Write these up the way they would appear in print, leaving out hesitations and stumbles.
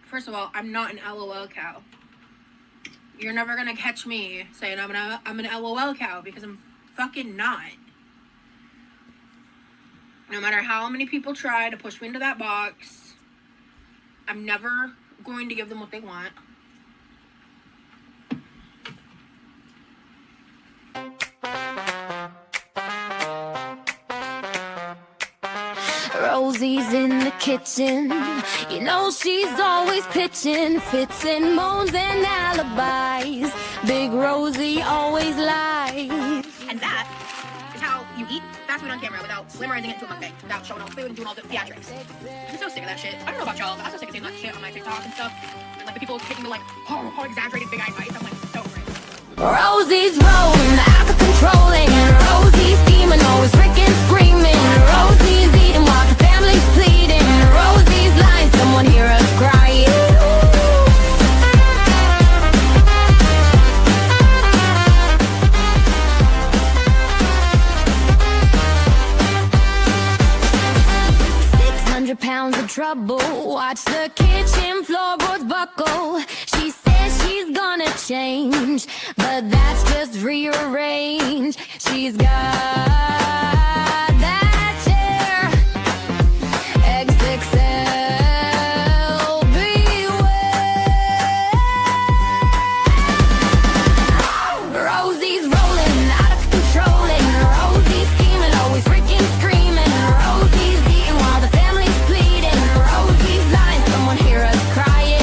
First of all, I'm not an LOL cow. You're never gonna catch me saying I'm an LOL cow, because I'm fucking not. No matter how many people try to push me into that box, I'm never going to give them what they want. Rosie's in the kitchen, you know she's always pitching fits and moans and alibis. Big Rosie always lies. And that is how you eat fast food on camera without glamorizing it into a mukbang, without showing all the food and doing all the theatrics. I'm so sick of that shit. I don't know about y'all, but I'm so sick of seeing that shit on my TikTok and stuff. And like the people taking the like, oh, exaggerated big eye bites. I'm like, so crazy. Rosie's rolling, out of controlling. Rosie's scheming, always freaking screaming. Rosie's eating while the family's pleading. Rosie's lying, someone hear us crying. £600 of trouble, watch the kitchen floorboards buckle. She says she's gonna change, but that's just rearrange. She's got that chair, XXL, beware. Rosie's rolling, out of controlling. Rosie's scheming, always freaking screaming. Rosie's eating while the family's pleading. Rosie's lying, someone hear us crying.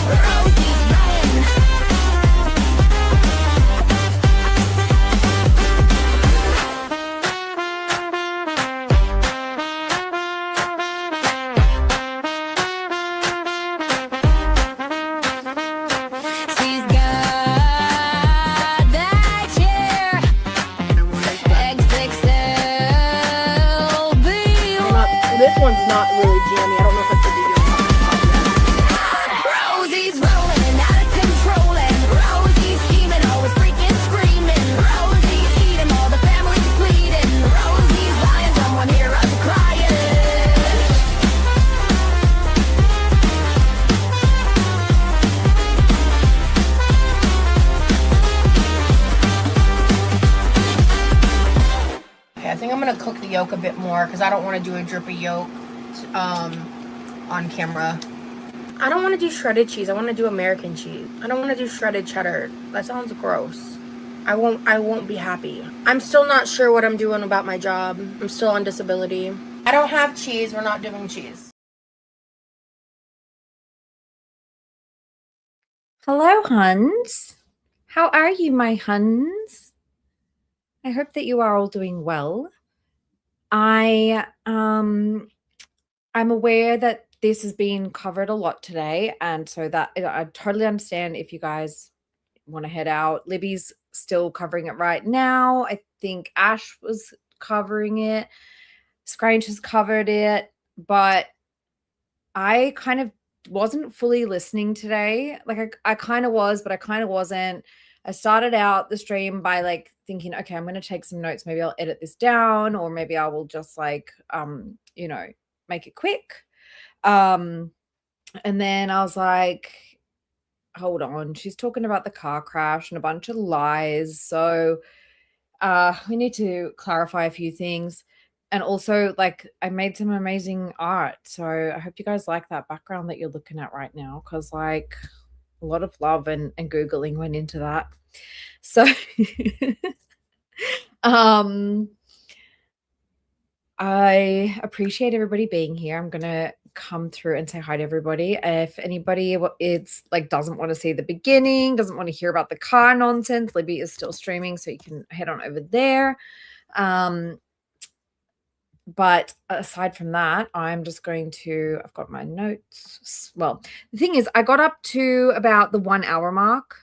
Rosie's lying. She's got that chair, XXL, beware. This one's not really jammy. I don't know if it's a video. Rosie's rolling, out of controlling. Rosie's scheming, always freaking screaming. Rosie's eating, all the family's pleading. Rosie's lying, someone hear us crying. Okay, I think I'm gonna cook the yolk a bit more because I don't want to do a drippy yolk on camera. I don't want to do shredded cheese. I want to do American cheese. I don't want to do shredded cheddar. That sounds gross. I won't be happy. I'm still not sure what I'm doing about my job. I'm still on disability. I don't have cheese. We're not doing cheese. Hello, Huns. How are you, my Huns? I hope that you are all doing well. I'm aware that this has been covered a lot today, and so that I totally understand if you guys want to head out. Libby's still covering it right now. I think Ash was covering it. Scrange has covered it, but I kind of wasn't fully listening today. Like I kind of was, but I kind of wasn't. I started out the stream by like thinking, okay, I'm going to take some notes. Maybe I'll edit this down, or maybe I will just like, make it quick. And then I was like, hold on, she's talking about the car crash and a bunch of lies. So we need to clarify a few things. And also, like, I made some amazing art. So I hope you guys like that background that you're looking at right now, because like a lot of love and Googling went into that. So I appreciate everybody being here. I'm going to come through and say hi to everybody. If anybody doesn't want to see the beginning, doesn't want to hear about the car nonsense, Libby is still streaming, so you can head on over there. But aside from that, I'm just going to, I've got my notes. Well, the thing is, I got up to about the 1 hour mark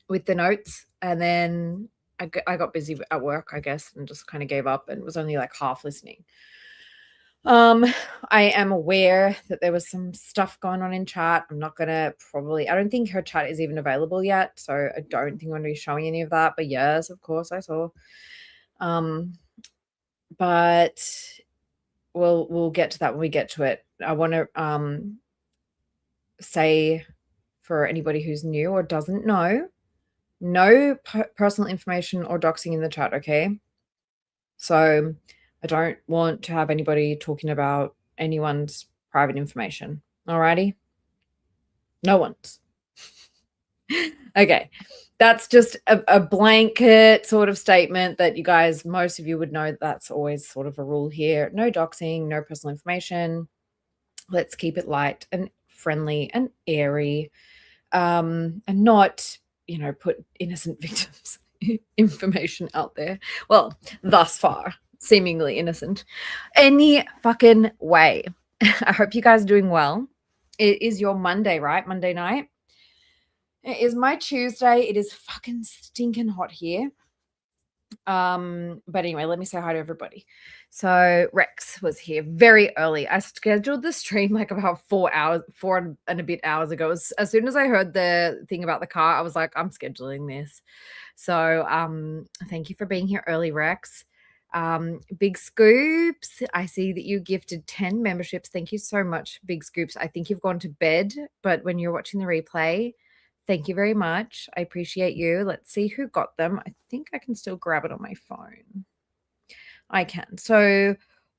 with the notes, and then I got busy at work, I guess, and just kind of gave up and was only like half listening. I am aware that there was some stuff going on in chat. I'm not going to I don't think her chat is even available yet, so I don't think I'm going to be showing any of that. But yes, of course, I saw. but we'll get to that when we get to it. I want to say for anybody who's new or doesn't know, no personal information or doxing in the chat, okay? So I don't want to have anybody talking about anyone's private information. Alrighty? No one's. Okay. That's just a blanket sort of statement that you guys, most of you would know that's always sort of a rule here. No doxing, no personal information. Let's keep it light and friendly and airy, and not, put innocent victims' information out there. Well, thus far, seemingly innocent. Any fucking way. I hope you guys are doing well. It is your Monday, right? Monday night. It is my Tuesday. It is fucking stinking hot here. But anyway, let me say hi to everybody. So Rex was here very early. I scheduled the stream like about 4 and a bit hours ago. As soon as I heard the thing about the car, I was like, I'm scheduling this. So thank you for being here early, Rex. Big Scoops, I see that you gifted 10 memberships. Thank you so much, Big Scoops. I think you've gone to bed, but when you're watching the replay, thank you very much. I appreciate you. Let's see who got them. I think I can still grab it on my phone. I can. So,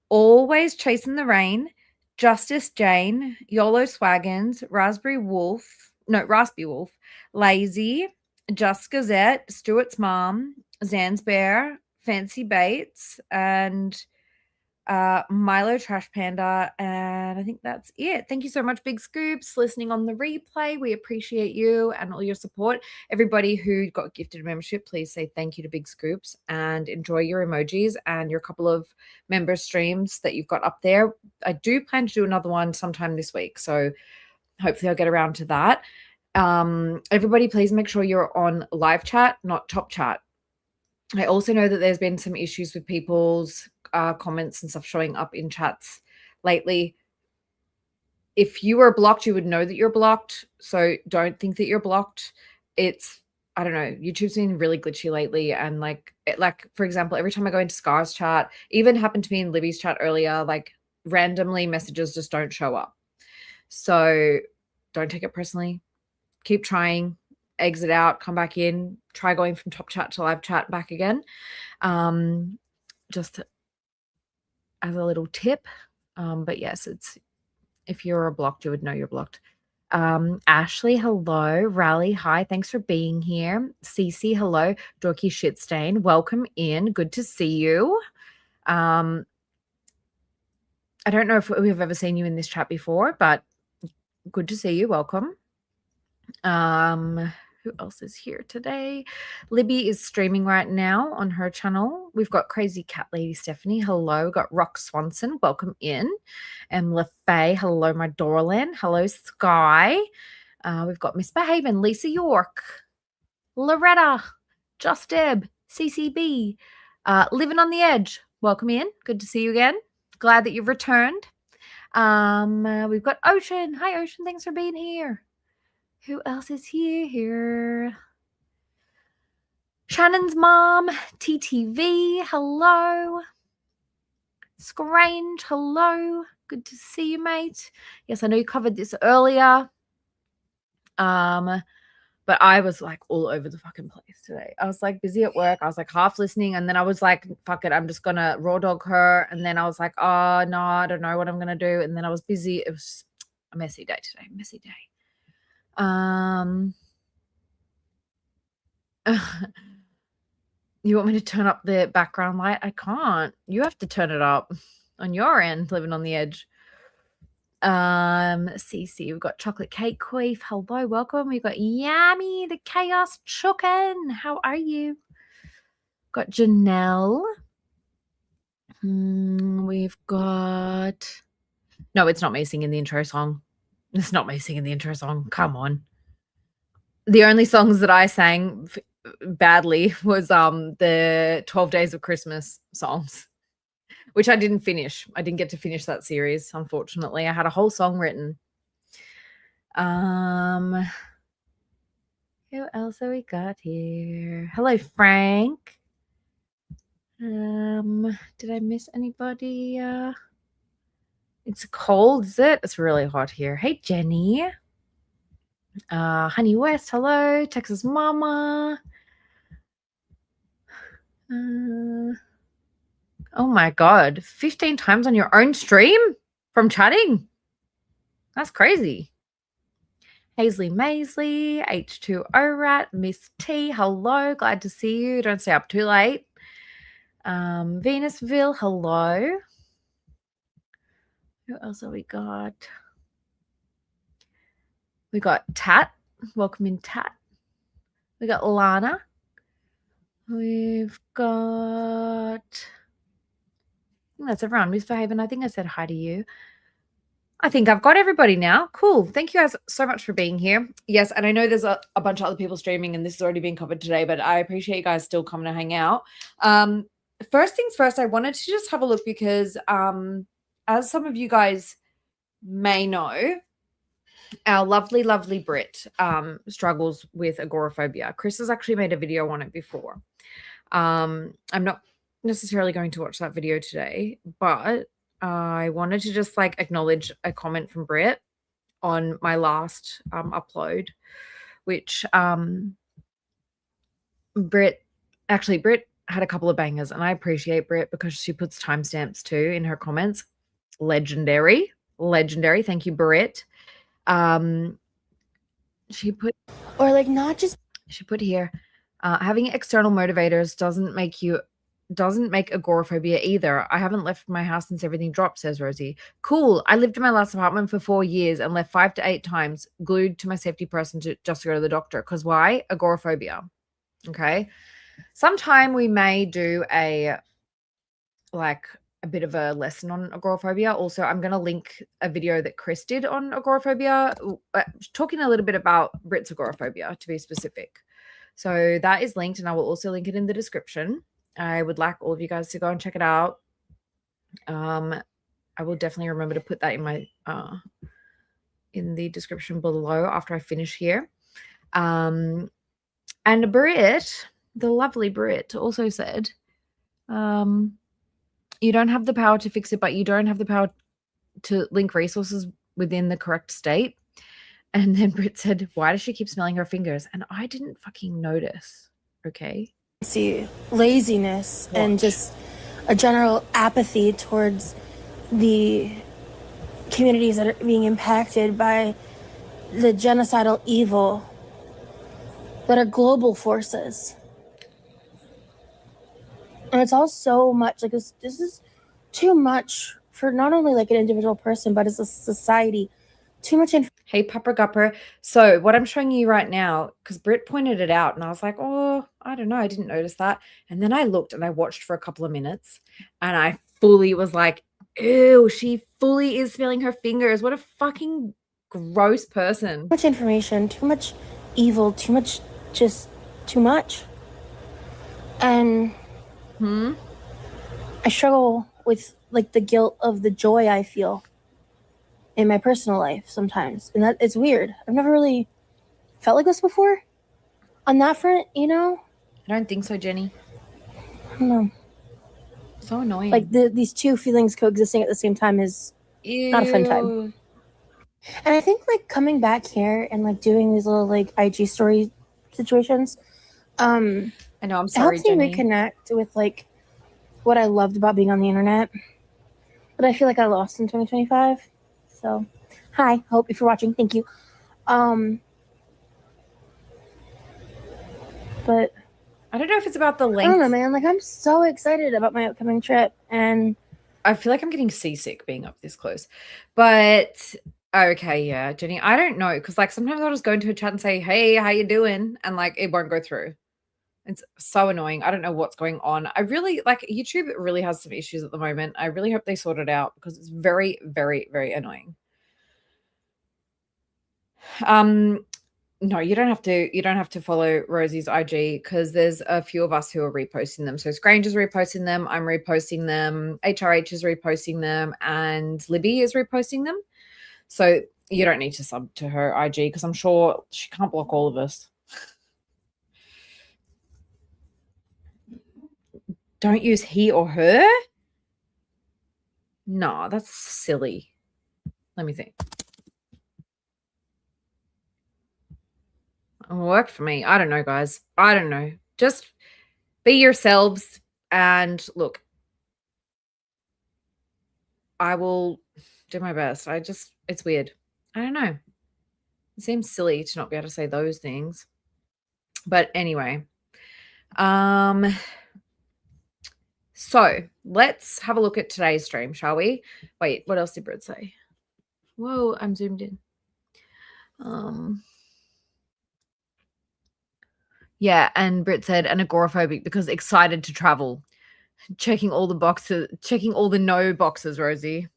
Always Chasing the Rain, Justice Jane, YOLO Swaggins, Raspy Wolf, Lazy, Just Gazette, Stuart's Mom, Zan's Bear, Fancy Bates, and Milo Trash Panda, and I think that's it. Thank you so much, Big Scoops, listening on the replay. We appreciate you and all your support. Everybody who got gifted a membership, please say thank you to Big Scoops and enjoy your emojis and your couple of member streams that you've got up there. I do plan to do another one sometime this week, so hopefully I'll get around to that. Everybody, please make sure you're on live chat, not top chat. I also know that there's been some issues with people's comments and stuff showing up in chats lately. If you were blocked, you would know that you're blocked. So don't think that you're blocked. I don't know, YouTube's been really glitchy lately. And like for example, every time I go into Scar's chat, even happened to me in Libby's chat earlier, like randomly messages just don't show up. So don't take it personally. Keep trying. Exit out, come back in, try going from top chat to live chat back again. Just as a little tip. But yes, if you're blocked, you would know you're blocked. Ashley, hello. Rally, hi. Thanks for being here. Cece, hello. Dorky Shitstain, welcome in. Good to see you. I don't know if we've ever seen you in this chat before, but good to see you. Welcome. Who else is here today? Libby is streaming right now on her channel. We've got Crazy Cat Lady Stephanie. Hello. We've got Rock Swanson. Welcome in. LaFay. Hello, my darling. Hello, Sky. We've got Miss Behaven, Lisa York, Loretta, Just Deb, CCB, Living on the Edge. Welcome in. Good to see you again. Glad that you've returned. We've got Ocean. Hi, Ocean. Thanks for being here. Who else is here? Shannon's mom, TTV, hello. Scrange, hello. Good to see you, mate. Yes, I know you covered this earlier. But I was like all over the fucking place today. I was like busy at work. I was like half listening. And then I was like, fuck it, I'm just going to raw dog her. And then I was like, oh, no, I don't know what I'm going to do. And then I was busy. It was a messy day today. Messy day. You want me to turn up the background light? I can't. You have to turn it up on your end, living on the edge. Cece, we've got Chocolate Cake Queef. Hello, welcome. We've got Yummy, the Chaos Chicken. How are you? Got Janelle. We've got... No, it's not me singing the intro song. It's not me singing the intro song. Come on. The only songs that I sang badly was the 12 Days of Christmas songs, which I didn't finish. I didn't get to finish that series, unfortunately. I had a whole song written. Who else have we got here? Hello, Frank. Did I miss anybody? It's cold, is it? It's really hot here. Hey, Jenny. Honey West, hello. Texas Mama. Oh my God. 15 times on your own stream from chatting? That's crazy. Hazley Maisley, H2O Rat, Miss T, hello. Glad to see you. Don't stay up too late. Venusville, hello. Who else have we got? We got Tat. Welcome in, Tat. We got Lana. We've got... I think that's everyone. Miss Verhaven, I think I said hi to you. I think I've got everybody now. Cool. Thank you guys so much for being here. Yes, and I know there's a bunch of other people streaming and this has already been covered today, but I appreciate you guys still coming to hang out. First things first, I wanted to just have a look because as some of you guys may know, our lovely, lovely Brit struggles with agoraphobia. Chris has actually made a video on it before. I'm not necessarily going to watch that video today, but I wanted to just like acknowledge a comment from Brit on my last upload, which Brit had a couple of bangers, and I appreciate Brit because she puts timestamps too in her comments. Legendary. Thank you, Brit. She put, Or like not just she put here, having external motivators doesn't make agoraphobia either. I haven't left my house since everything dropped, says Rosie. Cool. I lived in my last apartment for 4 years and left 5 to 8 times, glued to my safety person just to go to the doctor. Because why? Agoraphobia. Okay. Sometime we may do a bit of a lesson on agoraphobia. Also, I'm going to link a video that Chris did on agoraphobia, talking a little bit about Brit's agoraphobia, to be specific. So that is linked, and I will also link it in the description. I would like all of you guys to go and check it out. I will definitely remember to put that in my in the description below after I finish here. And Brit, the lovely Brit, also said, you don't have the power to fix it, but you don't have the power to link resources within the correct state. And then Brit said, why does she keep smelling her fingers? And I didn't fucking notice. Okay. see laziness and just a general apathy towards the communities that are being impacted by the genocidal evil that are global forces. And it's all so much like this is too much for not only like an individual person, but as a society. Too much Hey, Pupper Gupper. So what I'm showing you right now, because Britt pointed it out and I was like, oh, I don't know. I didn't notice that. And then I looked and I watched for a couple of minutes and I fully was like, ew, she fully is smelling her fingers. What a fucking gross person. Too much information, too much evil, too much, just too much. And I struggle with like the guilt of the joy I feel in my personal life sometimes. And that it's weird. I've never really felt like this before on that front, you know? I don't think so, Jenny. I don't know. So annoying. Like these two feelings coexisting at the same time is not a fun time. And I think like coming back here and like doing these little like IG story situations, I know, I'm sorry, helps me Jenny. reconnect with like what I loved about being on the internet, but I feel like I lost in 2025. So, hi, hope if you're watching, thank you. But I don't know if it's about the length. I don't know, man. Like I'm so excited about my upcoming trip, and I feel like I'm getting seasick being up this close. But okay, yeah, Jenny, I don't know, because like sometimes I'll just go into a chat and say, hey, how you doing? And like it won't go through. It's so annoying. I don't know what's going on. I really like YouTube really has some issues at the moment. I really hope they sort it out because it's very, very, very annoying. No, you don't have to follow Rosie's IG because there's a few of us who are reposting them. So Granger's reposting them, I'm reposting them, HRH is reposting them, and Libby is reposting them. So you don't need to sub to her IG because I'm sure she can't block all of us. Don't use he or her? No, that's silly. Let me think. It worked for me. I don't know, guys. I don't know. Just be yourselves and look. I will do my best. It's weird. I don't know. It seems silly to not be able to say those things. But anyway. So let's have a look at today's stream, shall we? Wait, what else did Britt say? Whoa, I'm zoomed in. Yeah, and Britt said an agoraphobic because excited to travel. Checking all the boxes, checking all the no boxes, Rosie.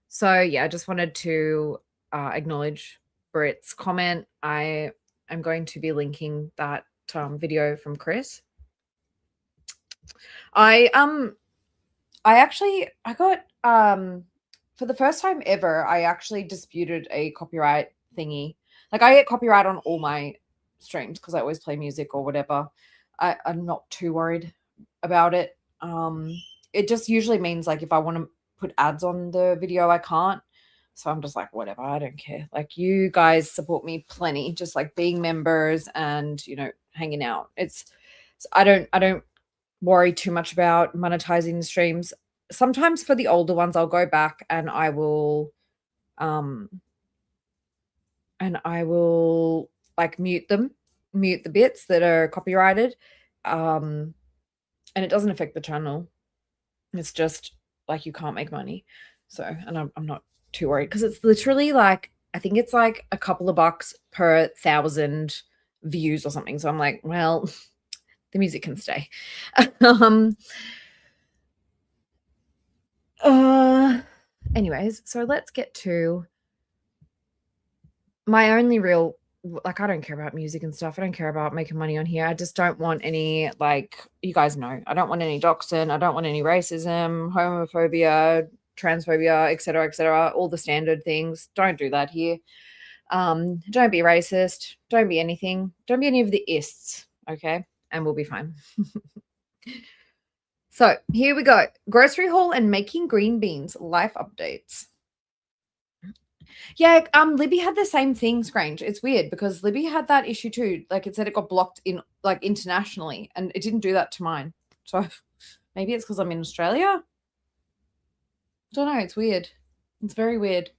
So yeah, I just wanted to acknowledge Britt's comment. I am going to be linking that video from Chris. I got for the first time ever, I actually disputed a copyright thingy. Like I get copyright on all my streams because I always play music or whatever. I'm not too worried about it. It just usually means like if I want to put ads on the video, I can't. So I'm just like, whatever, I don't care. Like you guys support me plenty, just like being members and, you know, hanging out. I don't worry too much about monetizing the streams. Sometimes for the older ones, I'll go back and I will like mute the bits that are copyrighted. And it doesn't affect the channel. It's just like you can't make money. So, and I'm not too worried because it's literally like, I think it's like a couple of bucks per 1,000 views or something. So I'm like, well, the music can stay. Anyways, so let's get to my only real, like, I don't care about music and stuff. I don't care about making money on here. I just don't want any, like, you guys know, I don't want any doxing. I don't want any racism, homophobia, transphobia, etc., all the standard things. Don't do that here. Don't be racist. Don't be anything. Don't be any of the ists, okay? And we'll be fine. So here we go. Grocery haul and making green beans. Life updates. Yeah, Libby had the same thing, Scrange. It's weird because Libby had that issue too. Like it said it got blocked in like internationally and it didn't do that to mine. So maybe it's because I'm in Australia. Don't know. It's weird. It's very weird.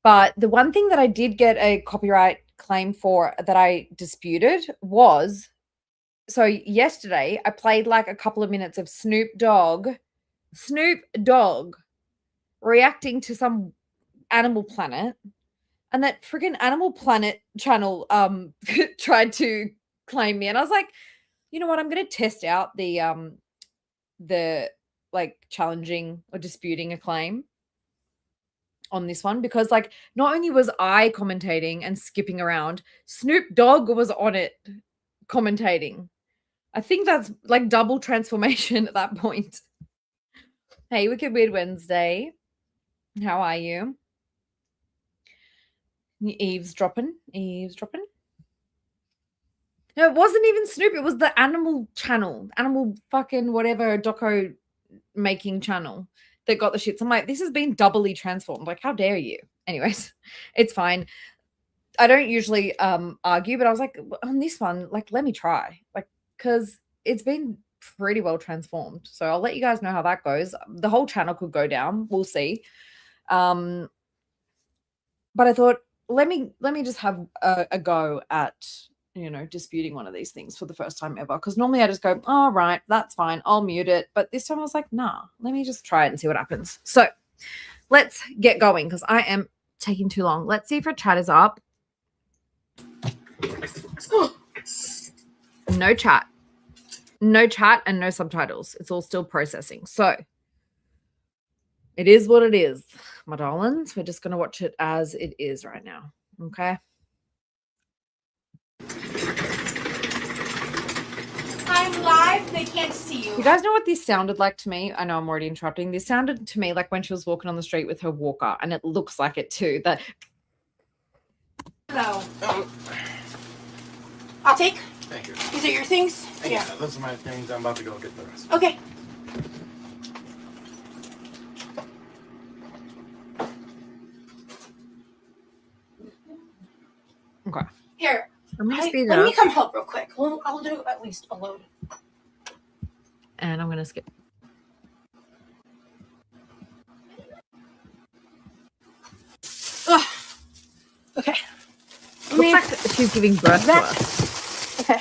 But the one thing that I did get a copyright claim for that I disputed was, so yesterday I played like a couple of minutes of Snoop Dogg reacting to some Animal Planet, and that freaking Animal Planet channel tried to claim me, and I was like, you know what, I'm going to test out the like challenging or disputing a claim on this one, because like not only was I commentating and skipping around, Snoop Dogg was on it commentating. I think that's like double transformation at that point. Hey, Wicked Weird Wednesday. How are you? Eavesdropping. No, it wasn't even Snoop. It was the Animal channel. Animal fucking whatever doco making channel that got the shits. I'm like, this has been doubly transformed. Like, how dare you? Anyways, it's fine. I don't usually argue, but I was like, on this one, like, let me try. Like, because it's been pretty well transformed. So I'll let you guys know how that goes. The whole channel could go down. We'll see. But I thought, let me just have a go at, you know, disputing one of these things for the first time ever. Because normally I just go, all right, that's fine, I'll mute it. But this time I was like, nah, let me just try it and see what happens. So let's get going because I am taking too long. Let's see if our chat is up. No chat and no subtitles. It's all still processing. So it is what it is, my darlings. We're just going to watch it as it is right now. Okay. I'm live. They can't see you. You guys know what this sounded like to me? I know I'm already interrupting. This sounded to me like when she was walking on the street with her walker, and it looks like it too. That. Hello. I'll take Thank you. These are your things? Yeah, those are my things. I'm about to go get the rest. Okay. Okay. Here. I'm gonna speed it Let me up. come help real quick. I'll do at least a load. And I'm gonna skip. Ugh. Okay. Looks like she's giving birth to Back. us. Okay.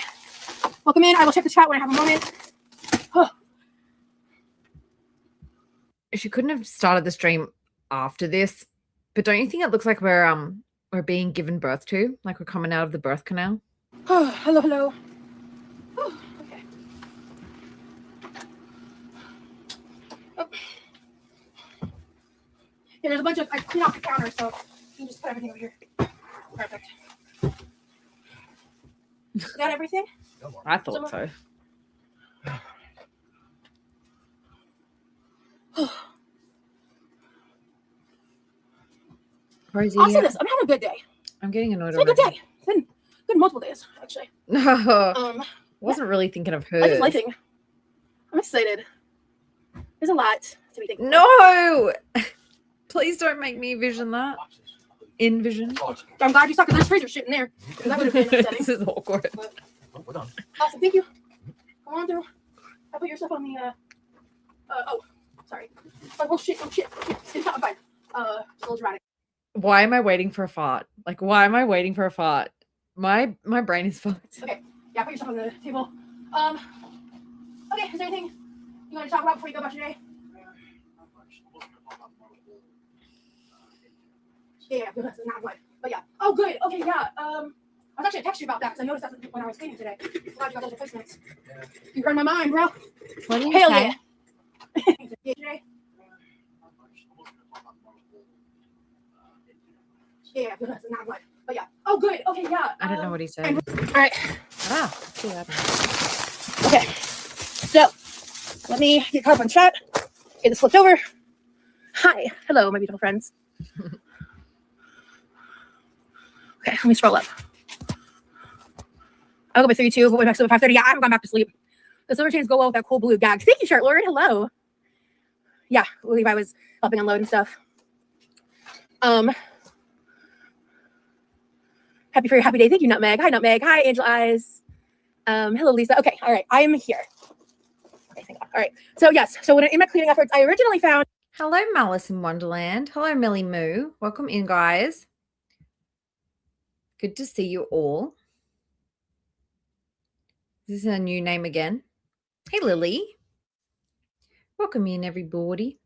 Welcome in. I will check the chat when I have a moment. Oh. She couldn't have started the stream after this, but don't you think it looks like we're being given birth to, like we're coming out of the birth canal? Oh, hello, hello. Oh, okay. Oh. Yeah, there's a bunch of, I clean off the counter, so you can just put everything over here. Perfect. Got everything? I thought so. Rosie, I'll say this. I'm having a good day. I'm getting annoyed It's been a already. good day. It's been good multiple days, actually. No, wasn't really thinking of her. Life is lifing. I'm excited. There's a lot to be thankful for. No, please don't make me vision that. Envision. I'm glad you saw, because there's freezer shit in there. That would have been upsetting. This is awkward. But, We're done. awesome. Thank you. Come on through. I put your stuff on the, oh, sorry. Oh, shit. It's not fine. It's a little dramatic. Why am I waiting for a fart? Like, why am I waiting for a fart? My brain is fucked. Okay. Yeah, put your stuff on the table. Okay, is there anything you want to talk about before you go about your day? Yeah, that's not what. But yeah. Oh, good. Okay, yeah. I was actually gonna text you about that because I noticed that when I was cleaning today. Glad you got those replacements. You read my mind, bro. What do you Hell say? yeah. Yeah, today. Yeah, that's not what. But yeah. Oh, good. Okay, yeah. I don't know what he said. All right. Ah, too bad. Okay. So, let me get caught up on chat. Get this flipped over. Hi. Hello, my beautiful friends. Okay, let me scroll up. I'll go by 32, go back to 5:30. Yeah, I haven't gone back to sleep. The silver chains go well with that cool blue gag. Thank you, Chart Lord. Hello. Yeah, I believe I was helping unload and stuff. Happy for your happy day. Thank you, Nutmeg. Hi, Nutmeg. Hi, Angel Eyes. Hello, Lisa. Okay, all right. I am here. Okay, thank God. All right. So yes. So when in my cleaning efforts, I originally found. Hello, Malice in Wonderland. Hello, Millie Moo. Welcome in, guys. Good to see you all. This is a new name again. Hey, Lily. Welcome in, everybody.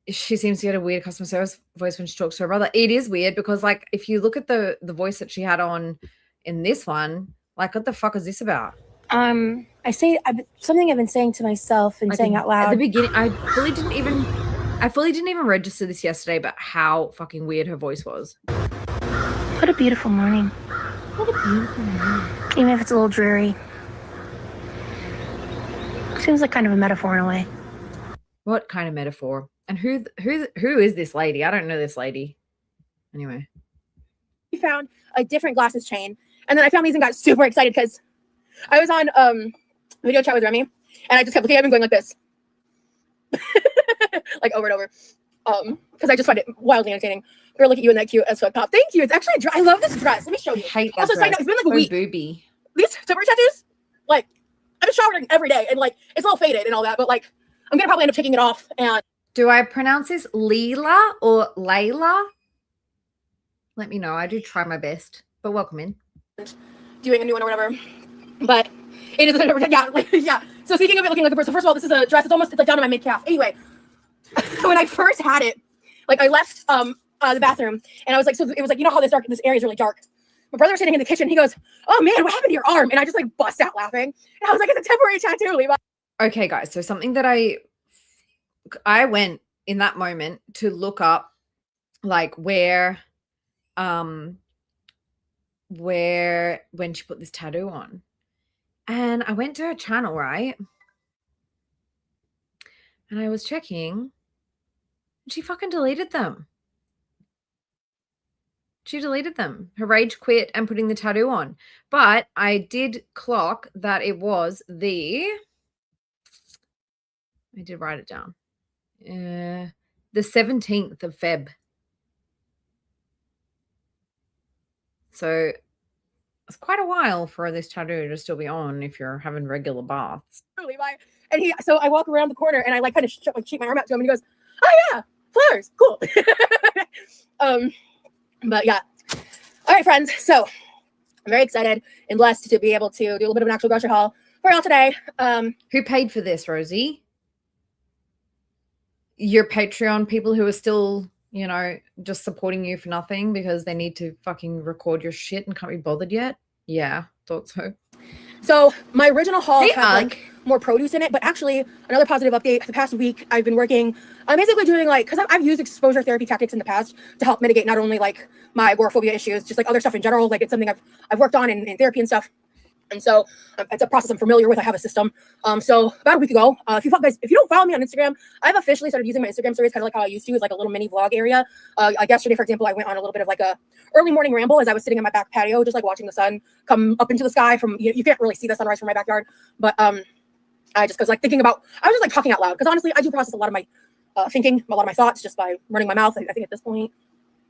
She seems to get a weird customer service voice when she talks to her brother. It is weird because, like, if you look at the voice that she had on in this one, like, what the fuck is this about? Something I've been saying to myself and Like, saying out loud. At the beginning, I fully didn't even register this yesterday, but how fucking weird her voice was. What a beautiful morning. What a beautiful morning. Even if it's a little dreary. Seems like kind of a metaphor in a way. What kind of metaphor? And who is this lady? I don't know this lady. Anyway. We found a different glasses chain. And then I found these and got super excited because I was on video chat with Remy and I just kept looking at him going like this. Like over and over. Because I just find it wildly entertaining. Girl, look at you in that cute as fuck top. Thank you. It's actually a dress. I love this dress. Let me show you. I hate that Also, dress. side note, it's been like a week. Booby. These temporary tattoos, like, I've been showering every day and like it's a little faded and all that, but like I'm gonna probably end up taking it off. And Do I pronounce this Leela or Layla? Let me know. I do try my best. But welcome in. doing a new one or whatever. But it is yeah. So speaking of it looking like a bird, so first of all, this is a dress. It's like down to my mid calf. Anyway, when I first had it, like I left the bathroom and I was like, so it was like, you know how this area is really dark. My brother was sitting in the kitchen. He goes, "Oh man, what happened to your arm?" And I just like bust out laughing. And I was like, "It's a temporary tattoo, Levi." Okay, guys. So something that I went in that moment to look up, like where when she put this tattoo on, and I went to her channel, right? And I was checking, and she fucking deleted them. She deleted them. Her rage quit and putting the tattoo on. But I did clock that it was I did write it down. The 17th of Feb. So it's quite a while for this tattoo to still be on if you're having regular baths. And so I walk around the corner and I like kind of shoot my arm out to him and he goes, "Oh yeah, flowers, cool." But yeah. All right, friends. So I'm very excited and blessed to be able to do a little bit of an actual grocery haul for y'all today. Who paid for this, Rosie? Your Patreon people who are still, you know, just supporting you for nothing because they need to fucking record your shit and can't be bothered yet? Yeah, thought so. So my original haul had like more produce in it, but actually another positive update. The past week I've been working, I'm basically doing like, because I've used exposure therapy tactics in the past to help mitigate not only like my agoraphobia issues, just like other stuff in general. Like it's something I've worked on in therapy and stuff. And so it's a process I'm familiar with. I have a system. So about a week ago, if you don't follow me on Instagram, I've officially started using my Instagram stories kind of like how I used to, as like a little mini vlog area. Like yesterday, for example, I went on a little bit of like a early morning ramble as I was sitting in my back patio, just like watching the sun come up into the sky from, you can't really see the sunrise from my backyard, but I just was like thinking about, I was just like talking out loud because honestly, I do process a lot of my thinking, a lot of my thoughts just by running my mouth. I think at this point,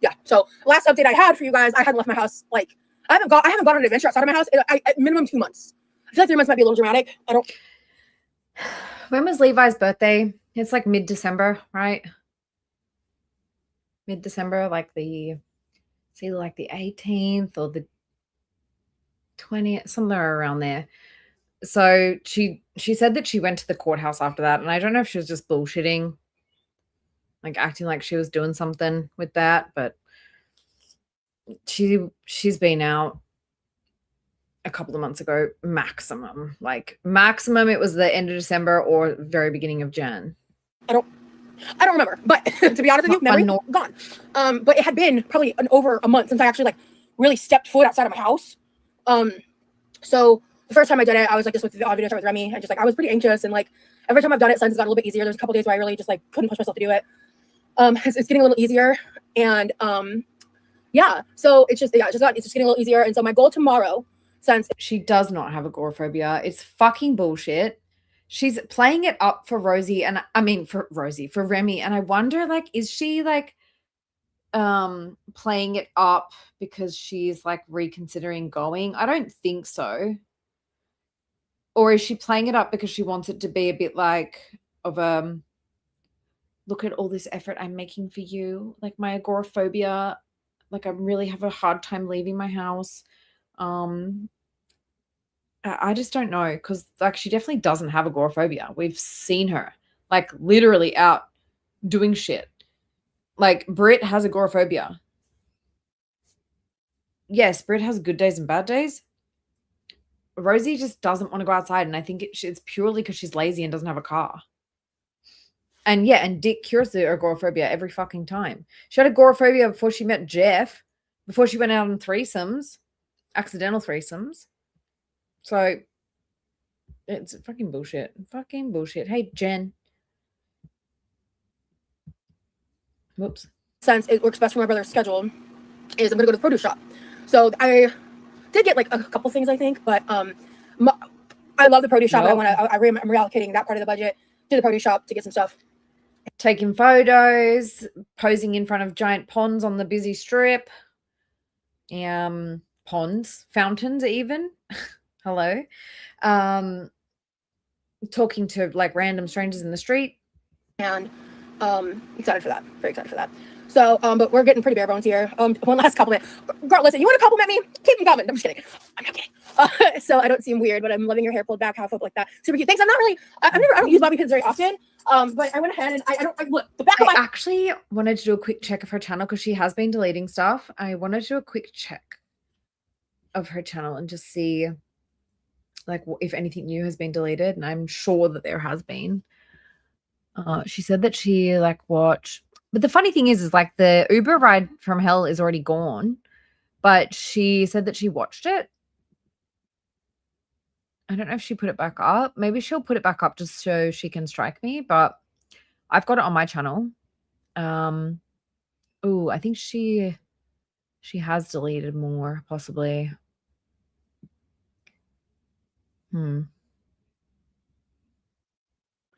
yeah. So last update I had for you guys, I hadn't left my house like. I haven't gone on an adventure outside of my house at minimum 2 months. I feel like 3 months might be a little dramatic. I don't. When was Levi's birthday? It's like mid-December, right? Mid-December, like it's either like the 18th or the 20th, somewhere around there. So she said that she went to the courthouse after that, and I don't know if she was just bullshitting, like acting like she was doing something with that, but she's been out a couple of months ago, maximum. Like maximum it was the end of December or very beginning of Jan. I don't remember, but to be honest with you, memory gone. But it had been probably over a month since I actually like really stepped foot outside of my house. So the first time I did it, I was like just with the video start with Remy, and just like I was pretty anxious, and like every time I've done it since, it's got a little bit easier. There's a couple days where I really just like couldn't push myself to do it. It's getting a little easier, and yeah, so it's just getting a little easier. And so my goal tomorrow, since she does not have agoraphobia, it's fucking bullshit. She's playing it up for Rosie, and I mean for Remy, and I wonder, like, is she like playing it up because she's like reconsidering going? I don't think so. Or is she playing it up because she wants it to be a bit like of look at all this effort I'm making for you, like my agoraphobia, like I really have a hard time leaving my house. I just don't know, because like she definitely doesn't have agoraphobia. We've seen her like literally out doing shit. Like Britt has agoraphobia. Yes, Britt has good days and bad days. Rosie just doesn't want to go outside, and I think it's purely because she's lazy and doesn't have a car. And yeah, and Dick cures the agoraphobia every fucking time. She had agoraphobia before she met Jeff, before she went out on threesomes, accidental threesomes. So it's fucking bullshit. Fucking bullshit. Hey, Jen. Whoops. Since it works best for my brother's schedule, is I'm gonna go to the produce shop. So I did get like a couple things, I think, but I love the produce shop. Nope. I'm reallocating that part of the budget to the produce shop to get some stuff. Taking photos, posing in front of giant ponds on the busy strip. Ponds, fountains even. Hello. Talking to like random strangers in the street. And excited for that. Very excited for that. So, but we're getting pretty bare bones here. One last compliment. Girl, listen, you want to compliment me? Keep them coming. I'm just kidding. I'm not kidding. So I don't seem weird, but I'm loving your hair pulled back half up like that. Super cute. Thanks. I don't use bobby pins very often. But I went ahead and I look, the back of my... I actually wanted to do a quick check of her channel because she has been deleting stuff. I wanted to do a quick check of her channel and just see like if anything new has been deleted, and I'm sure that there has been. She said that she like watched, but the funny thing is like the Uber ride from hell is already gone, but she said that she watched it. I don't know if she put it back up. Maybe she'll put it back up just so she can strike me, but I've got it on my channel. Oh, I think she She has deleted more, possibly.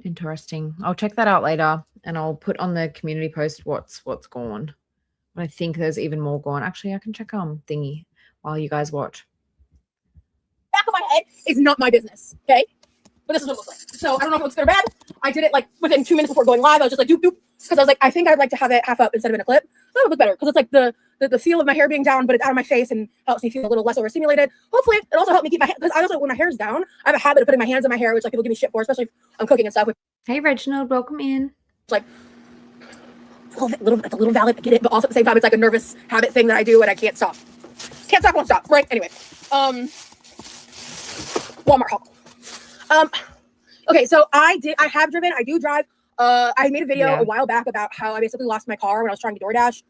Interesting. I'll check that out later, and I'll put on the community post what's gone. I think there's even more gone. Actually, I can check thingy while you guys watch. Back of my head is not my business, okay? But this is what it looks like. So I don't know if it looks good or bad. I did it like within 2 minutes before going live. I was just like doop doop because I was like, I think I'd like to have it half up instead of in a clip. That would look better because it's like the feel of my hair being down, but it's out of my face and helps me feel a little less overstimulated. Hopefully, it also helped me keep my because I also when my hair's down, I have a habit of putting my hands in my hair, which like people give me shit for, especially if I'm cooking and stuff. Hey Reginald, welcome in. It's like it's a little valid. I get it, but also at the same time, it's like a nervous habit thing that I do and I can't stop. Can't stop, won't stop. Right? Anyway, Walmart haul. Okay, so I do drive. I made a video a while back about how I basically lost my car when I was trying to DoorDash.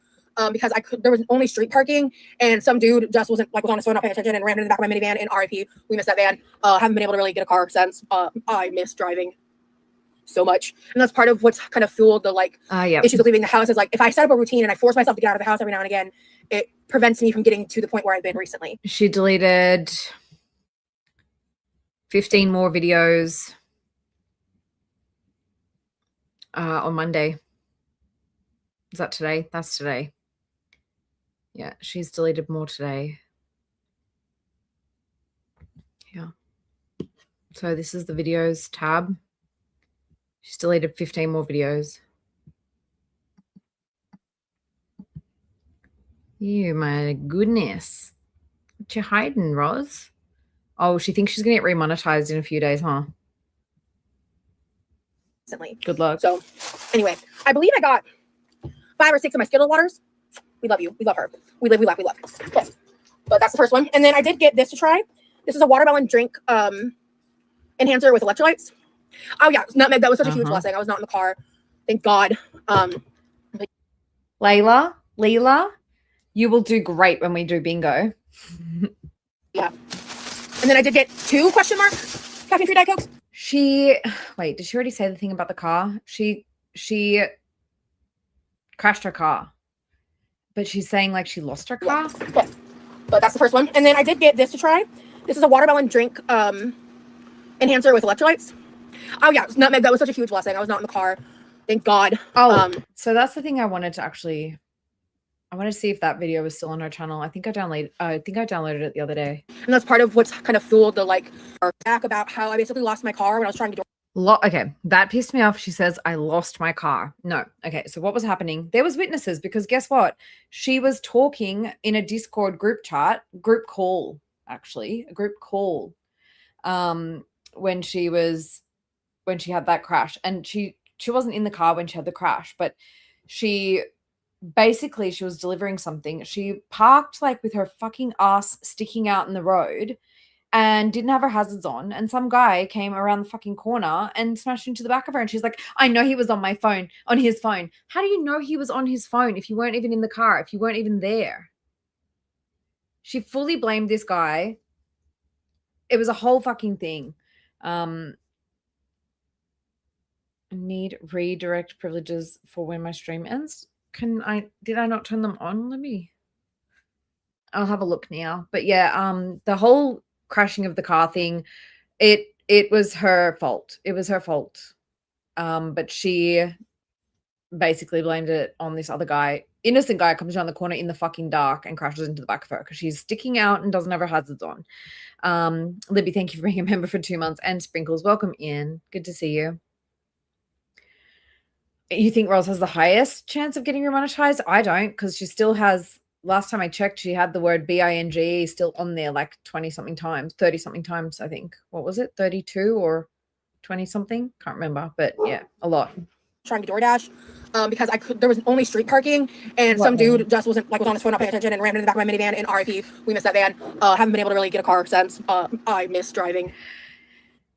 Because there was only street parking and some dude just was on his phone, not paying attention and rammed in the back of my minivan in RIP. We missed that van. Haven't been able to really get a car since. I miss driving so much. And that's part of what's kind of fueled the issues of leaving the house is like, if I set up a routine and I force myself to get out of the house every now and again, it prevents me from getting to the point where I've been recently. She deleted 15 more videos on Monday. Is that today? That's today. Yeah, she's deleted more today. Yeah. So this is the videos tab. She's deleted 15 more videos. You, my goodness. What you hiding, Roz? Oh, she thinks she's going to get remonetized in a few days, huh? Recently. Good luck. So, anyway, I believe I got 5 or 6 of my Skittle waters. We love you. We love her. We live, we laugh, we love. Okay. But that's the first one. And then I did get this to try. This is a watermelon drink enhancer with electrolytes. Oh, yeah. Nutmeg. That was such a huge blessing. I was not in the car. Thank God. Leila, you will do great when we do bingo. Yeah. And then I did get 2 caffeine-free Diet Cokes. Wait, did she already say the thing about the car? She crashed her car. But she's saying like she lost her car? Yeah. But that's the first one. And then I did get this to try. This is a watermelon drink enhancer with electrolytes. Oh, yeah. Nutmeg. That was such a huge blessing. I was not in the car. Thank God. So that's the thing I wanted to see if that video was still on her channel. I think I downloaded it the other day. And that's part of what's kind of fueled the back about how I basically lost my car when I was trying to okay, that pissed me off. She says, I lost my car. No. Okay, so what was happening? There was witnesses because guess what? She was talking in a Discord group call, when she had that crash. And she wasn't in the car when she had the crash, but she was delivering something. She parked with her fucking ass sticking out in the road and didn't have her hazards on, and some guy came around the fucking corner and smashed into the back of her, and she's like, I know he was on his phone. How do you know he was on his phone if you weren't even in the car, if you weren't even there? She fully blamed this guy. It was a whole fucking thing. Need redirect privileges for when my stream ends. Did I not turn them on? I'll have a look now. But yeah, the whole crashing of the car thing, it was her fault. It was her fault. But she basically blamed it on this other guy. Innocent guy comes around the corner in the fucking dark and crashes into the back of her because she's sticking out and doesn't have her hazards on. Libby, thank you for being a member for 2 months. And Sprinkles, welcome in. Good to see you. You think Rose has the highest chance of getting remonetized? I don't, because she still has, last time I checked, she had the word BING still on there 20-something times, 30-something times, I think. What was it, 32 or 20-something? Can't remember, but yeah, a lot. Trying to DoorDash because there was only street parking and some dude just was on his phone, not paying attention and rammed in the back of my minivan in RIP. We missed that van. Haven't been able to really get a car since. I miss driving.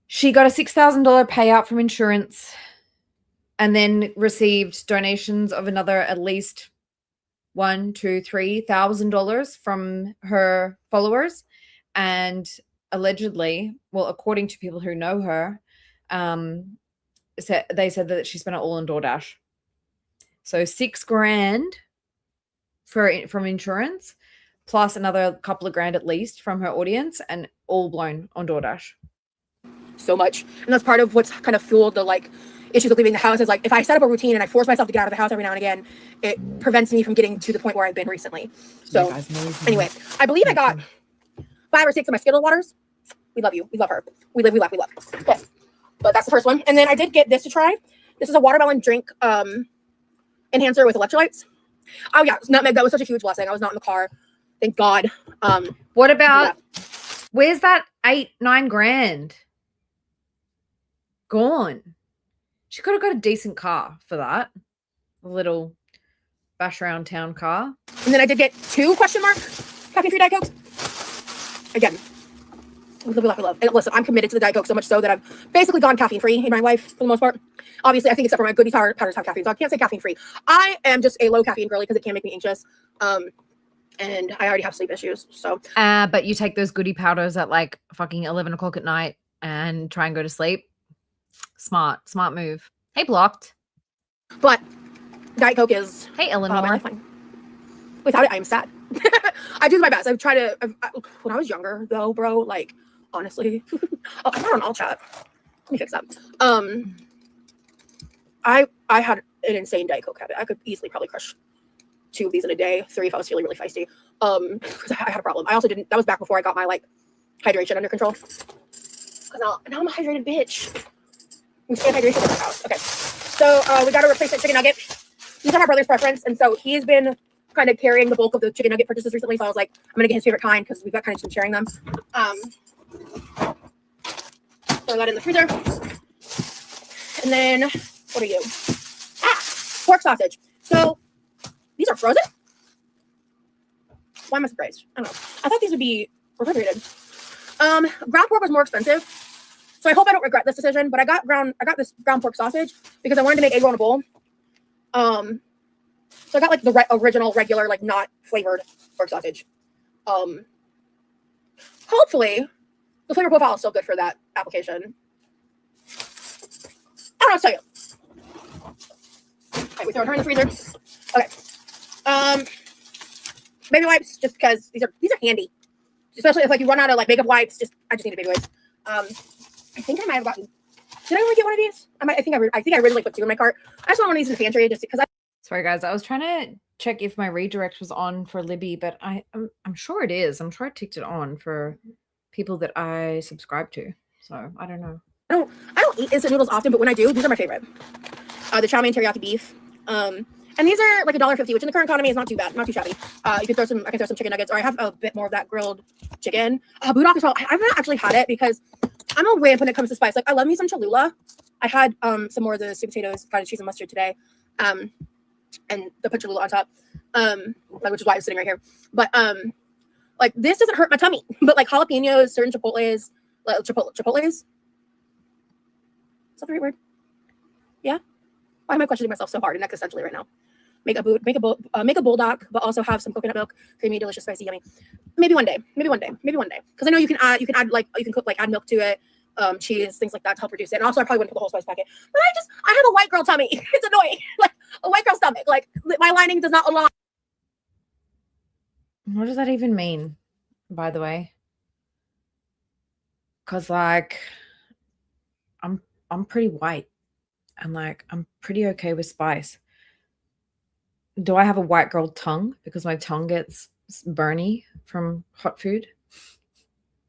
She got a $6,000 payout from insurance and then received donations of another at least $1,000-$3,000 from her followers. And allegedly, well, according to people who know her, they said that she spent it all on DoorDash. So $6,000 from insurance, plus another couple of grand at least from her audience, and all blown on DoorDash. So much. And that's part of what's kind of fueled the like issues of leaving the house is like if I set up a routine and I force myself to get out of the house every now and again, it prevents me from getting to the point where I've been recently. So anyway, I believe I got 5 or 6 of my Skittle waters. We love you. We love her. We live, we laugh, we love. Okay. But that's the first one. And then I did get this to try. This is a watermelon drink enhancer with electrolytes. Oh yeah, nutmeg. That was such a huge blessing. I was not in the car. Thank God. What about, where's that 8-9 grand? Gone. She could have got a decent car for that. A little bash around town car. And then I did get 2 caffeine-free Diet Cokes. Again, we live, we love. And listen, I'm committed to the Diet Coke so much so that I've basically gone caffeine-free in my life for the most part. Obviously, I think except for my goodie powders have caffeine, so I can't say caffeine-free. I am just a low caffeine girly because it can make me anxious. And I already have sleep issues, so. But you take those goodie powders at like fucking 11 o'clock at night and try and go to sleep. Smart move. Hey, Blocked. But Diet Coke is hey, Eleanor. My lifeline. Without it, I am sad. I do my best. I've tried to. When I was younger, though, bro, like honestly, oh, I'm not on all chat. Let me fix that. I had an insane Diet Coke habit. I could easily probably crush 2 of these in a day, 3 if I was feeling really feisty. Because I had a problem. I also didn't. That was back before I got my like hydration under control. Because now I'm a hydrated bitch. We stand hydration in our house. Okay. So we got a replacement chicken nugget. These are my brother's preference, and so he's been kind of carrying the bulk of the chicken nugget purchases recently. So I was like, I'm gonna get his favorite kind because we've got kind of been sharing them. Throw that in the freezer. And then what are you? Pork sausage. So these are frozen. Why am I surprised? I don't know. I thought these would be refrigerated. Ground pork was more expensive. So I hope I don't regret this decision, but I got this ground pork sausage because I wanted to make egg roll in a bowl. So I got like the original, regular, like not flavored pork sausage. Hopefully the flavor profile is still good for that application. I don't know what to tell you. Okay, we throw her in the freezer. Okay. Baby wipes, just because these are handy. Especially if like you run out of like makeup wipes, I just need baby wipes. I think I might have gotten. Did I only get one of these? I think I originally put 2 in my cart. I just want one of these in the pantry just because. Sorry guys, I was trying to check if my redirect was on for Libby, but I'm sure it is. I'm sure I ticked it on for people that I subscribe to. So I don't know. I don't eat instant noodles often, but when I do, these are my favorite. The chow mein teriyaki beef. And these are like $1.50, which in the current economy is not too bad, not too shabby. I can throw some chicken nuggets, or I have a bit more of that grilled chicken. Budok as well. I've not actually had it because I'm a wimp when it comes to spice. Like I love me some Cholula. I had some more of the sweet potatoes, fried cheese and mustard today, and the put Cholula on top, like which is why it's sitting right here. But like this doesn't hurt my tummy. But like jalapenos, certain chipotles, like chipotles. Is that the right word? Yeah. Why am I questioning myself so hard and existentially right now? Make a bulldog, but also have some coconut milk, creamy, delicious, spicy, yummy. Maybe one day. Because I know you can add like you can cook like add milk to it, cheese, things like that to help reduce it. And also I probably wouldn't put the whole spice packet. But I have a white girl tummy. It's annoying. Like a white girl stomach. Like my lining does not align. What does that even mean, by the way? Because like I'm pretty white. And like I'm pretty okay with spice. Do I have a white girl tongue because my tongue gets burny from hot food?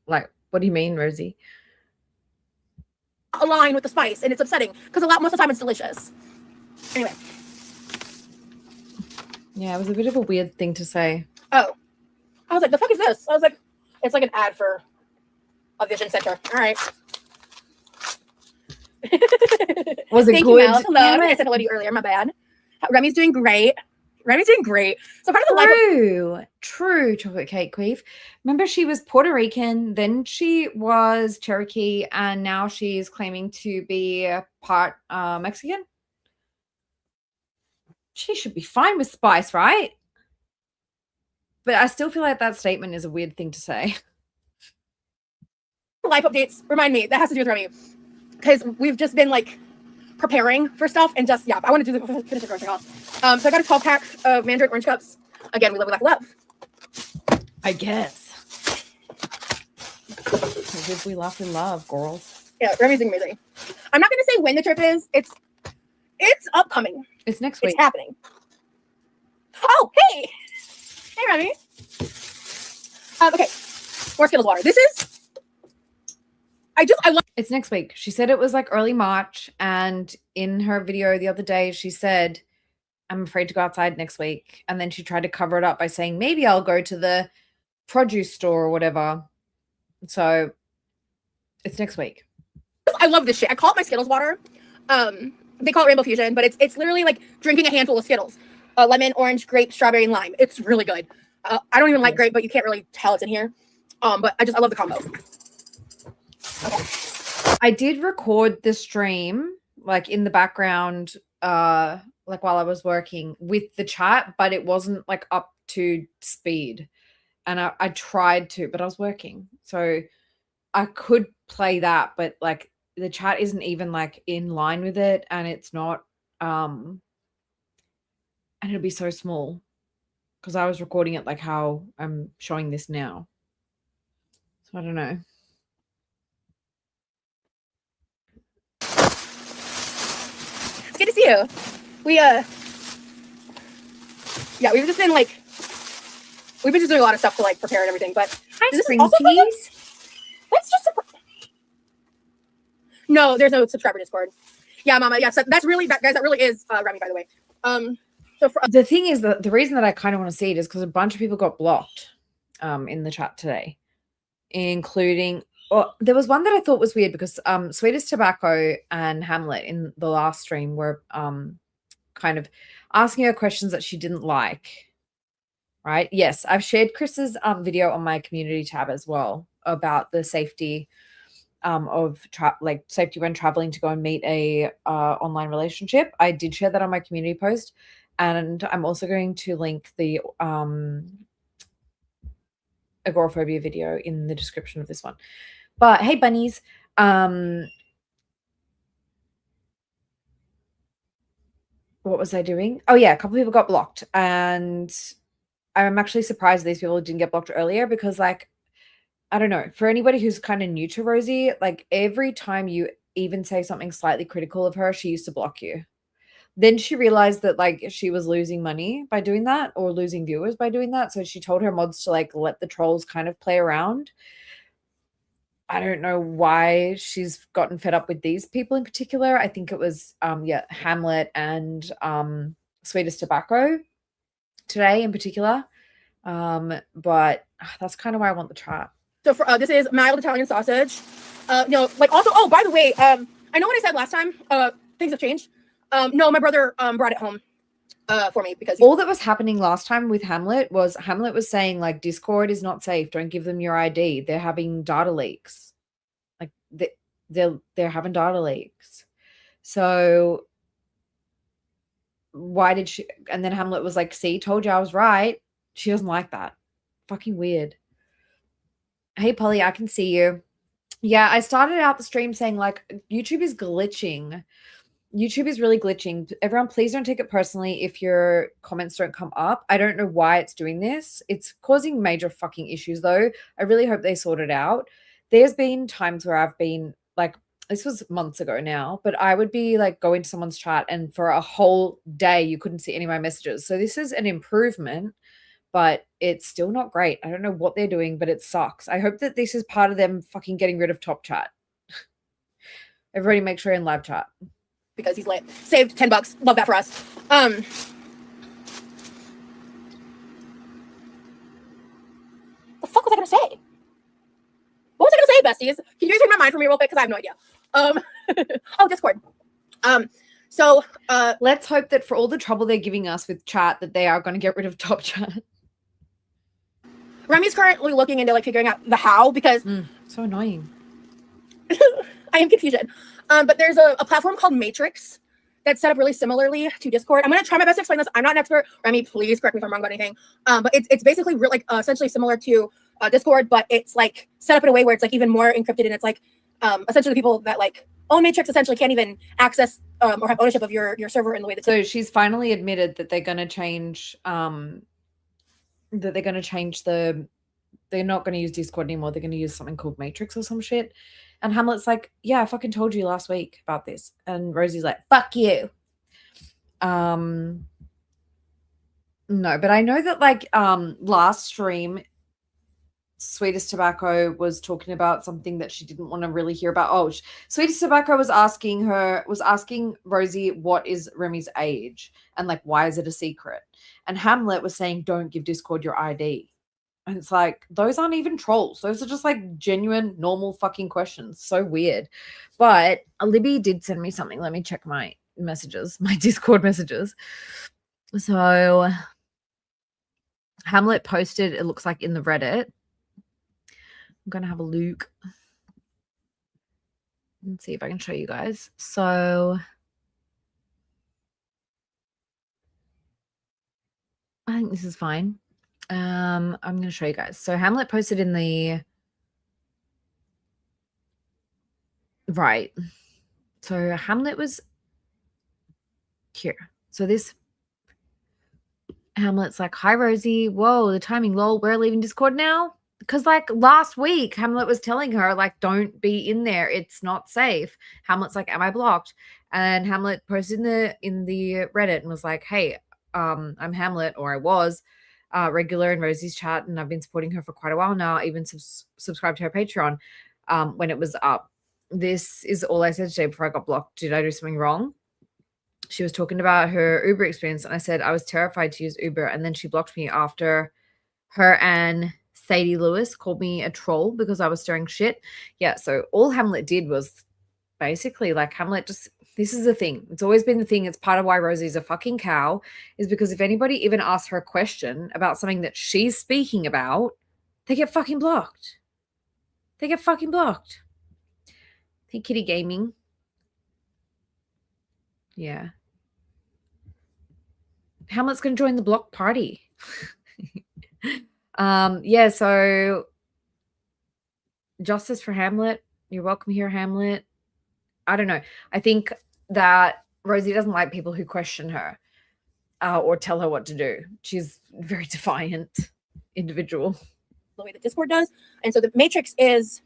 Like, what do you mean, Rosie? Align with the spice, and it's upsetting because most of the time it's delicious. Anyway. Yeah, it was a bit of a weird thing to say. Oh. I was like, the fuck is this? I was like, it's like an ad for a vision center. All right. Was it Thank good? You, hello. I said hello to you earlier. My bad. Remy's doing great. So part of the True, chocolate cake queef. Remember, she was Puerto Rican, then she was Cherokee, and now she's claiming to be part Mexican. She should be fine with spice, right? But I still feel like that statement is a weird thing to say. life updates remind me that has to do with Remy. Because we've just been like preparing for stuff and just, yeah, I want to finish the grocery haul. So I got a 12-pack of Mandarin orange cups. Again, we love. I guess. Live, we laugh, we love, girls. Yeah, Remy's amazing. I'm not gonna say when the trip is. It's upcoming. It's next week. It's happening. Oh, hey, hey, Remy. Okay, more Skittles water. This is. I love. It's next week. She said it was like early March, and in her video the other day, she said, "I'm afraid to go outside next week," and then she tried to cover it up by saying, "Maybe I'll go to the produce store or whatever." So it's next week. I love this shit. I call it my Skittles water. They call it Rainbow Fusion, but it's literally like drinking a handful of Skittles. Lemon, orange, grape, strawberry, and lime. It's really good. I don't even like grape, but you can't really tell it's in here. But I love the combo. Okay. I did record the stream like in the background, like while I was working with the chat, but it wasn't like up to speed. And I tried to, but I was working. So I could play that, but like the chat isn't even like in line with it, and it's not and it'll be so small because I was recording it like how I'm showing this now. So I don't know. It's good to see you. We've just been doing a lot of stuff to like prepare and everything, but Hi, this is Spring also Peas. let's just no, there's no subscriber Discord. Yeah, Mama. Yeah, so that's really that guys. That really is Remy, by the way. So for The thing is that the reason that I kind of want to see it is because a bunch of people got blocked in the chat today, including there was one that I thought was weird because Sweetest Tobacco and Hamlet in the last stream were kind of asking her questions that she didn't like. Right? Yes, I've shared Chris's video on my community tab as well about the safety of safety when traveling to go and meet a online relationship. I did share that on my community post, and I'm also going to link the Agoraphobia video in the description of this one. But hey, bunnies, what was I doing? Oh yeah, a couple people got blocked, and I'm actually surprised these people didn't get blocked earlier because, like, I don't know, for anybody who's kind of new to Rosie, like every time you even say something slightly critical of her, she used to block you. Then she realized that like she was losing money by doing that or losing viewers by doing that. So she told her mods to like let the trolls kind of play around. I don't know why she's gotten fed up with these people in particular. I think it was Hamlet and Sweetest Tobacco today in particular. But that's kind of why I want the chat. So for this is mild Italian sausage. Also, oh, by the way, I know what I said last time. Things have changed. No, my brother brought it home for me because all that was happening last time with Hamlet was saying like Discord is not safe. Don't give them your ID. They're having data leaks. Like they're having data leaks. So why did she? And then Hamlet was like, "See, told you I was right." She doesn't like that. Fucking weird. Hey, Polly, I can see you. Yeah, I started out the stream saying like YouTube is glitching. YouTube is really glitching. Everyone, please don't take it personally if your comments don't come up. I don't know why it's doing this. It's causing major fucking issues though. I really hope they sort it out. There's been times where I've been like, this was months ago now, but I would be like go into someone's chat and for a whole day you couldn't see any of my messages. So this is an improvement, but it's still not great. I don't know what they're doing, but it sucks. I hope that this is part of them fucking getting rid of top chat. Everybody make sure you're in live chat. Because he's lit. Saved $10. Love that for us. The fuck was I gonna say? What was I gonna say, besties? Can you guys read my mind for me real quick? Because I have no idea. Oh, Discord. So let's hope that for all the trouble they're giving us with chat, that they are going to get rid of top chat. Remy's currently looking into like figuring out the how because so annoying. I am confusion. But there's a platform called Matrix that's set up really similarly to Discord. I'm gonna try my best to explain this. I'm not an expert. Remy, please correct me if I'm wrong about anything. But it's basically essentially similar to Discord, but it's like set up in a way where it's like even more encrypted, and it's like essentially the people that like own Matrix essentially can't even access or have ownership of your server in the way that. So she's finally admitted that they're going to change the they're not going to use Discord anymore. They're going to use something called Matrix or some shit. And Hamlet's like, yeah, I fucking told you last week about this. And Rosie's like, fuck you. No, but I know that like last stream, Sweetest Tobacco was talking about something that she didn't want to really hear about. Oh, Sweetest Tobacco was asking Rosie what is Remy's age and like why is it a secret? And Hamlet was saying don't give Discord your ID. And it's like those aren't even trolls. Those are just like genuine normal fucking questions. So weird. But Libby did send me something. Let me check my messages, my Discord messages. So Hamlet posted, it looks like in the Reddit. I'm going to have a look. Let's see if I can show you guys. So I think this is fine. I'm going to show you guys. So Hamlet posted in the right. So Hamlet was here. So this Hamlet's like, hi Rosie. Whoa, the timing, lol. We're leaving Discord now. Because like last week, Hamlet was telling her, like, don't be in there. It's not safe. Hamlet's like, am I blocked? And Hamlet posted in the Reddit and was like, hey, I'm Hamlet, or I was regular in Rosie's chat, and I've been supporting her for quite a while now. I even subscribed to her Patreon when it was up. This is all I said today before I got blocked. Did I do something wrong? She was talking about her Uber experience, and I said I was terrified to use Uber, and then she blocked me after her and Sadie Lewis called me a troll because I was stirring shit. Yeah, so all Hamlet did was basically like Hamlet just, this is the thing. It's always been the thing. It's part of why Rosie's a fucking cow, is because if anybody even asks her a question about something that she's speaking about, they get fucking blocked. They get fucking blocked. Hey, Kitty Gaming. Yeah. Hamlet's going to join the block party. Yeah, so justice for Hamlet. You're welcome here, Hamlet. I don't know. I think that Rosie doesn't like people who question her or tell her what to do. She's a very defiant individual. The way that Discord does. And so the Matrix is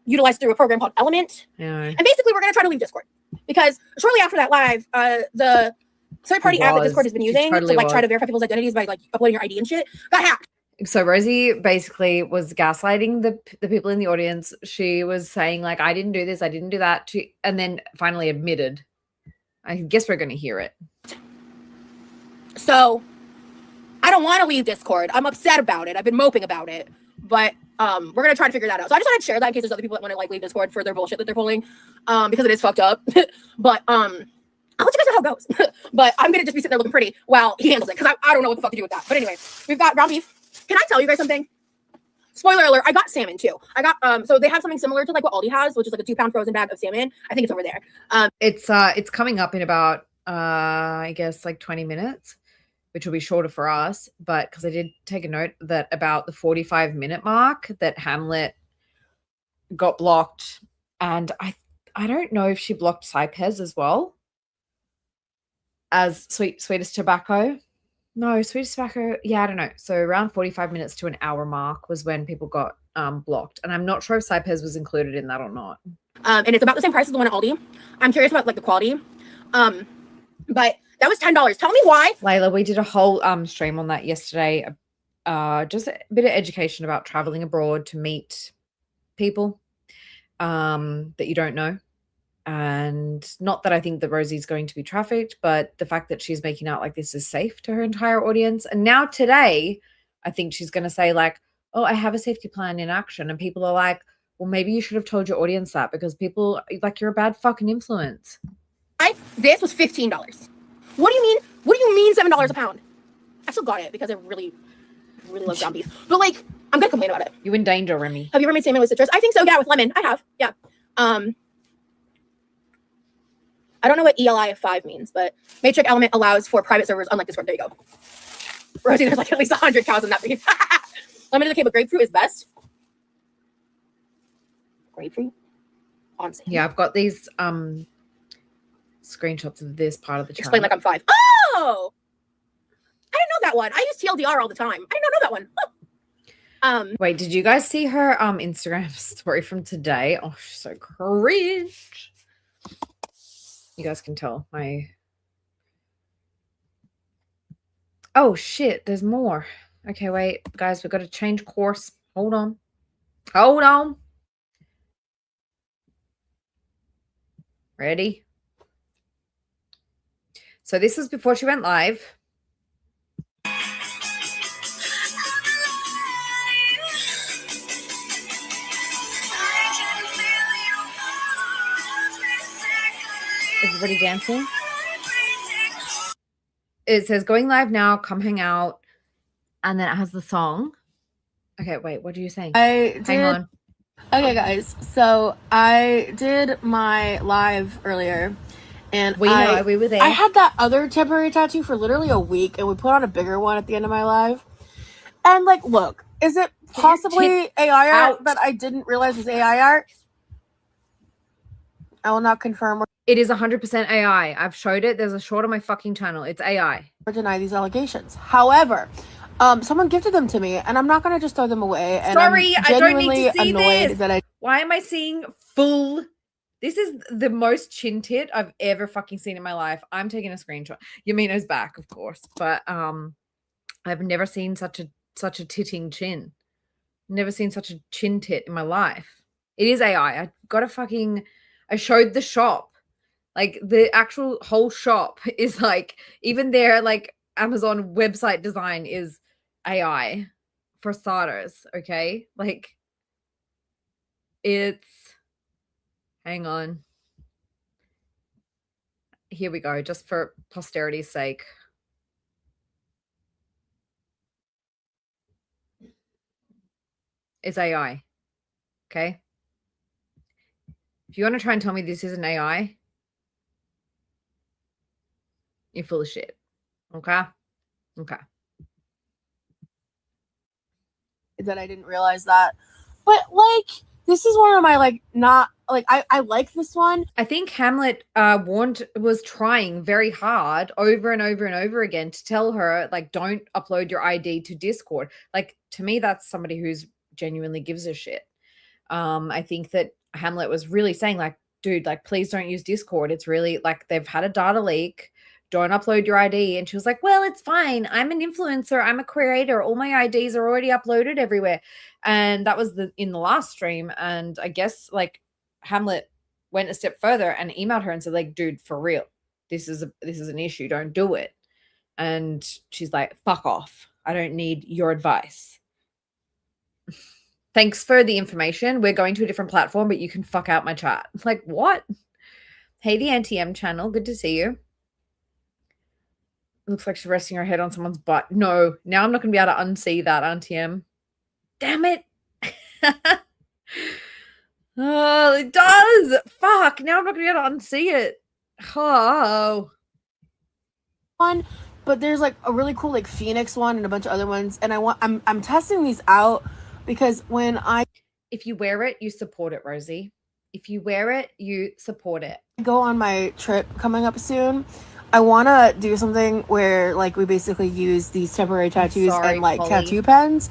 utilized through a program called Element. Yeah. And basically, we're going to try to leave Discord. Because shortly after that live, the third-party app that Discord has been using to like try to verify people's identities by like uploading your ID and shit got hacked. So Rosie basically was gaslighting the people in the audience. She was saying like, I didn't do this, I didn't do that, and then finally admitted. I guess we're going to hear it. So I don't want to leave Discord. I'm upset about it. I've been moping about it, but we're going to try to figure that out. So I just wanted to share that in case there's other people that want to like leave Discord for their bullshit that they're pulling, because it is fucked up. But I'll let you guys know how it goes. But I'm going to just be sitting there looking pretty while he handles it, because I don't know what the fuck to do with that. But anyway, we've got ground beef. Can I tell you guys something? Spoiler alert, I got salmon too. I got so they have something similar to like what Aldi has, which is like a 2-pound frozen bag of salmon. I think it's over there. It's coming up in about I guess like 20 minutes, which will be shorter for us, but because I did take a note that about the 45-minute mark that Hamlet got blocked, and I don't know if she blocked Saipez as well as Sweetest Tobacco. No, Sweetest Tobacco. Yeah, I don't know. So around 45 minutes to an hour mark was when people got blocked. And I'm not sure if Saipez was included in that or not. And it's about the same price as the one at Aldi. I'm curious about like the quality. But that was $10. Tell me why. Layla, we did a whole stream on that yesterday. Just a bit of education about traveling abroad to meet people that you don't know. And not that I think that Rosie's going to be trafficked, but the fact that she's making out like this is safe to her entire audience. And now today, I think she's going to say like, oh, I have a safety plan in action. And people are like, well, maybe you should have told your audience that, because people like, you're a bad fucking influence. This was $15. What do you mean? What do you mean $7 a pound? I still got it because I really, really love ground beef. But like, I'm going to complain about it. You in danger, Remy. Have you ever made salmon with citrus? I think so. Yeah, with lemon. I have. Yeah. I don't know what ELI5 means, but Matrix Element allows for private servers, unlike Discord. There you go. Rosie, there's like at least 100 cows in that beef. Limited, okay, but grapefruit is best. Grapefruit? On salmon. Yeah, I've got these screenshots of this part of the channel. Explain like I'm 5. Oh! I didn't know that one. I use TLDR all the time. I did not know that one. Wait, did you guys see her Instagram story from today? Oh, she's so cringe. You guys can tell my... Oh, shit, there's more. Okay, wait, guys, we've got to change course. Hold on. Hold on. Ready? So this was before she went live. Everybody dancing? It says going live now, come hang out. And then it has the song. Okay, wait, what are you saying? Hang on. Okay, guys. So I did my live earlier. And We know, we were there. I had that other temporary tattoo for literally a week, and we put on a bigger one at the end of my live. And like, look, is it possibly AI art that I didn't realize was AI art? I will not confirm It is 100% AI. I've showed it. There's a short on my fucking channel. It's AI. or deny these allegations. However, someone gifted them to me, and I'm not gonna just throw them away. And Sorry, I'm I don't need genuinely to see annoyed this. that I. Why am I seeing full? This is the most chin tit I've ever fucking seen in my life. I'm taking a screenshot. Yamino's back, of course, but I've never seen such a titting chin. Never seen such a chin tit in my life. It is AI. I got a fucking. I showed the shop. Like the actual whole shop is like, even their like Amazon website design is AI for starters. Okay. Like it's, hang on. Here we go. Just for posterity's sake. It's AI. Okay. If you want to try and tell me this isn't AI, you're full of shit. Okay. Okay. That I didn't realize that. But like, this is one of my like not like I like this one. I think Hamlet was trying very hard over and over and over again to tell her like, don't upload your ID to Discord. Like, to me, that's somebody who's genuinely gives a shit. I think that Hamlet was really saying like, dude, like, please don't use Discord. It's really like they've had a data leak. Don't upload your ID. And she was like, well, it's fine. I'm an influencer. I'm a creator. All my IDs are already uploaded everywhere. And that was in the last stream. And I guess like Hamlet went a step further and emailed her and said like, dude, for real, this is an issue. Don't do it. And she's like, fuck off. I don't need your advice. Thanks for the information. We're going to a different platform, but you can fuck out my chat. Like, what? Hey, the NTM channel. Good to see you. Looks like she's resting her head on someone's butt. No, now I'm not going to be able to unsee that, Auntie M. Damn it. Oh, it does. Fuck. Now I'm not going to be able to unsee it. Oh. One, but there's like a really cool like Phoenix one and a bunch of other ones. And I'm testing these out because when if you wear it, you support it, Rosie. If you wear it, you support it. go on my trip coming up soon, I want to do something where like we basically use these temporary tattoos and like Polly. tattoo pens.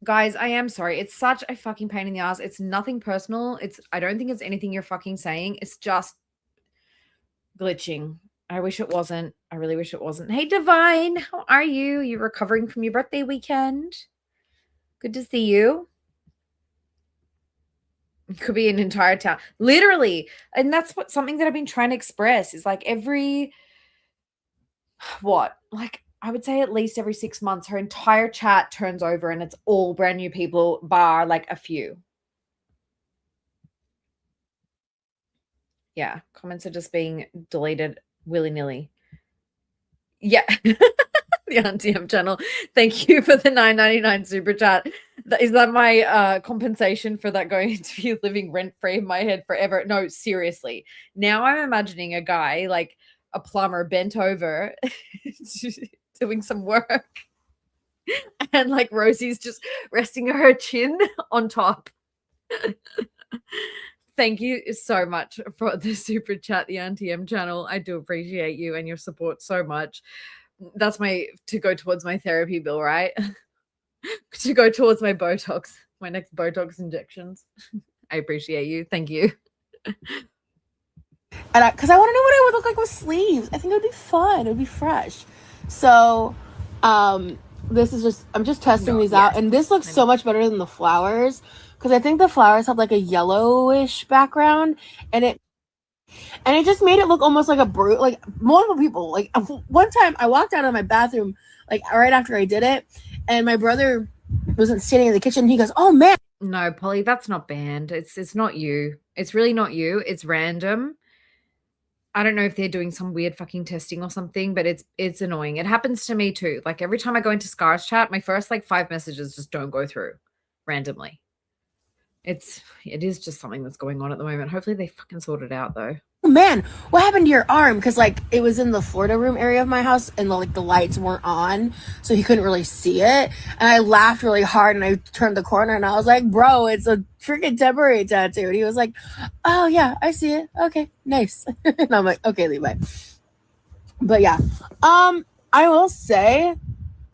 Guys, I am sorry. It's such a fucking pain in the ass. It's nothing personal. I don't think it's anything you're fucking saying. It's just glitching. I wish it wasn't. I really wish it wasn't. Hey, Divine, how are you? You recovering from your birthday weekend? Good to see you. It could be an entire town. Literally. And that's something that I've been trying to express is like like I would say at least every 6 months, her entire chat turns over and it's all brand new people, bar like a few. Yeah, comments are just being deleted willy-nilly. Yeah. The NTM channel. Thank you for the $9.99 super chat. Is that my compensation for that going to be living rent-free in my head forever? No, seriously. Now I'm imagining a guy like a plumber bent over doing some work and like Rosie's just resting her chin on top. Thank you so much for the super chat, the NTM channel. I do appreciate you and your support so much. That's to go towards my therapy bill, right? to go towards my Botox, my next Botox injections. I appreciate you. Thank you. And because I want to know what I would look like with sleeves. I think it would be fun. It would be fresh. So, this is just, I'm just testing these out. And this looks so much better than the flowers. Because I think the flowers have like a yellowish background. And it just made it look almost like a brute. Like multiple people. Like one time I walked out of my bathroom, like right after I did it. And my brother was standing in the kitchen. And he goes, "Oh man." No, Polly, that's not banned. It's not you. It's really not you. It's random. I don't know if they're doing some weird fucking testing or something, but it's annoying. It happens to me too. Like every time I go into Scar's chat, my first like 5 messages just don't go through randomly. It is just something that's going on at the moment. Hopefully they fucking sort it out though. "Oh man, what happened to your arm?" Because like it was in the Florida room area of my house and like the lights weren't on, so he couldn't really see it. And I laughed really hard and I turned the corner and I was like, "Bro, it's a freaking temporary tattoo." And he was like, "Oh yeah, I see it. Okay, nice." And I'm like, "Okay, Levi." But yeah, I will say,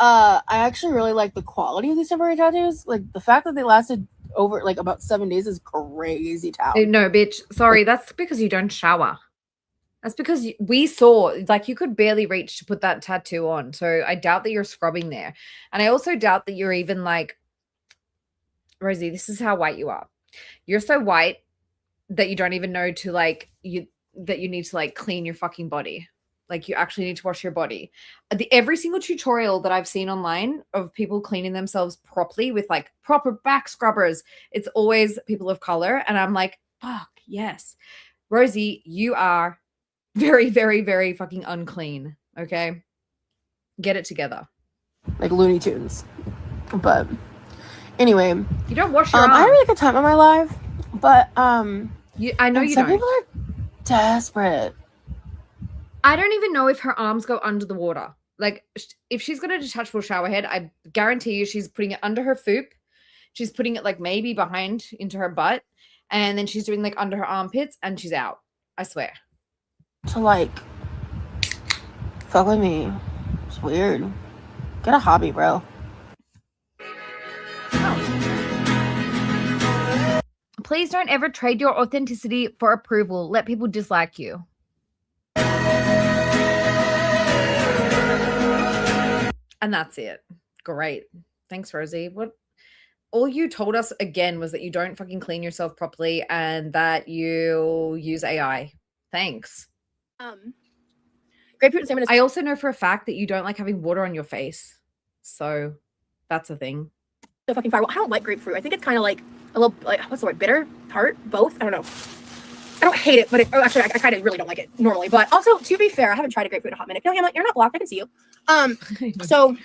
I actually really like the quality of these temporary tattoos. Like the fact that they lasted over like about 7 days is crazy town. No, bitch. Sorry, that's because you don't shower. That's because we saw, like, you could barely reach to put that tattoo on. So I doubt that you're scrubbing there. And I also doubt that you're even like, Rosie, this is how white you are. You're so white that you don't even know to like, that you need to like clean your fucking body. Like you actually need to wash your body. Every single tutorial that I've seen online of people cleaning themselves properly with like proper back scrubbers, it's always people of color. And I'm like, fuck, yes. Rosie, you are very, very, very fucking unclean. Okay? Get it together. Like Looney Tunes. But anyway. You don't wash your arm. I had a really good time in my life. But I know you don't. Some people are desperate. I don't even know if her arms go under the water. Like, if she's got a detachable shower head, I guarantee you she's putting it under her foop. She's putting it, like, maybe behind into her butt. And then she's doing, like, under her armpits, and she's out. I swear. To, like, fuck with me. It's weird. Get a hobby, bro. Please don't ever trade your authenticity for approval. Let people dislike you. And that's it. Great. Thanks, Rosie. All you told us again was that you don't fucking clean yourself properly and that you use AI. Thanks. Grapefruit and salmon is I also know for a fact that you don't like having water on your face. So that's a thing. so fucking fire. Well, I don't like grapefruit. I think it's kind of like a little, like, what's the word? Bitter? Tart? Both? I don't know. I don't hate it, but actually, I kind of really don't like it normally. But also, to be fair, I haven't tried a grapefruit in a hot minute. No, Hamlet, you're not blocked. I can see you. So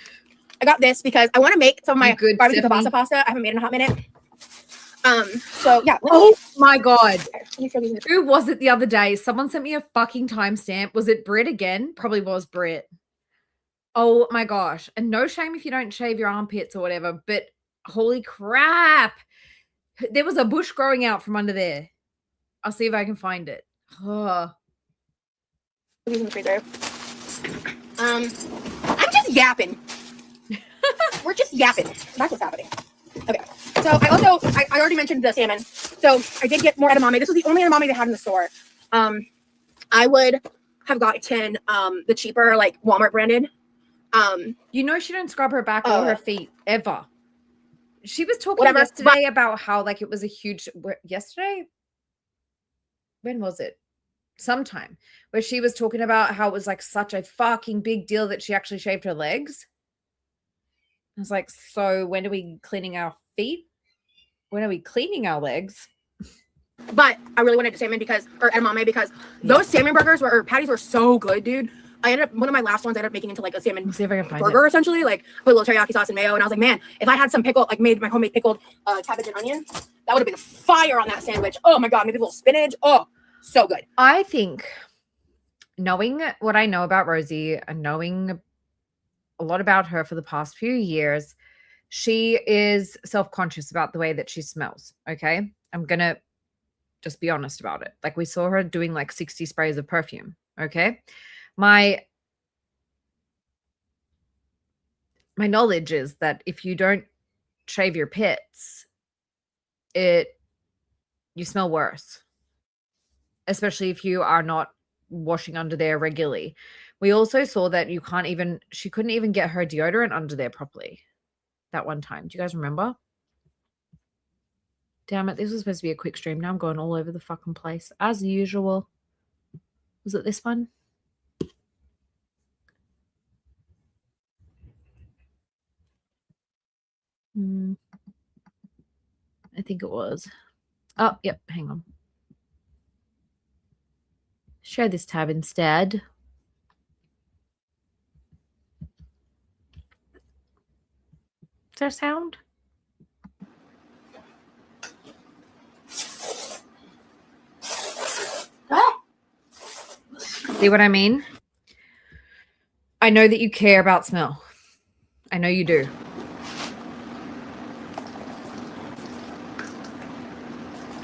I got this because I want to make some of my barbecue kielbasa pasta. I haven't made in a hot minute. So yeah. Oh my God. Who was it the other day? Someone sent me a fucking timestamp. Was it Brit again? Probably was Brit. Oh my gosh. And no shame if you don't shave your armpits or whatever, but holy crap. There was a bush growing out from under there. I'll see if I can find it. Oh. In the freezer. I'm just yapping. We're just yapping. That's what's happening. Okay. So I already mentioned the salmon. So I did get more edamame. This was the only edamame they had in the store. I would have gotten the cheaper, like Walmart branded. You know she don't scrub her back or her feet ever. She was talking yesterday about how like it was a huge yesterday. When was it? Sometime where she was talking about how it was like such a fucking big deal that she actually shaved her legs. I was like, so when are we cleaning our feet? When are we cleaning our legs? But I really wanted salmon or edamame because those salmon burgers or patties were so good, dude. One of my last ones I ended up making into like a salmon burger, essentially. Like put a little teriyaki sauce and mayo. And I was like, man, if I had some made my homemade pickled cabbage and onion, that would have been fire on that sandwich. Oh my God, maybe a little spinach. Oh, so good. I think knowing what I know about Rosie and knowing a lot about her for the past few years, she is self-conscious about the way that she smells. Okay. I'm going to just be honest about it. Like we saw her doing like 60 sprays of perfume. Okay. My knowledge is that if you don't shave your pits, you smell worse, especially if you are not washing under there regularly. We also saw that she couldn't even get her deodorant under there properly that one time. Do you guys remember? Damn it, this was supposed to be a quick stream. Now I'm going all over the fucking place as usual. Was it this one? I think it was. Oh, yep, hang on. Share this tab instead. Is there sound? See what I mean? I know that you care about smell. I know you do.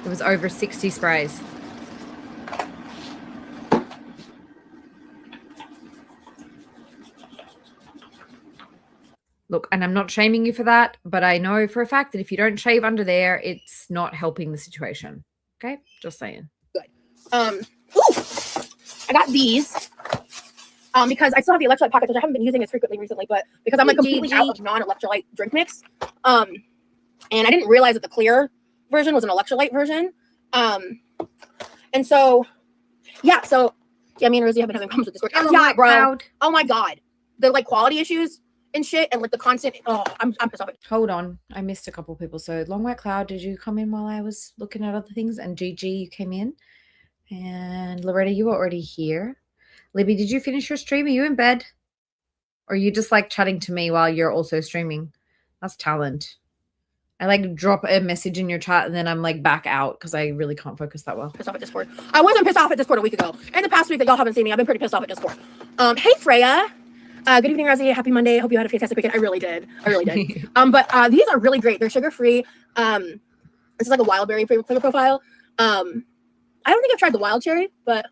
It was over 60 sprays. Look, and I'm not shaming you for that, but I know for a fact that if you don't shave under there, it's not helping the situation. Okay? Just saying. Good. I got these because I still have the electrolyte pockets, which I haven't been using as frequently recently, but because I'm like completely out of non-electrolyte drink mix. And I didn't realize that the clear version was an electrolyte version. And so, yeah, me and Rosie have been having problems with Discord. Yeah, bro. Cloud. Oh my God. The like quality issues and shit and like the constant, I'm pissed off. Hold on. I missed a couple of people. So Long White Cloud, did you come in while I was looking at other things? And GG, you came in. And Loretta, you were already here. Libby, did you finish your stream? Are you in bed? Or are you just like chatting to me while you're also streaming? That's talent. I like drop a message in your chat and then I'm like back out because I really can't focus that well. Pissed off at Discord. I wasn't pissed off at Discord a week ago. In the past week that y'all haven't seen me, I've been pretty pissed off at Discord. Hey Freya. Good evening, Rosie. Happy Monday. Hope you had a fantastic weekend. I really did. But these are really great. They're sugar-free. This is like a wild berry flavor profile. I don't think I've tried the wild cherry, but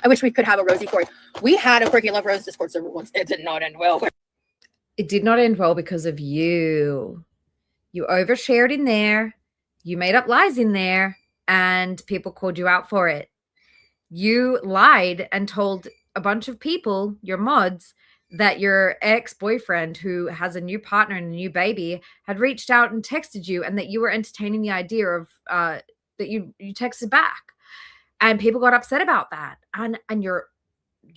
I wish we could have a Rosie Court. We had a Quirky Love Rose Discord server once. It did not end well. It did not end well because of you. You overshared in there. You made up lies in there, and people called you out for it. You lied and told a bunch of people, your mods, that your ex-boyfriend who has a new partner and a new baby had reached out and texted you, and that you were entertaining the idea of that you texted back. And people got upset about that. And you're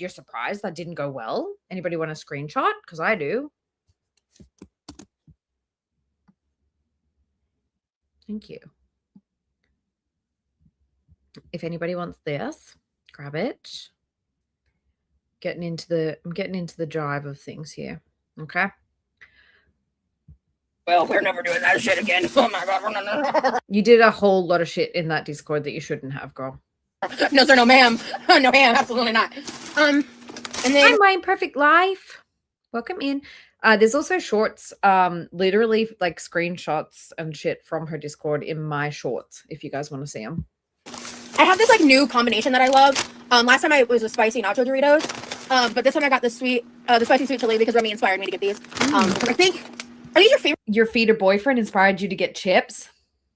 surprised that didn't go well? Anybody want a screenshot? Because I do. Thank you. If anybody wants this, grab it. I'm getting into the drive of things here. Okay. Well, we're never doing that shit again. Oh my God. You did a whole lot of shit in that Discord that you shouldn't have, girl. No, sir, no, ma'am. No, ma'am, absolutely not. And then Hi, My Imperfect Life. Welcome in. There's also shorts, literally like screenshots and shit from her Discord in my shorts, if you guys want to see them. I have this like new combination that I love. Last time it was a spicy nacho Doritos, but this time I got the spicy sweet chili because Remy inspired me to get these. I think, are these your favorite? Your feeder boyfriend inspired you to get chips?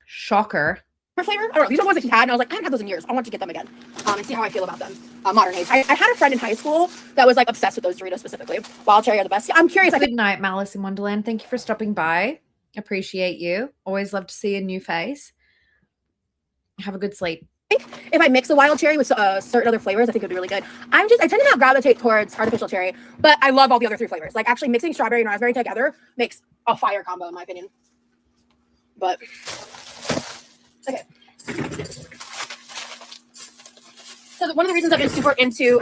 Shocker. Flavor? I don't know. These are ones that he had, and I was like, I haven't had those in years. I want to get them again and see how I feel about them. Modern age. I had a friend in high school that was like obsessed with those Doritos specifically. Wild cherry are the best. I'm curious. Good night, Malice in Wonderland. Thank you for stopping by. Appreciate you. Always love to see a new face. Have a good sleep. If I mix a wild cherry with certain other flavors, I think it would be really good. I tend to not gravitate towards artificial cherry, but I love all the other three flavors. Like actually mixing strawberry and raspberry together makes a fire combo in my opinion. But okay. So one of the reasons I've been super into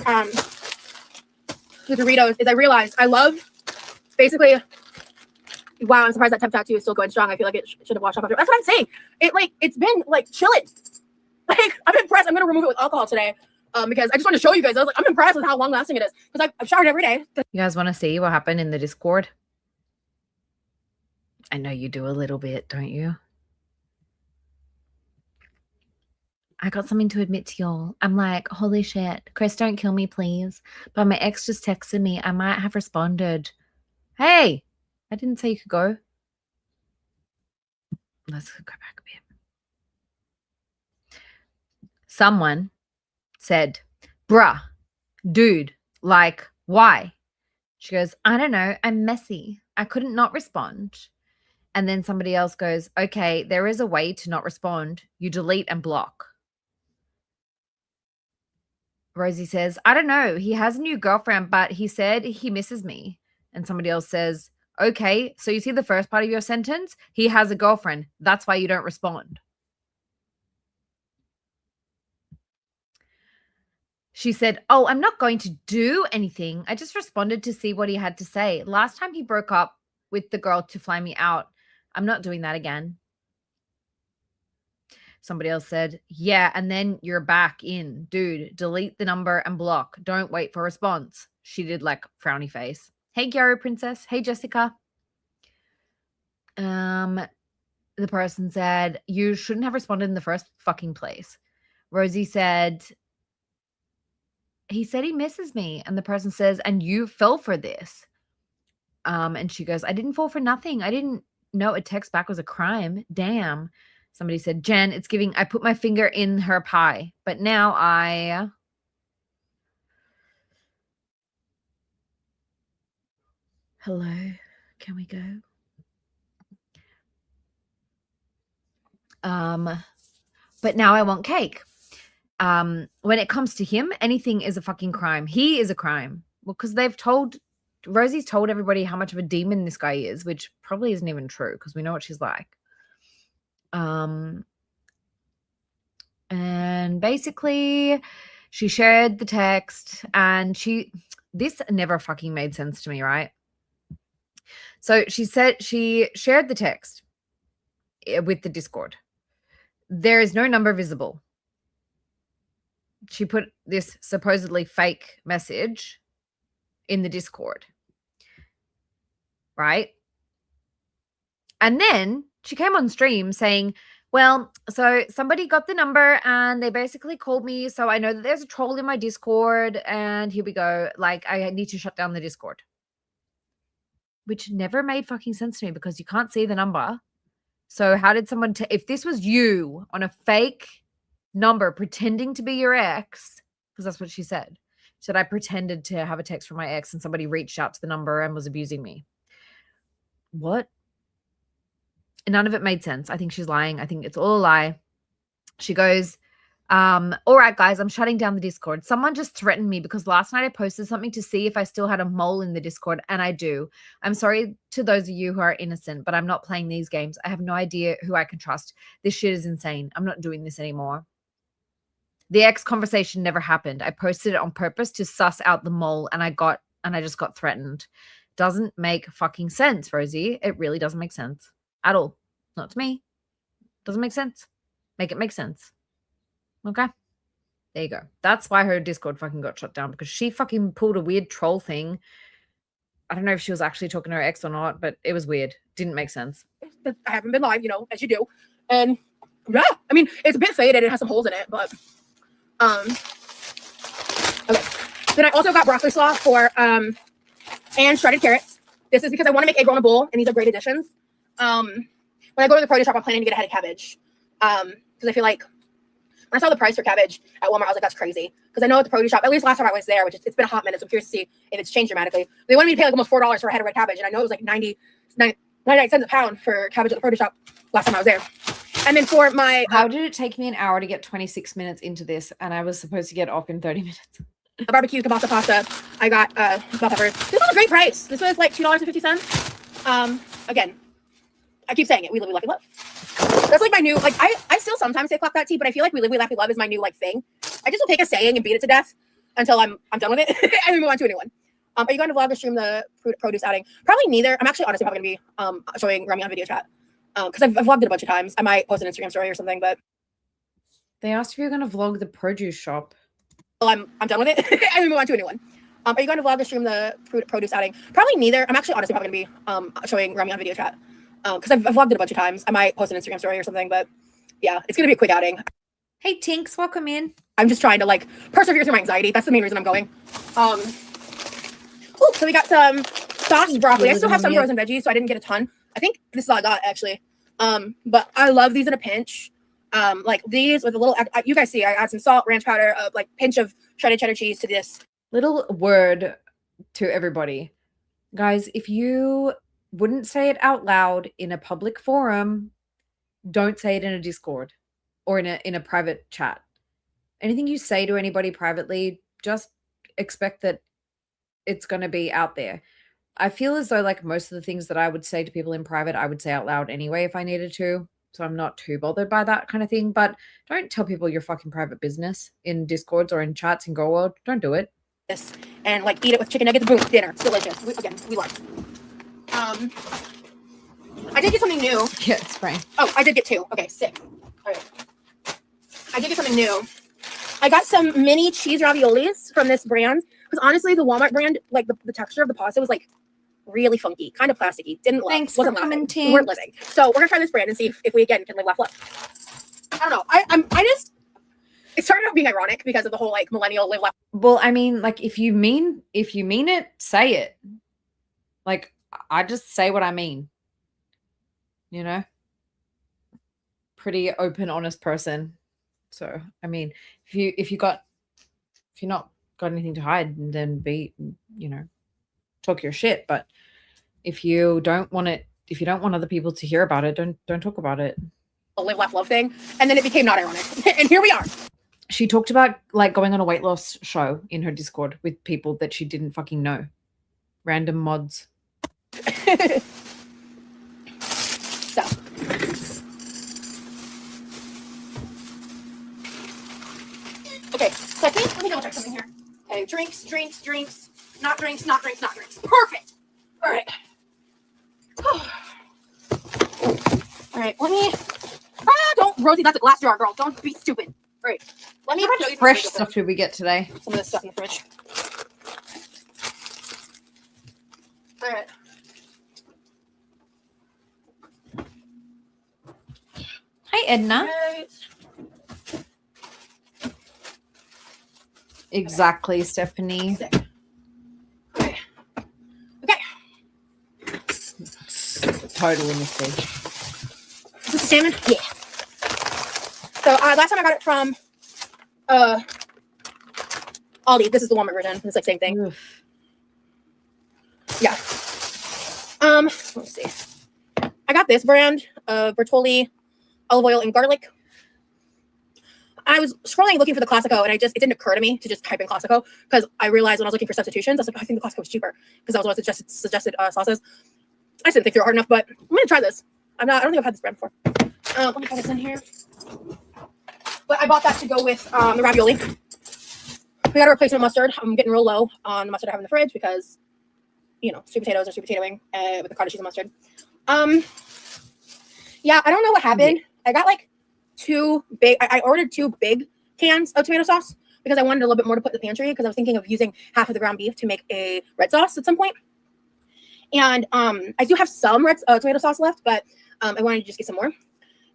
the Doritos is I realized I love basically. Wow, I'm surprised that temp tattoo is still going strong. I feel like it should have washed off after. That's what I'm saying. It's been like chilling. Like I'm impressed. I'm gonna remove it with alcohol today because I just want to show you guys. I was like, I'm impressed with how long lasting it is because I've showered every day. You guys want to see what happened in the Discord? I know you do a little bit, don't you? I got something to admit to y'all. I'm like, holy shit, Chris, don't kill me, please. But my ex just texted me. I might have responded. Hey, I didn't say you could go. Let's go back a bit. Someone said, bruh, dude, like, why? She goes, I don't know. I'm messy. I couldn't not respond. And then somebody else goes, okay, there is a way to not respond. You delete and block. Rosie says, I don't know. He has a new girlfriend, but he said he misses me. And somebody else says, okay, so you see the first part of your sentence? He has a girlfriend. That's why you don't respond. She said, oh, I'm not going to do anything. I just responded to see what he had to say. Last time he broke up with the girl to fly me out. I'm not doing that again. Somebody else said, yeah, and then you're back in. Dude, delete the number and block. Don't wait for a response. She did like frowny face. Hey, Gyaro Princess. Hey, Jessica. The person said, you shouldn't have responded in the first fucking place. Rosie said, he said he misses me. And the person says, and you fell for this. And she goes, I didn't fall for nothing. I didn't know a text back was a crime. Damn. Somebody said, Jen, it's giving, I put my finger in her pie, but now hello, can we go? But now I want cake. When it comes to him, anything is a fucking crime. He is a crime. Well, because Rosie's told everybody how much of a demon this guy is, which probably isn't even true because we know what she's like. And basically she shared the text and this never fucking made sense to me, right? So she said she shared the text with the Discord. There is no number visible. She put this supposedly fake message in the Discord, right? And then she came on stream saying, well, so somebody got the number and they basically called me. So I know that there's a troll in my Discord and here we go. Like, I need to shut down the Discord. Which never made fucking sense to me because you can't see the number. So how did someone, if this was you on a fake number pretending to be your ex, because that's what she said. She said, I pretended to have a text from my ex and somebody reached out to the number and was abusing me. What? None of it made sense. I think she's lying. I think it's all a lie. She goes, all right, guys, I'm shutting down the Discord. Someone just threatened me because last night I posted something to see if I still had a mole in the Discord, and I do. I'm sorry to those of you who are innocent, but I'm not playing these games. I have no idea who I can trust. This shit is insane. I'm not doing this anymore. The ex conversation never happened. I posted it on purpose to suss out the mole, and I just got threatened. Doesn't make fucking sense, Rosie. It really doesn't make sense. At all. Not to me. Doesn't make sense. Make it make sense. Okay. There you go. That's why her Discord fucking got shut down because she fucking pulled a weird troll thing. I don't know if she was actually talking to her ex or not, but it was weird. Didn't make sense. I haven't been live, as you do. And yeah, I mean, it's a bit faded. It has some holes in it, but okay. Then I also got broccoli slaw for and shredded carrots. This is because I want to make egg roll in a bowl, and these are great additions. When I go to the produce shop, I'm planning to get a head of cabbage. Because I feel like when I saw the price for cabbage at Walmart, I was like, that's crazy. Because I know at the produce shop, at least last time I was there, which it's been a hot minute, so I'm curious to see if it's changed dramatically. They wanted me to pay like almost $4 for a head of red cabbage, and I know it was like 99 cents a pound for cabbage at the produce shop last time I was there. And then for my... How did it take me an hour to get 26 minutes into this, and I was supposed to get off in 30 minutes? The barbecue kielbasa pasta, I got bell peppers. This was a great price. This was like $2.50. Again, I keep saying it. We live, we laugh, we love. That's like my new, like, I still sometimes say clock that tea, but I feel like we live, we laugh, we love is my new, like, thing. I just will take a saying and beat it to death until I'm done with it and then move on to a new one. Are you going to vlog or stream the produce outing? Probably neither. I'm actually honestly probably going to be showing Remy on video chat because I've vlogged it a bunch of times. I might post an Instagram story or something, but. They asked if you're going to vlog the produce shop. Well, I'm done with it and then move on to a new one. Are you going to vlog or stream the produce outing? Probably neither. I'm actually honestly probably going to be showing Remy on video chat. Because I've vlogged it a bunch of times. I might post an Instagram story or something, but yeah, it's going to be a quick outing. Hey, Tinks, welcome in. I'm just trying to, like, persevere through my anxiety. That's the main reason I'm going. So we got some sauce broccoli. I still have some frozen veggies, so I didn't get a ton. I think this is all I got, actually. But I love these in a pinch. Like these with a little, you guys see, I add some salt, ranch powder, like pinch of shredded cheddar cheese to this. Little word to everybody. Guys, if you wouldn't say it out loud in a public forum, don't say it in a Discord or in a private chat. Anything you say to anybody privately, just expect that it's going to be out there. I feel as though like most of the things that I would say to people in private, I would say out loud anyway if I needed to. So I'm not too bothered by that kind of thing. But don't tell people your fucking private business in Discords or in chats in Girl World. Don't do it. This and like eat it with chicken nuggets. Boom, dinner. It's delicious. We love. I did get something new. Yeah, it's fine. Oh, I did get two. Okay, sick. All right. I did get something new. I got some mini cheese raviolis from this brand because honestly, the Walmart brand, like the texture of the pasta was like really funky, kind of plasticky. Didn't love. Thanks Wasn't for laughing. commenting. Weren't living. So we're gonna try this brand and see if we again can live, laugh. I don't know. I just it started out being ironic because of the whole like millennial live laugh. Well, I mean, like if you mean it, say it. Like I just say what I mean. You know? Pretty open, honest person. So, I mean, if you're not got anything to hide, then be, you know, talk your shit. But if you don't want other people to hear about it, don't talk about it. A live, laugh, love thing. And then it became not ironic. And here we are. She talked about like going on a weight loss show in her Discord with people that she didn't fucking know. Random mods. So. Okay, so I think, let me double check something here. Okay, drinks, not drinks. Perfect. All right. All right, let me, don't, Rosie, that's a glass jar, girl. Don't be stupid. All right, let me. How much fresh stuff did we get today? Some of this stuff in the fridge. All right. Hi, Edna. Right. Exactly, Stephanie. Sick. Okay. Totally mistake. Is this the salmon? Yeah. So last time I got it from Aldi. This is the Walmart version. It's like same thing. Oof. Yeah. Let's see. I got this brand of Bertolli olive oil and garlic. I was scrolling looking for the Classico, and it didn't occur to me to just type in Classico because I realized when I was looking for substitutions, I was like, oh, I think the Classico was cheaper because that was one of the suggested sauces. I just didn't think through it hard enough, but I'm gonna try this. I don't think I've had this brand before. Let me put this in here. But I bought that to go with the ravioli. We got a replacement mustard. I'm getting real low on the mustard I have in the fridge because, you know, sweet potatoes are sweet potatoing with the cottage cheese and mustard. Yeah, I don't know what happened. I got like two big. I ordered 2 big cans of tomato sauce because I wanted a little bit more to put in the pantry because I was thinking of using half of the ground beef to make a red sauce at some point. And I do have some tomato sauce left, but I wanted to just get some more.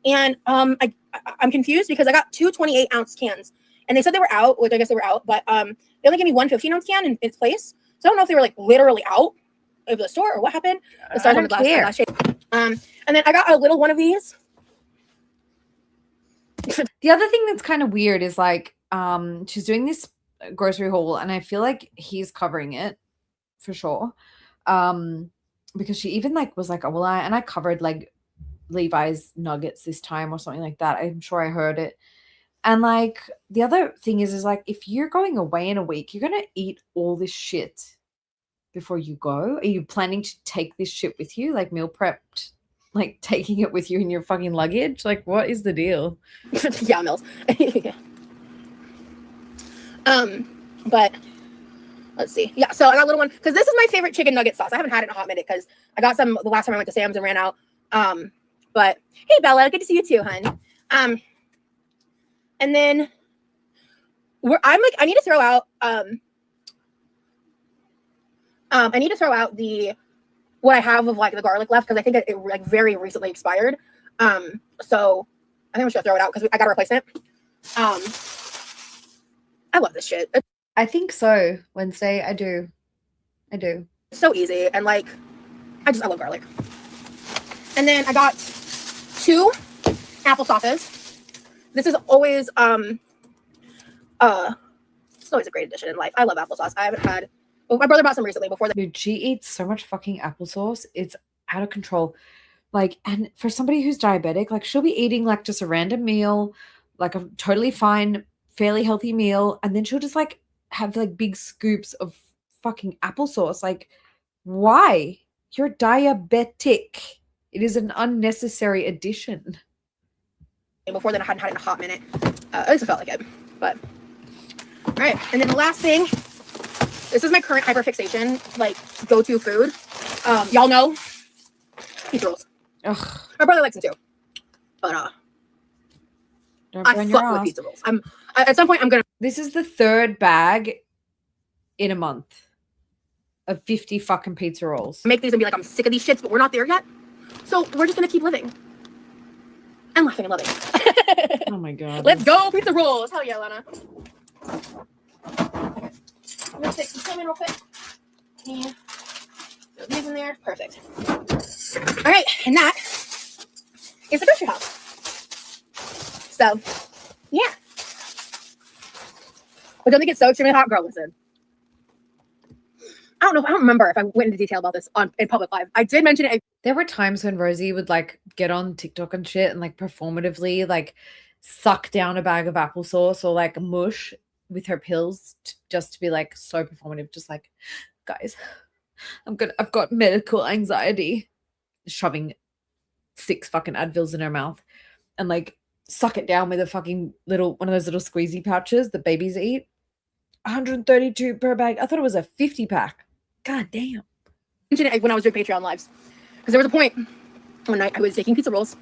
And I'm confused because I got 2 28-ounce cans, and they said they were out, which I guess they were out, but they only gave me 1 15-ounce can in its place. So I don't know if they were like literally out of the store or what happened. The I don't care. glass shape. And then I got a little one of these. The other thing that's kind of weird is like she's doing this grocery haul, and I feel like he's covering it for sure. Because she even like was like, oh well, I covered like Levi's nuggets this time or something like that. I'm sure I heard it. And like the other thing is like if you're going away in a week, you're gonna eat all this shit before you go. Are you planning to take this shit with you, like meal prepped, like taking it with you in your fucking luggage? Like what is the deal? Yeah, Mills. But let's see. Yeah, so I got a little one because this is my favorite chicken nugget sauce. I haven't had it in a hot minute because I got some the last time I went to Sam's and ran out. But hey, Bella, good to see you too, hun. And then I need to throw out the what I have of like the garlic left because I think it like very recently expired. So I think I'm just gonna throw it out because I got a replacement. I love this shit. I think so. Wednesday, I do. It's so easy and like I love garlic. And then I got 2 applesauces. This is always it's always a great addition in life. I love applesauce. I haven't had. Well, my brother bought some recently before. Dude, she eats so much fucking applesauce. It's out of control. Like, and for somebody who's diabetic, like she'll be eating like just a random meal, like a totally fine, fairly healthy meal, and then she'll just like have like big scoops of fucking applesauce. Like, why? You're diabetic. It is an unnecessary addition. Before then, I hadn't had it in a hot minute. At least it felt like it. But all right, and then the last thing. This is my current hyperfixation, like go-to food. Y'all know pizza rolls. Ugh. My brother likes them too, but Don't I burn your fuck with ass. pizza rolls. At some point I'm gonna This is the 3rd bag in a month of 50 fucking pizza rolls. make these and be like, I'm sick of these shits, but we're not there yet. So we're just gonna keep living and laughing and loving. Oh my god. Let's go pizza rolls. Hell yeah, Lana. I'm gonna take some cinnamon real quick. And throw these in there. Perfect. All right, and that is the grocery haul. So, yeah. But don't think it's so extremely hot, girl. Listen. I don't remember if I went into detail about this in public live. I did mention it. There were times when Rosie would like get on TikTok and shit and like performatively like suck down a bag of applesauce or like mush with her pills just to be like so performative, just like, guys, I've got medical anxiety, shoving 6 fucking Advils in her mouth and like suck it down with a fucking one of those little squeezy pouches that babies eat. 132 per bag. I thought it was a 50 pack. God damn. Mentioned it when I was doing Patreon lives. Because there was a point one night I was taking pizza rolls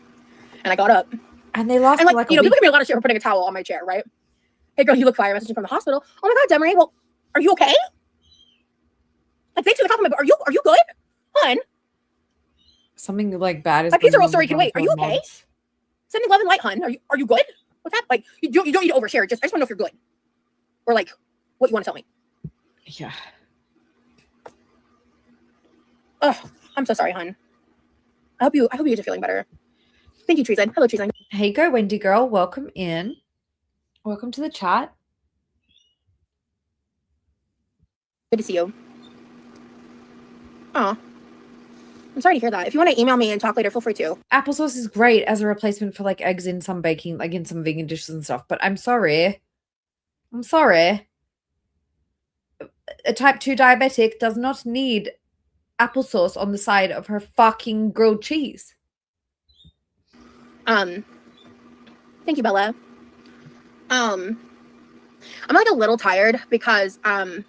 and I got up. And they last And like, like you know, people give me a lot of shit for putting a towel on my chair, right? Hey girl, you look fire. Messaging from the hospital. Oh my god, Demery, well, are you okay? Like, thanks for the compliment, but are you good? Hun, something like bad is my pizza going roll on story with can one wait. of Are you her okay? moms. Sending love and light, hun. Are you good? What's that? Like, you don't need to overshare. I just want to know if you're good. Or like, what you want to tell me. Yeah. Oh, I'm so sorry, hun. I hope you guys are feeling better. Thank you, Treason. Hello, Treason. Hey, go Wendy girl. Welcome in. Welcome to the chat. Good to see you. Oh, I'm sorry to hear that. If you want to email me and talk later, feel free to. Applesauce is great as a replacement for like eggs in some baking, like in some vegan dishes and stuff. But I'm sorry. A type 2 diabetic does not need applesauce on the side of her fucking grilled cheese. Thank you, Bella. I'm like a little tired because I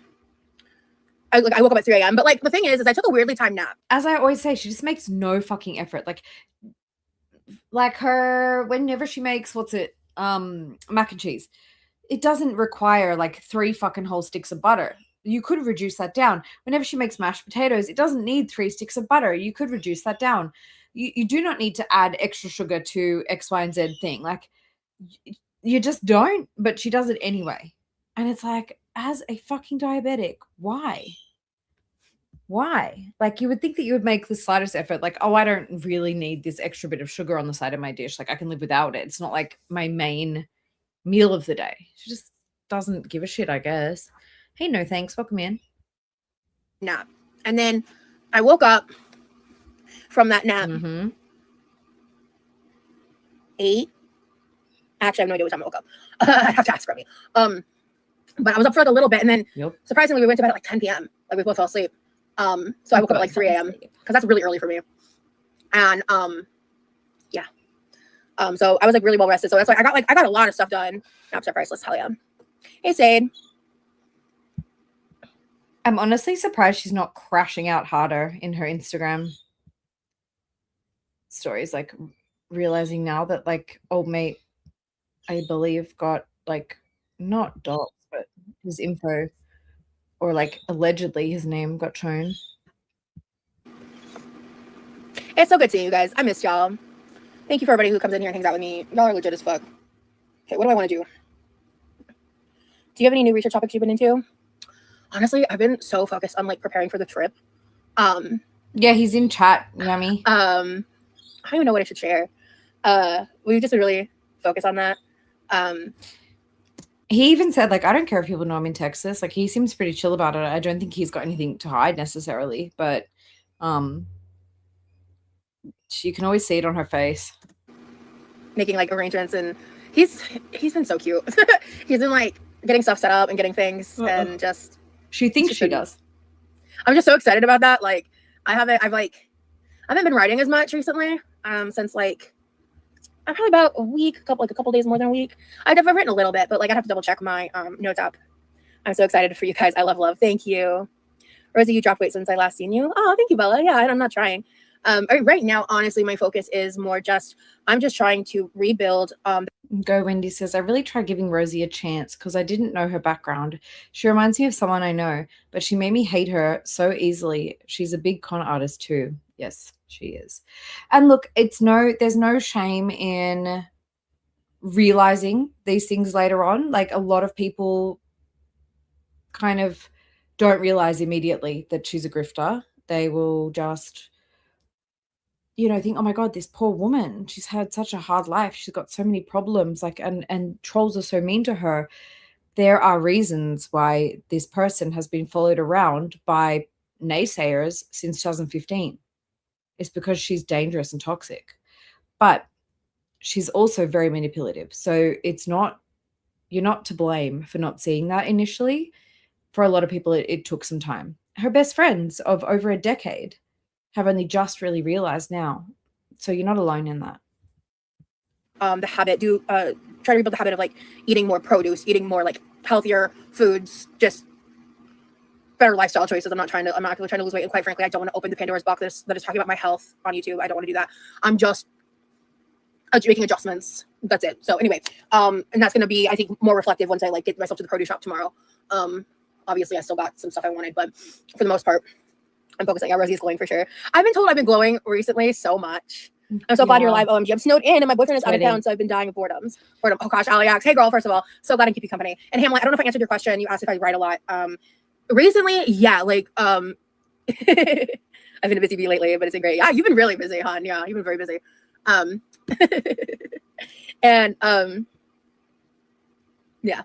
woke up at 3 a.m. But like the thing is I took a weirdly timed nap. As I always say, she just makes no fucking effort. Like her whenever she makes mac and cheese, it doesn't require like 3 fucking whole sticks of butter. You could reduce that down. Whenever she makes mashed potatoes, it doesn't need 3 sticks of butter. You could reduce that down. You do not need to add extra sugar to X, Y, and Z thing. Like, you just don't, but she does it anyway. And it's like, as a fucking diabetic, why? Why? Like, you would think that you would make the slightest effort. Like, oh, I don't really need this extra bit of sugar on the side of my dish. Like, I can live without it. It's not like my main meal of the day. She just doesn't give a shit, I guess. Hey, no thanks. Welcome in. Nap. And then I woke up from that nap. Mm-hmm. 8. Actually, I have no idea what time I woke up. I have to ask Remy. But I was up for like a little bit, and then surprisingly, we went to bed at like 10 p.m. Like we both fell asleep. So I woke up at like 3 a.m. because that's really early for me. And yeah. So I was like really well rested. So that's why I got a lot of stuff done. Naps are priceless. Hell yeah. Hey, Sade. I'm honestly surprised she's not crashing out harder in her Instagram stories. Like, realizing now that like old mate, I believe, got like not docs, but his info, or like allegedly his name got shown. It's so good seeing you guys. I missed y'all. Thank you for everybody who comes in here and hangs out with me. Y'all are legit as fuck. Okay, what do I want to do? Do you have any new research topics you've been into? Honestly, I've been so focused on like preparing for the trip. Yeah, he's in chat. Yummy. I don't even know what I should share. we just really focus on that. He even said, like, I don't care if people know I'm in Texas. Like, he seems pretty chill about it. I don't think he's got anything to hide necessarily, but you can always see it on her face. Making like arrangements, and he's been so cute. He's been like getting stuff set up and getting things, and just she thinks she does. I'm just so excited about that. Like, I haven't been writing as much recently, since like probably about a couple days more than a week. I've written a little bit, but like I'd have to double check my notes app. I'm so excited for you guys. I love. Thank you, Rosie. You dropped weight since I last seen you. Oh, thank you, Bella. Yeah, I'm not trying. Right now, honestly, my focus is more I'm just trying to rebuild. Go Wendy says, I really tried giving Rosie a chance because I didn't know her background. She reminds me of someone I know, but she made me hate her so easily. She's a big con artist too. Yes, she is. And look, there's no shame in realizing these things later on. Like, a lot of people kind of don't realize immediately that she's a grifter. They will just, think, oh my God, this poor woman, she's had such a hard life. She's got so many problems, like, and trolls are so mean to her. There are reasons why this person has been followed around by naysayers since 2015. It's because she's dangerous and toxic, but she's also very manipulative. So you're not to blame for not seeing that initially. For a lot of people, it took some time. Her best friends of over a decade have only just really realized now. So you're not alone in that. The habit, try to rebuild the habit of like eating more produce, eating more like healthier foods, just better lifestyle choices. I'm not really trying to lose weight. And quite frankly, I don't want to open the Pandora's box that is talking about my health on YouTube. I don't want to do that. I'm just making adjustments. That's it. So anyway, and that's going to be, I think, more reflective once I like get myself to the produce shop tomorrow. Obviously I still got some stuff I wanted, but for the most part, I'm focusing on Rosie's glowing for sure. I've been told I've been glowing recently so much. I'm so glad you're alive. OMG. I'm snowed in and my boyfriend is out of town, so I've been dying of boredom. Oh gosh, Aliax. Hey girl, first of all, so glad I keep you company. And Hamlet, I don't know if I answered your question. You asked if I write a lot. Recently, yeah, like I've been a busy bee lately, but it's been great. Yeah, you've been really busy, hon. Yeah, you've been very busy. And yeah.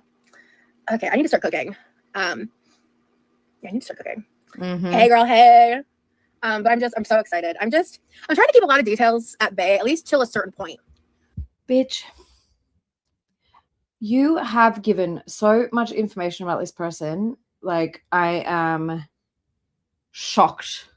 Okay, I need to start cooking. Yeah, I need to start cooking. Mm-hmm. Hey girl, hey. But I'm so excited. I'm trying to keep a lot of details at bay, at least till a certain point. Bitch, you have given so much information about this person. Like, I am shocked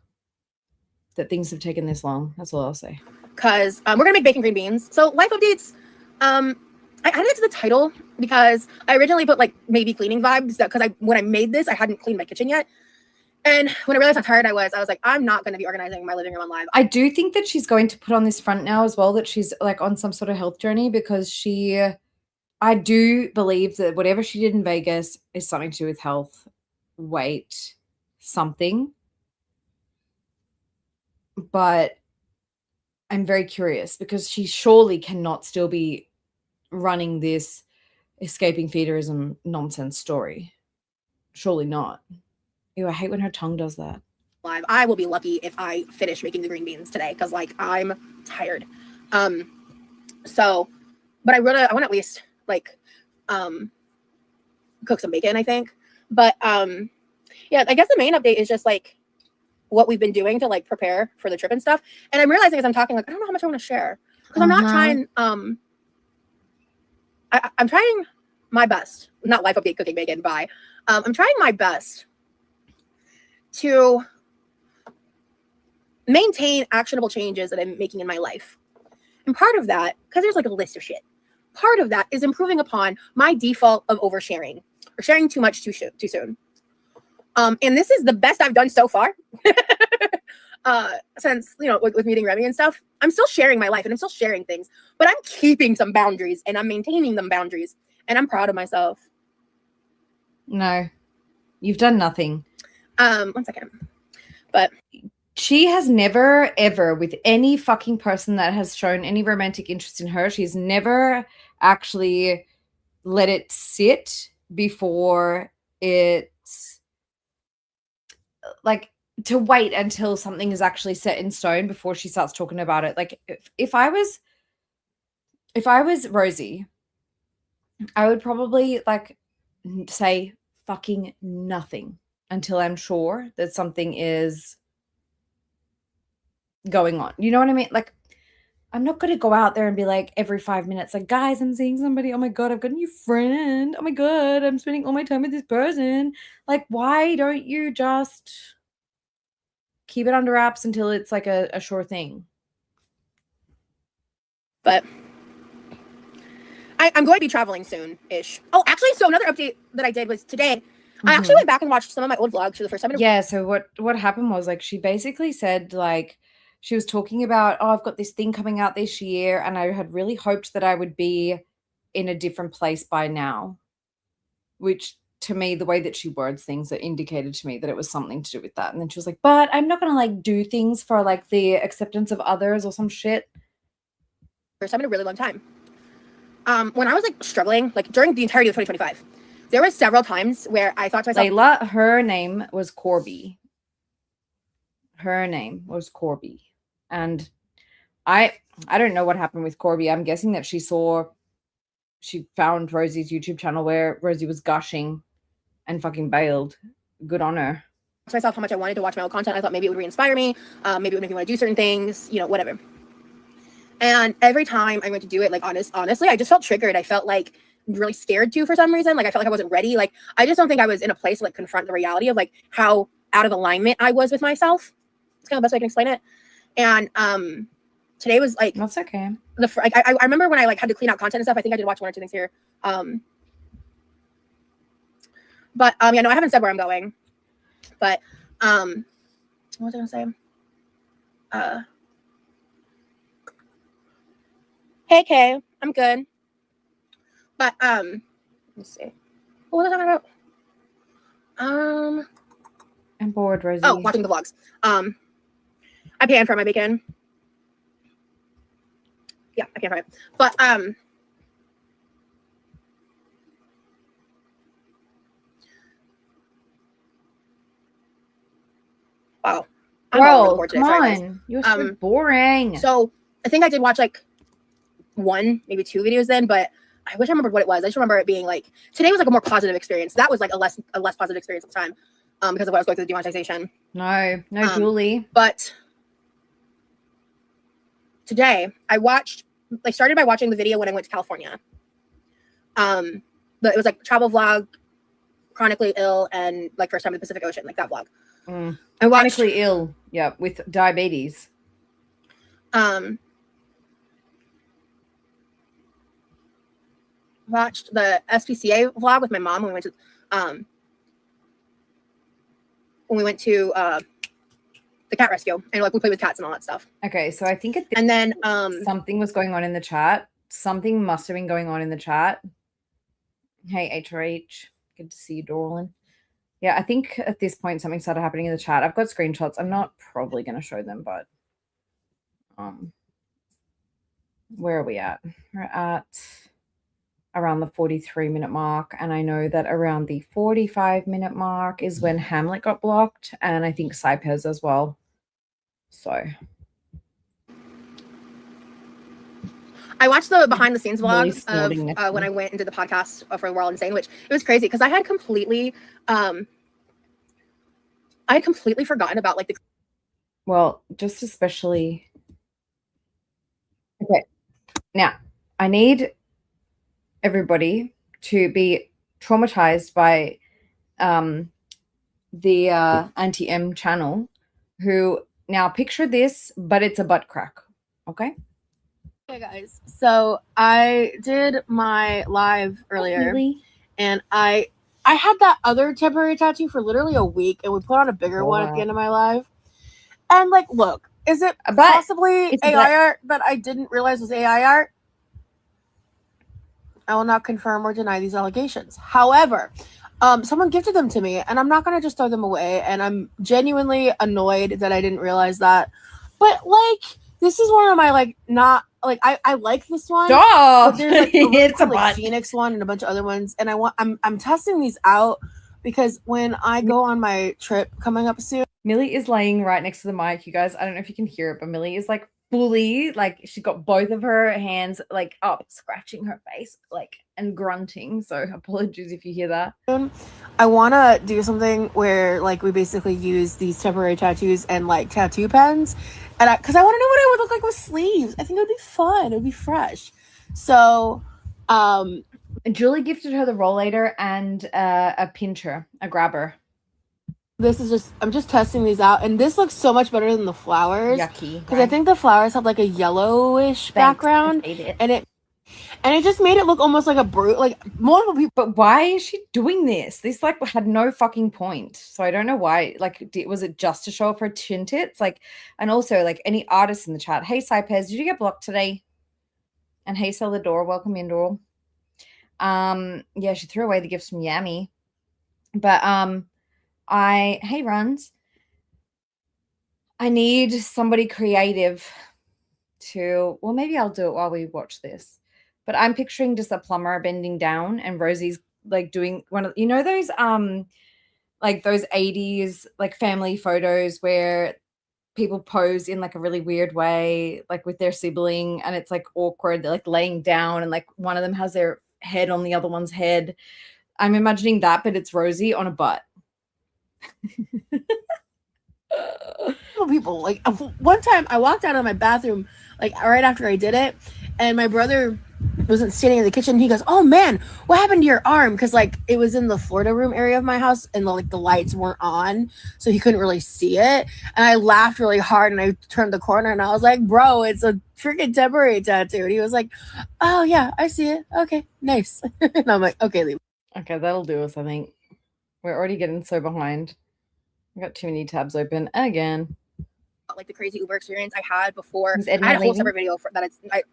that things have taken this long. That's all I'll say. Because we're gonna make bacon green beans. So life updates. I added it to the title because I originally put like maybe cleaning vibes, because when I made this, I hadn't cleaned my kitchen yet. And when I realized how tired I was like, I'm not going to be organizing my living room on live. I do think that she's going to put on this front now as well, that she's like on some sort of health journey, because I do believe that whatever she did in Vegas is something to do with health, weight, something. But I'm very curious, because she surely cannot still be running this escaping feederism nonsense story. Surely not. Ew, I hate when her tongue does that. Live. I will be lucky if I finish making the green beans today, because like I'm tired. So, but I want to at least like cook some bacon, I think. But yeah, I guess the main update is just like what we've been doing to like prepare for the trip and stuff. And I'm realizing as I'm talking, like, I don't know how much I want to share, because I'm not trying. I'm trying my best. Not life update cooking bacon. Bye. I'm trying my best to maintain actionable changes that I'm making in my life. And part of that, because there's like a list of shit, part of that is improving upon my default of oversharing or sharing too much too soon. And this is the best I've done so far. Since, with meeting Remy and stuff, I'm still sharing my life and I'm still sharing things, but I'm keeping some boundaries and I'm maintaining them boundaries, and I'm proud of myself. No, you've done nothing. 1 second. But she has never, ever, with any fucking person that has shown any romantic interest in her, she's never actually let it sit before it's like to wait until something is actually set in stone before she starts talking about it. Like, if I was if I was Rosie, I would probably like say fucking nothing until I'm sure that something is going on. You know what I mean? Like, I'm not going to go out there and be like every 5 minutes, like, guys, I'm seeing somebody. Oh my God, I've got a new friend. Oh my God, I'm spending all my time with this person. Like, why don't you just keep it under wraps until it's like a sure thing? But I'm going to be traveling soon-ish. Oh, actually, so another update that I did was today. I actually went back and watched some of my old vlogs for the first time. Yeah, so what happened was, like, she basically said, like, she was talking about, oh, I've got this thing coming out this year, and I had really hoped that I would be in a different place by now, which to me, the way that she words things, it indicated to me that it was something to do with that. And then she was like, but I'm not gonna like do things for like the acceptance of others or some shit. First time in a really long time. When I was like struggling, like during the entirety of 2025, there were several times where I thought to myself, Layla, her name was Corby. Her name was Corby. And I don't know what happened with Corby. I'm guessing that she found Rosie's YouTube channel where Rosie was gushing and fucking bailed. Good on her. to myself how much I wanted to watch my old content. I thought maybe it would re-inspire me. Maybe it would make me want to do certain things, you know, whatever. And every time I went to do it, like honestly, I just felt triggered. I felt like really scared to for some reason. Like I felt like I wasn't ready. Like I just don't think I was in a place to like confront the reality of like how out of alignment I was with myself. It's kind of the best way I can explain it. And today was like, That's okay. I remember when I like had to clean out content and stuff. I think I did watch one or two things here. But yeah, no, I haven't said where I'm going. But what was I gonna say? Hey Kay, I'm good. But let's see. What was I talking about? I'm bored, Rosie. Oh, watching the vlogs. I pan for my bacon. Yeah, I pan for it. But wow. Bro, come on. You're so boring. So I think I did watch like one, maybe two videos then, but I wish I remembered what it was. I just remember it being like today was like a more positive experience. That was like a less positive experience at the time, because of what I was going through the demonetization. No, Julie. But today I started by watching the video when I went to California. But it was like travel vlog, chronically ill, and like first time in the Pacific Ocean, like that vlog. I watched chronically ill, yeah, with diabetes. Watched the SPCA vlog with my mom when we went to the cat rescue, and like we played with cats and all that stuff. Okay, so I think and then something was going on in the chat. Something must have been going on in the chat. Hey HRH, good to see you, darling. Yeah, I think at this point something started happening in the chat. I've got screenshots. I'm not probably going to show them, but where are we at? We're at around the 43-minute mark, and I know that around the 45-minute mark is when Hamlet got blocked, and I think Saipez as well. So I watched the behind the scenes vlog of when I went and did the podcast for We're All Insane, which it was crazy because I had completely forgotten about like the. Well, just especially. Okay, now I need everybody to be traumatized by the anti-M channel, who now picture this, but it's a butt crack. Okay. Hey guys, so I did my live earlier, and I had that other temporary tattoo for literally a week, and we put on a bigger one at the end of my live. And like, look, is it possibly AI art that I didn't realize was AI art? I will not confirm or deny these allegations. However, someone gifted them to me, and I'm not gonna just throw them away. And I'm genuinely annoyed that I didn't realize that. But like, this is one of my like not. Like I like this one. But there's like it's a like Phoenix one and a bunch of other ones, and I'm testing these out because when I go on my trip coming up soon. Millie is laying right next to the mic, you guys. I don't know if you can hear it, but Millie is like fully, like she got both of her hands like up, scratching her face, like, and grunting. So apologies if you hear that. I want to do something where like we basically use these temporary tattoos and like tattoo pens, and because I want to know what it would look like with sleeves. I think it would be fun. It would be fresh. So, And Julie gifted her the rollator and a pincher, a grabber. this is just, I'm just testing these out, and this looks so much better than the flowers. Yucky. Because I think the flowers have like a yellowish background, and it just made it look almost like a brute. Like multiple people. But why is she doing this? This like had no fucking point. So I don't know why. Like, was it just to show off her chin tits? Like, and also like any artists in the chat. Hey, Saipez, did you get blocked today? And hey, Celador, welcome in, Doral. Yeah, she threw away the gifts from Yami. But hey, Runs. I need somebody creative to, well, maybe I'll do it while we watch this. But I'm picturing just a plumber bending down and Rosie's like doing one of, you know, those like those 80s like family photos where people pose in like a really weird way, like with their sibling, and it's like awkward. They're like laying down and like one of them has their head on the other one's head. I'm imagining that, but it's Rosie on a butt. People like one time I walked out of my bathroom like right after I did it, and my brother wasn't standing in the kitchen. He goes, "Oh man, what happened to your arm?" Because like it was in the Florida room area of my house, and like the lights weren't on, so he couldn't really see it. And I laughed really hard, and I turned the corner, and I was like, "Bro, it's a freaking temporary tattoo." And he was like, "Oh yeah, I see it. Okay, nice." And I'm like, "Okay, leave." Okay, that'll do us. I think we're already getting so behind. I got too many tabs open again. Like the crazy Uber experience I had before. Is I Edna had a whole leaving? separate video for that.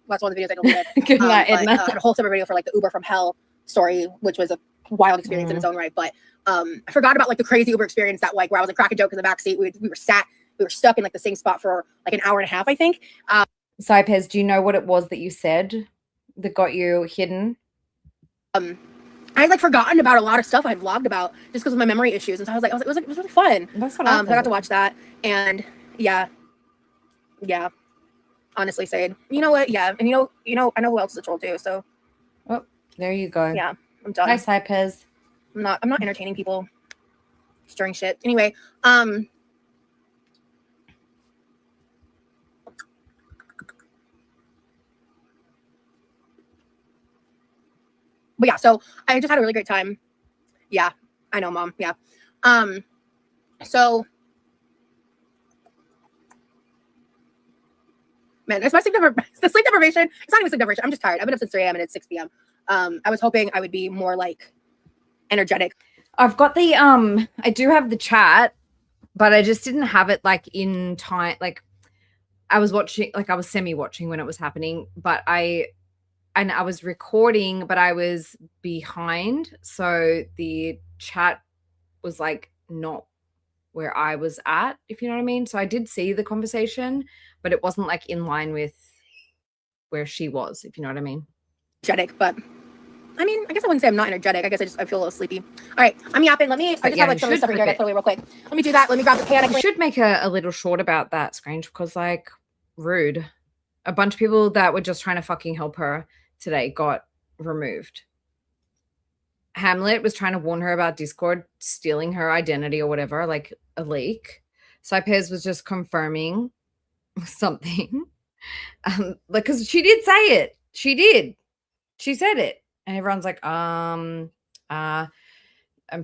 That's one of the videos I deleted. Good night, Edna. I had a whole separate video for like the Uber from hell story, which was a wild experience in its own right. But I forgot about like the crazy Uber experience that like where I was like cracking joke in the backseat. We were stuck in like the same spot for like an hour and a half, I think. Saipez, do you know what it was that you said that got you hidden? I had like forgotten about a lot of stuff I had vlogged about just because of my memory issues, and so I was like, it was really fun. That's what I got to watch that, and yeah. Honestly, saying, you know what? Yeah, and you know, I know who else is a troll too. So, oh, there you go. Yeah, I'm done. Hi, Saipez. I'm not entertaining people, stirring shit. Anyway, but yeah, so I just had a really great time. Yeah, I know, Mom. Yeah. So, man, it's my sleep deprivation. The sleep deprivation. It's not even sleep deprivation. I'm just tired. I've been up since 3 a.m. and it's 6 p.m. I was hoping I would be more like energetic. I've got the I do have the chat, but I just didn't have it like in time. Like I was watching, like I was semi-watching when it was happening, but I was recording, but I was behind. So the chat was like not where I was at, if you know what I mean. So I did see the conversation, but it wasn't like in line with where she was, if you know what I mean. Energetic, but I mean, I guess I wouldn't say I'm not energetic. I guess I feel a little sleepy. All right, I'm yapping. I just have like some stuff in here. I gotta put away real quick. Let me do that. Let me grab the pan. We should make a little short about that, Scrange, because like rude. A bunch of people that were just trying to fucking help her today got removed. Hamlet was trying to warn her about Discord stealing her identity or whatever, like a leak. Saipez was just confirming something. Like, because she did say it. She did. She said it. And everyone's like, I'm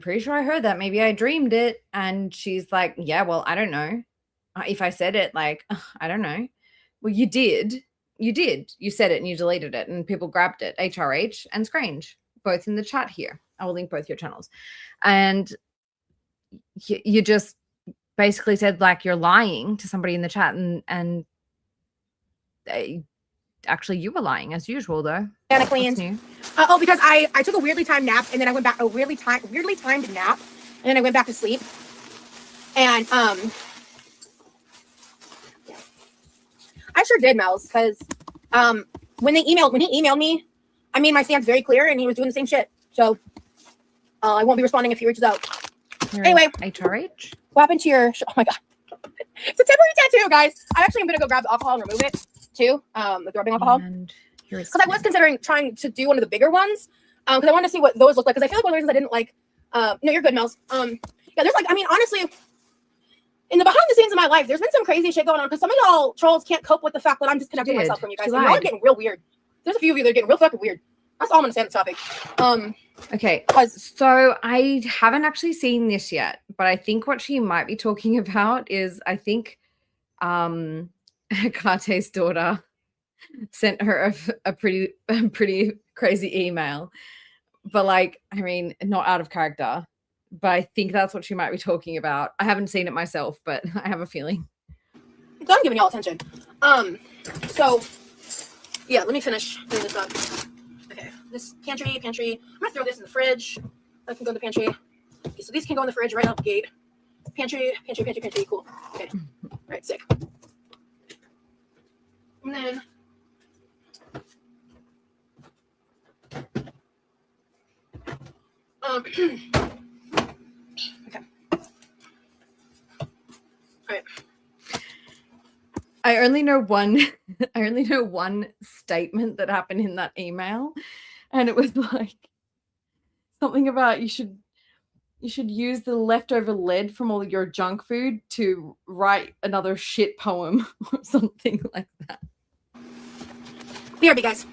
pretty sure I heard that. Maybe I dreamed it. And she's like, yeah, well, I don't know. If I said it, like, I don't know. Well, you did. You did. You said it and you deleted it and people grabbed it. HRH and Scrange, both in the chat here. I will link both your channels. And you just basically said like you're lying to somebody in the chat, and actually you were lying as usual though. And I cleaned. Because I took a weirdly timed nap, and then I went back, a weirdly timed nap, and then I went back to sleep. And I sure did, Mels, because when he emailed me, I made my stance very clear, and he was doing the same shit. So I won't be responding if he reaches out. Anyway, HRH. What happened to your? Oh my god, it's a temporary too, guys. I actually am gonna go grab the alcohol and remove it too. The rubbing alcohol. And Because I was considering trying to do one of the bigger ones. Because I wanted to see what those look like. Because I feel like one of the reasons I didn't like. No, you're good, Mels. Yeah, there's like, I mean, honestly, in the behind the scenes of my life, there's been some crazy shit going on. Because some of y'all trolls can't cope with the fact that I'm disconnecting myself from you guys. And y'all are getting real weird. There's a few of you that are getting real fucking weird. That's all I'm gonna say on the topic. Okay, so I haven't actually seen this yet, but I think what she might be talking about is I think Kate's daughter sent her a pretty crazy email, but like, I mean, not out of character, but I think that's what she might be talking about. I haven't seen it myself, but I have a feeling. So I'm giving y'all attention. So yeah, let me finish doing this up. Okay, this pantry. I'm gonna throw this in the fridge. That can go in the pantry. Okay, so these can go in the fridge right out the gate. Pantry. Cool. Okay. All right, sick. And then okay. All right. I only know one statement that happened in that email, and it was like something about you should use the leftover lead from all your junk food to write another shit poem or something like that. BRB, guys.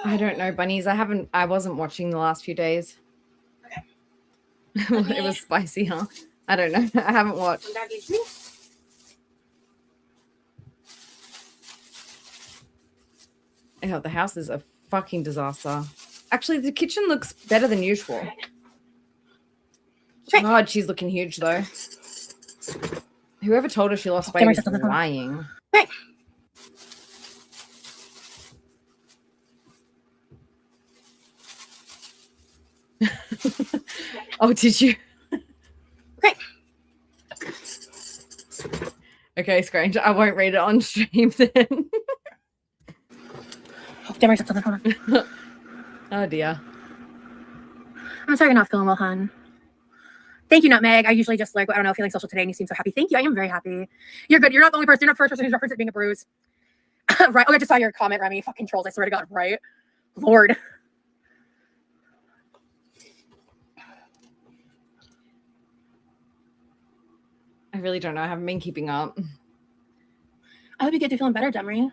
I don't know, bunnies. I wasn't watching the last few days. Okay. It was spicy, huh? I don't know. I haven't watched. Oh, the house is a fucking disaster. Actually, the kitchen looks better than usual. God, she's looking huge though. Whoever told her she lost weight is lying. Right. Oh, did you? Great. Okay, Scrange. I won't read it on stream then. Oh dear. I'm sorry you're not feeling well, hun. Thank you, Nutmeg. I usually just like, I don't know, feeling social today and you seem so happy. Thank you. I am very happy. You're good. You're not the only person. You're not the first person who's referenced it being a bruise. Right. Oh, I just saw your comment, Remy. Fucking trolls. I swear to God. Right. Lord. I really don't know. I haven't been keeping up. I hope you get to feeling better, Demery.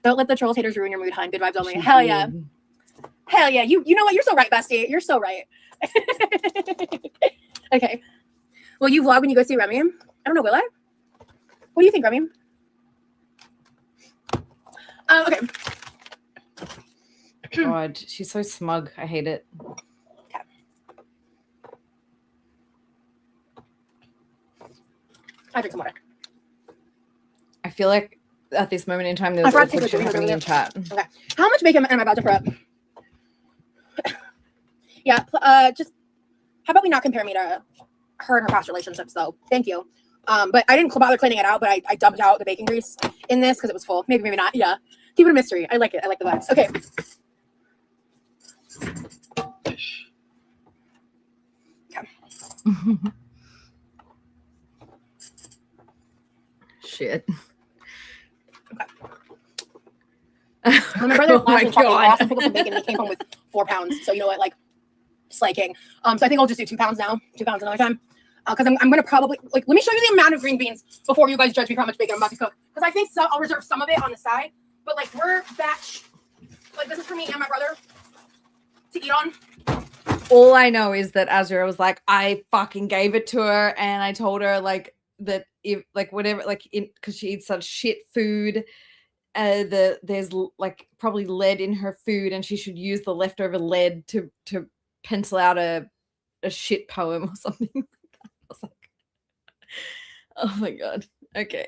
Don't let the trolls haters ruin your mood, hun. Good vibes only. Hell yeah. Hell yeah. You know what? You're so right, bestie. You're so right. Okay. Will you vlog when you go see Remy? I don't know, will I? What do you think, Remy? Okay. God, she's so smug. I hate it. Okay. I drink some water. I feel like at this moment in time, there's a question happening in chat. Okay. How much bacon am I about to prep? Yeah. Just how about we not compare me to her and her past relationships, though? Thank you. But I didn't bother cleaning it out, but I dumped out the bacon grease in this because it was full. Maybe, maybe not. Yeah. Keep it a mystery. I like it. I like the vibes. Okay. Okay. Shit. My brother Oh my God. picked up some bacon and he came home with 4 pounds. So you know what, like, slaking. So I think I'll just do 2 pounds now. 2 pounds another time. Because I'm gonna probably like, let me show you the amount of green beans before you guys judge me for how much bacon I'm about to cook. Because I think I'll reserve some of it on the side. But like, we're batch. Like, this is for me and my brother to eat on. All I know is that Azura was like, I fucking gave it to her, and I told her like that if like whatever, like because she eats such shit food, there's like probably lead in her food, and she should use the leftover lead to pencil out a shit poem or something like that. I was like, oh my God. Okay.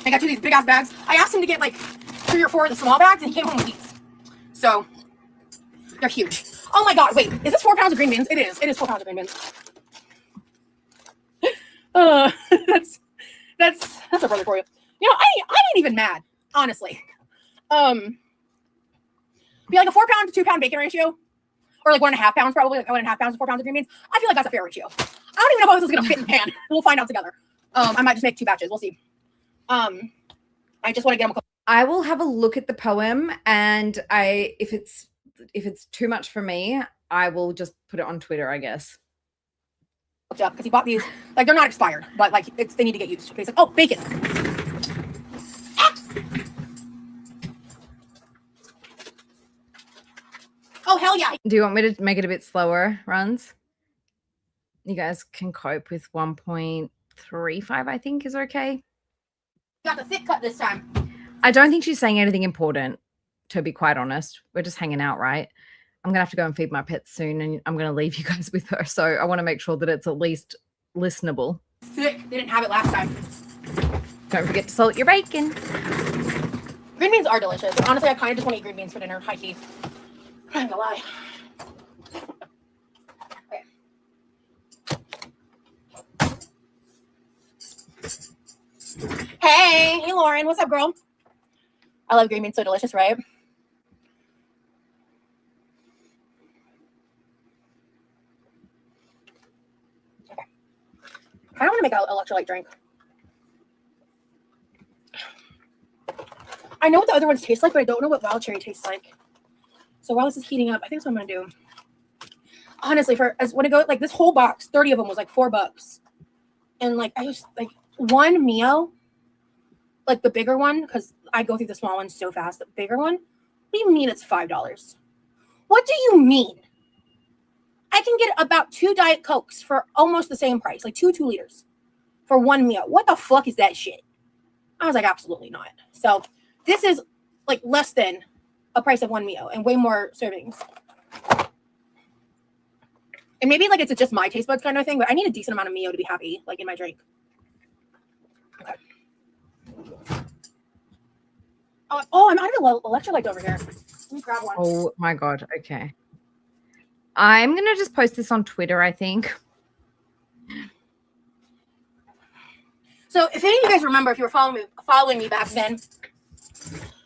I got 2 of these big ass bags. I asked him to get like 3 or 4 of the small bags, and he came home with these. So they're huge. Oh my God, wait, is this 4 pounds of green beans? It is. It is 4 pounds of green beans. That's a brother for you. You know, I ain't even mad, honestly. Be like a 4 pound to 2 pound bacon ratio, or like 1.5 pounds, probably like 1.5 pounds to 4 pounds of green beans. I feel like that's a fair ratio. I don't even know how this is gonna fit in the pan. We'll find out together. I might just make 2 batches. We'll see. I just want to get them. I will have a look at the poem, and if it's too much for me, I will just put it on Twitter, I guess. Because he bought these, like, they're not expired, but like they need to get used. He's like, oh, bacon. Ah! Oh, hell yeah. Do you want me to make it a bit slower runs? You guys can cope with 1.35, I think is okay. Got the thick cut this time. I don't think she's saying anything important, to be quite honest. We're just hanging out, right? I'm going to have to go and feed my pets soon, and I'm going to leave you guys with her. So I want to make sure that it's at least listenable. Thick. They didn't have it last time. Don't forget to salt your bacon. Green beans are delicious. Honestly, I kind of just want to eat green beans for dinner. High key. I'm not gonna lie. Okay. Hey, Lauren. What's up, girl? I love green beans. So delicious, right? Okay. I don't want to make an electrolyte drink. I know what the other ones taste like, but I don't know what wild cherry tastes like. So while this is heating up, I think that's what I'm gonna do. Honestly, when I go like this whole box, 30 of them was like $4, and like I just like one Mio, like the bigger one, because I go through the small ones so fast. The bigger one, what do you mean it's $5? What do you mean? I can get about 2 Diet Cokes for almost the same price, like 2 liters for one Mio. What the fuck is that shit? I was like, absolutely not. So this is like less than a price of one Mio and way more servings. And maybe like it's just my taste buds kind of thing, but I need a decent amount of Mio to be happy, like in my drink. Okay. Oh, I'm out of electrolyte over here. Let me grab one. Oh my God. Okay. I'm going to just post this on Twitter, I think. So if any of you guys remember, if you were following me back then,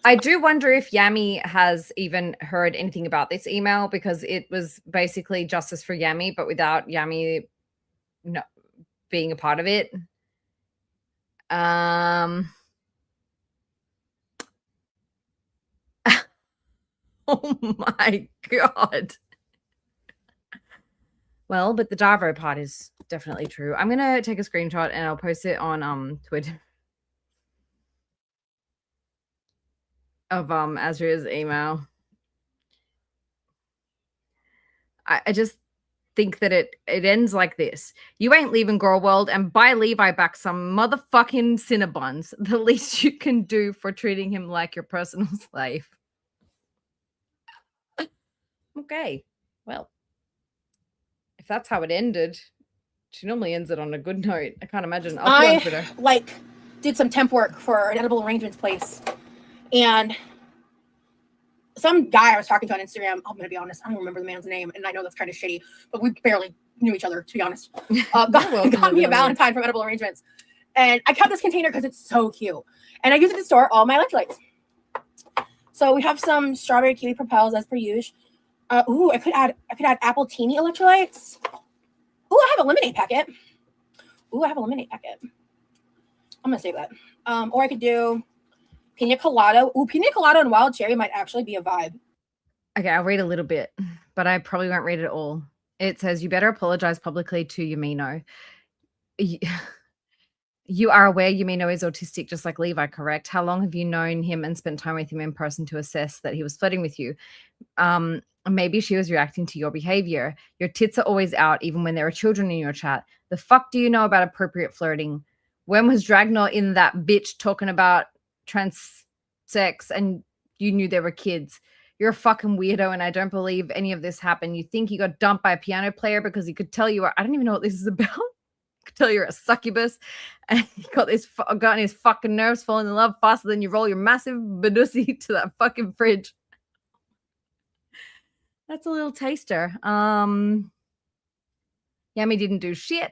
I do wonder if Yami has even heard anything about this email, because it was basically justice for Yami, but without Yami being a part of it. Oh my God. Well, but the Darvo part is definitely true. I'm going to take a screenshot and I'll post it on Twitter of Azria's email. I just think that it ends like this. You ain't leaving Girl World, and buy Levi back some motherfucking Cinnabons. The least you can do for treating him like your personal slave. Okay, well, if that's how it ended, she normally ends it on a good note. I can't imagine. I like did some temp work for an Edible Arrangements place, and some guy I was talking to on Instagram, I'm gonna be honest, I don't remember the man's name, and I know that's kind of shady, but we barely knew each other, to be honest. Got me a Valentine from Edible Arrangements, and I kept this container because it's so cute, and I use it to store all my electrolytes. So we have some strawberry kiwi propels as per usual. I could add apple teeny electrolytes. Ooh, I have a lemonade packet. I'm gonna save that. Or I could do pina colada. Ooh, pina colada and wild cherry might actually be a vibe. Okay, I'll read a little bit, but I probably won't read it all. It says, you better apologize publicly to Yumino. You are aware Yumino is autistic just like Levi, correct? How long have you known him and spent time with him in person to assess that he was flirting with you? Maybe she was reacting to your behavior. Your tits are always out, even when there are children in your chat. The fuck do you know about appropriate flirting? When was Dragnar in that bitch talking about trans sex and you knew there were kids? You're a fucking weirdo, and I don't believe any of this happened. You think you got dumped by a piano player because he could tell you I don't even know what this is about. Could tell you're a succubus, and he got on his fucking nerves, falling in love faster than you roll your massive badusi to that fucking fridge. That's a little taster. Yami didn't do shit.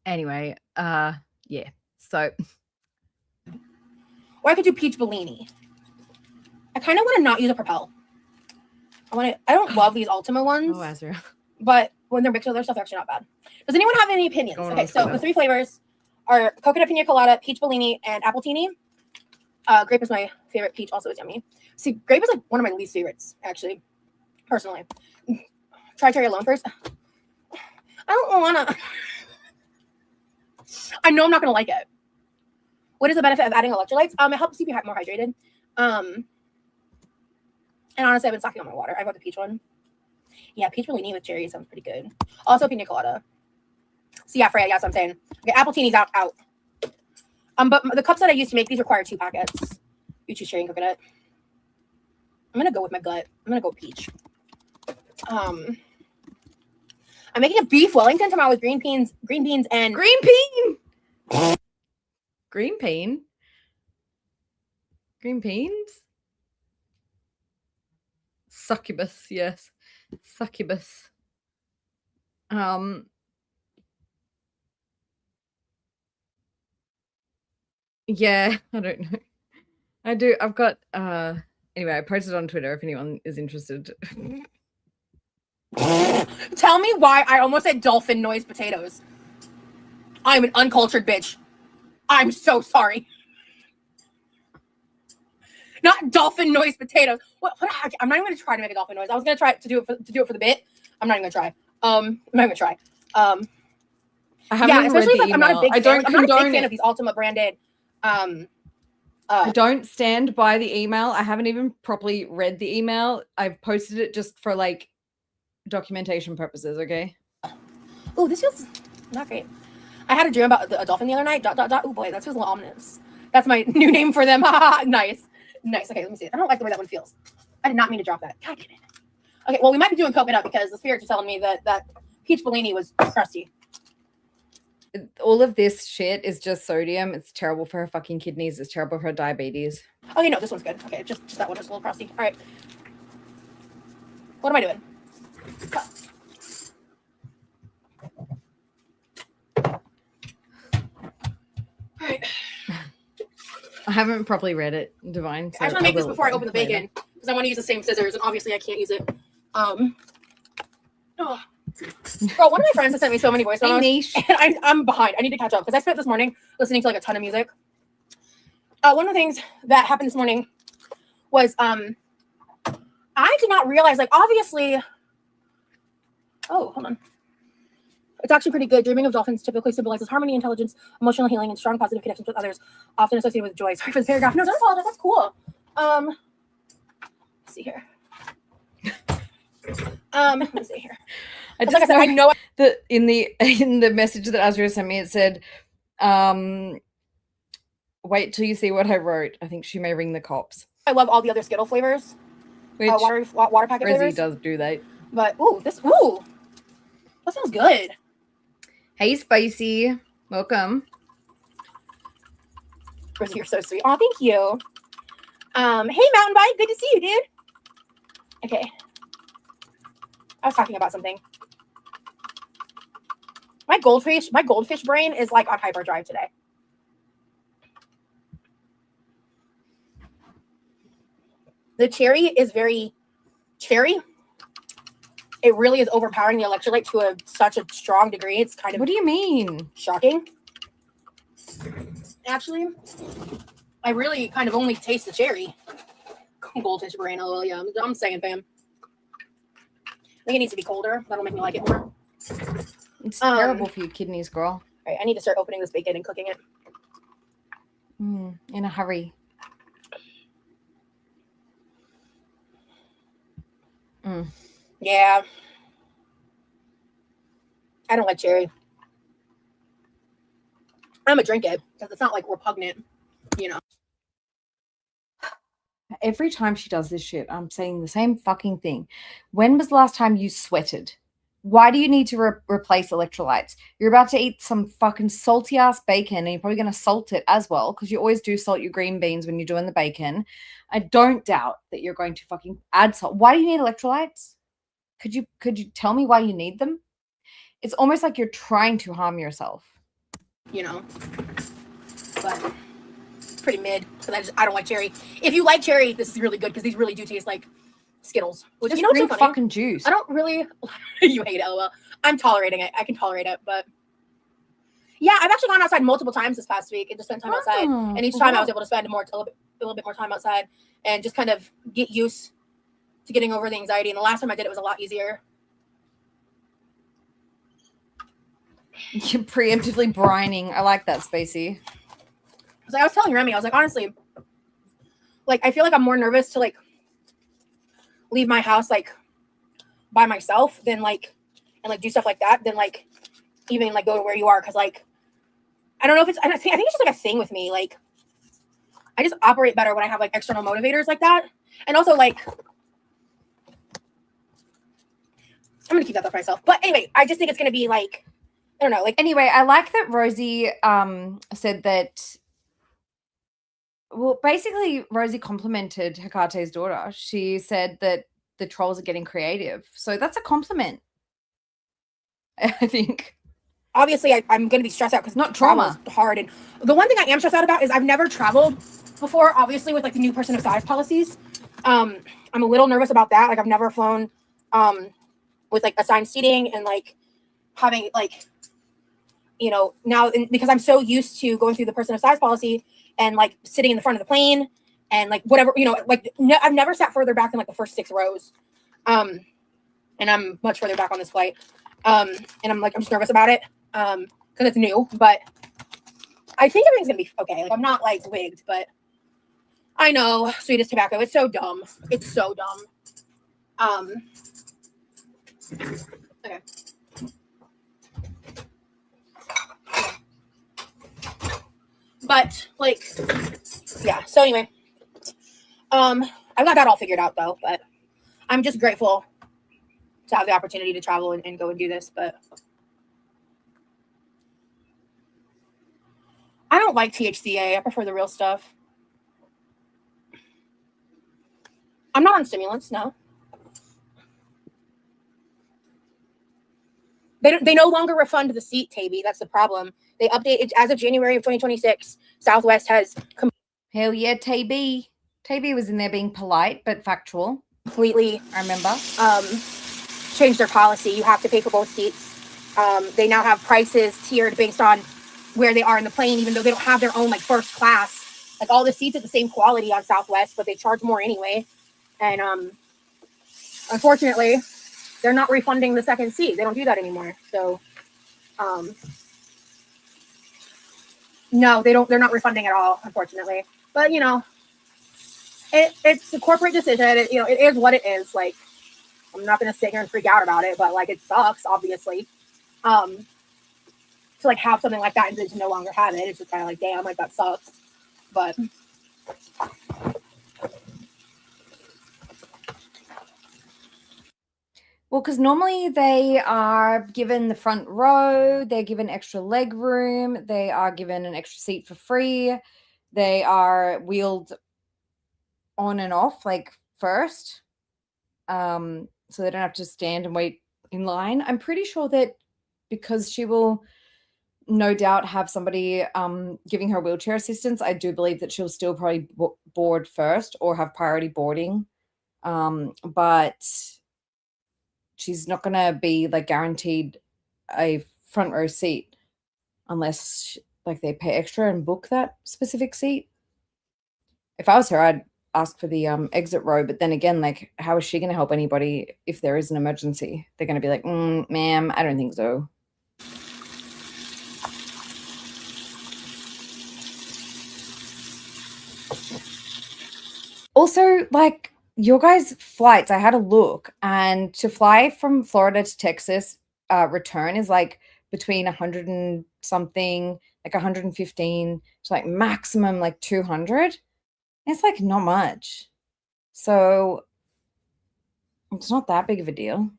Anyway, yeah. So Or I could do peach Bellini. I kind of want to not use a Propel. I don't love these Ultima ones, oh, Azra. but when they're mixed with other stuff, they're actually not bad. Does anyone have any opinions? Going Okay, on so Twitter. the 3 flavors are coconut pina colada, peach Bellini, and apple teeny. Grape is my favorite. Peach also is yummy. See, grape is like one of my least favorites, actually, personally. Try cherry alone first. I don't wanna. I know I'm not gonna like it. What is the benefit of adding electrolytes? It helps you be more hydrated. And honestly, I've been sucking on my water. I got the peach one. Yeah, peach Bellini with cherry sounds pretty good. Also, pina colada. So yeah, Freya, yes, I'm saying. Okay, apple teenies out. But the cups that I used to make these require 2 packets. You choose cherry and coconut. I'm gonna go with my gut. I'm gonna go peach. I'm making a beef Wellington tomorrow with green beans, and Green bean. Green bean. Green beans. Succubus, yes. Succubus. Yeah, I don't know. I've got anyway, I posted on Twitter if anyone is interested. Tell me why I almost said dolphin noise potatoes. I'm an uncultured bitch. I'm so sorry. Not dolphin noise potatoes. What I'm not even gonna try to make a dolphin noise. I was gonna try to do it for the bit. I'm not even gonna try. I'm not gonna try. I haven't Yeah, even read especially the if I'm not a email. big I don't I'm not a big condone fan it. of these Ultima branded. I don't stand by the email. I haven't even properly read the email. I've posted it just for like documentation purposes, okay? Oh, this feels not great. I had a dream about a dolphin the other night. ... Oh boy, that feels a little ominous. That's my new name for them. Nice. Okay, let me see it. I don't like the way that one feels. I did not mean to drop that. God damn it. Okay, well, we might be doing coconut because the spirits are telling me that peach Bellini was crusty. All of this shit is just sodium. It's terrible for her fucking kidneys. It's terrible for her diabetes. Okay, no, this one's good. Okay, just that one is a little crusty. All right. What am I doing? All right. I haven't properly read it, Divine. So I just want to make this will before I open the later. bacon because I want to use the same scissors, and obviously I can't use it. Oh. Girl, one of my friends has sent me so many voice memos, Niche. and I'm behind. I need to catch up because I spent this morning listening to like a ton of music. One of the things that happened this morning was I did not realize, like, obviously. Oh, hold on. It's actually pretty good. Dreaming of dolphins typically symbolizes harmony, intelligence, emotional healing, and strong positive connections with others, often associated with joy. Sorry for the paragraph. No, don't apologize. That's cool. Let's see here. Let me see here. Like I said, I know that in the message that Azra sent me, it said, "Wait till you see what I wrote. I think she may ring the cops." I love all the other Skittle flavors. Which water packet Rosie flavors. does do that. But that sounds good. Hey, Spicy, welcome. Rosie, you're so sweet. Oh, thank you. Hey, Mountain Bike, good to see you, dude. Okay. I was talking about something. My goldfish brain is like on hyperdrive today. The cherry is very cherry. It really is overpowering the electrolyte to such a strong degree. It's kind of. What do you mean? Shocking. Actually, I really kind of only taste the cherry. Goldfish brain, oh yeah. I'm saying, fam. I think it needs to be colder. That'll make me like it more. It's terrible for your kidneys, girl. All right, I need to start opening this bacon and cooking it. In a hurry. Yeah. I don't like cherry. I'm gonna drink it because it's not like repugnant, you know. Every time she does this shit, I'm saying the same fucking thing. When was the last time you sweated? Why do you need to replace electrolytes? You're about to eat some fucking salty ass bacon and you're probably going to salt it as well because you always do salt your green beans when you're doing the bacon. I don't doubt that you're going to fucking add salt. Why do you need electrolytes? Could you tell me why you need them? It's almost like you're trying to harm yourself. You know, but pretty mid because I don't like cherry. If you like cherry, this is really good because these really do taste like Skittles. Which, Just you know what's so drink funny? fucking juice. I don't really. You hate it, lol. I'm tolerating it. I can tolerate it, but yeah, I've actually gone outside multiple times this past week and just spent time outside. And each time I was able to spend a little bit more time outside and just kind of get used to getting over the anxiety. And the last time I did it was a lot easier. You're preemptively brining. I like that, Spacey. I was telling Remy, I was like, honestly, like I feel like I'm more nervous to like leave my house like by myself than like and like do stuff like that than like even like go to where you are, because like I don't know if it's, I think it's just like a thing with me. Like I just operate better when I have like external motivators like that. And also like I'm gonna keep that for myself. But anyway, I just think it's gonna be like, I don't know, like anyway, I like that Rosie said that. Well, basically, Rosie complimented Hekate's daughter. She said that the trolls are getting creative. So that's a compliment, I think. Obviously I'm going to be stressed out because not trauma is hard. And the one thing I am stressed out about is I've never traveled before, obviously, with like the new person of size policies. I'm a little nervous about that. Like I've never flown with like assigned seating and like having like, you know, now because I'm so used to going through the person of size policy and like sitting in the front of the plane and like whatever, you know, like I've never sat further back than like the first 6 rows. And I'm much further back on this flight. And I'm just nervous about it. Because it's new, but I think everything's gonna be okay. Like I'm not like wigged, but I know sweet as tobacco. It's so dumb. It's so dumb. Okay. But like, yeah. So anyway, I've got that all figured out though. But I'm just grateful to have the opportunity to travel and go and do this. But I don't like THCA. I prefer the real stuff. I'm not on stimulants, no. They no longer refund the seat, Tabby. That's the problem. They updated as of January of 2026. Southwest has hell yeah, TB. TB was in there being polite but factual. Completely, I remember. Changed their policy. You have to pay for both seats. They now have prices tiered based on where they are in the plane, even though they don't have their own like first class. Like all the seats are the same quality on Southwest, but they charge more anyway. And unfortunately, they're not refunding the second seat. They don't do that anymore. So no, they don't. They're not refunding at all, unfortunately. But you know, it's a corporate decision. It is what it is. Like I'm not gonna sit here and freak out about it, but like it sucks, obviously. To like have something like that and then to no longer have it, it's just kind of like, damn, like that sucks. But well, because normally they are given the front row, they're given extra leg room, they are given an extra seat for free, they are wheeled on and off like first, so they don't have to stand and wait in line. I'm pretty sure that because she will no doubt have somebody giving her wheelchair assistance, I do believe that she'll still probably board first or have priority boarding, but she's not going to be like guaranteed a front row seat unless like they pay extra and book that specific seat. If I was her, I'd ask for the exit row, but then again, like how is she going to help anybody if there is an emergency? They're going to be like, ma'am, I don't think so. Also, like your guys' flights, I had a look, and to fly from Florida to Texas, return is like between 100 and something, like 115 to like maximum like 200. It's like not much. So it's not that big of a deal.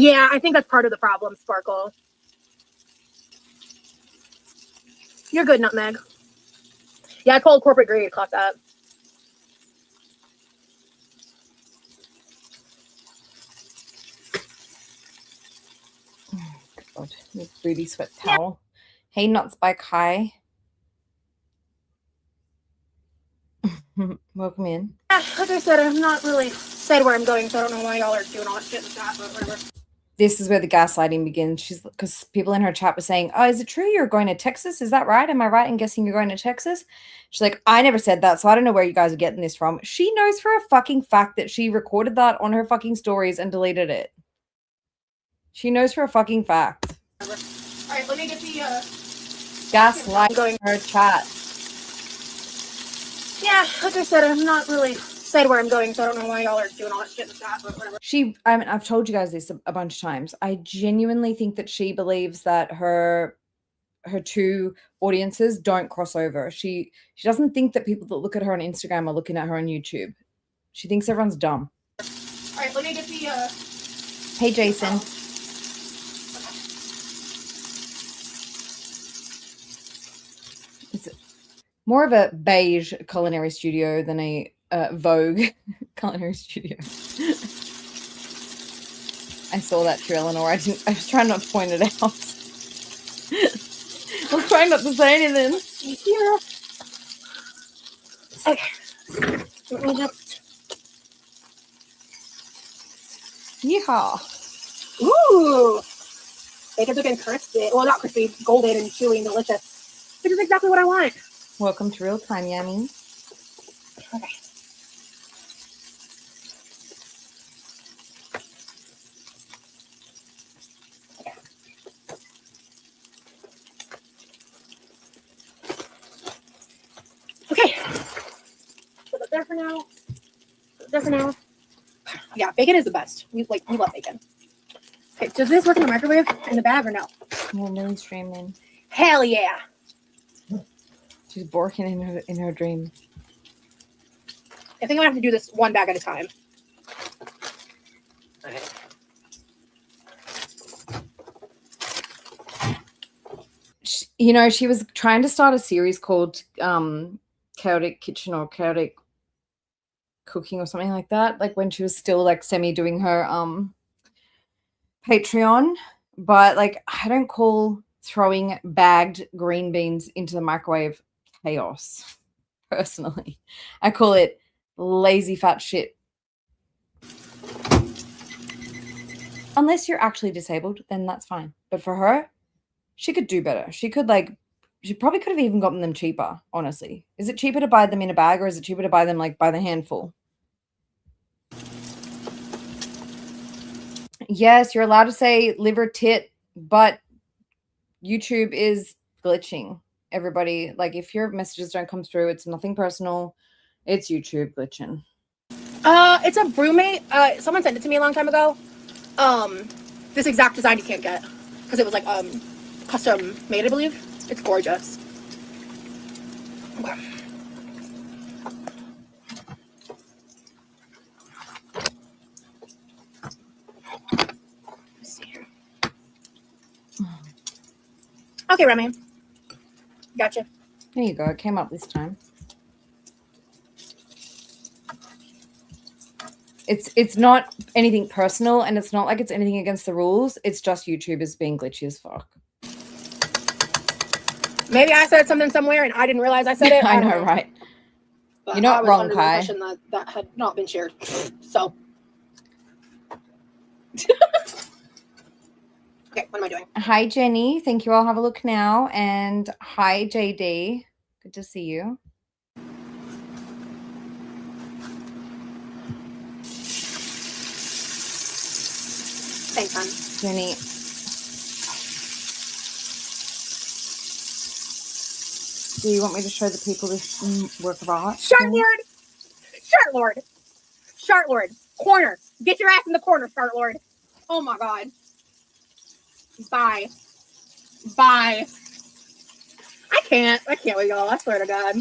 Yeah, I think that's part of the problem, Sparkle. You're good, Nutmeg. Yeah, I called corporate grade. Clock that. God, booty sweat towel. Hey, not Spike. Hi. Welcome in. Yeah, like I said, I'm not really said where I'm going, so I don't know why y'all are doing all that shit in the chat, but whatever. This is where the gaslighting begins. She's because people in her chat were saying, "Oh, is it true you're going to Texas? Is that right? Am I right in guessing you're going to Texas?" She's like, "I never said that, so I don't know where you guys are getting this from." She knows for a fucking fact that she recorded that on her fucking stories and deleted it. She knows for a fucking fact. All right, let me get the Gaslight going. her chat. Yeah, like I said, I'm not really said where I'm going, so I don't know why y'all are doing all that shit in the chat, but whatever. I mean, I've told you guys this a bunch of times. I genuinely think that she believes that her two audiences don't cross over. She doesn't think that people that look at her on Instagram are looking at her on YouTube. She thinks everyone's dumb. All right, let me get the Hey, Jason. It's more of a beige culinary studio than a Vogue culinary studio. I saw that too, Eleanor. I was trying not to point it out. I was trying not to say anything. here. Okay. Let me just. Yeehaw. Ooh. Bacon's looking crispy. Well, not crispy, golden and chewy and delicious. Which is exactly what I want. Welcome to Real Time, Yummy. Okay. Okay. Put it there for now. Put it there for now. Yeah, bacon is the best. We love bacon. Okay, does this work in the microwave in the bag or no? Yeah, Millie's streaming. Hell yeah. She's borking in her dream. I think I'm gonna have to do this one bag at a time. Okay. She was trying to start a series called Chaotic Kitchen or Chaotic Cooking or something like that, like when she was still like semi doing her Patreon. But like, I don't call throwing bagged green beans into the microwave chaos. Personally, I call it lazy fat shit. Unless you're actually disabled, then that's fine. But for her, she could do better. She probably could have even gotten them cheaper, honestly. Is it cheaper to buy them in a bag or is it cheaper to buy them like by the handful? Yes, you're allowed to say liver tit, but YouTube is glitching. Everybody, like if your messages don't come through, it's nothing personal. It's YouTube glitching. It's a brewmate. Someone sent it to me a long time ago. This exact design you can't get because it was like custom made, I believe. It's gorgeous. Okay. Let's see here. Okay, Remy. Gotcha. There you go. It came up this time. It's not anything personal, and it's not like it's anything against the rules. It's just YouTube is being glitchy as fuck. Maybe I said something somewhere and I didn't realize I said it. I know, right? But You're not I was wrong, under the Kai. impression that had not been shared. So. Okay, what am I doing? Hi, Jenny. Thank you all. Have a look now. And hi, JD. Good to see you. Thanks, hon. Jenny. Do you want me to show the people this work of art? Shartlord! Shartlord! Shartlord! Corner! Get your ass in the corner, Shartlord! Oh my god. Bye. Bye. I can't with y'all. I swear to God.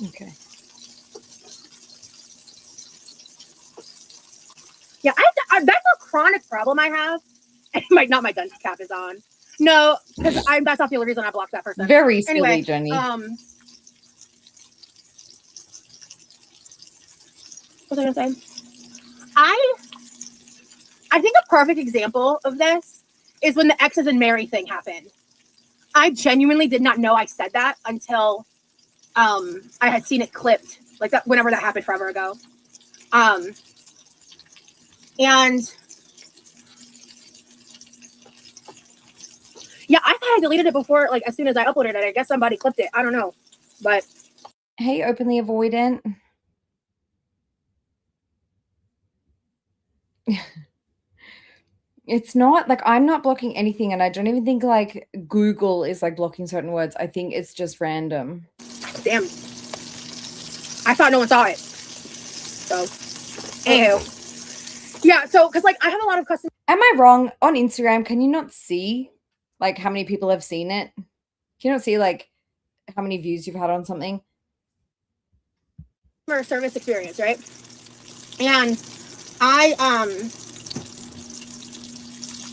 Okay. Yeah, that's a chronic problem I have. Not my dunce cap is on. No, because that's not the only reason I blocked that person. Very silly, Anyway, Jenny. what was I gonna say? I think a perfect example of this is when the exes and Mary thing happened. I genuinely did not know I said that until I had seen it clipped, like that whenever that happened forever ago. And yeah, I thought I deleted it before, like as soon as I uploaded it. I guess somebody clipped it. I don't know. But Hey, openly avoidant. It's not like I'm not blocking anything, and I don't even think like Google is like blocking certain words. I think it's just random. damn, I thought no one saw it. So, anywho, yeah. So, because like I have a lot of customers. Am I wrong? On Instagram, can you not see like how many people have seen it? Can you not see like how many views you've had on something? Service experience, right? And I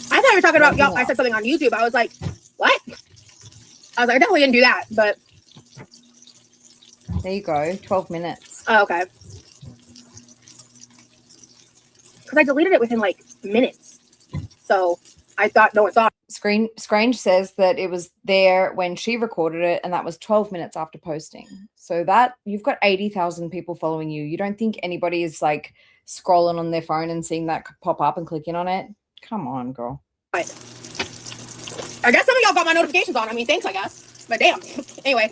thought you were talking about. I said something on YouTube. I was like, what? I was like, I definitely didn't do that, but there you go. 12 minutes. Oh, okay. Because I deleted it within like minutes, so I thought no one saw it. Scrange says that it was there when she recorded it, and that was 12 minutes after posting. So that you've got 80,000 people following you. You don't think anybody is like scrolling on their phone and seeing that pop up and clicking on it? Come on, girl. I guess some of y'all got my notifications on. I mean, thanks, I guess. But damn. Anyway,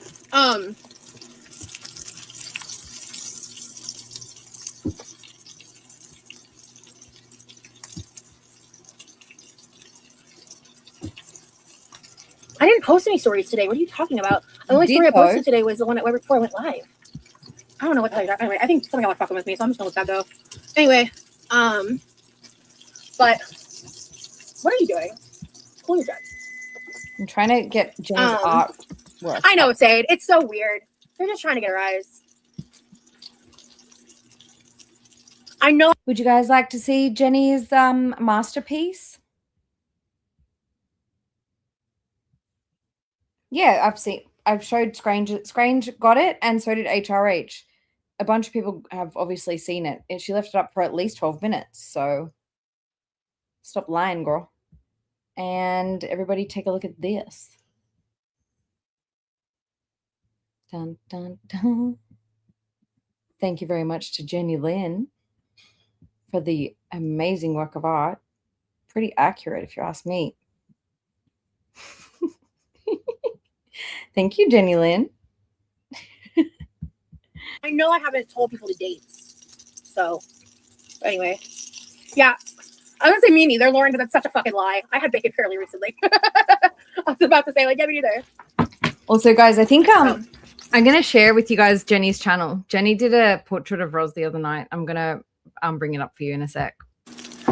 I didn't post any stories today. What are you talking about? The only story I posted today was the one right before I went live. I don't know what the hell you're talking about. Anyway, I think some of y'all are fucking with me, so I'm just gonna let that go. Anyway, but what are you doing? Cool your jets. I'm trying to get Jenny's art work. I know, Sade. It's so weird. They're just trying to get a rise. I know. Would you guys like to see Jenny's masterpiece? Yeah, I've showed Scrange got it, and so did HRH. A bunch of people have obviously seen it, and she left it up for at least 12 minutes. So stop lying, girl. And everybody take a look at this. Dun, dun, dun. Thank you very much to Jenny Lynn for the amazing work of art. Pretty accurate, if you ask me. Thank you, Jenny Lynn. I know I haven't told people the dates. So, anyway. Yeah. I was going to say me neither, Lauren, but that's such a fucking lie. I had bacon fairly recently. I was about to say, like, yeah, me neither. Also, guys, I think I'm going to share with you guys Jenny's channel. Jenny did a portrait of Roz the other night. I'm going to bring it up for you in a sec.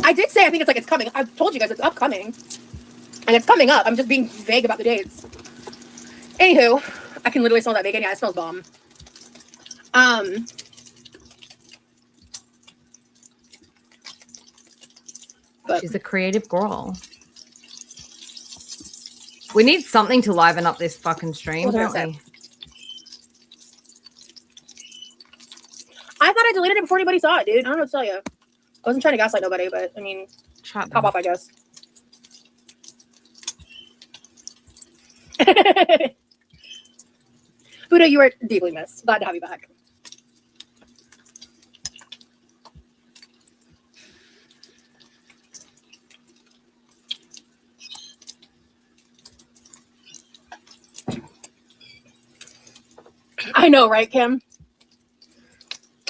I did say I think it's like it's coming. I've told you guys it's upcoming. And it's coming up. I'm just being vague about the dates. Anywho, I can literally smell that bacon. Yeah, it smells bomb. But she's a creative girl. We need something to liven up this fucking stream, don't we? I thought I deleted it before anybody saw it, dude. I don't know what to tell you. I wasn't trying to gaslight nobody, but I mean, pop off, I guess. Buddha, you were deeply missed. Glad to have you back. I know, right, Kim?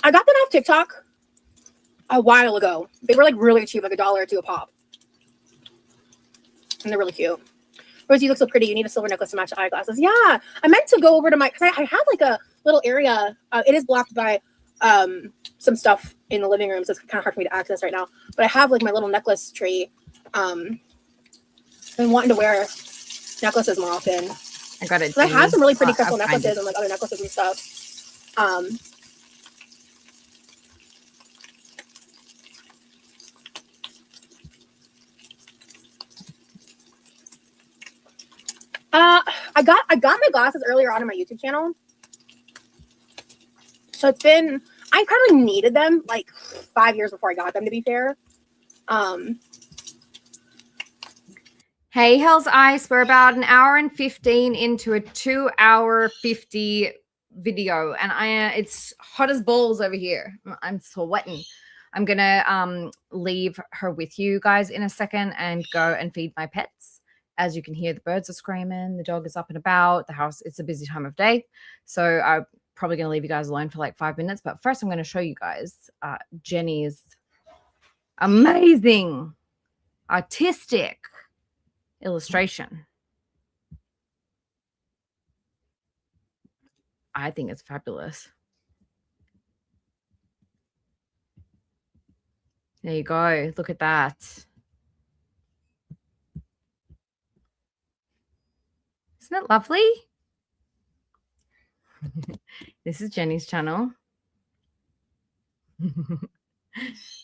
I got them off TikTok a while ago. They were like really cheap, like $1 or $2 a pop. And they're really cute. Rosie, you look so pretty. You need a silver necklace to match the eyeglasses. Yeah, I meant to go over to my, because I have like a little area. It is blocked by some stuff in the living room, so it's kind of hard for me to access right now. But I have like my little necklace tree. I've been wanting to wear necklaces more often. I got it. I have some really pretty crystal necklaces and like other necklaces and stuff. I got my glasses earlier on in my YouTube channel. So it's been, I probably needed them like 5 years before I got them, to be fair. Hey, Hell's Ice. We're about an hour and 15 into a 2 hour 50 video, and it's hot as balls over here. I'm sweating. I'm gonna leave her with you guys in a second and go and feed my pets. As you can hear, the birds are screaming, the dog is up and about, the house, it's a busy time of day. So I'm probably going to leave you guys alone for like 5 minutes. But first I'm going to show you guys Jenny's amazing artistic illustration. I think it's fabulous. There you go. Look at that. Isn't it lovely? This is Jenny's channel.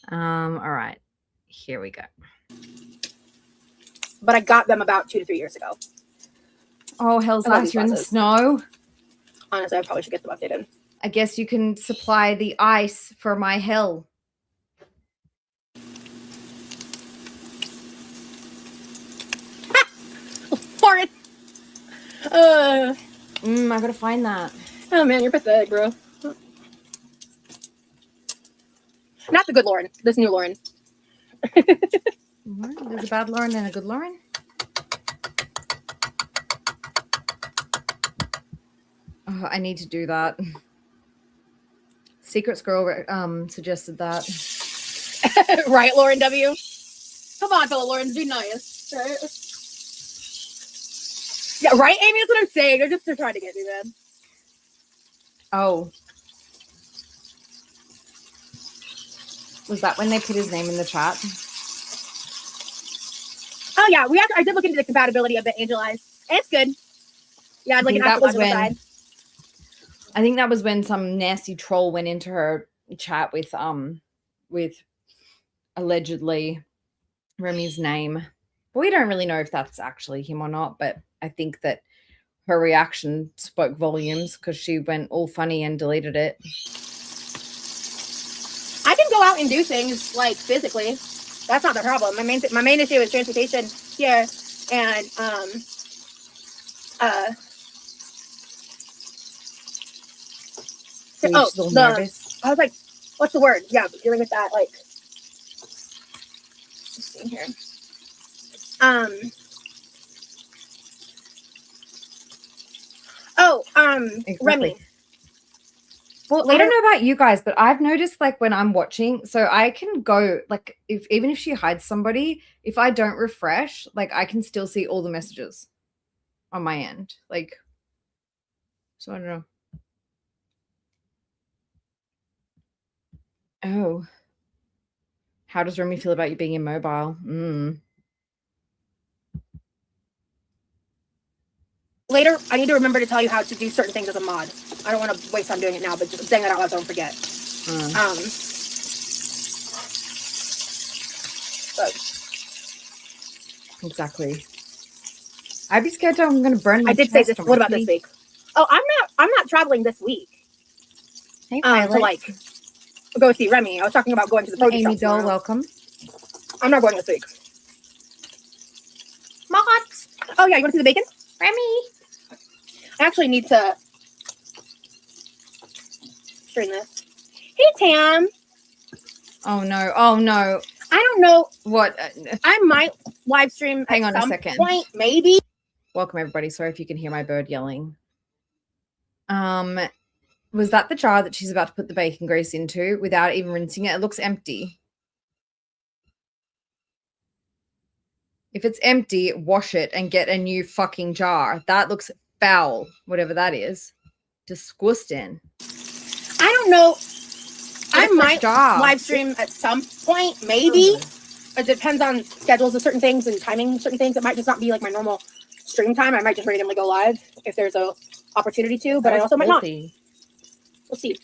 All right, here we go. But I got them about 2 to 3 years ago. Oh, Hell's Ice, you're in the snow. Honestly, I probably should get them updated. I guess you can supply the ice for my hell. Lauren! I gotta find that. Oh man, you're pathetic, bro. Not the good Lauren. This new Lauren. There's a bad Lauren and a good Lauren. Oh, I need to do that. Secret Squirrel suggested that. Right, Lauren W? Come on, fellow Laurens, be nice. Right? Yeah, right, Amy? That's what I'm saying. They're trying to get me, man. Oh. Was that when they put his name in the chat? Oh yeah, I did look into the compatibility of the Angel Eyes. And it's good. Yeah, I'd like an actual side. I think that was when some nasty troll went into her chat with allegedly Remy's name. We don't really know if that's actually him or not, but I think that her reaction spoke volumes because she went all funny and deleted it. I can go out and do things like physically. That's not the problem. My main issue is transportation here, and nervous. I was like, what's the word? Yeah, dealing with that, like, let's see here. Exactly. Remy. Well, I don't know about you guys, but I've noticed like when I'm watching, so I can go like even if she hides somebody, if I don't refresh, like I can still see all the messages on my end. Like, so I don't know. Oh. How does Remy feel about you being immobile? Later, I need to remember to tell you how to do certain things as a mod. I don't want to waste time doing it now, but just saying that out loud so I don't forget. Exactly. I'd be scared I'm going to burn my I did say this. What about this week? Oh, I'm not traveling this week. Hey, to like go see Remy. I was talking about going to the produce Amy shop Doll, tomorrow. welcome. I'm not going this week. Mod. Oh yeah, you want to see the bacon? Remy. I actually need to stream this. Hey Tam. Oh no! Oh no! I don't know what. I might live stream. Hang at on some a second. Point, maybe. Welcome everybody. Sorry if you can hear my bird yelling. Was that the jar that she's about to put the bacon grease into without even rinsing it? It looks empty. If it's empty, wash it and get a new fucking jar. That looks foul, whatever that is. Disgusting. I don't know. I might live stream at some point, maybe. It depends on schedules of certain things and timing of certain things. It might just not be like my normal stream time. I might just randomly go live if there's a opportunity to, but I also might not. We'll see.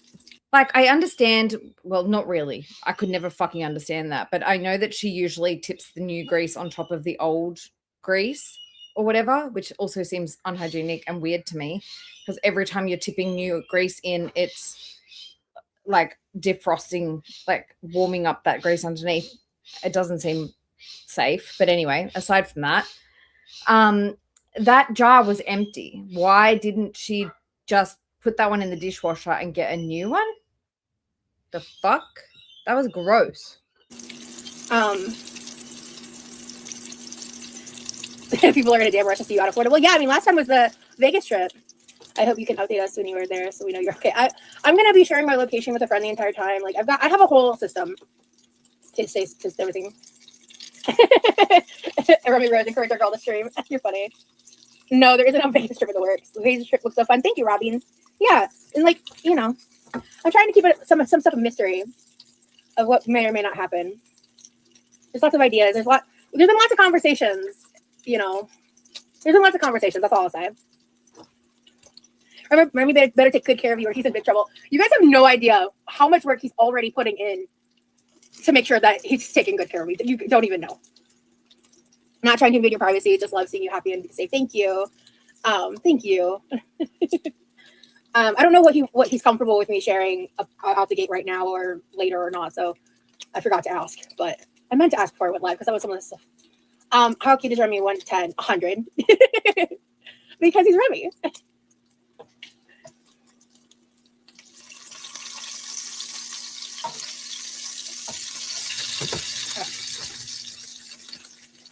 Like, I understand, well, not really. I could never fucking understand that. But I know that she usually tips the new grease on top of the old grease or whatever, which also seems unhygienic and weird to me. Because every time you're tipping new grease in, it's like defrosting, like warming up that grease underneath. It doesn't seem safe. But anyway, aside from that, that jar was empty. Why didn't she just put that one in the dishwasher and get a new one? The fuck? That was gross. People are gonna damn rush to see you out of Florida. Well, yeah, I mean, last time was the Vegas trip. I hope you can update us when you were there, so we know you're okay. I'm gonna be sharing my location with a friend the entire time. Like, I have a whole system to everything. Remy Rose encouraged our girl to stream. You're funny. No, there isn't a Vegas trip in the works. The Vegas trip looks so fun. Thank you, Robin. Yeah, and like, you know, I'm trying to keep it some stuff of mystery of what may or may not happen. There's lots of ideas. There's been lots of conversations. You know, there's been lots of conversations. That's all I'll say. Remy better take good care of you, or he's in big trouble. You guys have no idea how much work he's already putting in to make sure that he's taking good care of you. You don't even know. I'm not trying to invade your privacy. Just love seeing you happy and say thank you. Thank you. I don't know what he's comfortable with me sharing out the gate right now or later or not. So I forgot to ask, but I meant to ask before I went live because that was some of this stuff. How cute is Remy? 1 to 10, 100. Because he's Remy.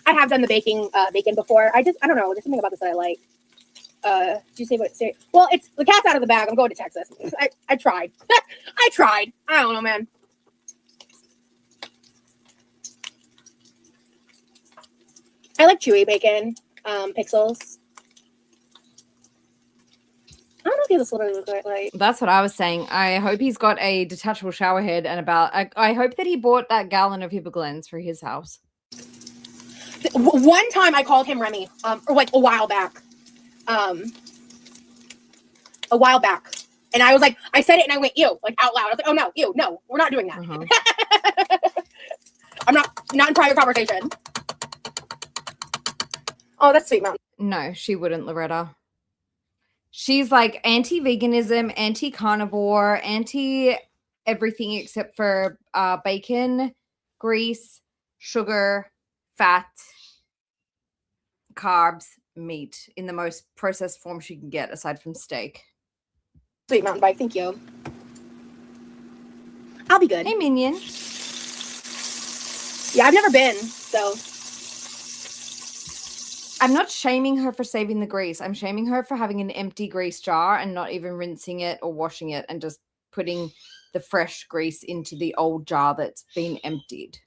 I have done the bacon before. I don't know. There's something about this that I like. Did you say what? Well, it's the cat's out of the bag. I'm going to Texas. I tried. I tried. I don't know, man. I like chewy bacon, pixels. I don't know if he has a little like. That's what I was saying. I hope he's got a detachable shower head and I hope that he bought that gallon of Hippoglands for his house. One time I called him Remy, or like a while back. And I was like, I said it and I went, ew, like out loud. I was like, oh no, ew, no, we're not doing that. I'm not in private conversation. Oh, that's sweet, Mom. No, she wouldn't, Loretta. She's like anti-veganism, anti-carnivore, anti-everything except for bacon, grease, sugar, fat, carbs, meat in the most processed form she can get aside from steak. Sweet mountain bike, thank you. I'll be good. Hey, Minion. Yeah, I've never been, so. I'm not shaming her for saving the grease. I'm shaming her for having an empty grease jar and not even rinsing it or washing it and just putting the fresh grease into the old jar that's been emptied.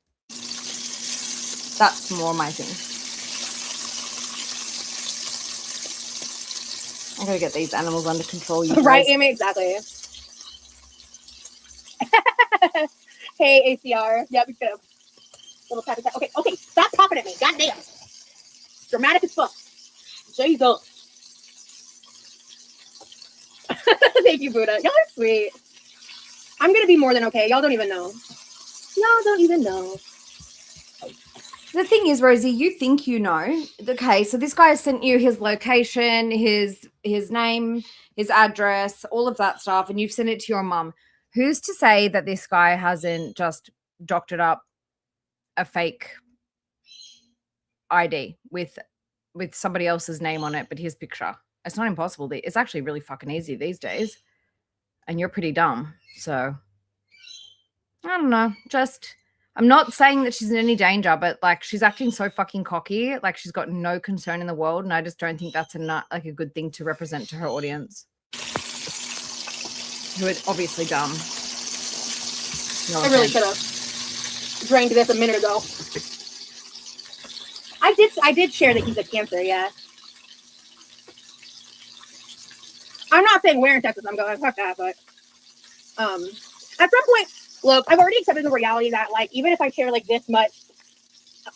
That's more my thing. I gotta get these animals under control. You right, Amy, exactly. Hey, ACR. Yep, it's good. Little tappy tap. Okay, stop talking at me. Goddamn. Dramatic as fuck. Jesus. Thank you, Buddha. Y'all are sweet. I'm gonna be more than okay. Y'all don't even know. Y'all don't even know. The thing is, Rosie, you think you know. Okay, so this guy has sent you his location, his name, his address, all of that stuff, and you've sent it to your mum. Who's to say that this guy hasn't just doctored up a fake ID with somebody else's name on it, but his picture? It's not impossible. It's actually really fucking easy these days. And you're pretty dumb. So, I don't know. I'm not saying that she's in any danger, but like she's acting so fucking cocky, like she's got no concern in the world, and I just don't think that's a good thing to represent to her audience, who is obviously dumb. No I really should have drank this a minute ago. I did share that he's a Cancer, yeah. I'm not saying where in Texas I'm going, fuck that, but at some point. Look, I've already accepted the reality that, like, even if I share, like, this much,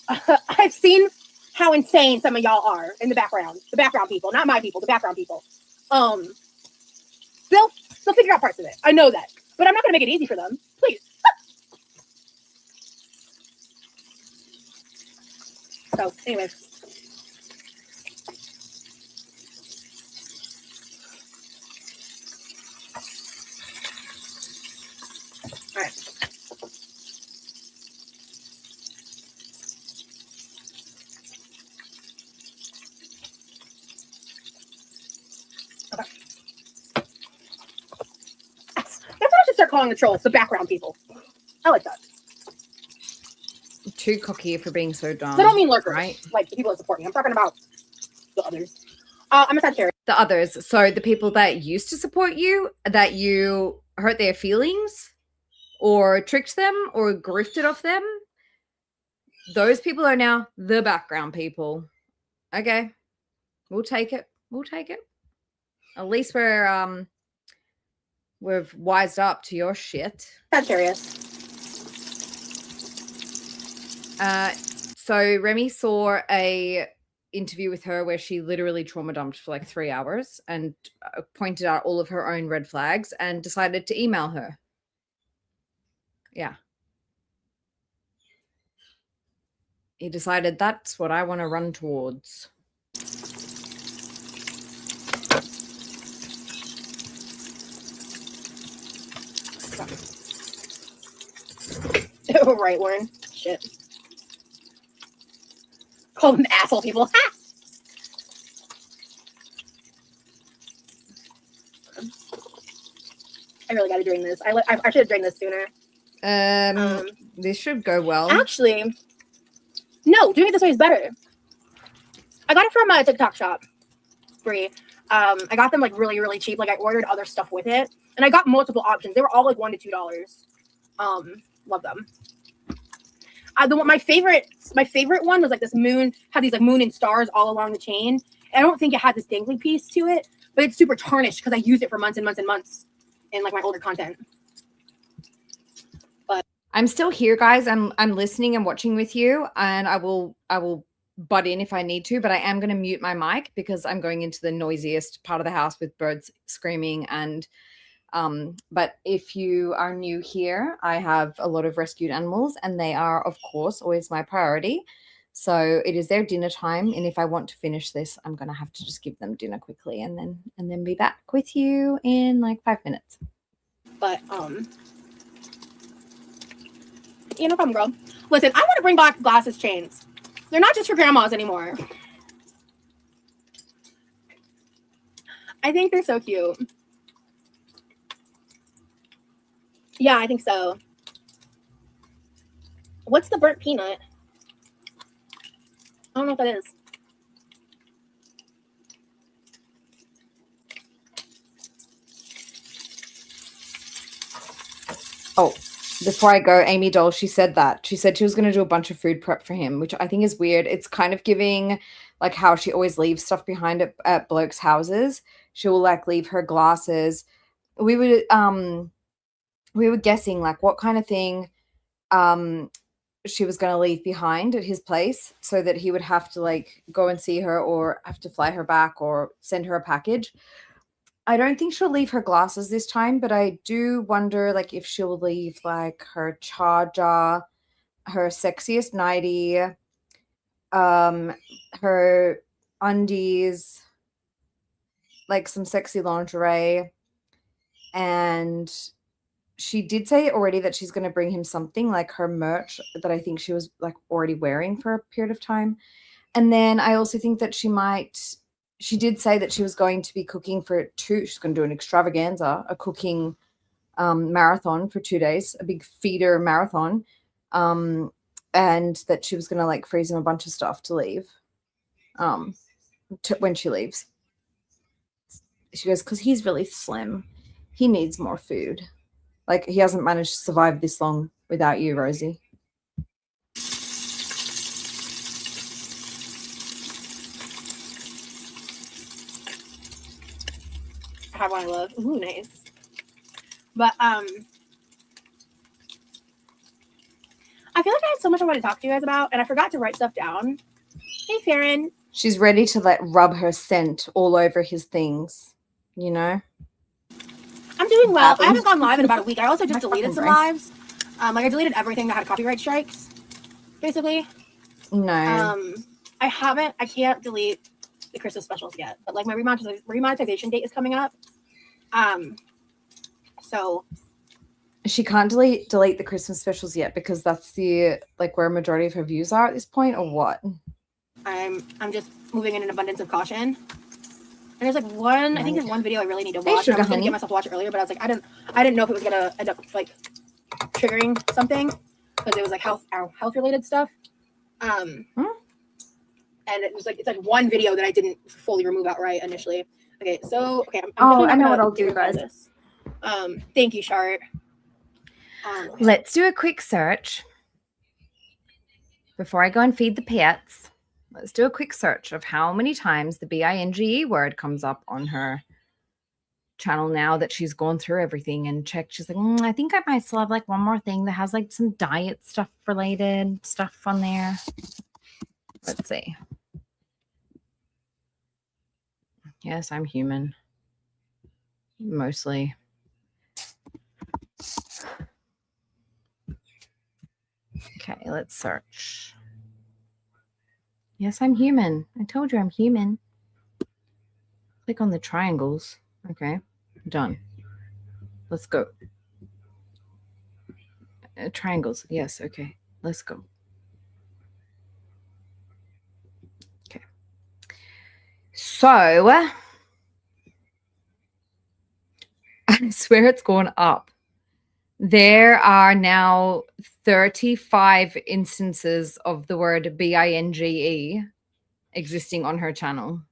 I've seen how insane some of y'all are in the background. The background people. Not my people, the background people. They'll They'll figure out parts of it. I know that. But I'm not going to make it easy for them. Please. So, anyways. All right. Okay. That's what I should start calling the trolls, the background people. I like that. Too cocky for being so dumb. So I don't mean lurkers, right? like the people that support me. I'm talking about the others. I'm a Sagittarius. The others. So the people that used to support you, that you hurt their feelings or tricked them or grifted off them, those people are now the background people. Okay. We'll take it. We'll take it. At least we've wised up to your shit. Sagittarius. So Remy saw a interview with her where she literally trauma dumped for like 3 hours and pointed out all of her own red flags and decided to email her. Yeah. He decided that's what I want to run towards. Oh, right, Warren. Shit. Call them asshole people. Ha! I really got to drink this. I should have drank this sooner. This should go well. Actually, no, doing it this way is better. I got it from a TikTok shop. Free. I got them like really, really cheap. Like I ordered other stuff with it, and I got multiple options. They were all like $1 to $2. Love them. My favorite one was like this moon, had these like moon and stars all along the chain. I don't think it had this dangly piece to it, but it's super tarnished because I used it for months and months and months in like my older content. But I'm still here, guys. I'm listening and watching with you, and I will butt in if I need to, but I am going to mute my mic because I'm going into the noisiest part of the house with birds screaming. And but if you are new here, I have a lot of rescued animals, and they are, of course, always my priority. So it is their dinner time, and if I want to finish this, I'm going to have to just give them dinner quickly and then be back with you in like 5 minutes. But yeah, no problem, girl. Listen, I want to bring back glasses chains. They're not just for grandmas anymore. I think they're so cute. Yeah, I think so. What's the burnt peanut? I don't know what that is. Oh, before I go, Amy Doll, she said that. She said she was going to do a bunch of food prep for him, which I think is weird. It's kind of giving like how she always leaves stuff behind at blokes' houses. She will like leave her glasses. We were guessing like what kind of thing she was going to leave behind at his place so that he would have to like go and see her or have to fly her back or send her a package. I don't think she'll leave her glasses this time, but I do wonder like if she'll leave like her charger, her sexiest nightie, her undies, like some sexy lingerie. And she did say already that she's going to bring him something like her merch that I think she was like already wearing for a period of time. And then I also think that she did say that she was going to be cooking she's going to do an extravaganza, a cooking marathon for 2 days, a big feeder marathon. And that she was going to like freeze him a bunch of stuff to leave when she leaves. She goes, because he's really slim. He needs more food. Like, he hasn't managed to survive this long without you, Rosie. I have one I love. Ooh, nice. But I feel like I had so much I want to talk to you guys about, and I forgot to write stuff down. Hey, Farron. She's ready to like rub her scent all over his things, you know? I'm doing doing well. I badly. haven't gone live in about a week. I also just My deleted fucking some brain. lives. Like I deleted everything that had copyright strikes, basically. No. I can't delete the Christmas specials yet, but like my remonetization date is coming up. So She can't delete the Christmas specials yet because that's the like where a majority of her views are at this point, or what? I'm just moving in an abundance of caution. And there's like one, I think there's one video I really need to Hey, watch. And I sugar was gonna honey. get myself to watch it earlier, but I was like, I didn't know if it was gonna end up like triggering something because it was like health related stuff. And it was like it's like one video that I didn't fully remove outright initially. Okay, so I'm Oh, definitely not I know gonna what I'll get do, rid of all guys. this. Thank you, Shart. Let's do a quick search before I go and feed the pets. Let's do a quick search of how many times the binge word comes up on her channel now that she's gone through everything and checked. She's like, I think I might still have like one more thing that has like some diet stuff related stuff on there. Let's see. Yes, I'm human. Mostly. Okay, let's search. Yes, I'm human. I told you I'm human. Click on the triangles. Okay, done. Let's go. Triangles. Yes, okay. Let's go. Okay. So, I swear it's gone up. There are now 35 instances of the word binge existing on her channel.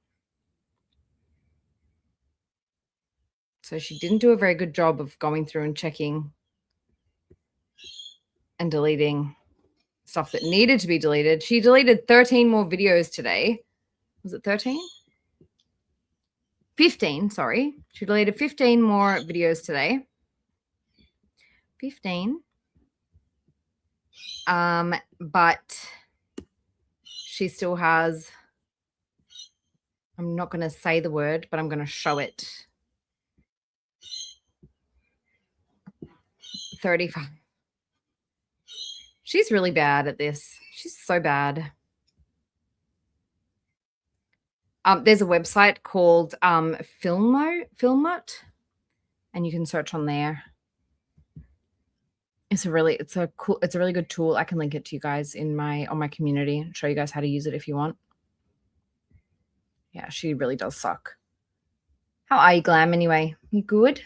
So she didn't do a very good job of going through and checking and deleting stuff that needed to be deleted. She deleted 13 more videos today. Was it 13? 15, sorry. She deleted 15 more videos today. 15. But she still has, I'm not going to say the word, but I'm going to show it. 35. She's really bad at this. She's so bad. There's a website called Filmot, and you can search on there. It's a really good tool. I can link it to you guys on my community and show you guys how to use it if you want. Yeah, she really does suck. How are you, Glam, anyway? You good?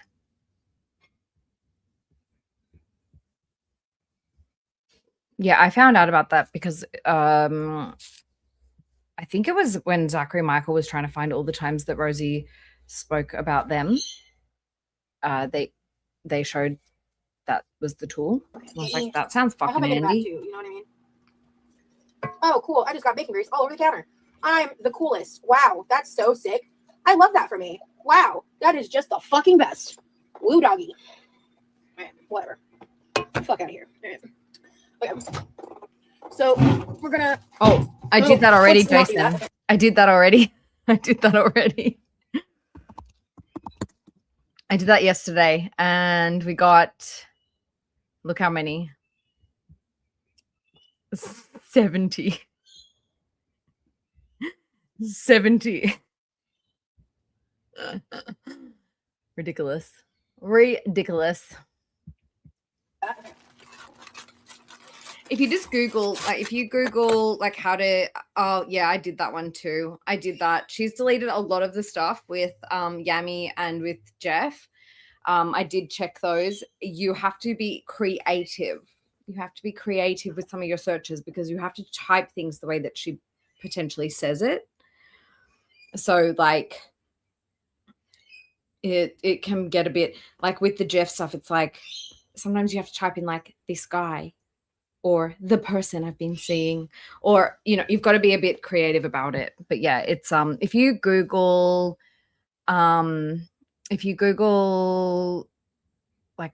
Yeah, I found out about that because I think it was when Zachary Michael was trying to find all the times that Rosie spoke about them. They showed that was the tool. And I was like, that sounds I hope fucking I get it back handy. too. You know what I mean? Oh, cool! I just got bacon grease all over the counter. I'm the coolest. Wow, that's so sick. I love that for me. Wow, that is just the fucking best. Woo doggy. All right, whatever. Fuck out of here. All right. Okay. So we're gonna. Oh, I did that already, let's not do Jason. that. I did that already. I did that already. I did that yesterday, and we got. Look how many. 70. 70. Ridiculous. Ridiculous. If you just Google, like how to, oh yeah, I did that one too. I did that. She's deleted a lot of the stuff with Yami and with Jeff. I did check those. You have to be creative. You have to be creative with some of your searches because you have to type things the way that she potentially says it. So like it can get a bit like with the Jeff stuff. It's like sometimes you have to type in like this guy or the person I've been seeing, or, you know, you've got to be a bit creative about it. But yeah, it's, if you Google like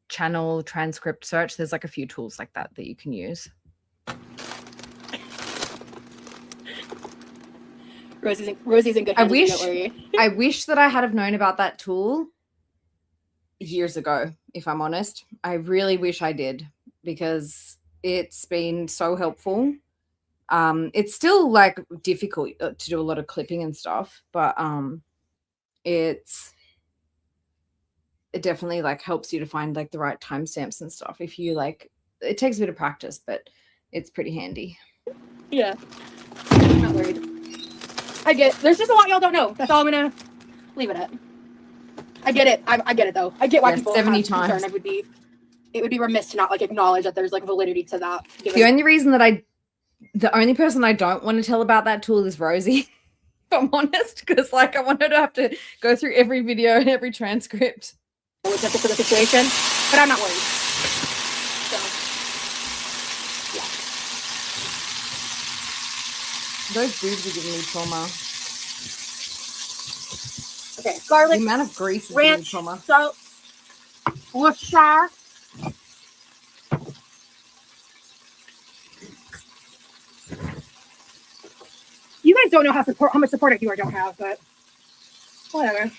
channel transcript search, there's like a few tools like that you can use. Rosie's in good hands. I wish that I had have known about that tool years ago, if I'm honest. I really wish I did because it's been so helpful. It's still like difficult to do a lot of clipping and stuff, but it definitely like helps you to find like the right timestamps and stuff. If you like, it takes a bit of practice, but it's pretty handy. Yeah. I'm not worried. I get there's just a lot y'all don't know. That's all I'm gonna leave it at. I get it. I get it though. I get why people 70 have concern. It would be remiss to not like acknowledge that there's like validity to that. The only reason that the only person I don't want to tell about that tool is Rosie, if I'm honest, because like I want her to have to go through every video and every transcript. With just for the situation, but I'm not worried. So, yeah. Those boobs are giving me trauma. Okay, garlic. The amount of grease is giving me Ranch, trauma. salt, Worcestershire. You guys don't know how much support I do or don't have, but whatever.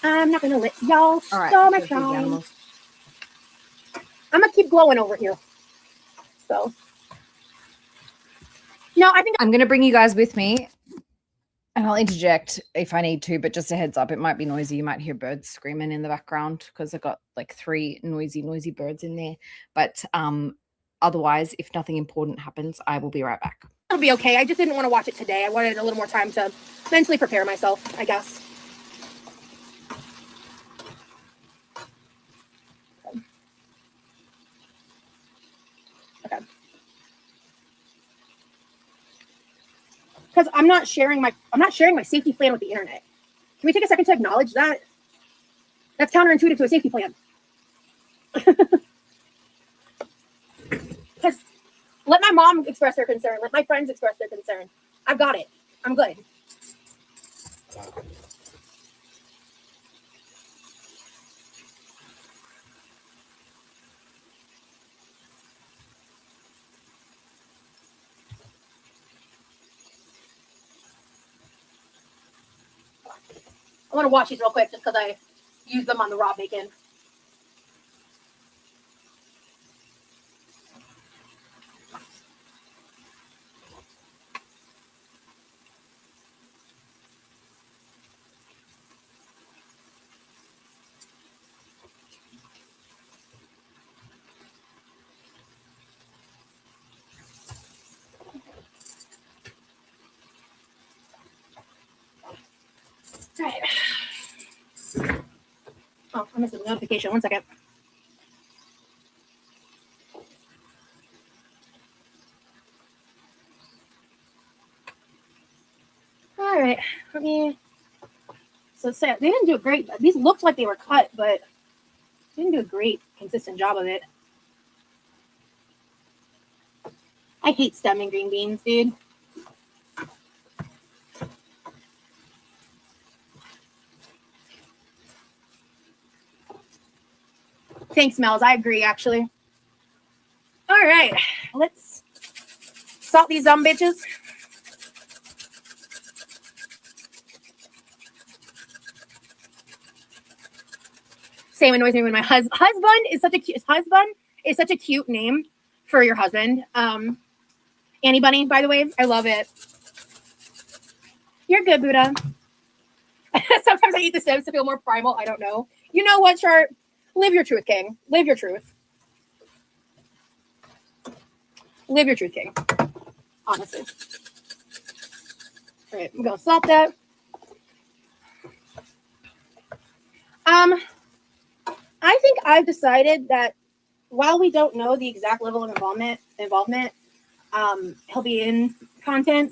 I'm not gonna let y'all steal my shine. I'm gonna keep glowing over here. So, no, I think I'm gonna bring you guys with me, and I'll interject if I need to. But just a heads up, it might be noisy. You might hear birds screaming in the background because I've got like 3 noisy birds in there. But otherwise, if nothing important happens, I will be right back. it'll be okay. I just didn't want to watch it today. I wanted a little more time to mentally prepare myself, I guess. Okay. Because I'm not sharing my safety plan with the internet. Can we take a second to acknowledge that? That's counterintuitive to a safety plan. Because let my mom express her concern. Let my friends express their concern. I've got it. I'm good. I want to watch these real quick just because I used them on the raw bacon. All right. Oh, I missed a notification. 1 second. All right. Let me. So say they didn't do a great. These looked like they were cut, but they didn't do a great, consistent job of it. I hate stemming green beans, dude. Thanks, Mel's. I agree, actually. All right, let's salt these bitches. Same annoys me when my husband is such a cute name for your husband. Annie Bunny, by the way, I love it. You're good, Buddha. Sometimes I eat the Sims to feel more primal. I don't know. You know what, Chart? Live your truth, King. Live your truth. Live your truth, King. Honestly. All right, I'm gonna salt that. I think I've decided that while we don't know the exact level of involvement, he'll be in content.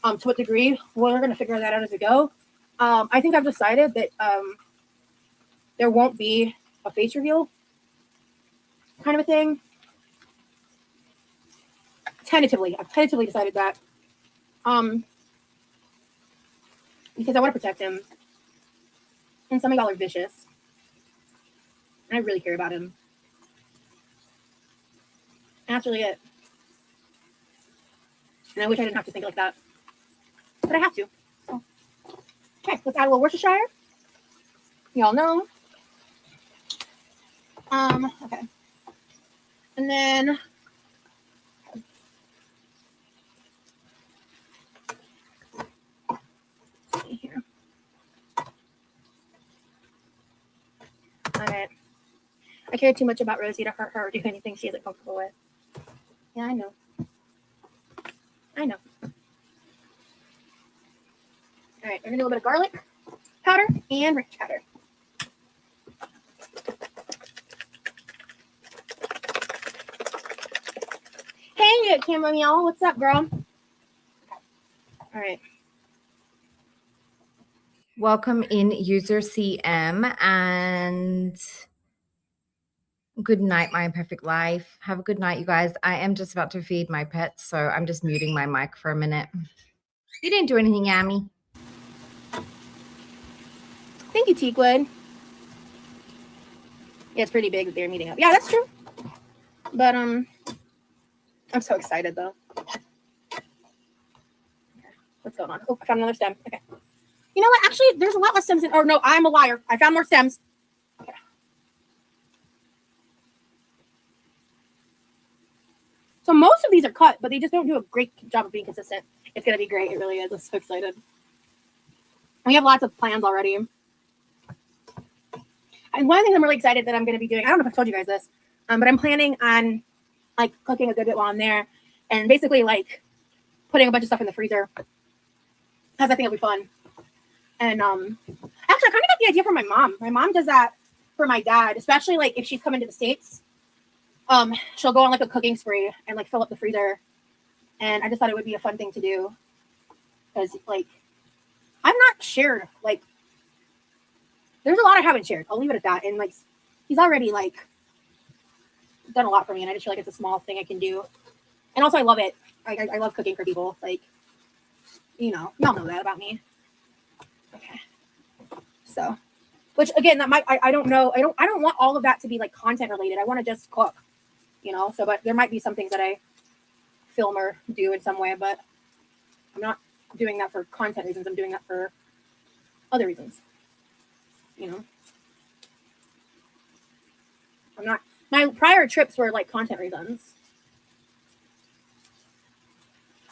To what degree, we're gonna figure that out as we go. I think I've decided that there won't be a face reveal kind of a thing. I've tentatively decided that. Because I want to protect him. And some of y'all are vicious. And I really care about him. And that's really it. And I wish I didn't have to think like that. But I have to. So. Okay, let's add a little Worcestershire. Y'all know. Okay. And then let's see here. All right. I care too much about Rosie to hurt her or do anything she isn't comfortable with. Yeah, I know. I know. All right, we're gonna do a little bit of garlic powder and ranch powder. Hey, camera meow. What's up, girl? All right. Welcome in user CM and good night, my perfect life. Have a good night, you guys. I am just about to feed my pets, so I'm just muting my mic for a minute. You didn't do anything, Yami. Thank you, Teakwood. Yeah, it's pretty big that they're meeting up. Yeah, that's true. But I'm so excited though. What's going on? Oh, I found another stem. Okay. You know what? Actually, there's a lot less stems in. Oh no, I'm a liar. I found more stems. Okay. So most of these are cut, but they just don't do a great job of being consistent. It's gonna be great. It really is. I'm so excited. We have lots of plans already. And one of the things I'm really excited that I'm going to be doing, I don't know if I've told you guys this, but I'm planning on like cooking a good bit while I'm there and basically like putting a bunch of stuff in the freezer because I think it'll be fun. And actually, I kind of got the idea from my mom. My mom does that for my dad, especially like if she's coming to the States. She'll go on like a cooking spree and like fill up the freezer. And I just thought it would be a fun thing to do because like I'm not shared like. There's a lot I haven't shared. I'll leave it at that. And like, he's already like done a lot for me, and I just feel like it's a small thing I can do. And also, I love it. I love cooking for people. Like, you know, y'all know that about me. Okay. So, which again, that might I don't know. I don't want all of that to be like content related. I want to just cook, you know. So, but there might be some things that I film or do in some way, but I'm not doing that for content reasons. I'm doing that for other reasons. You know, I'm not, my prior trips were like content reasons.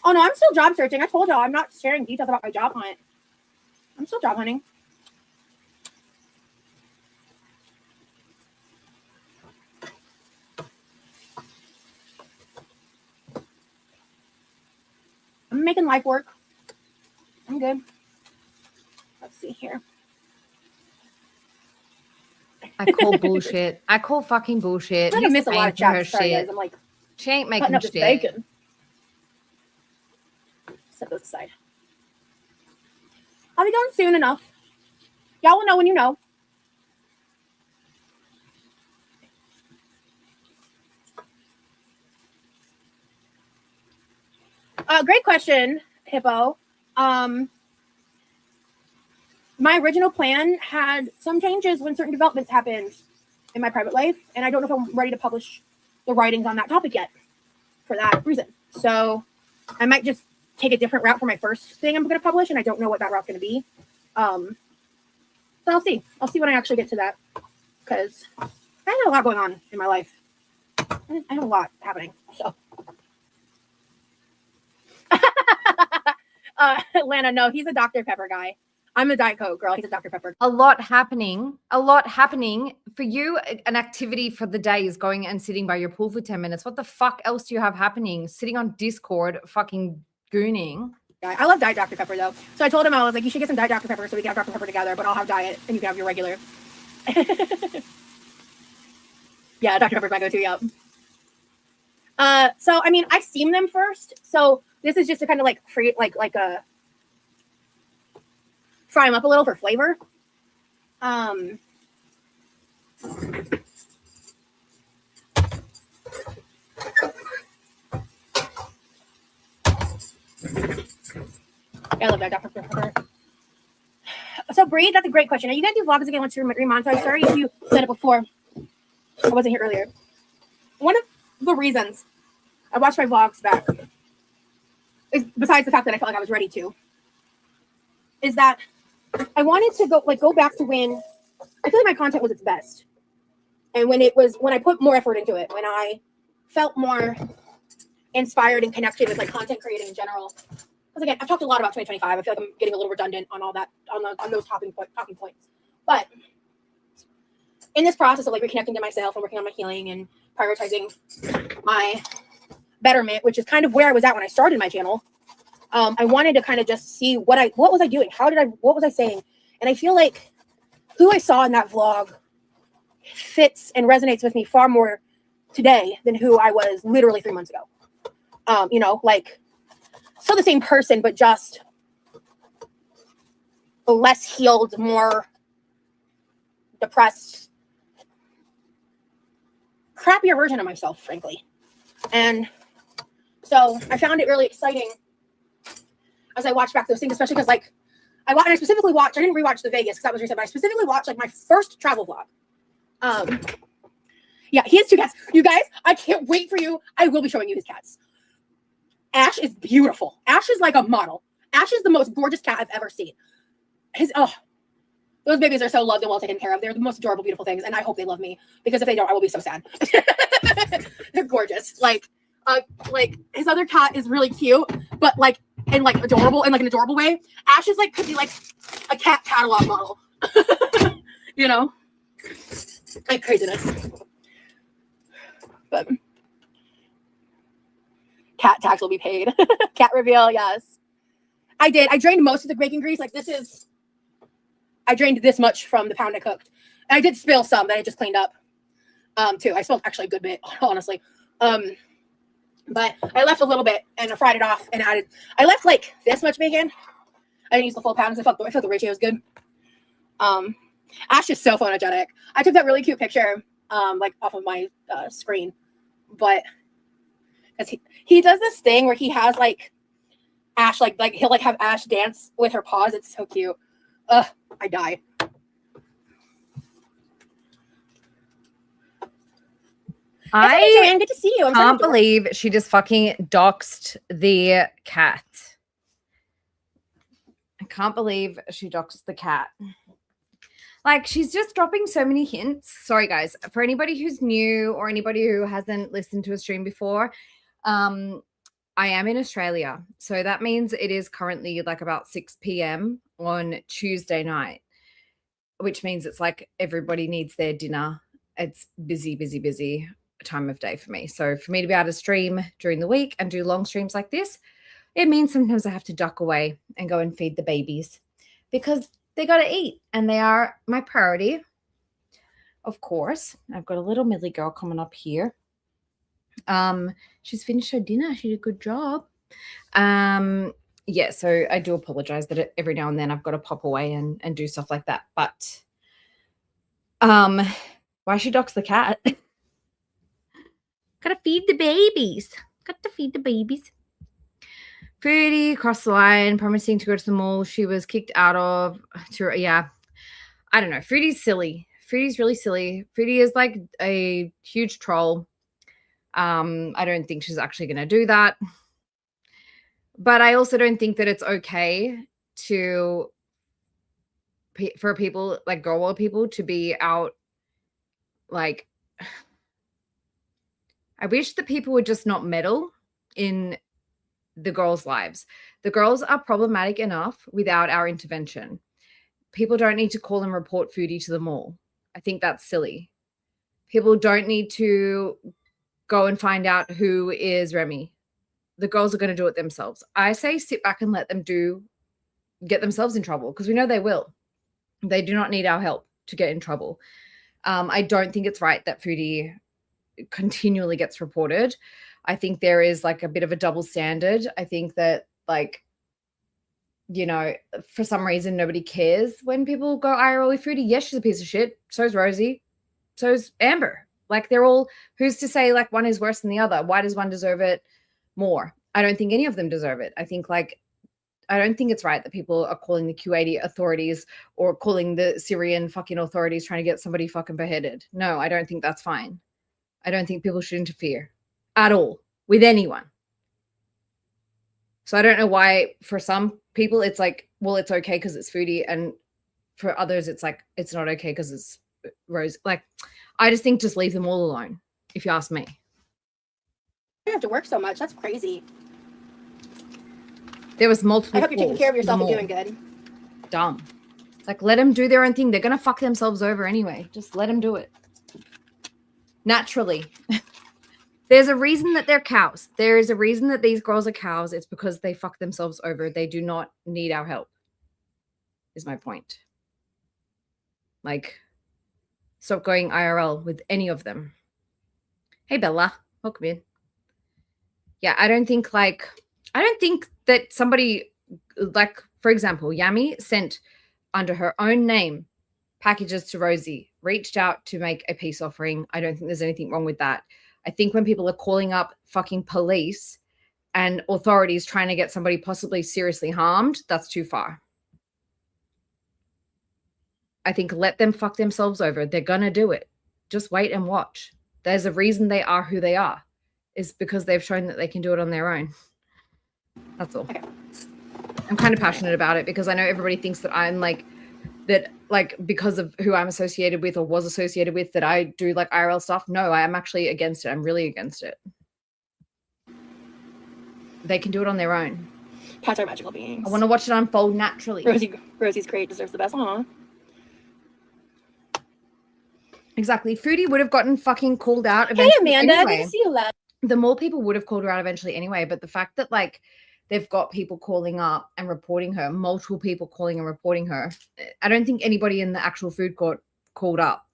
Oh no, I'm still job searching. I told y'all I'm not sharing details about my job hunt. I'm still job hunting. I'm making life work. I'm good. Let's see here. I call bullshit. I call fucking bullshit. I'm gonna miss a lot of chats. Sorry, guys. I'm like, she ain't cutting making up this shit. bacon. Set those aside. I'll be done soon enough. Y'all will know when you know. Great question, Hippo. My original plan had some changes when certain developments happened in my private life, and I don't know if I'm ready to publish the writings on that topic yet for that reason. So I might just take a different route for my first thing I'm going to publish, and I don't know what that route's going to be. So I'll see. I'll see when I actually get to that, because I have a lot going on in my life. I have a lot happening. So, Lana, no, he's a Dr. Pepper guy. I'm a Diet Coke girl. He's a Dr. Pepper. A lot happening for you. An activity for the day is going and sitting by your pool for 10 minutes. What the fuck else do you have happening? Sitting on Discord, fucking gooning. I love Diet Dr. Pepper though. So I told him, I was like, you should get some Diet Dr. Pepper so we can have Dr. Pepper together, but I'll have Diet and you can have your regular. Yeah, Dr. Pepper's my go-to, yep. So I mean, I steam them first. So this is just to kind of like free, like a fry them up a little for flavor. Yeah, I love that Dr. Pepper. So Bree, that's a great question. Are you gonna do vlogs again once you're remonetized? Sorry if you said it before. I wasn't here earlier. One of the reasons I watched my vlogs back is, besides the fact that I felt like I was ready to, is that I wanted to go back to when I feel like my content was its best. And when I put more effort into it, when I felt more inspired and connected with like content creating in general. Because again, I've talked a lot about 2025. I feel like I'm getting a little redundant on all that, on those talking points. But in this process of like reconnecting to myself and working on my healing and prioritizing my betterment, which is kind of where I was at when I started my channel, I wanted to kind of just see what was I doing? What was I saying? And I feel like who I saw in that vlog fits and resonates with me far more today than who I was literally 3 months ago. You know, like still the same person, but just a less healed, more depressed, crappier version of myself, frankly. And so I found it really exciting as I watched back those things, especially because like I didn't rewatch the Vegas because that was recent, but I specifically watched like my first travel vlog. Yeah, he has 2 cats. You guys, I can't wait for you. I will be showing you his cats. Ash is beautiful. Ash is like a model. Ash is the most gorgeous cat I've ever seen. Those babies are so loved and well taken care of. They're the most adorable, beautiful things, and I hope they love me because if they don't, I will be so sad. They're gorgeous. Like his other cat is really cute, but like in like adorable in like an adorable way. Ash is like could be like a cat catalog model. You know, like craziness. But cat tax will be paid. Cat reveal, yes. I did. I drained most of the bacon grease. Like I drained this much from the pound I cooked. And I did spill some that I just cleaned up too. I spilled actually a good bit, honestly. But I left a little bit and I fried it off and I left like this much bacon. I didn't use the full pound because I felt the ratio was good. Ash is so photogenic. I took that really cute picture like off of my screen. But because he does this thing where he has like Ash like he'll like have Ash dance with her paws. It's so cute. I die. I good to see you. can't believe she just fucking doxed the cat. I can't believe she doxed the cat. Like, she's just dropping so many hints. Sorry, guys. For anybody who's new or anybody who hasn't listened to a stream before, I am in Australia. So that means it is currently like about 6 p.m. on Tuesday night, which means it's like everybody needs their dinner. It's busy, busy, busy time of day for me. So for me to be able to stream during the week and do long streams like this, it means sometimes I have to duck away and go and feed the babies because they got to eat and they are my priority. Of course, I've got a little Millie girl coming up here. She's finished her dinner. She did a good job. Yeah, so I do apologize that every now and then I've got to pop away and do stuff like that. But why she docks the cat? Gotta feed the babies. Got to feed the babies. Fruity crossed the line, promising to go to the mall. She was kicked out of. Yeah, I don't know. Fruity's silly. Fruity's really silly. Fruity is like a huge troll. I don't think she's actually going to do that. But I also don't think that it's okay for people, like girl world people, to be out. Like, I wish that people would just not meddle in the girls' lives. The girls are problematic enough without our intervention. People don't need to call and report Foodie to the mall. I think that's silly. People don't need to go and find out who is Remy. The girls are going to do it themselves. I say sit back and let them get themselves in trouble because we know they will. They do not need our help to get in trouble. I don't think it's right that Foodie continually gets reported. I think there is like a bit of a double standard. I think that like, you know, for some reason, nobody cares when people go IRL with Foodie. Yes, she's a piece of shit. So's Rosie. So's Amber. Like they're all, who's to say like one is worse than the other? Why does one deserve it more? I don't think any of them deserve it. I don't think it's right that people are calling the Q80 authorities or calling the Syrian fucking authorities trying to get somebody fucking beheaded. No, I don't think that's fine. I don't think people should interfere at all with anyone. So I don't know why for some people it's like, well, it's okay because it's Foodie. And for others, it's like, it's not okay because it's Rose. Like, I just think just leave them all alone, if you ask me. You have to work so much. That's crazy. There was multiple. I hope you're taking care of yourself and more. doing good. Dumb. Like, let them do their own thing. They're going to fuck themselves over anyway. Just let them do it. Naturally. There's a reason that they're cows. There is a reason that these girls are cows. It's because they fuck themselves over. They do not need our help, is my point. Like, stop going IRL with any of them. Hey, Bella. Welcome in. Yeah, I don't think that somebody, like, for example, Yami sent under her own name packages to Rosie, reached out to make a peace offering. I don't think there's anything wrong with that. I think when people are calling up fucking police and authorities trying to get somebody possibly seriously harmed, that's too far. I think let them fuck themselves over. They're going to do it. Just wait and watch. There's a reason they are who they are. Is because they've shown that they can do it on their own. That's all. Okay. I'm kind of passionate about it because I know everybody thinks that I'm like, because of who I'm associated with or was associated with, that I do like IRL stuff. No, I am actually against it. I'm really against it. They can do it on their own. Cats are magical beings. I want to watch it unfold naturally. Rosie's great, deserves the best. Aww. Exactly. Foodie would have gotten fucking called out eventually. Hey, Amanda. Anyway. Good to see you, love. The more people would have called her out eventually anyway, but the fact that like they've got people calling up and reporting her, multiple people calling and reporting her, I don't think anybody in the actual food court called up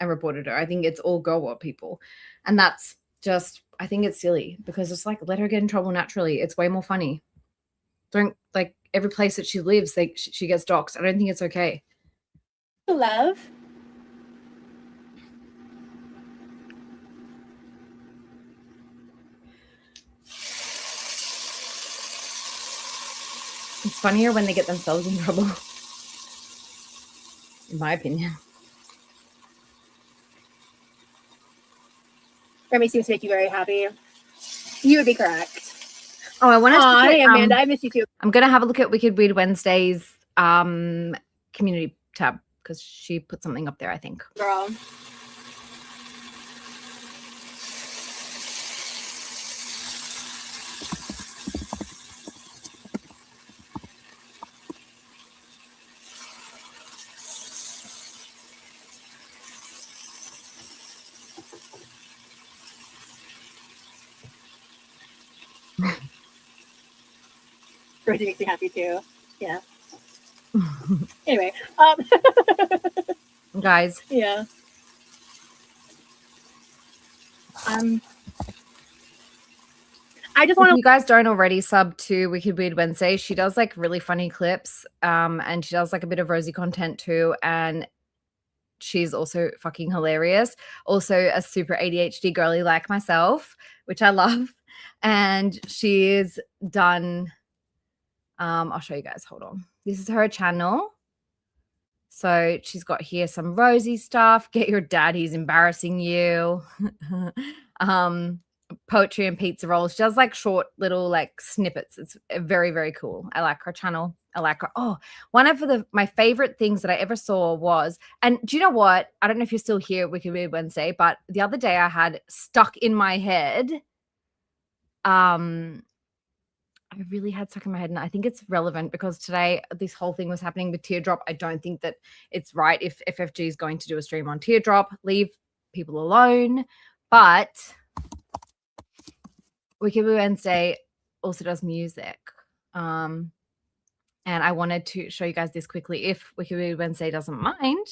and reported her. I think it's all Girl people. And that's just, I think it's silly because it's like, let her get in trouble naturally. It's way more funny. Don't, like, every place that she lives, she gets doxxed. I don't think it's okay. Love. It's funnier when they get themselves in trouble, in my opinion. Remy seems to make you very happy. You would be correct. Oh, I want to. Hi, Amanda. I miss you too. I'm gonna have a look at Wicked Weird Wednesday's community tab because she put something up there, I think. Girl. Rosie makes me happy too. Yeah. Anyway, guys. Yeah. I just want to. You guys don't already sub to Wicked Weird Wednesday. She does like really funny clips, and she does like a bit of Rosie content too, and she's also fucking hilarious. Also a super ADHD girly like myself, which I love, and she's done. I'll show you guys. Hold on. This is her channel. So she's got here some Rosie stuff. Get your dad, he's embarrassing you. Poetry and pizza rolls. She does like short little like snippets. It's very, very cool. I like her channel. I like her. Oh, one of my favorite things that I ever saw was, and do you know what? I don't know if you're still here at Wicked Weird Wednesday, but the other day I had stuck in my head. I really had stuck in my head, and I think it's relevant because today this whole thing was happening with Teardrop. I don't think that it's right if FFG is going to do a stream on Teardrop. Leave people alone. But Wicked Wednesday also does music. And I wanted to show you guys this quickly if Wicked Wednesday doesn't mind.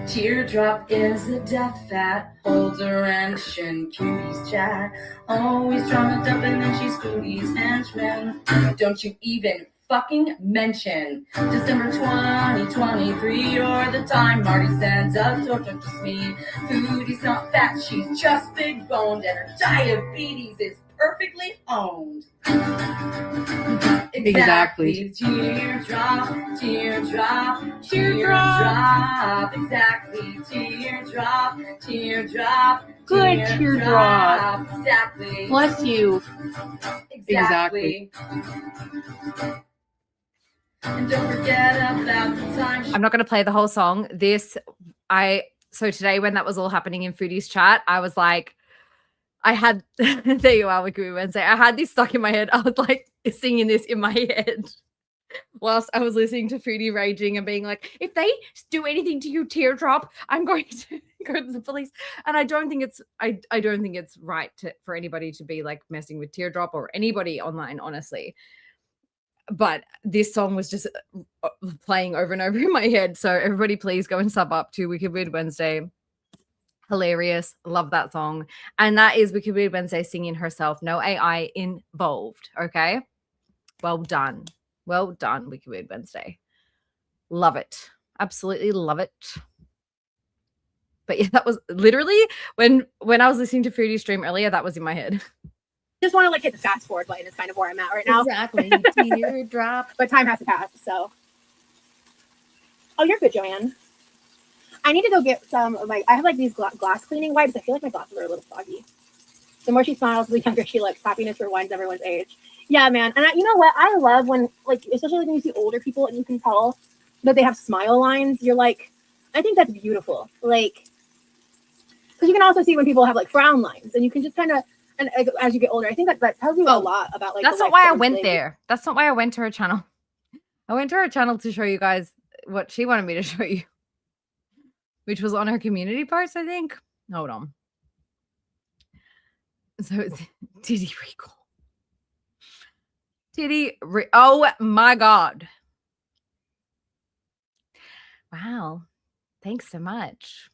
Teardrop is a death fat holder and shin cuties chat. Always drama dumping and she's foodie's henchman. Don't you even fucking mention December 2023 or the time Marty sends a torture to me. Foodie's not fat, she's just big boned and her diabetes is perfectly owned. Exactly. Teardrop, teardrop, teardrop. Exactly. Teardrop, teardrop. Good teardrop. Exactly. Bless you. Exactly. And don't forget about the time I'm not going to play the whole song. So today when that was all happening in Foodie's chat, I was like, there you are, Wiki Wednesday. I had this stuck in my head. I was like singing this in my head whilst I was listening to Foodie raging and being like, if they do anything to you, Teardrop, I'm going to go to the police. And I don't think it's I don't think it's right for anybody to be like messing with Teardrop or anybody online, honestly. But this song was just playing over and over in my head. So everybody please go and sub up to Wicked Weird Wednesday. Hilarious. Love that song. And that is Wicked Weird Wednesday singing herself. No AI involved. Okay. Well done. Well done, Wicked Weird Wednesday. Love it. Absolutely love it. But yeah, that was literally when I was listening to Foodie stream earlier, that was in my head. Just want to like hit the fast forward button is kind of where I'm at right now. Exactly. Teardrop. But time has to pass, so. Oh, you're good, Joanne. I need to go get some of I have like these glass cleaning wipes. I feel like my glasses are a little foggy. The more she smiles, the younger she looks. Happiness rewinds everyone's age. Yeah, man. And you know what? I love when, like, especially when you see older people and you can tell that they have smile lines. You're like, I think that's beautiful. Like, because you can also see when people have like frown lines, and you can just kind of, and as you get older, I think that tells you a lot about like. That's not why I went there. That's not why I went to her channel. I went to her channel to show you guys what she wanted me to show you, which was on her community post, I think. Hold on. So it's Titty Recall. Oh my God. Wow. Thanks so much.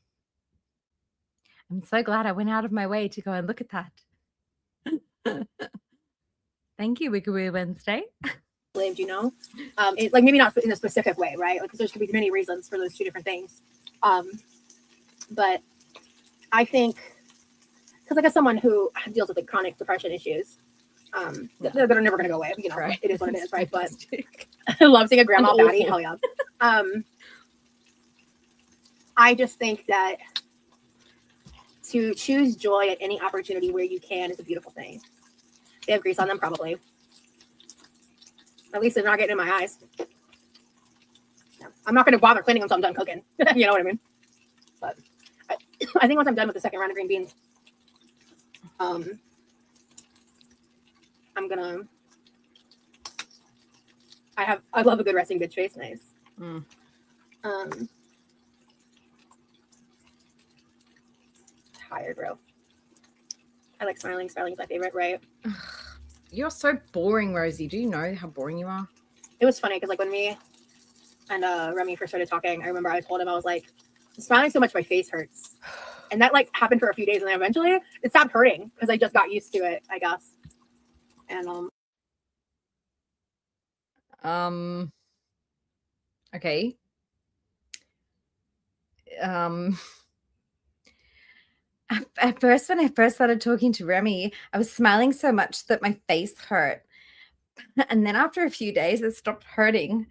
I'm so glad I went out of my way to go and look at that. Thank you, Wicked Weird Wednesday. Lived, you know, like maybe not in a specific way, right? Like, there's could be many reasons for those two different things. But I think, because like as someone who deals with like chronic depression issues, that are never going to go away, you know, right. It is what it is, right? But I love seeing a grandma baddie, hell yeah. I just think that to choose joy at any opportunity where you can is a beautiful thing. They have grease on them, probably. At least they're not getting in my eyes. Yeah. I'm not going to bother cleaning them until I'm done cooking. You know what I mean? But I think once I'm done with the second round of green beans, I'm gonna. I love a good resting bitch face. Nice. Tired, bro. I like smiling. Smiling's my favorite, right? You're so boring, Rosie. Do you know how boring you are? It was funny because like when me and Remy first started talking, I remember I told him, I was like, smiling so much my face hurts. And that like happened for a few days, and then eventually it stopped hurting because I just got used to it, I guess. And okay. At first, when I first started talking to Remy, I was smiling so much that my face hurt. And then after a few days, it stopped hurting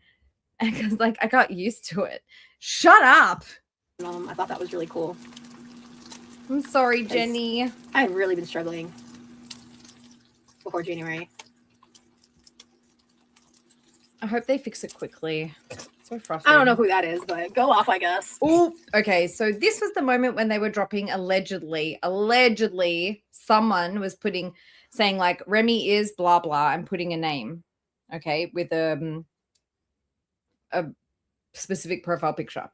because like I got used to it. Shut up. I thought that was really cool. I'm sorry, Jenny. I've really been struggling before January. I hope they fix it quickly. So frustrating. I don't know who that is, but go off, I guess. Oh, okay. So this was the moment when they were dropping allegedly someone was saying like Remy is blah blah and putting a name, okay, with a specific profile picture.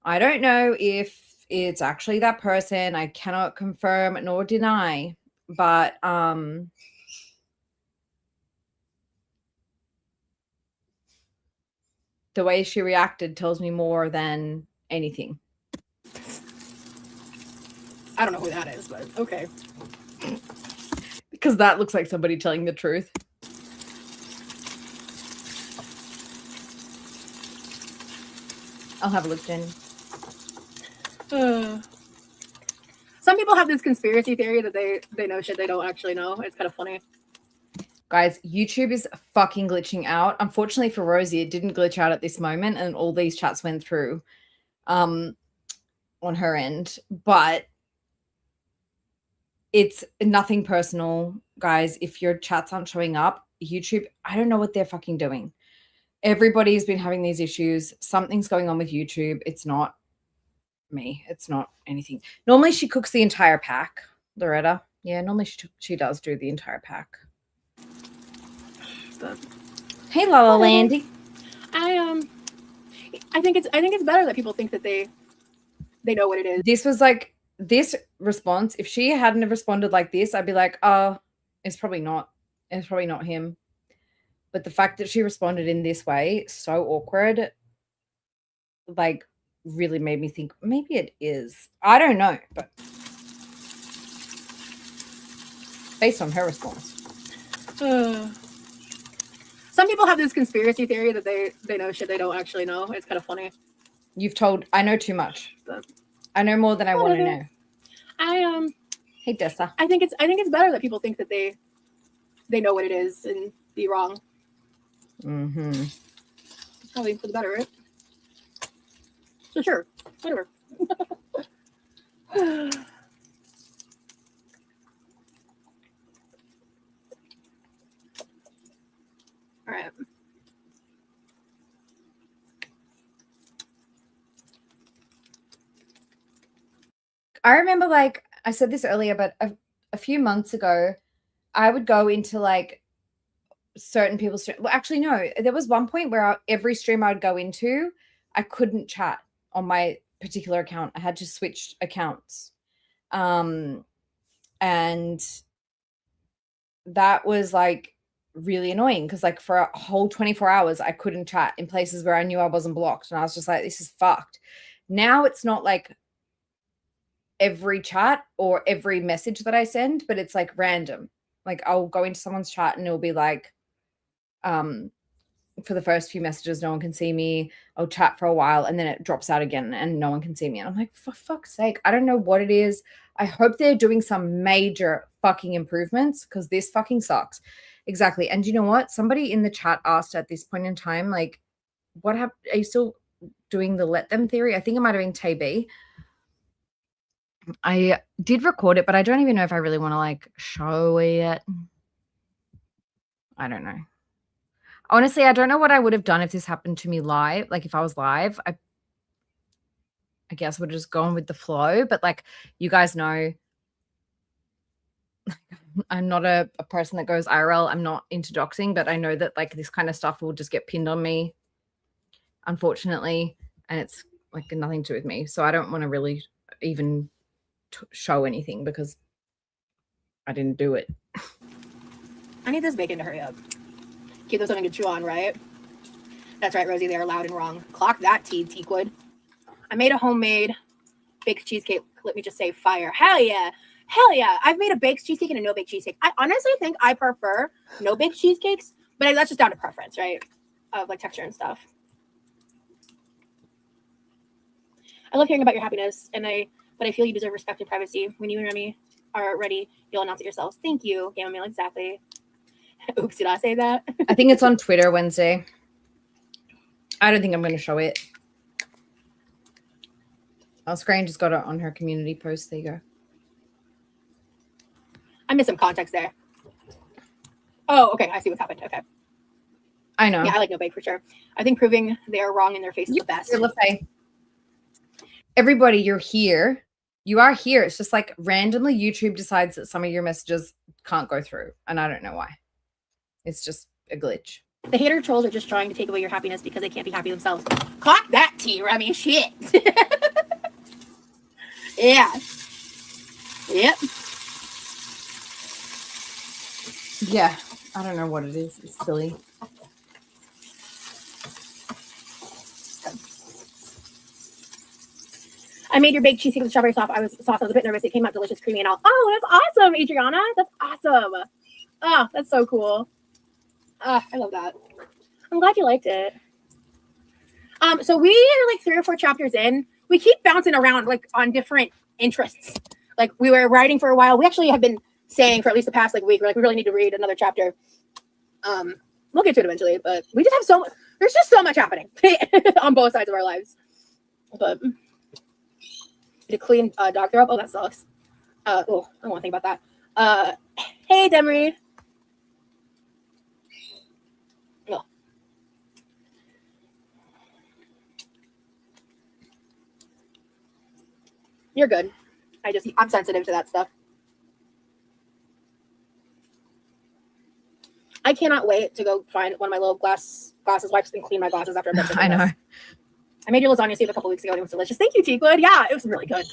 I don't know if it's actually that person. I cannot confirm nor deny, but the way she reacted tells me more than anything. I don't know who that is, but okay. Because that looks like somebody telling the truth. I'll have a look, Jen. Some people have this conspiracy theory that they know shit they don't actually know. It's kind of funny. Guys, YouTube is fucking glitching out. Unfortunately for Rosie, it didn't glitch out at this moment, and all these chats went through on her end. But it's nothing personal, guys. If your chats aren't showing up, YouTube, I don't know what they're fucking doing. Everybody's been having these issues. Something's going on with YouTube. It's not me. It's not anything. Normally she cooks the entire pack, Loretta. Yeah, normally she does do the entire pack. But Hey, Lala Landy. I think it's better that people think that they know what it is. This was like this response. If she hadn't have responded like this, I'd be like, oh, it's probably not him. But the fact that she responded in this way, so awkward, like really made me think maybe it is. I don't know, but based on her response. Some people have this conspiracy theory that they know shit they don't actually know. It's kind of funny. I know too much. I know more than I want to know. Hey, Dessa. I think it's better that people think that they know what it is and be wrong. Mm-hmm. It's probably for the better, right? So sure, whatever. All right. I remember, like I said this earlier, but a few months ago, I would go into like certain people's well, actually no, there was one point where every stream I would go into, I couldn't chat on my particular account. I had to switch accounts. And that was like really annoying because like for a whole 24 hours I couldn't chat in places where I knew I wasn't blocked, and I was just like, this is fucked. Now it's not like every chat or every message that I send, but it's like random. Like I'll go into someone's chat and it'll be like, for the first few messages, no one can see me. I'll chat for a while and then it drops out again and no one can see me. And I'm like, for fuck's sake, I don't know what it is. I hope they're doing some major fucking improvements because this fucking sucks. Exactly. And you know what? Somebody in the chat asked at this point in time, like, what happened? Are you still doing the let them theory? I think it might have been TB. I did record it, but I don't even know if I really want to like show it. I don't know. Honestly, I don't know what I would have done if this happened to me live. Like if I was live, I guess I would have just gone with the flow. But like you guys know, I'm not a person that goes IRL. I'm not into doxing, but I know that like this kind of stuff will just get pinned on me, unfortunately. And it's like nothing to do with me. So I don't want to really even show anything because I didn't do it. I need this bacon to hurry up. Keep them something to chew on, right? That's right, Rosie. They are loud and wrong. Clock that, Teakwood. I made a homemade baked cheesecake. Let me just say fire. Hell yeah. Hell yeah. I've made a baked cheesecake and a no-baked cheesecake. I honestly think I prefer no-baked cheesecakes, but that's just down to preference, right? Of like texture and stuff. I love hearing about your happiness, but I feel you deserve respect and privacy. When you and Remy are ready, you'll announce it yourselves. Thank you, Gamma Meal. Exactly. Oops, did I say that? I think it's on Twitter Wednesday. I don't think I'm going to show it. Screen just got it on her community post. There you go. I missed some context there. Oh, okay. I see what's happened. Okay. I know. Yeah, I like no bake for sure. I think proving they are wrong in their face is the best. Everybody, you're here. You are here. It's just like randomly YouTube decides that some of your messages can't go through. And I don't know why. It's just a glitch. The hater trolls are just trying to take away your happiness because they can't be happy themselves. Clock that, T. Remy. Shit. Yeah. Yep. Yeah. I don't know what it is. It's silly. I made your baked cheesecake with strawberry sauce. I was a bit nervous. It came out delicious, creamy, and all. Oh, that's awesome, Adriana. That's awesome. Oh, that's so cool. I love that. I'm glad you liked it. So we are like 3 or 4 chapters in. We keep bouncing around like on different interests. Like we were writing for a while. We actually have been saying for at least the past like week, we're like, we really need to read another chapter. We'll get to it eventually, but we just have so much. There's just so much happening on both sides of our lives. But to clean dog throw up. Oh, that sucks. I don't want to think about that. Hey, Demery. No. You're good. I'm sensitive to that stuff. I cannot wait to go find one of my little glasses wipes and clean my glasses after I'm done. I know. This. I made your lasagna soup a couple weeks ago and it was delicious. Thank you, Teakwood. Yeah, it was really good.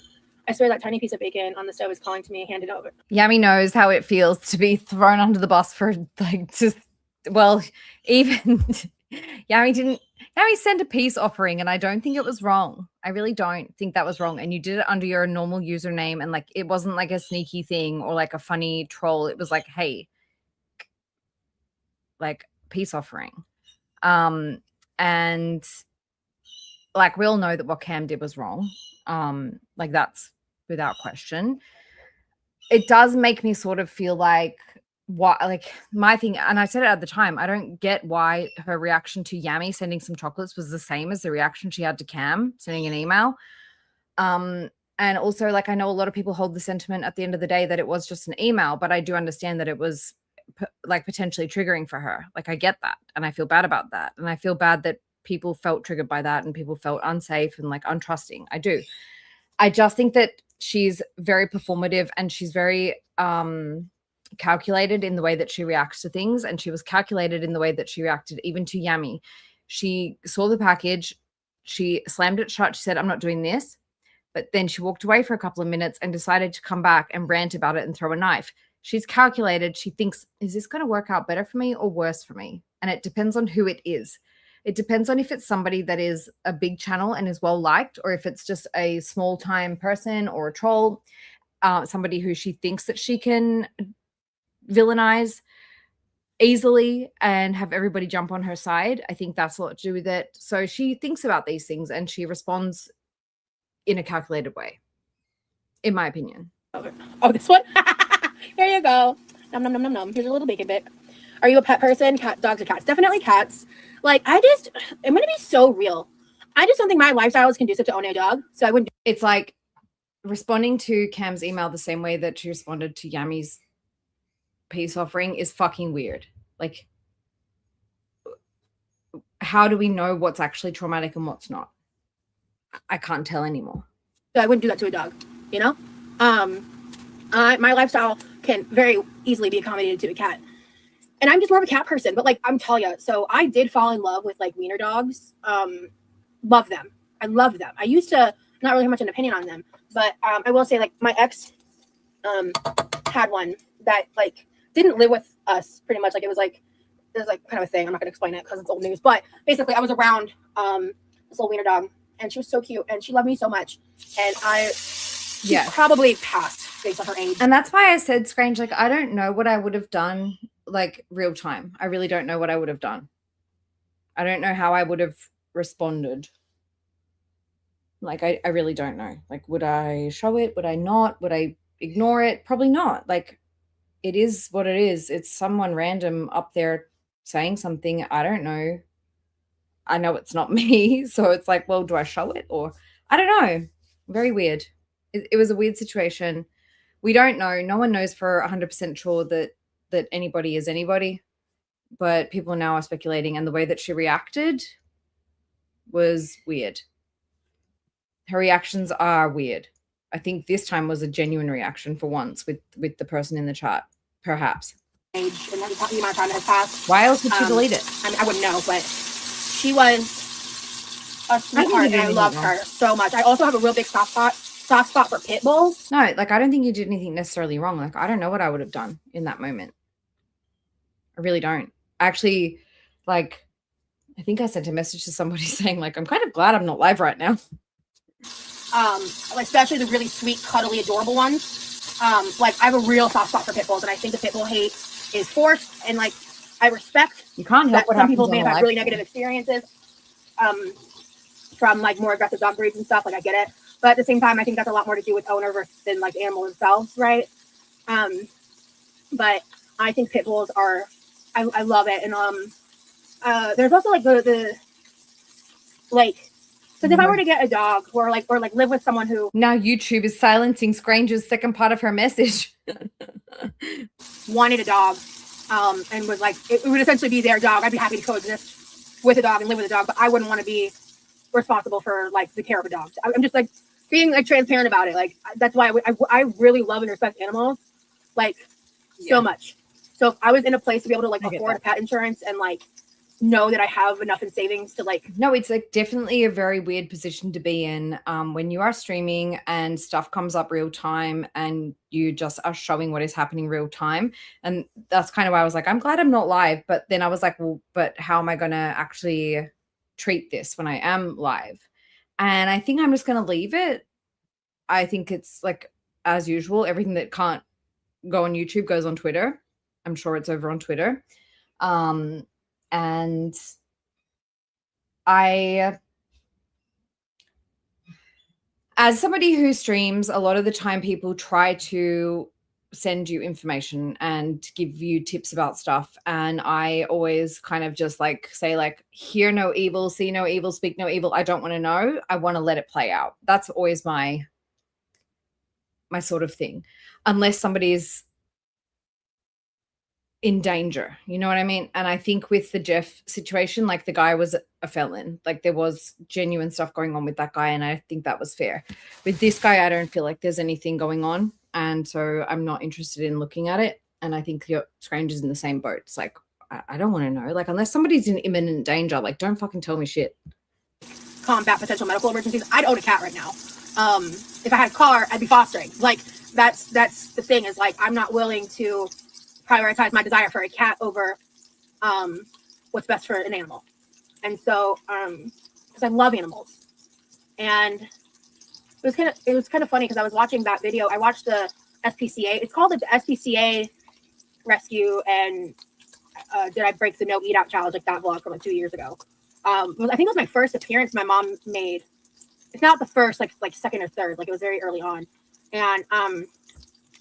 I swear that tiny piece of bacon on the stove is calling to me. Hand it over. Yami knows how it feels to be thrown under the bus for like just even Yami sent a peace offering and I don't think it was wrong. I really don't think that was wrong. And you did it under your normal username and like it wasn't like a sneaky thing or like a funny troll. It was like, hey, like peace offering. And like we all know that what Cam did was wrong. Like that's without question. It does make me sort of feel like what like my thing, and I said it at the time, I don't get why her reaction to Yami sending some chocolates was the same as the reaction she had to Cam sending an email. And also like I know a lot of people hold the sentiment at the end of the day that it was just an email, but I do understand that it was like potentially triggering for her. Like I get that and I feel bad about that. And I feel bad that people felt triggered by that and people felt unsafe and like untrusting. I do. I just think that she's very performative and she's very calculated in the way that she reacts to things. And she was calculated in the way that she reacted even to Yami. She saw the package. She slammed it shut. She said, I'm not doing this. But then she walked away for a couple of minutes and decided to come back and rant about it and throw a knife. She's calculated. She thinks, is this going to work out better for me or worse for me? And it depends on who it is. It depends on if it's somebody that is a big channel and is well liked, or if it's just a small time person or a troll, somebody who she thinks that she can villainize easily and have everybody jump on her side. I think that's a lot to do with it. So she thinks about these things and she responds in a calculated way, in my opinion. Oh, this one? Here you go. Nom, nom, nom, nom, nom. Here's a little bacon bit. Are you a pet person? Dogs or cats? Definitely cats. Like, I'm going to be so real. I just don't think my lifestyle is conducive to owning a dog. So I wouldn't. It's like responding to Cam's email the same way that she responded to Yami's peace offering is fucking weird. Like, how do we know what's actually traumatic and what's not? I can't tell anymore. I wouldn't do that to a dog, you know? My lifestyle can very easily be accommodated to a cat. And I'm just more of a cat person, but like I'm telling you, so I did fall in love with like wiener dogs. Love them. I love them. I used to not really have much an opinion on them, but I will say like my ex had one that like didn't live with us pretty much. Like it was like kind of a thing. I'm not gonna explain it because it's old news, but basically I was around this little wiener dog and she was so cute and she loved me so much. And she probably passed based on her age. And that's why I said Scrange, like I don't know what I would have done like real time. I really don't know what I would have done. I don't know how I would have responded. Like I really don't know. Like would I show it? Would I not? Would I ignore it? Probably not. Like it is what it is. It's someone random up there saying something. I don't know. I know it's not me. So it's like, well, do I show it? Or I don't know. Very weird. It was a weird situation. We don't know. No one knows for 100% sure that anybody is anybody. But people now are speculating. And the way that she reacted was weird. Her reactions are weird. I think this time was a genuine reaction for once with the person in the chat, perhaps. Age and the amount of time that has passed. Why else would she delete it? I mean, I wouldn't know, but she was a sweetheart and I loved her so much. I also have a real big soft spot for pit bulls. No, like I don't think you did anything necessarily wrong. Like I don't know what I would have done in that moment. I really don't. Actually, like I think I sent a message to somebody saying like I'm kind of glad I'm not live right now. Especially the really sweet, cuddly, adorable ones. Like I have a real soft spot for pit bulls, and I think the pit bull hate is forced. And like I respect you can't help that some people may have had really negative experiences from like more aggressive dog breeds and stuff. Like I get it, but at the same time, I think that's a lot more to do with owner versus than like animal themselves, right? But I think pit bulls are, I love it, and there's also like the like. Because if I were to get a dog or live with someone who now YouTube is silencing Scrange's second part of her message wanted a dog and was like it would essentially be their dog, I'd be happy to coexist with a dog and live with a dog, but I wouldn't want to be responsible for like the care of a dog. I'm just like being like transparent about it. Like that's why I really love and respect animals, like so much. So if I was in a place to be able to like afford a pet insurance and like know that I have enough in savings to like. No, it's like definitely a very weird position to be in when you are streaming and stuff comes up real time and you just are showing what is happening real time. And that's kind of why I was like, I'm glad I'm not live. But then I was like, well, but how am I going to actually treat this when I am live? And I think I'm just going to leave it. I think it's like, as usual, everything that can't go on YouTube goes on Twitter. I'm sure it's over on Twitter. And as somebody who streams, a lot of the time people try to send you information and give you tips about stuff. And I always kind of just like say like, hear no evil, see no evil, speak no evil. I don't want to know. I want to let it play out. That's always my sort of thing. Unless somebody's in danger, you know what I mean? And I think with the Jeff situation, like the guy was a felon, like there was genuine stuff going on with that guy, and I think that was fair. With this guy, I don't feel like there's anything going on, and so I'm not interested in looking at it. And I think your stranger's in the same boat. It's like, I don't want to know. Like, unless somebody's in imminent danger, like, don't fucking tell me shit. Combat potential medical emergencies. I'd own a cat right now. If I had a car, I'd be fostering. Like, that's the thing, is like, I'm not willing to prioritize my desire for a cat over what's best for an animal. And so because I love animals. And it was kind of funny because I was watching that video. I watched the SPCA. It's called the SPCA Rescue and Did I Break the No Eat Out Challenge, like that vlog from like 2 years ago. I think it was my first appearance my mom made. It's not the first, like second or third. Like it was very early on. And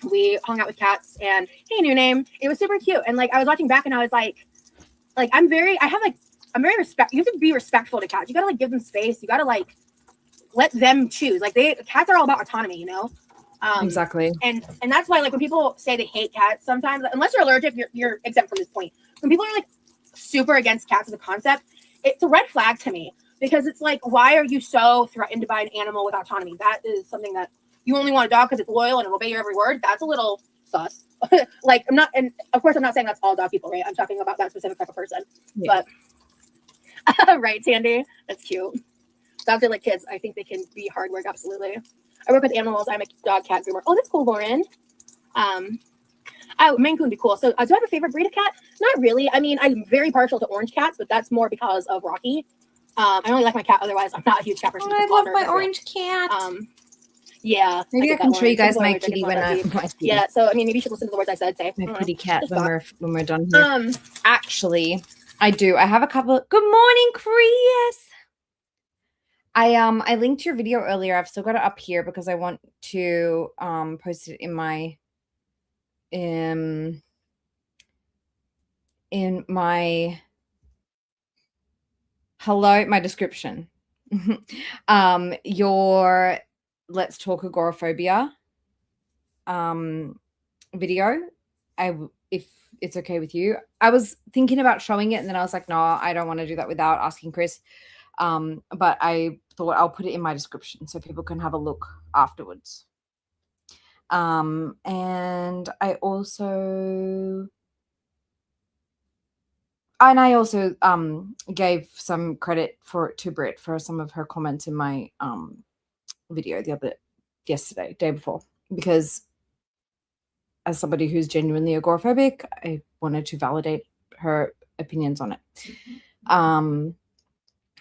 we hung out with cats and hey, new name. It was super cute. And like I was watching back and I was like I'm very respect. You have to be respectful to cats. You gotta like give them space. You gotta like let them choose. Like cats are all about autonomy, you know? Exactly. And that's why like when people say they hate cats, sometimes unless you're allergic, you're exempt from this point. When people are like super against cats as a concept, it's a red flag to me, because it's like, why are you so threatened by an animal with autonomy? That is something that you only want a dog because it's loyal and it'll obey your every word. That's a little sus. Like I'm not, and of course I'm not saying that's all dog people, right? I'm talking about that specific type of person. Yeah. But right, Sandy, that's cute. Dogs are like kids. I think they can be hard work. Absolutely. I work with animals. I'm a dog cat groomer. Oh, that's cool, Lauren. Maine Coon would be cool. So do I have a favorite breed of cat? Not really. I mean, I'm very partial to orange cats, but that's more because of Rocky. I only like my cat. Otherwise, I'm not a huge cat person. Oh, I love my orange cat. Yeah. Maybe I can show you guys my kitty when I. Yeah. So I mean, maybe you should listen to the words I said. Say my pretty cat when we're done here. Actually, I do. I have a couple. Good morning, Chris. I linked your video earlier. I've still got it up here because I want to post it in my my description. Your Let's Talk Agoraphobia video. If it's okay with you. I was thinking about showing it and then I was like, no, I don't want to do that without asking Chris. But I thought I'll put it in my description so people can have a look afterwards. And I also gave some credit to Britt for some of her comments in my video day before, because as somebody who's genuinely agoraphobic, I wanted to validate her opinions on it.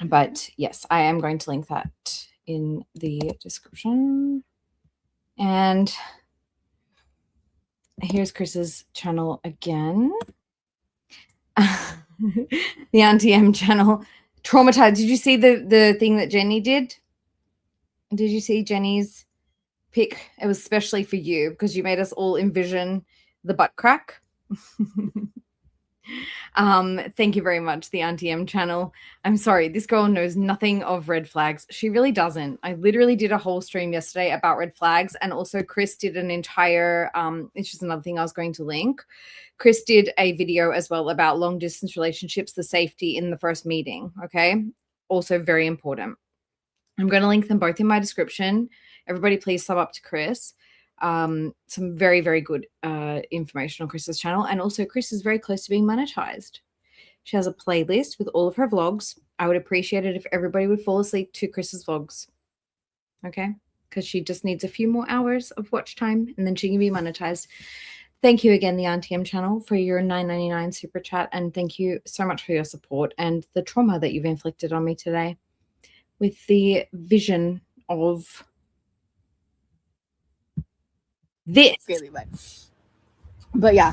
But yes, I am going to link that in the description. And here's Chris's channel again. The Auntie M channel. Traumatized. Did you see the thing that Jenny did? Did you see Jenny's pic? It was especially for you because you made us all envision the butt crack. Thank you very much, the Auntie M channel. I'm sorry, this girl knows nothing of red flags. She really doesn't. I literally did a whole stream yesterday about red flags, and also Chris did an entire it's just another thing I was going to link. Chris did a video as well about long distance relationships, the safety in the first meeting. Okay, also very important. I'm going to link them both in my description. Everybody please sub up to Chris. Some very, very good information on Chris's channel. And also Chris is very close to being monetized. She has a playlist with all of her vlogs. I would appreciate it if everybody would fall asleep to Chris's vlogs. Okay? Because she just needs a few more hours of watch time and then she can be monetized. Thank you again, the RTM channel, for your $9.99 super chat. And thank you so much for your support and the trauma that you've inflicted on me today with the vision of this. Really, but yeah.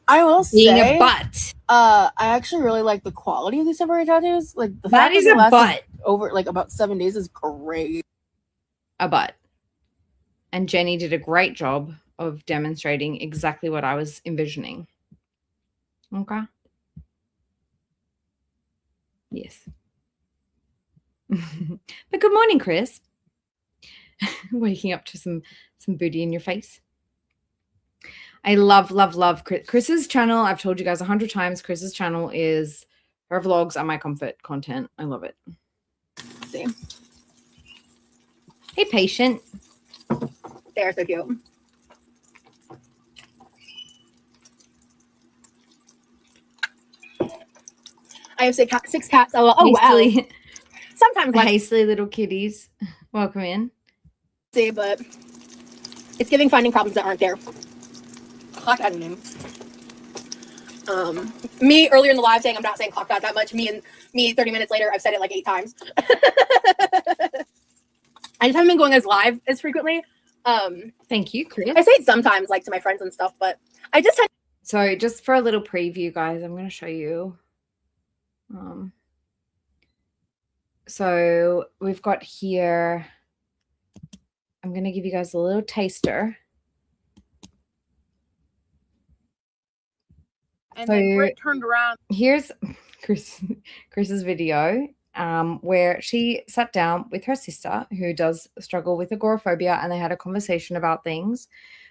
I will Being say a butt. I actually really like the quality of these temporary tattoos. Like the That fact is that it a lasted butt. over like about 7 days is great. A butt. And Jenny did a great job of demonstrating exactly what I was envisioning. Okay. Yes. But good morning, Chris. Waking up to some booty in your face. I love Chris's channel. I've told you guys 100 times. Chris's channel is her vlogs are my comfort content. I love it. Let's see. Hey, patient. They're so cute. I have 6 cats. Oh hastily, wow. Sometimes like hastily little kitties. Welcome in. see, but it's giving finding problems that aren't there. Clock dot name. Me earlier in the live saying I'm not saying clock dot that much. Me 30 minutes later, I've said it like 8 times. I just haven't been going as live as frequently. Thank you, Chris. I say it sometimes, like to my friends and stuff, but I just had. So just for a little preview, guys, I'm going to show you. So we've got here. I'm going to give you guys a little taster. And So then Britt turned around. Here's Chris's video where she sat down with her sister who does struggle with agoraphobia, and they had a conversation about things.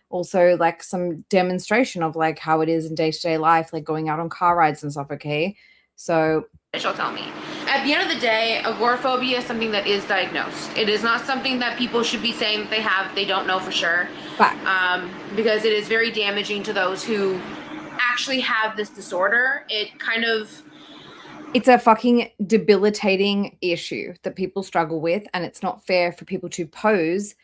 Also, like some demonstration of like how it is in day-to-day life, like going out on car rides and stuff. Okay, so she'll tell me. At the end of the day, agoraphobia is something that is diagnosed. It is not something that people should be saying that they have. They don't know for sure. Because it is very damaging to those who actually have this disorder. It's a fucking debilitating issue that people struggle with, and it's not fair for people to pose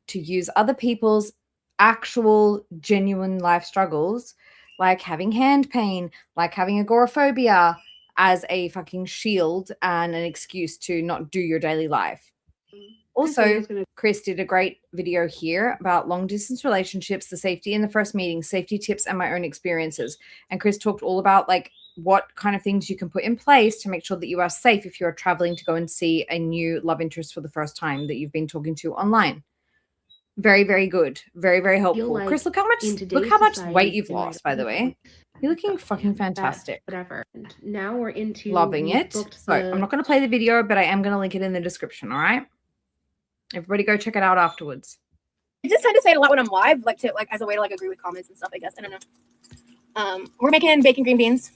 to use other people's actual genuine life struggles, like having hand pain, like having agoraphobia, as a fucking shield and an excuse to not do your daily life. Also, Chris did a great video here about long distance relationships, the safety in the first meeting, safety tips, and my own experiences. And Chris talked all about like what kind of things you can put in place to make sure that you are safe if you're traveling to go and see a new love interest for the first time that you've been talking to online. Very, very good. Very, very helpful. Like Chris, look how much weight you've lost, by the way. You're looking fucking fantastic. Whatever. And now we're into loving it. So I'm not going to play the video, but I am going to link it in the description. All right. Everybody go check it out afterwards. I just tend to say it a lot when I'm live, like as a way to like agree with comments and stuff, I guess. I don't know. We're making bacon green beans.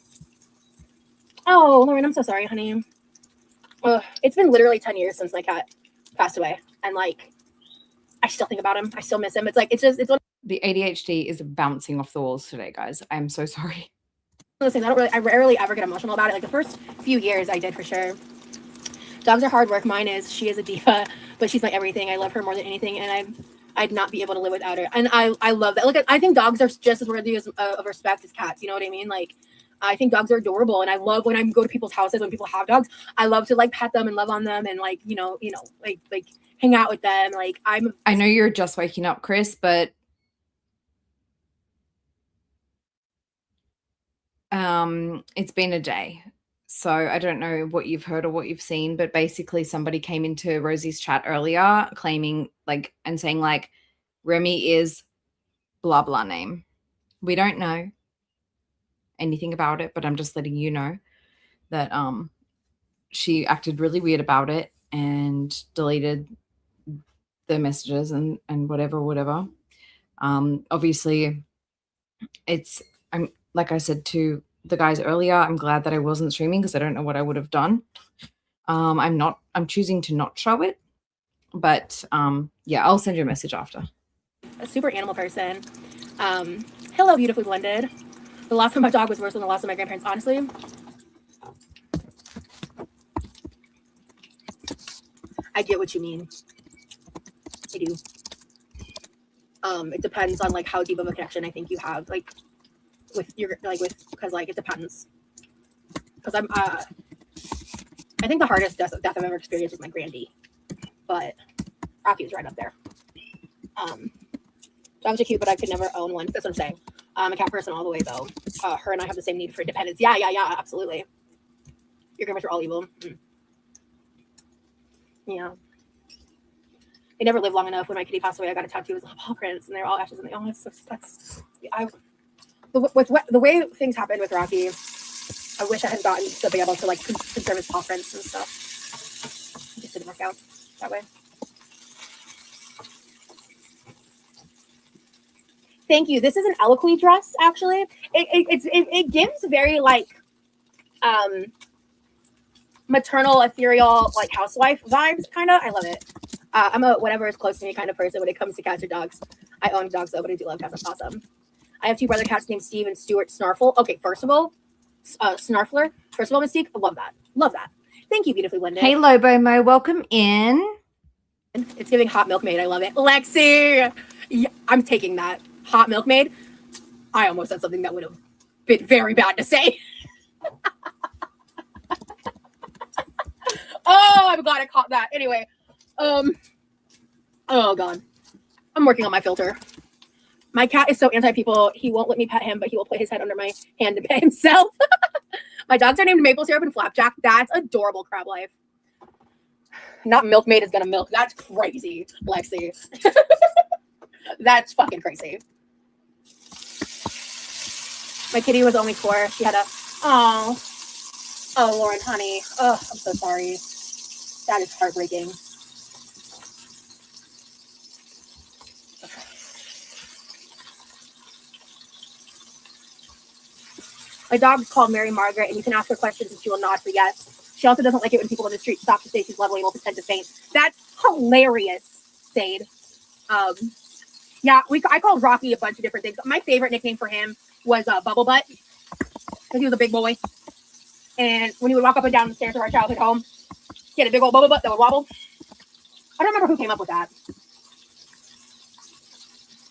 Oh, Lauren, I'm so sorry, honey. It's been literally 10 years since my cat passed away. And like, I still think about him. I still miss him. It's like, it's the ADHD is bouncing off the walls today, guys. I'm so sorry. Listen, I rarely ever get emotional about it. Like the first few years I did for sure. Dogs are hard work. Mine is. She is a diva, but she's my everything. I love her more than anything, and I'd not be able to live without her. And I love that. Look, I think dogs are just as worthy of respect as cats. You know what I mean? Like, I think dogs are adorable, and I love when I go to people's houses when people have dogs. I love to like pet them and love on them, and like like hang out with them. Like I know you're just waking up, Chris, but it's been a day. So I don't know what you've heard or what you've seen, but basically somebody came into Rosie's chat earlier claiming like and saying like Remy is blah blah name. We don't know anything about it, but I'm just letting you know that she acted really weird about it and deleted the messages and whatever. Obviously I'm like I said to the guys earlier, I'm glad that I wasn't streaming because I don't know what I would have done. I'm choosing to not show it, but yeah, I'll send you a message after. A super animal person. Hello, beautifully blended. The loss of my dog was worse than the loss of my grandparents, honestly. I get what you mean. I do. It depends on like how deep of a connection I think you have, like with your because like it depends. Because I think the hardest death I've ever experienced was my granddie, but Rocky was right up there. Dogs are cute, but I could never own one. That's what I'm saying. I'm a cat person all the way though. Her and I have the same need for independence. Yeah, absolutely. Your grandmas are all evil. Yeah. They never lived long enough. When my kitty passed away, I got a tattoo as a paw prints, and they're all ashes. And the way things happened with Rocky, I wish I had gotten to be able to like conserve his paw prints and stuff. It just didn't work out that way. Thank you. This is an eloquy dress, actually. It gives very like maternal, ethereal, like housewife vibes, kind of. I love it. I'm a whatever is close to me kind of person when it comes to cats or dogs. I own dogs though, but I do love cats. That's awesome. I have two brother cats named Steve and Stuart Snarfle. Okay, first of all, Snarfler. First of all, Mystique. I love that. Love that. Thank you, beautifully blended. Hey, Lobo Mo, welcome in. It's giving hot milkmaid. I love it. Lexi, yeah, I'm taking that. Hot milkmaid. I almost said something that would have been very bad to say. Oh, I'm glad I caught that. Anyway, oh God, I'm working on my filter. My cat is so anti-people. He won't let me pet him, but he will put his head under my hand to pet himself. My dogs are named Maple Syrup and Flapjack. That's adorable, Crab Life. Not milkmaid is gonna milk. That's crazy, Lexi. That's fucking crazy. My kitty was only 4. She had a oh Lauren, honey. Oh, I'm so sorry. That is heartbreaking. My dog's called Mary Margaret, and you can ask her questions and she will nod for yes. She also doesn't like it when people on the street stop to say she's lovely and will pretend to faint. That's hilarious, Sade. Yeah, I called Rocky a bunch of different things. My favorite nickname for him was Bubble Butt, because he was a big boy. And when he would walk up and down the stairs of our childhood home, he had a big old bubble butt that would wobble. I don't remember who came up with that.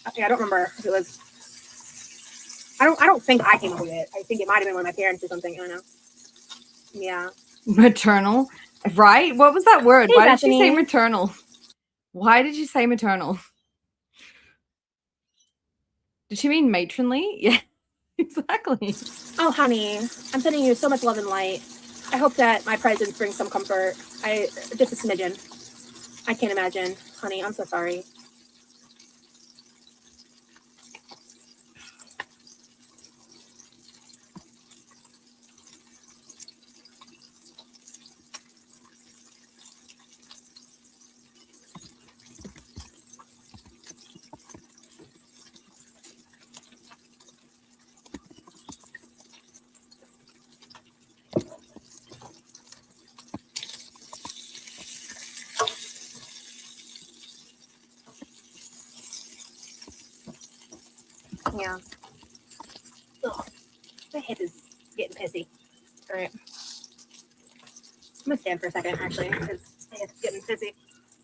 Okay, I don't remember if it was. I don't think I came up with it. I think it might have been one of my parents or something. I don't know. Yeah. Maternal, right? What was that word? Hey, Why Bethany. did you say maternal? Why did you say maternal? Did she mean matronly? Yeah, exactly. Oh, honey, I'm sending you so much love and light. I hope that my presence brings some comfort. Just a smidgen. I can't imagine, honey. I'm so sorry. Yeah. Ugh. My hip is getting pissy. All right. I'm gonna stand for a second, actually, because my hip's getting pissy.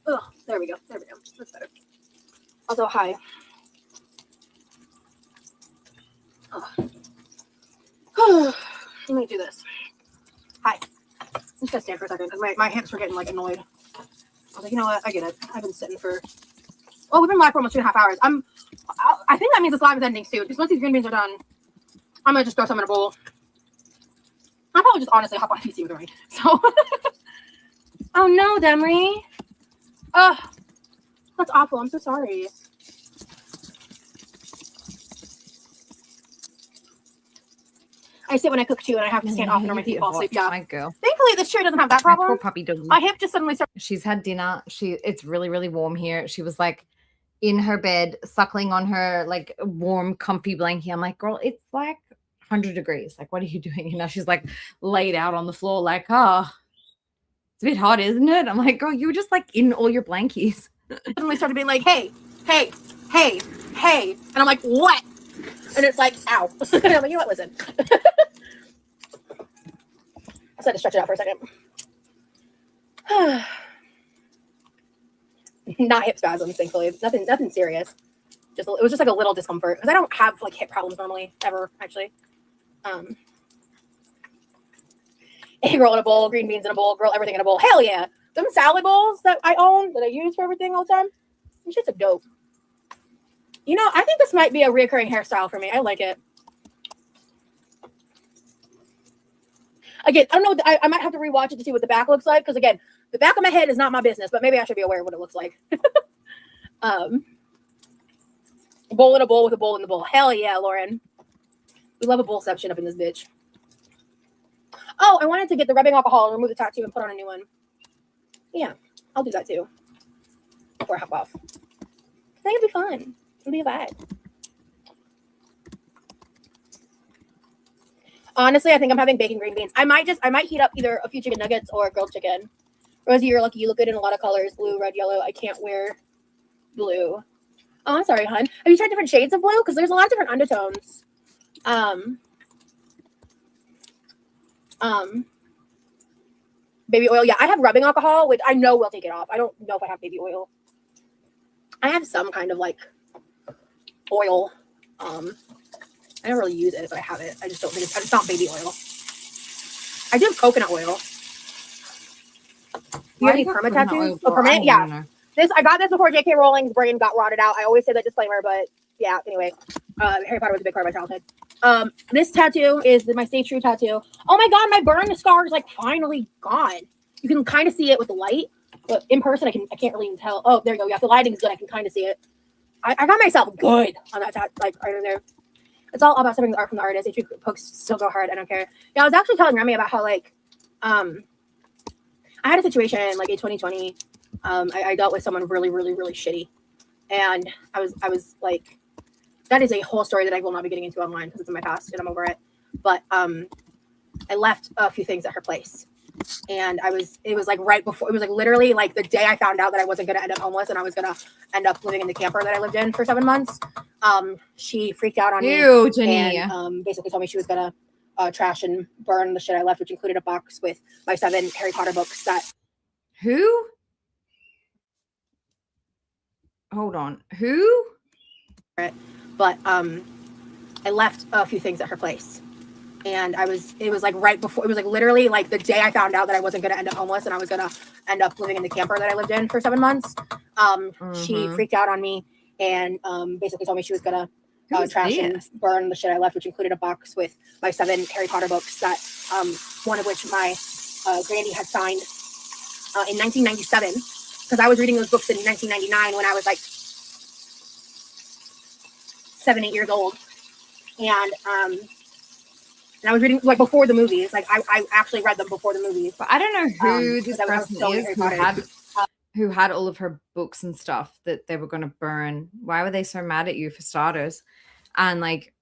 Ugh. There we go. There we go. That's better. Also, hi. Let me do this. Hi. I'm just gonna stand for a second because my hips were getting like annoyed. I was like, you know what? I get it. I've been sitting for. Oh, we've been live for almost 2.5 hours. I think that means this live is ending soon. Because once these green beans are done, I'm gonna just throw some in a bowl. I'll probably just honestly hop on PC with the rain. So. Oh no, Demery. Ugh. That's awful. I'm so sorry. I sit when I cook too, and I have to stand often or my feet fall asleep. Yeah. My girl. Thankfully, this chair doesn't have that problem. Poor puppy dog. My hip just suddenly started. She's had dinner. It's really, really warm here. She was like in her bed, suckling on her like warm, comfy blanket. I'm like, girl, it's like 100 degrees. Like, what are you doing? And now she's like laid out on the floor, like, it's It's a bit hot, isn't it? I'm like, girl, you were just like in all your blankies. Suddenly started being like, hey, hey, hey, hey. And I'm like, what? And it's like, ow. And I'm like, you know what, listen. I just had to stretch it out for a second. Not hip spasms, thankfully. Nothing serious. It was just like a little discomfort. Because I don't have like hip problems normally, ever, actually. Egg roll in a bowl, green beans in a bowl, grill everything in a bowl. Hell yeah. Them salad bowls that I own, that I use for everything all the time, it's just a dope. You know, I think this might be a reoccurring hairstyle for me. I like it. Again, I don't know. I might have to rewatch it to see what the back looks like. Because again, the back of my head is not my business, but maybe I should be aware of what it looks like. Bowl in a bowl with a bowl in the bowl. Hell yeah, Lauren. We love a bowl section up in this bitch. Oh, I wanted to get the rubbing alcohol and remove the tattoo and put on a new one. Yeah, I'll do that too. Before I hop off. I think it'll be fun. It'll be a vibe. Honestly, I think I'm having bacon green beans. I might heat up either a few chicken nuggets or grilled chicken. Rosie, you're lucky. You look good in a lot of colors. Blue, red, yellow. I can't wear blue. Oh, I'm sorry, hon. Have you tried different shades of blue? Because there's a lot of different undertones. Baby oil. Yeah, I have rubbing alcohol, which I know will take it off. I don't know if I have baby oil. I have some kind of like oil. I don't really use it, but I have it. I just don't think it's not baby oil. I do have coconut oil. Do you have any perma tattoos? Oh, permanent? Yeah. I got this before J.K. Rowling's brain got rotted out. I always say that disclaimer, but yeah, anyway. Harry Potter was a big part of my childhood. This tattoo is my Stay True tattoo. Oh my god, my burn scar is like finally gone. You can kind of see it with the light, but in person I can't really even tell. Oh, there you go. Yeah, if the lighting is good, I can kind of see it. I got myself good on that tattoo, like right in there. It's all about separating the art from the artist. Stay True pokes still go hard. I don't care. Yeah, I was actually telling Remy about how like I had a situation like in 2020. I dealt with someone really, really, really shitty, and I was like, that is a whole story that I will not be getting into online because it's in my past and I'm over it. But I left a few things at her place, and it was like right before, it was like literally like the day I found out that I wasn't going to end up homeless and I was going to end up living in the camper that I lived in for 7 months. She freaked out on me, Jenny. And basically told me she was going to trash and burn the shit I left, which included a box with my 7 Harry Potter books. Who? Hold on. Who? But I left a few things at her place, and it was like right before, it was like literally like the day I found out that I wasn't going to end up homeless and I was going to end up living in the camper that I lived in for 7 months. She freaked out on me and basically told me she was going to trash and burn the shit I left, which included a box with my 7 Harry Potter books that one of which my granny had signed in 1997, because I was reading those books in 1999 when I was like 7, 8 years old, and I was reading like before the movies. Like I actually read them before the movies. But I don't know who this person is who had all of her books and stuff that they were going to burn. Why were they so mad at you, for starters? And like,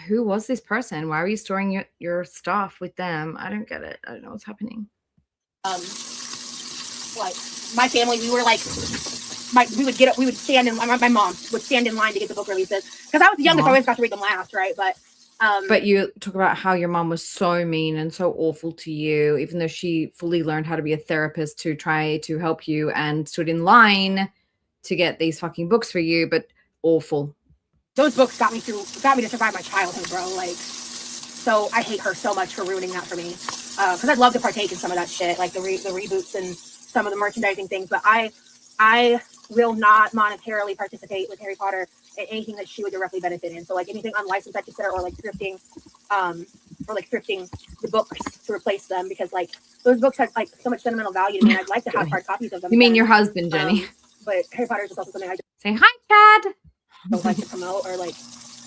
who was this person? Why were you storing your stuff with them? I don't get it. I don't know what's happening. Like my family, we were like, we would stand in. My mom would stand in line to get the book releases because I was the youngest. I always got to read them last, right? But you talk about how your mom was so mean and so awful to you, even though she fully learned how to be a therapist to try to help you and stood in line to get these fucking books for you, but awful. Those books got me to survive my childhood, bro. Like, so I hate her so much for ruining that for me. Because I'd love to partake in some of that shit, like the reboots and some of the merchandising things. But I will not monetarily participate with Harry Potter in anything that she would directly benefit in. So like anything unlicensed, I consider, or like thrifting the books to replace them, because like those books have like so much sentimental value to me. And I'd like to have hard copies of them. You mean your husband, Jenny? But Harry Potter is just also something I just say hi, Chad. Don't like to promote or like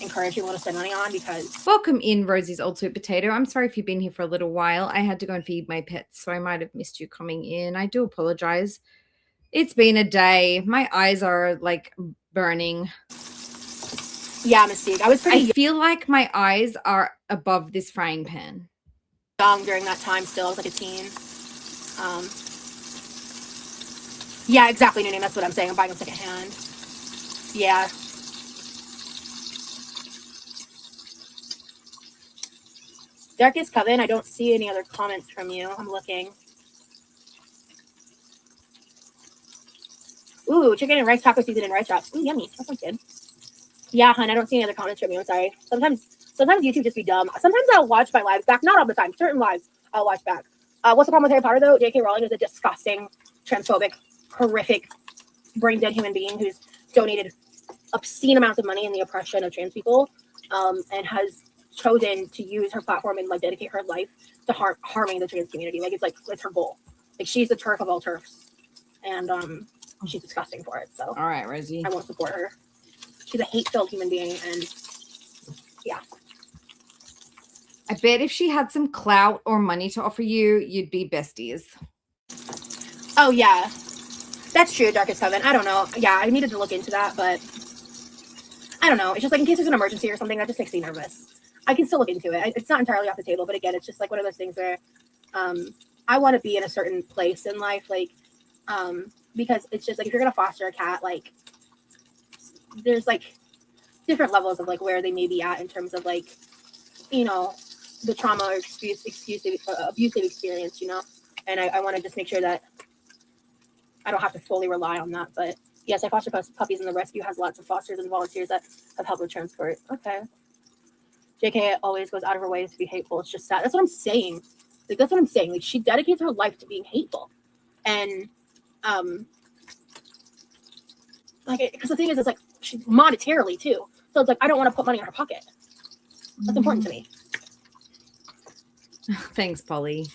encourage people to spend money on, because welcome in, Rosie's Old Sweet Potato. I'm sorry if you've been here for a little while. I had to go and feed my pets, so I might have missed you coming in. I do apologize. It's been a day. My eyes are like burning. Yeah, Mystique. I feel like my eyes are above this frying pan. young during that time still. I was like a teen. Yeah, exactly, Noonie. That's what I'm saying. I'm buying them secondhand. Yeah. Darkest Coven, I don't see any other comments from you. I'm looking. Ooh, chicken and rice taco season and rice wraps. Ooh, yummy. That sounds good. Yeah, hun, I don't see any other comments from you. I'm sorry. Sometimes YouTube just be dumb. Sometimes I'll watch my lives back. Not all the time. Certain lives I'll watch back. What's the problem with Harry Potter, though? J.K. Rowling is a disgusting, transphobic, horrific, brain-dead human being who's donated obscene amounts of money in the oppression of trans people, and has chosen to use her platform and like dedicate her life to harming the trans community. Like it's her goal. Like she's the turf of all turfs, and she's disgusting for it. So all right, Rosie, I won't support her. She's a hate-filled human being, and yeah. I bet if she had some clout or money to offer you, you'd be besties. Oh yeah, that's true. Darkest Coven. I don't know. Yeah, I needed to look into that, but I don't know. It's just like in case there's an emergency or something, that just makes me nervous. I can still look into it. It's not entirely off the table, but again, it's just like one of those things where I want to be in a certain place in life, like because it's just like if you're gonna foster a cat, like there's like different levels of like where they may be at in terms of like, you know, the trauma or abusive experience, you know, and I want to just make sure that I don't have to fully rely on that. But yes, I foster puppies, and the rescue has lots of fosters and volunteers that have helped with transport. Okay. JK always goes out of her way to be hateful. It's just sad. That's what I'm saying. Like that's what I'm saying. Like she dedicates her life to being hateful, and like because the thing is, it's like she's monetarily too. So it's like I don't want to put money in her pocket. That's important to me. Thanks, Polly.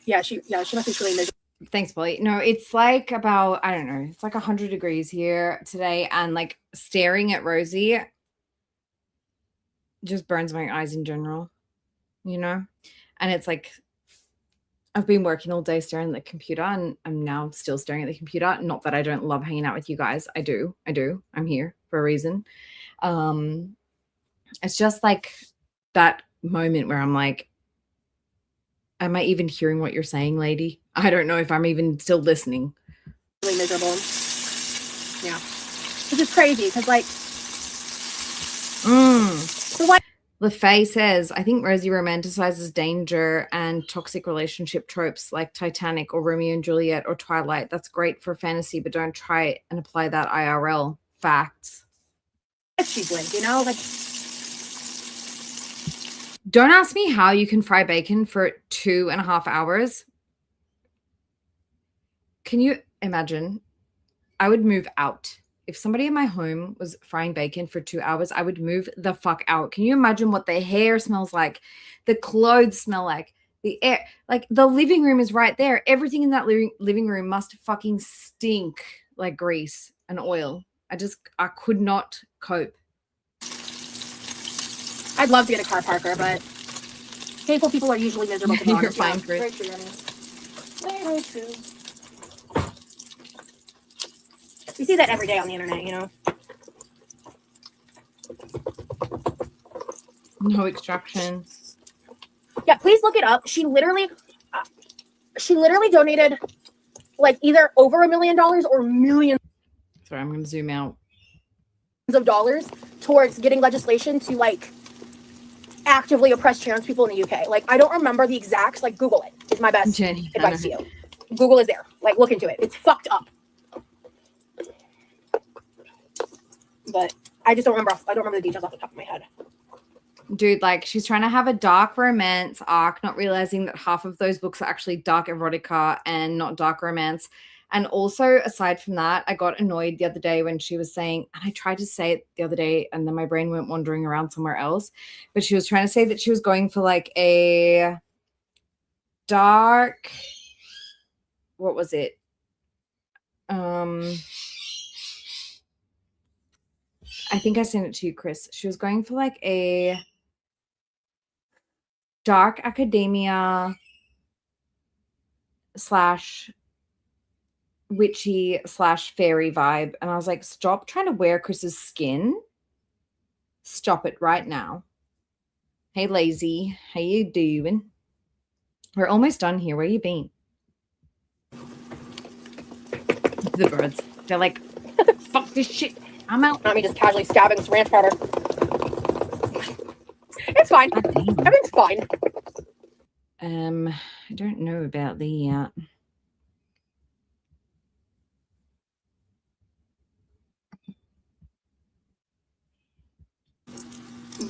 Yeah, she must be truly miserable. Thanks, Polly. No, it's like about, I don't know, it's like 100 degrees here today, and like staring at Rosie just burns my eyes in general, you know? And it's like I've been working all day staring at the computer, and I'm now still staring at the computer. Not that I don't love hanging out with you guys. I do. I'm here for a reason. It's just like that moment where I'm like, am I even hearing what you're saying, lady? I don't know if I'm even still listening. Really miserable. Yeah. Which is crazy because like so what LaFay says, I think Rosie romanticizes danger and toxic relationship tropes like Titanic or Romeo and Juliet or Twilight. That's great for fantasy, but don't try and apply that IRL. Facts. she's like, you know, like don't ask me how you can fry bacon for 2.5 hours. Can you imagine? I would move out. If somebody in my home was frying bacon for 2 hours, I would move the fuck out. Can you imagine what the hair smells like? The clothes smell like, the air, like the living room is right there. Everything in that living room must fucking stink like grease and oil. I could not cope. I'd love to get a car parker, but hateful people are usually miserable to be honest. You're fine, Chris. Very true, Remy. Very true. You see that every day on the internet, you know? No extraction. Yeah, please look it up. She literally donated like either over $1 million or millions. Sorry, I'm going to zoom out. Of dollars towards getting legislation to like actively oppress trans people in the UK. Like I don't remember the exacts. Like Google it. Is my best advice to you. Google is there. Like look into it. It's fucked up. But I just don't remember. I don't remember the details off the top of my head. Dude, like she's trying to have a dark romance arc, not realizing that half of those books are actually dark erotica and not dark romance. And also, aside from that, I got annoyed the other day when she was saying, and I tried to say it the other day, and then my brain went wandering around somewhere else. But she was trying to say that she was going for like a dark, what was it? I think I sent it to you, Chris. She was going for like a dark academia / witchy / fairy vibe. And I was like, stop trying to wear Chris's skin. Stop it right now. Hey, lazy. How you doing? We're almost done here. Where you been? The birds. They're like, fuck this shit. I'm out. Not me just casually stabbing this ranch powder. It's fine. Everything's fine. I don't know about the yet.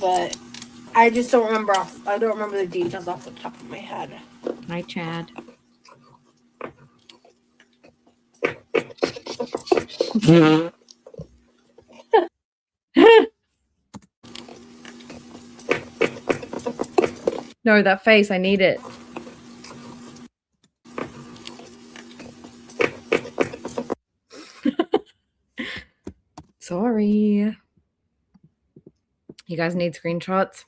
But I just don't remember. I don't remember the details off the top of my head. Hi, Chad. No, that face. I need it. Sorry. You guys need screenshots?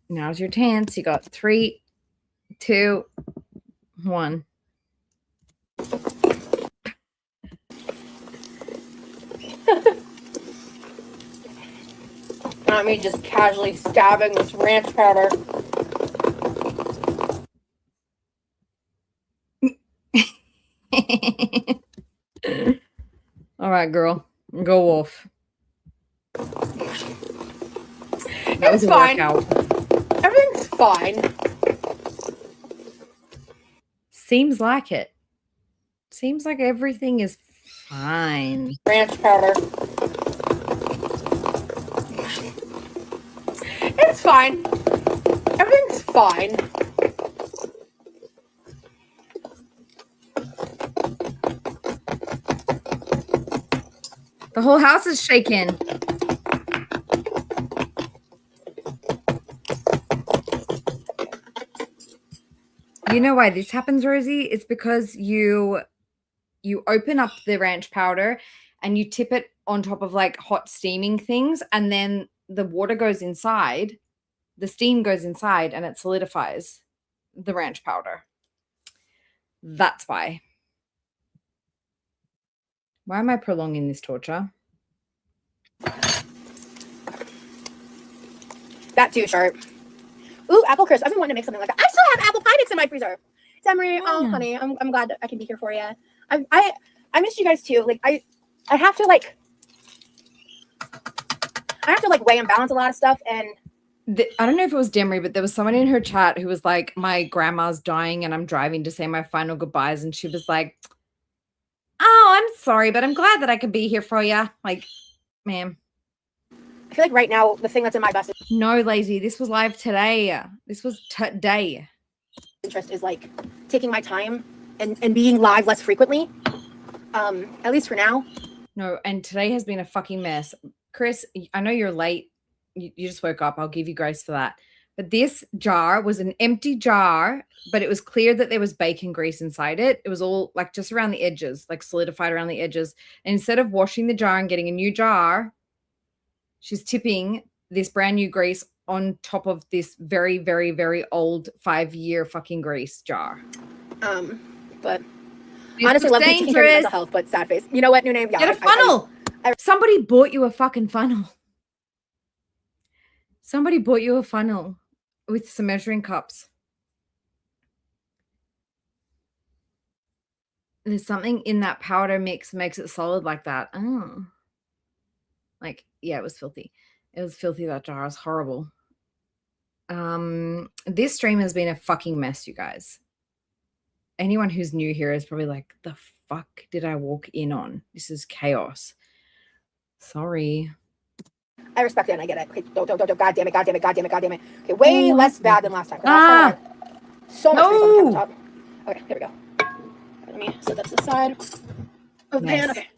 Now's your chance. You got 3, 2, 1. Not me just casually stabbing this ranch powder. All right, girl. Go off. That was a fine. workout. Everything's fine. Seems like it. Seems like everything is fine. Ranch powder. It's fine. Everything's fine. The whole house is shaking. You know why this happens, Rosie? It's because you open up the ranch powder and you tip it on top of like hot steaming things, and then the water goes inside, the steam goes inside, and it solidifies the ranch powder. That's why. Why am I prolonging this torture? That too sharp. Ooh, apple crisp. I've been wanting to make something like that. I still have apple pie mix in my freezer. Emery, oh honey, I'm glad that I can be here for you. I missed you guys too. Like I have to like weigh and balance a lot of stuff, and I don't know if it was Demery, but there was someone in her chat who was like, my grandma's dying and I'm driving to say my final goodbyes, and she was like, oh, I'm sorry, but I'm glad that I could be here for you. Like, ma'am. I feel like right now the thing that's in my best No, lazy. This was live today. This was today. interest is like taking my time and being live less frequently. At least for now. No, and today has been a fucking mess. Chris, I know you're late. You just woke up. I'll give you grace for that. But this jar was an empty jar, but it was clear that there was bacon grease inside it. It was all like just around the edges, like solidified around the edges. And instead of washing the jar and getting a new jar, she's tipping this brand new grease on top of this very, very, very old 5-year fucking grease jar. But honestly, love to take care of mental health, but sad face. You know what? New name. Yeah, get a funnel. Somebody bought you a fucking funnel. Somebody bought you a funnel with some measuring cups. There's something in that powder mix makes it solid like that. Oh. Like, yeah, it was filthy. It was filthy, that jar. It was horrible. This stream has been a fucking mess, you guys. Anyone who's new here is probably like, the fuck did I walk in on? This is chaos. Sorry. I respect it and I get it. Okay, don't. God damn it. Okay, way less bad than last time. Last time I had so much grease on the countertop. Okay, here we go. Let me set that to the side of the pan. Okay.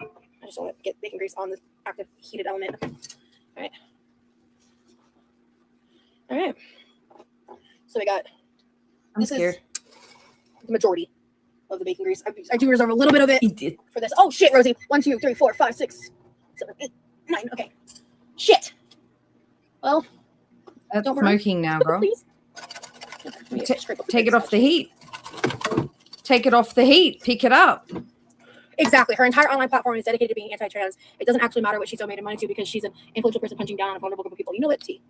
I just want to get bacon grease on the active heated element. Okay. All right. So we got. This is the majority of the bacon grease. I do reserve a little bit of it for this. Oh shit, Rosie. 1, 2, 3, 4, 5, 6, 7, 8, 9. Okay. Shit. Well, that's smoking now, girl. Please. Take it off the heat. Take it off the heat. Pick it up. Exactly. Her entire online platform is dedicated to being anti-trans. It doesn't actually matter what she's donated money to because she's an influential person punching down on a vulnerable group of people. You know it, T.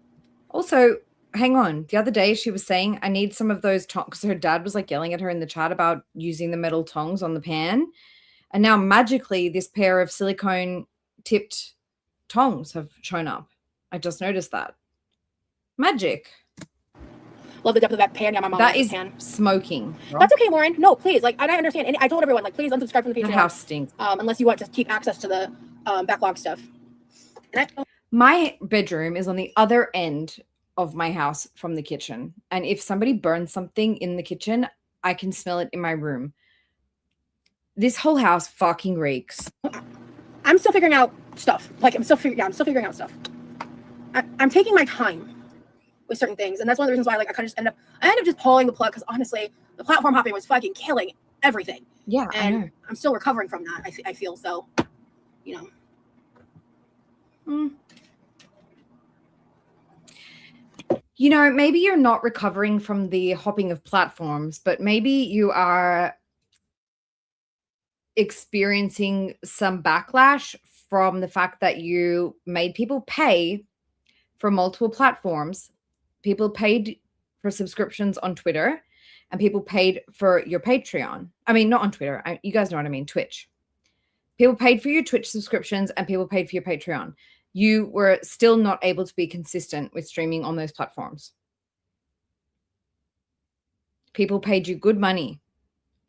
Also, hang on. The other day she was saying, I need some of those tongs, because her dad was like yelling at her in the chat about using the metal tongs on the pan. And now magically this pair of silicone tipped tongs have shown up. I just noticed that. Magic. Love the depth of that pan. Yeah, my mom That loves is the pan. smoking. That's okay, Lauren. No, please. Like, and I understand. And I told everyone, like, please unsubscribe from the The Patreon. house stinks. Unless you want to keep access to the backlog stuff. And My bedroom is on the other end of my house from the kitchen. And if somebody burns something in the kitchen, I can smell it in my room. This whole house fucking reeks. I'm still figuring out stuff. Like, I'm still figuring out stuff. I'm taking my time with certain things. And that's one of the reasons why, like, I ended up just pulling the plug because honestly, the platform hopping was fucking killing everything. Yeah, and I know. I'm still recovering from that. I feel so, you know. You know, maybe you're not recovering from the hopping of platforms, but maybe you are experiencing some backlash from the fact that you made people pay for multiple platforms. People paid for subscriptions on Twitter and people paid for your Patreon. I mean, not on Twitter. You guys know what I mean, Twitch. People paid for your Twitch subscriptions and people paid for your Patreon. You were still not able to be consistent with streaming on those platforms. People paid you good money.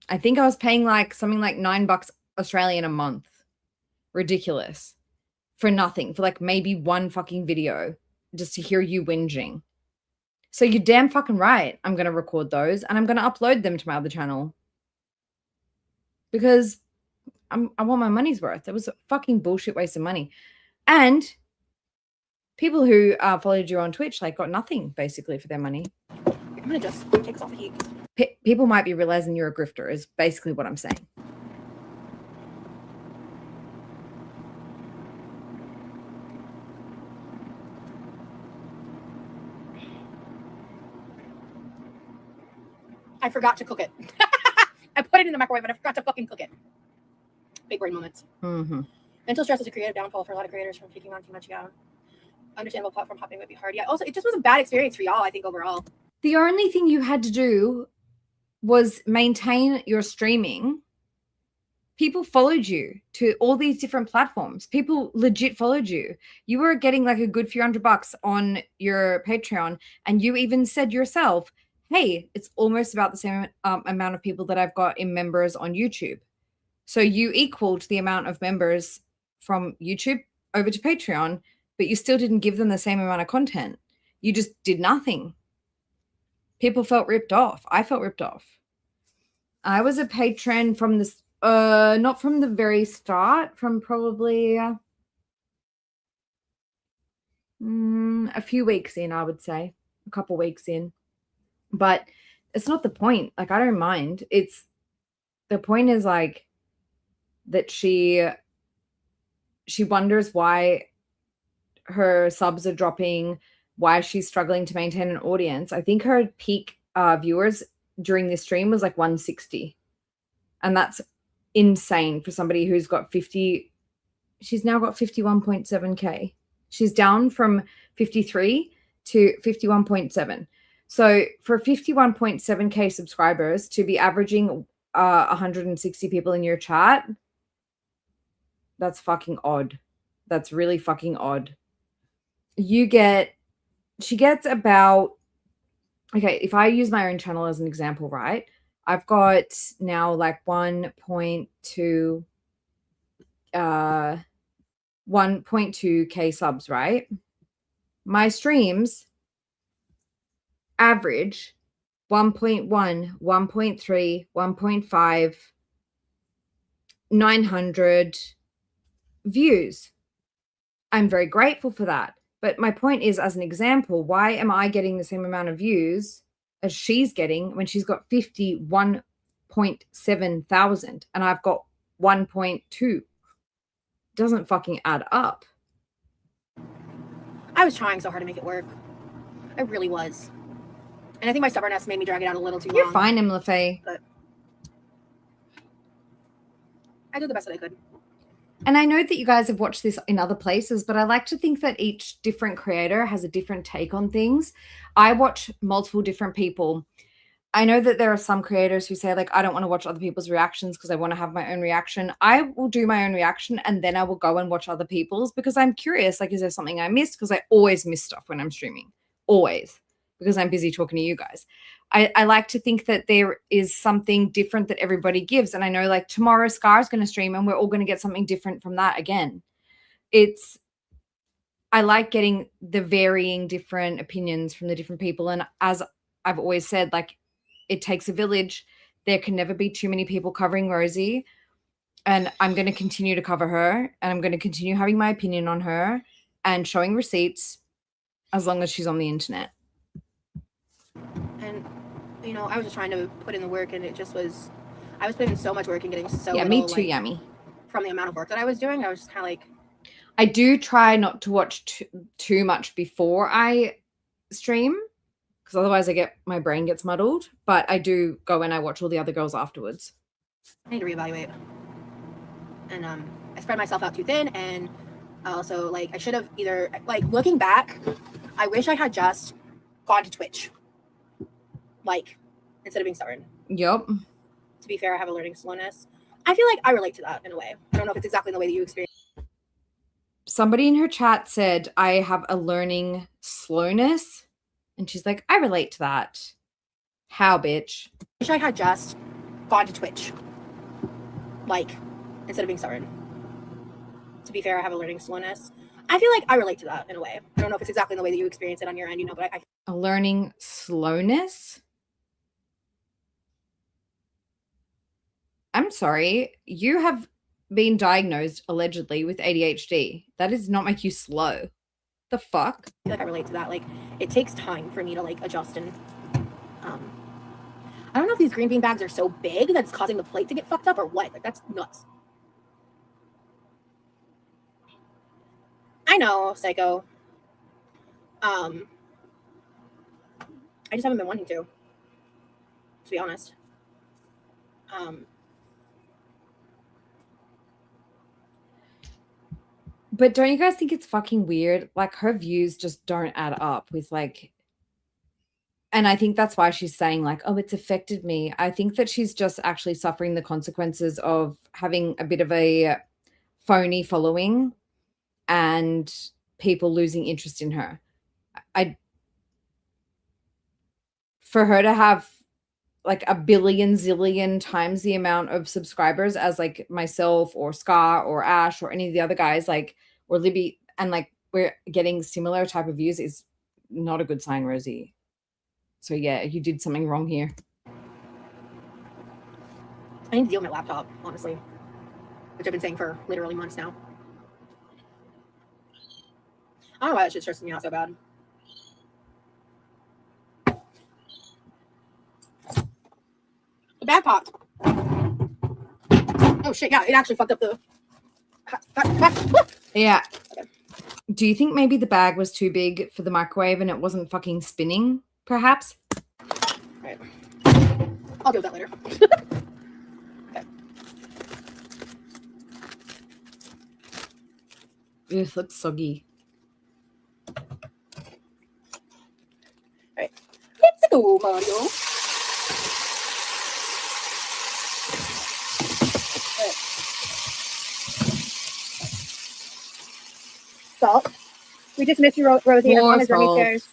I think I was paying like something like $9 Australian a month. Ridiculous. For nothing. For like maybe one fucking video just to hear you whinging. So you're damn fucking right. I'm going to record those and I'm going to upload them to my other channel. Because I want my money's worth. It was a fucking bullshit waste of money. And people who followed you on Twitch like got nothing basically for their money. I'm going to just take this off the heat. People might be realizing you're a grifter is basically what I'm saying. I forgot to cook it. I put it in the microwave, but I forgot to fucking cook it. Big brain moments. Mm-hmm. Mental stress is a creative downfall for a lot of creators from taking on too much. Yeah. Understandable platform hopping would be hard. Yeah. Also, it just was a bad experience for y'all, I think, overall. The only thing you had to do was maintain your streaming. People followed you to all these different platforms. People legit followed you. You were getting like a good few $100 on your Patreon. And you even said yourself, hey, it's almost about the same amount of people that I've got in members on YouTube. So you equaled the amount of members from YouTube over to Patreon, but you still didn't give them the same amount of content. You just did nothing. People felt ripped off. I felt ripped off. I was a patron from this, not from the very start, from probably a few weeks in, I would say, a couple weeks in. But it's not the point. Like, I don't mind. It's the point is like that she wonders why her subs are dropping, why she's struggling to maintain an audience. I think her peak viewers during this stream was like 160. And that's insane for somebody who's got 50. She's now got 51.7K. She's down from 53 to 51.7. So for 51.7K subscribers to be averaging 160 people in your chat, that's fucking odd. That's really fucking odd. She gets about, okay, if I use my own channel as an example, right? I've got now like 1.2K subs, right? My streams average 1.1, 1.3, 1.5, 900 views. I'm very grateful for that. But my point is, as an example, why am I getting the same amount of views as she's getting when she's got 51.7 thousand and I've got 1.2? Doesn't fucking add up. I was trying so hard to make it work. I really was. And I think my stubbornness made me drag it out a little too long. You're fine, Emma Faye. But I did the best that I could. And I know that you guys have watched this in other places, but I like to think that each different creator has a different take on things. I watch multiple different people. I know that there are some creators who say, like, I don't want to watch other people's reactions because I want to have my own reaction. I will do my own reaction and then I will go and watch other people's because I'm curious, like, is there something I missed? Because I always miss stuff when I'm streaming. Always. Because I'm busy talking to you guys. I like to think that there is something different that everybody gives. And I know, like, tomorrow Scar's going to stream and we're all going to get something different from that again. I like getting the varying different opinions from the different people. And as I've always said, like, it takes a village. There can never be too many people covering Rosie. And I'm going to continue to cover her. And I'm going to continue having my opinion on her and showing receipts as long as she's on the internet. And, you know, I was just trying to put in the work, and it just was, I was putting in so much work and getting so Yeah, little, me too, like, Yummy. from the amount of work that I was doing. I was just kind of like, I do try not to watch too much before I stream because otherwise my brain gets muddled. But I do go and I watch all the other girls afterwards. I need to reevaluate. And I spread myself out too thin, and also, like, I should have either, like, looking back, I wish I had just gone to Twitch, like, instead of being stubborn. Yep. To be fair, I have a learning slowness. I feel like I relate to that in a way. I don't know if it's exactly the way that you experience. Somebody in her chat said, I have a learning slowness. And she's like, I relate to that. How, bitch? I wish I had just gone to Twitch, like, instead of being stubborn. To be fair, I have a learning slowness. I feel like I relate to that in a way. I don't know if it's exactly the way that you experience it on your end, you know, but A learning slowness? I'm sorry. You have been diagnosed allegedly with ADHD. That does not make you slow. The fuck? I feel like I relate to that. Like, it takes time for me to, like, adjust, and I don't know if these green bean bags are so big that it's causing the plate to get fucked up or what. Like, that's nuts. I know, psycho. I just haven't been wanting to be honest. But don't you guys think it's fucking weird? Like, her views just don't add up with, like, and I think that's why she's saying, like, oh, it's affected me. I think that she's just actually suffering the consequences of having a bit of a phony following and people losing interest in her. For her to have like a billion zillion times the amount of subscribers as like myself or Scar or Ash or any of the other guys, like, or Libby, and like we're getting similar type of views is not a good sign, Rosie. So yeah, you did something wrong here. I need to deal with my laptop, honestly, which I've been saying for literally months now. I don't know why that shit stressing me out so bad. The bag popped. Oh shit, yeah, it actually fucked up the... Yeah. Okay. Do you think maybe the bag was too big for the microwave and it wasn't fucking spinning, perhaps? Right. I'll deal with that later. Okay. This looks soggy. Alright. Let's go, Mario. Alright. Salt. We just miss you, Rosie. As long as Remy cares.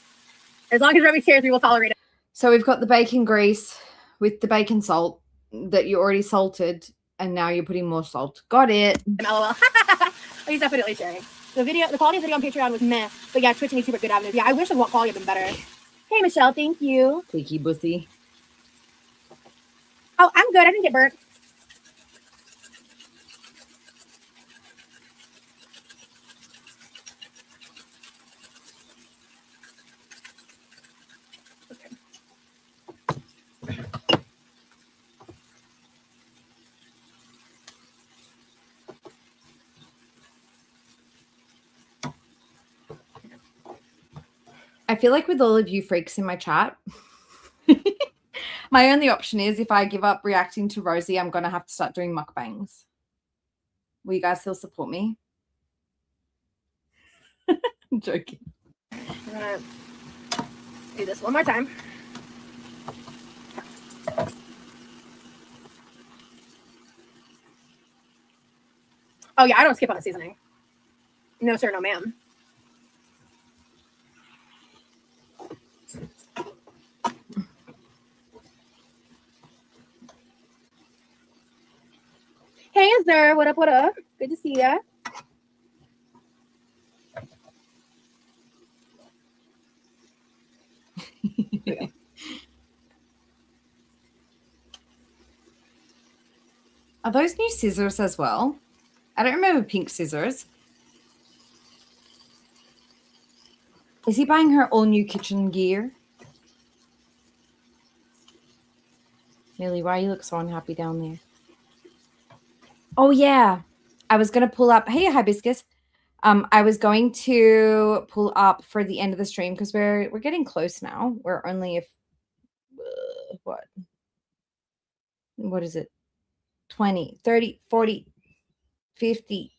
As long as Remy cares, we will tolerate it. So we've got the bacon grease with the bacon salt that you already salted, and now you're putting more salt. Got it. LOL. He's definitely sharing. The quality of the video on Patreon was meh, but yeah, Twitch and YouTube are good avenues. Yeah, I wish the quality had been better. Hey, Michelle, thank you. Clicky bussy. Oh, I'm good. I didn't get burnt. I feel like with all of you freaks in my chat, my only option is if I give up reacting to Rosie, I'm going to have to start doing mukbangs. Will you guys still support me? I'm joking. I'm gonna do this one more time. Oh yeah, I don't skip on the seasoning. No sir, no ma'am. Hey, Azur, what up, what up? Good to see ya. Are those new scissors as well? I don't remember pink scissors. Is he buying her all new kitchen gear? Millie, why you look so unhappy down there? Oh yeah, I was gonna pull up. Hey, hibiscus. I was going to pull up for the end of the stream because we're getting close now. We're only what is it? 20, 30, 40, 50,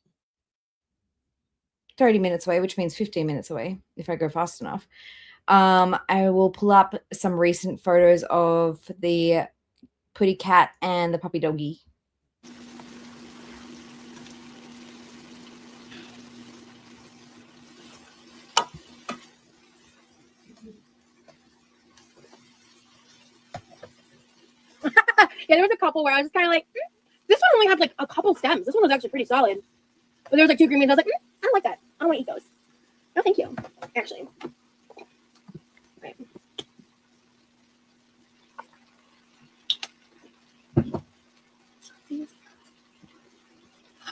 30 minutes away, which means 15 minutes away if I go fast enough. I will pull up some recent photos of the putty cat and the puppy doggy. Yeah, there was a couple where I was just kind of like, this one only had like a couple stems. This one was actually pretty solid. But there was like 2 green beans. I was like, I don't like that. I don't want to eat those. No, thank you. Actually. Right.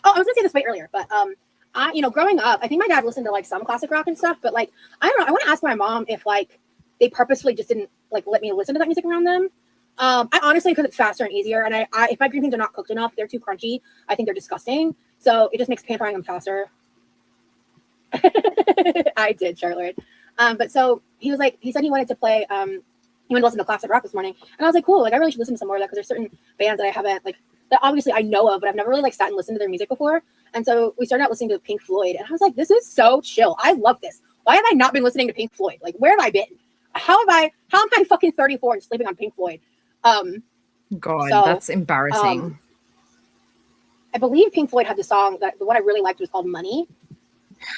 Oh, I was gonna say this way earlier, but growing up, I think my dad listened to like some classic rock and stuff, but like I don't know. I want to ask my mom if like they purposefully just didn't like let me listen to that music around them. I honestly, because it's faster and easier, and I if my green beans are not cooked enough, they're too crunchy. I think they're disgusting. So it just makes pan frying them faster. I did, Charlotte. But so he said he wanted to play. He wanted to listen to classic rock this morning, and I was like, cool. Like I really should listen to some more of that because there's certain bands that I haven't like that obviously I know of, but I've never really like sat and listened to their music before. And so we started out listening to Pink Floyd, and I was like, this is so chill. I love this. Why have I not been listening to Pink Floyd? Like, where have I been? How am I fucking 34 and sleeping on Pink Floyd? God, that's embarrassing. I believe Pink Floyd had the song that the one I really liked was called Money.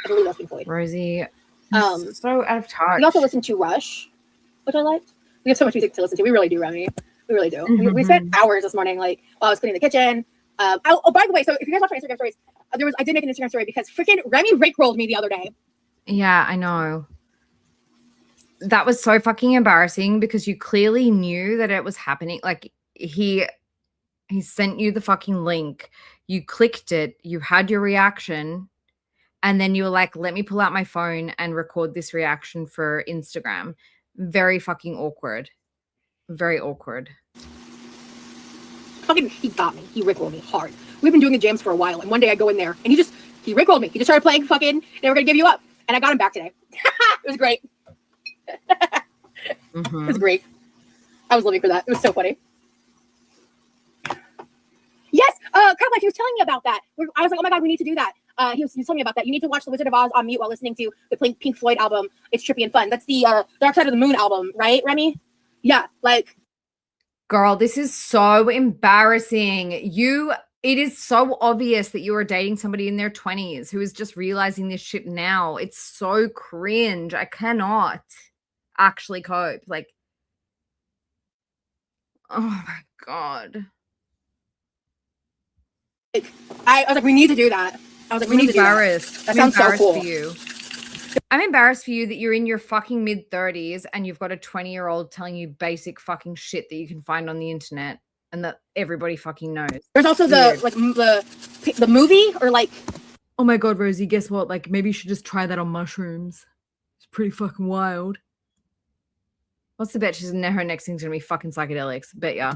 I believe that's Pink Floyd. Rosie, so out of touch. We also listened to Rush, which I liked. We have so much music to listen to. We really do, Remy. We really do. Mm-hmm. We spent hours this morning, like while I was cleaning the kitchen. By the way, so if you guys watch my Instagram stories, I did make an Instagram story because freaking Remy rickrolled me the other day. Yeah, I know. That was so fucking embarrassing because you clearly knew that it was happening. Like he sent you the fucking link. You clicked it. You had your reaction. And then you were like, let me pull out my phone and record this reaction for Instagram. Very fucking awkward. Very awkward. Fucking, he got me. He rickrolled me hard. We've been doing the jams for a while. And one day I go in there and he rickrolled me. He just started playing fucking, they were going to give you up. And I got him back today. It was great. Mm-hmm. It was great. I was living for that. It was so funny. Yes, Carla, he was telling me about that. I was like, oh my God, we need to do that. He was telling me about that. You need to watch The Wizard of Oz on mute while listening to the Pink Floyd album. It's trippy and fun. That's the Dark Side of the Moon album, right, Remy? Yeah, like. Girl, this is so embarrassing. It is so obvious that you are dating somebody in their 20s who is just realizing this shit now. It's so cringe. I cannot actually cope. Like, oh my God. I was like, we need to do that. I was like, we need to do that. That sounds so cool. For you. I'm embarrassed for you that you're in your fucking mid-30s and you've got a 20-year-old telling you basic fucking shit that you can find on the internet and that everybody fucking knows. There's also the movie or like. Oh my God, Rosie, guess what? Like maybe you should just try that on mushrooms. It's pretty fucking wild. What's the bet? Her next thing's gonna be fucking psychedelics. Bet ya.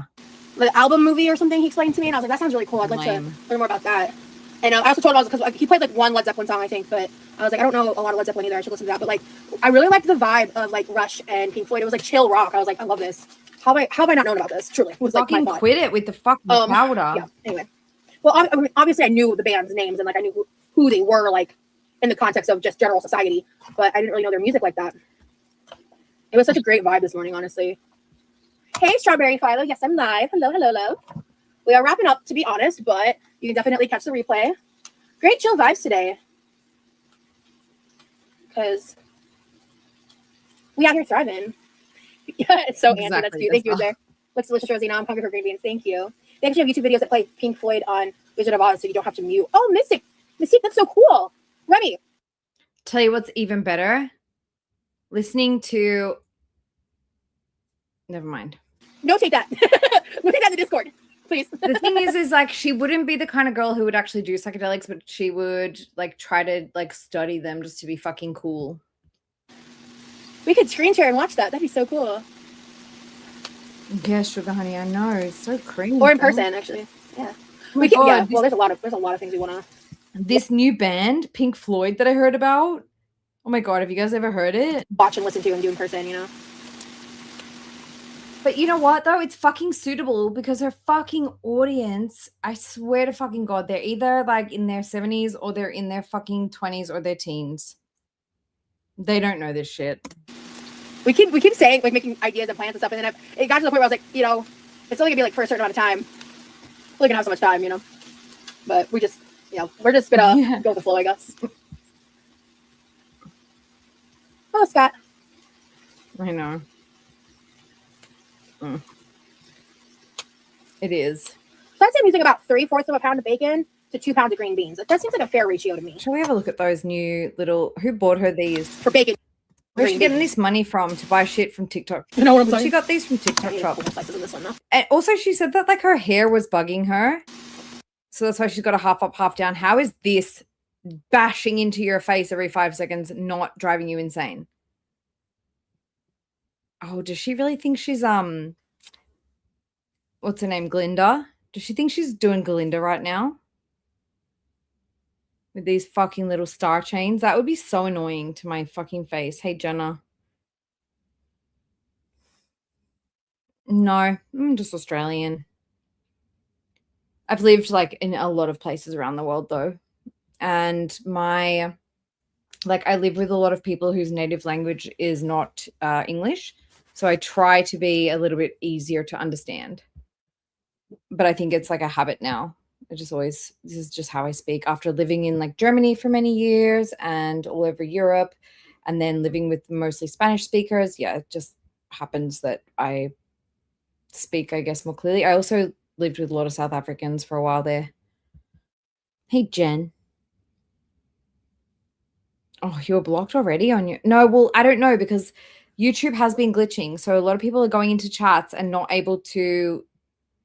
The album movie or something he explained to me, and I was like, that sounds really cool. I'd like to learn more about that. And I also told him, because he played like one Led Zeppelin song, I think, but I was like, I don't know a lot of Led Zeppelin either. I should listen to that. But like, I really liked the vibe of like Rush and Pink Floyd. It was like chill rock. I was like, I love this. How have I not known about this? Truly, it was like fucking my thought. Quit it with the fucking powder. Yeah. Anyway, Well, I mean, obviously I knew the band's names and like I knew who they were, like in the context of just general society, but I didn't really know their music like that. It was such a great vibe this morning, honestly. Hey, Strawberry Philo. Yes, I'm live. Hello, hello, hello. We are wrapping up, to be honest, but you can definitely catch the replay. Great chill vibes today. Because we out here thriving. Yeah, it's so Andrew. That's cute. Thank you, Jay. Looks delicious, Rosie. Now I'm hungry for green beans. Thank you. They actually have YouTube videos that play Pink Floyd on Wizard of Oz, so you don't have to mute. Oh, Mystic. Mystique, that's so cool. Remy. Tell you what's even better. Listening to... Never mind. No, take that. We'll take that in the Discord, please. The thing is like she wouldn't be the kind of girl who would actually do psychedelics, but she would like try to like study them just to be fucking cool. We could screen share and watch that. That'd be so cool. Yeah, sugar honey, I know. It's so creamy. Or in person, actually. Yeah. Oh we can, God, yeah. Well, there's a lot of things we want to. This new band, Pink Floyd, that I heard about. Oh my God, have you guys ever heard it? Watch and listen to and do in person, you know? But you know what, though? It's fucking suitable because her fucking audience, I swear to fucking God, they're either like in their 70s or they're in their fucking 20s or their teens. They don't know this shit. We keep saying, like, making ideas and plans and stuff, and then it got to the point where I was like, you know, it's only going to be like for a certain amount of time. We're going to have so much time, you know? But we just, you know, we're just going to go with the flow, I guess. Oh, Scott. I know. It is. So I'd say I'm using about 3/4 of a pound of bacon to 2 pounds of green beans. That seems like a fair ratio to me. Shall we have a look at those new little... Who bought her these? For bacon. Where's she getting this money from to buy shit from TikTok? You know what I'm saying? She got these from TikTok shop. Slices of this one, though. And also she said that like her hair was bugging her. So that's why she's got a half up, half down. How is this bashing into your face every 5 seconds not driving you insane? Oh, does she really think she's what's her name, Glinda? Does she think she's doing Glinda right now? With these fucking little star chains? That would be so annoying to my fucking face. Hey, Jenna. No, I'm just Australian. I've lived like in a lot of places around the world though. And I live with a lot of people whose native language is not English. So I try to be a little bit easier to understand. But I think it's like a habit now. This is just how I speak after living in like Germany for many years and all over Europe and then living with mostly Spanish speakers. Yeah, it just happens that I speak, I guess, more clearly. I also lived with a lot of South Africans for a while there. Hey, Jen. Oh, you're blocked already on your... No, well, I don't know because YouTube has been glitching. So a lot of people are going into chats and not able to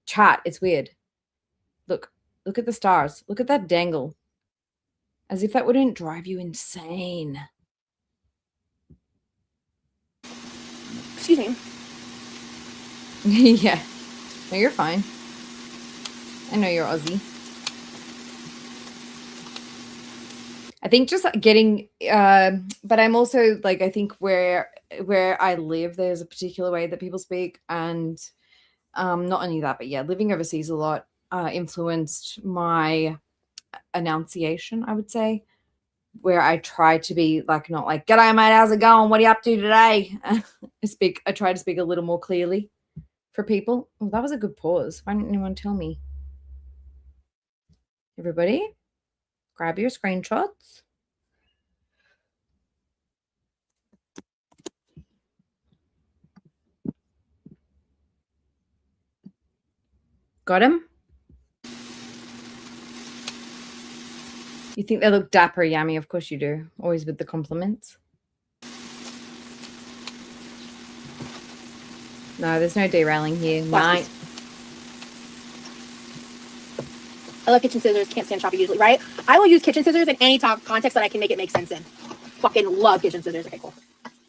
chat. It's weird. Look at the stars. Look at that dangle. As if that wouldn't drive you insane. Excuse me. Yeah. No, you're fine. I know you're Aussie. I think just getting, but I'm also like, I think where I live, there's a particular way that people speak. And not only that, but yeah, living overseas a lot influenced my enunciation, I would say, where I try to be like, not like, g'day mate, how's it going? What are you up to today? I try to speak a little more clearly for people. Oh, that was a good pause. Why didn't anyone tell me? Everybody, grab your screenshots. Got him? You think they look dapper, Yummy? Of course you do. Always with the compliments. No, there's no derailing here. Nine. I love kitchen scissors. Can't stand chopping usually, right? I will use kitchen scissors in any context that I can make it make sense in. Fucking love kitchen scissors. Okay, cool.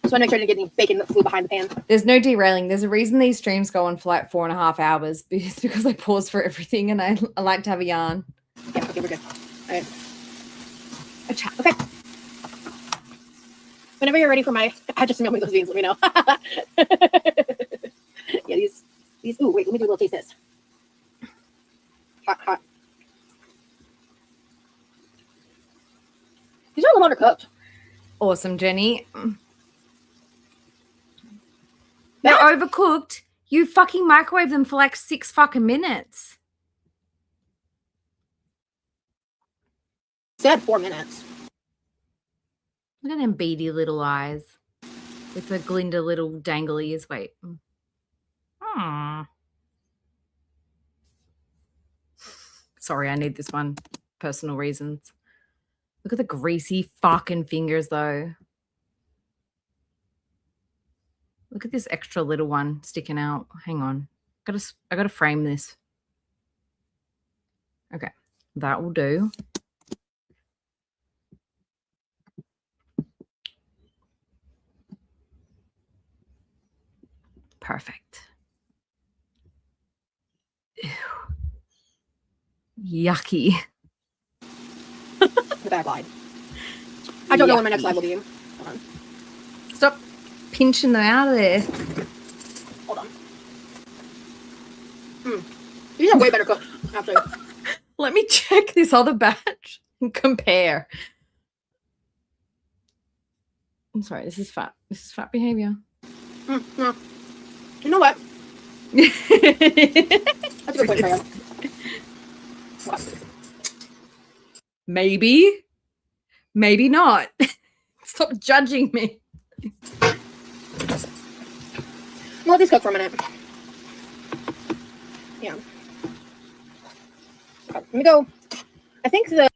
Just want to make sure I didn't get any bacon that flew behind the pan. There's no derailing. There's a reason these streams go on for like 4.5 hours. It's because I pause for everything and I like to have a yarn. Yeah, okay, we're good. All right. Okay. Whenever you're ready for my, I just mail me those beans. Let me know. Yeah, these. Ooh, wait. Let me do a little taste test. Hot. them undercooked. Awesome, Jenny. They're overcooked. You fucking microwave them for like 6 fucking minutes. Said 4 minutes. Look at them beady little eyes with the Glinda little dangle ears. Wait. Aww. Sorry, I need this one. Personal reasons. Look at the greasy fucking fingers, though. Look at this extra little one sticking out. Hang on. I gotta frame this. Okay, that will do. Perfect. Ew. Yucky. The bag lied. I don't know when my next live will be. Hold on. Stop pinching them out of there. Hold on. These are way better cooked, actually. Let me check this other batch and compare. I'm sorry, this is fat. This is fat behavior. No. You know what? That's a good point, Freya. What? Maybe. Maybe not. Stop judging me. Well, let these cook for a minute. Yeah. Okay, let me go.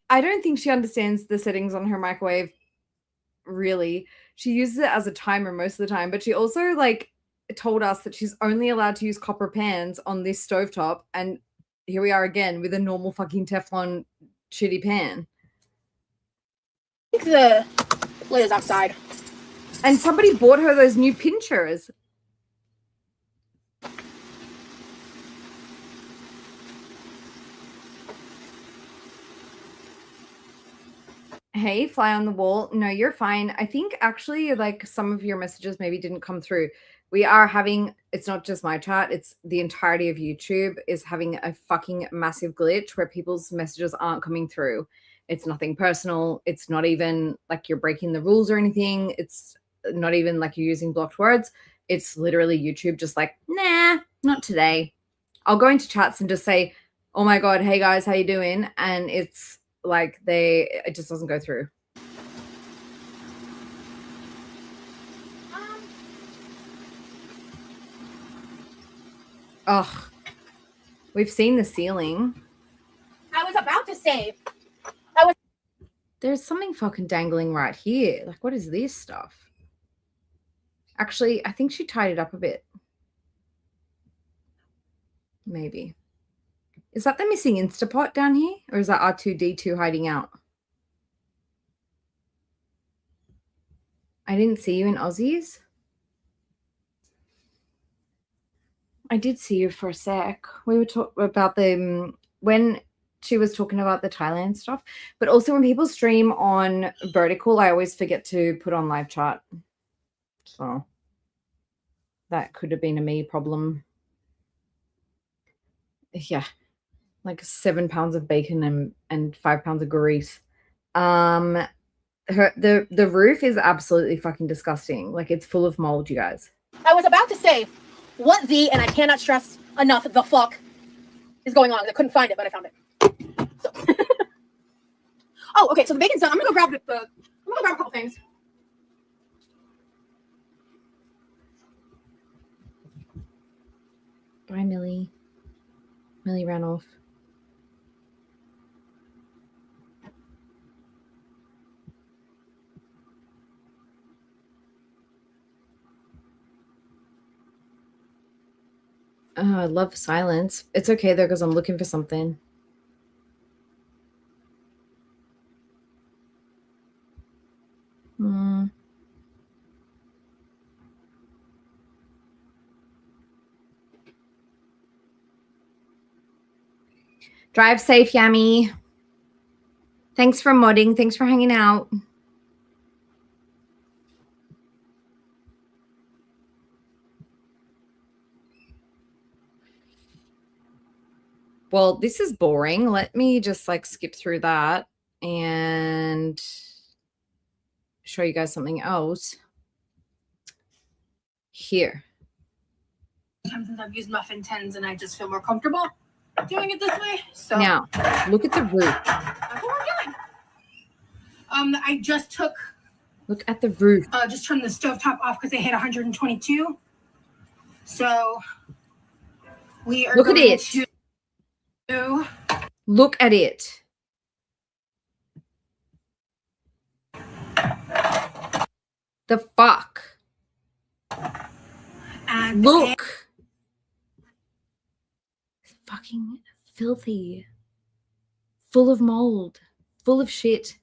I don't think she understands the settings on her microwave, really. She uses it as a timer most of the time, but she also, like, told us that she's only allowed to use copper pans on this stovetop, and here we are again with a normal fucking Teflon shitty pan. I think the lid is outside. And somebody bought her those new pinchers. Hey, fly on the wall. No, you're fine. I think actually, like, some of your messages maybe didn't come through. We are having, it's not just my chat, it's the entirety of YouTube is having a fucking massive glitch where people's messages aren't coming through. It's nothing personal. It's not even like you're breaking the rules or anything. It's not even like you're using blocked words. It's literally YouTube just like, nah, not today. I'll go into chats and just say, oh my God, hey guys, how you doing? And it's like it just doesn't go through. Ugh. We've seen the ceiling. I was about to say. There's something fucking dangling right here. Like, what is this stuff? Actually, I think she tied it up a bit. Maybe. Is that the missing Instapot down here? Or is that R2-D2 hiding out? I didn't see you in Aussies. I did see you for a sec. We were talking about when she was talking about the Thailand stuff. But also when people stream on vertical, I always forget to put on live chat. So that could have been a me problem. Yeah. Like 7 pounds of bacon and 5 pounds of grease. The roof is absolutely fucking disgusting. Like, it's full of mold, you guys. I was about to say, what and I cannot stress enough the fuck is going on. I couldn't find it, but I found it. So. Oh, okay. So the bacon's done. I'm gonna go grab I'm gonna go grab a couple things. Bye, Millie. Millie ran off. Oh, I love silence. It's okay though, because I'm looking for something. Drive safe, Yami. Thanks for modding. Thanks for hanging out. Well, this is boring. Let me just like skip through that. And show you guys something else. Here. Sometimes since I've used muffin tins and I just feel more comfortable doing it this way. So Now, look at the roof. that's what we're doing. I just took Look at the roof. just turned the stovetop off because they hit 122. So we are Look at going it. to Look at it. The fuck? add Look. It's fucking filthy. Full of mold. Full of shit.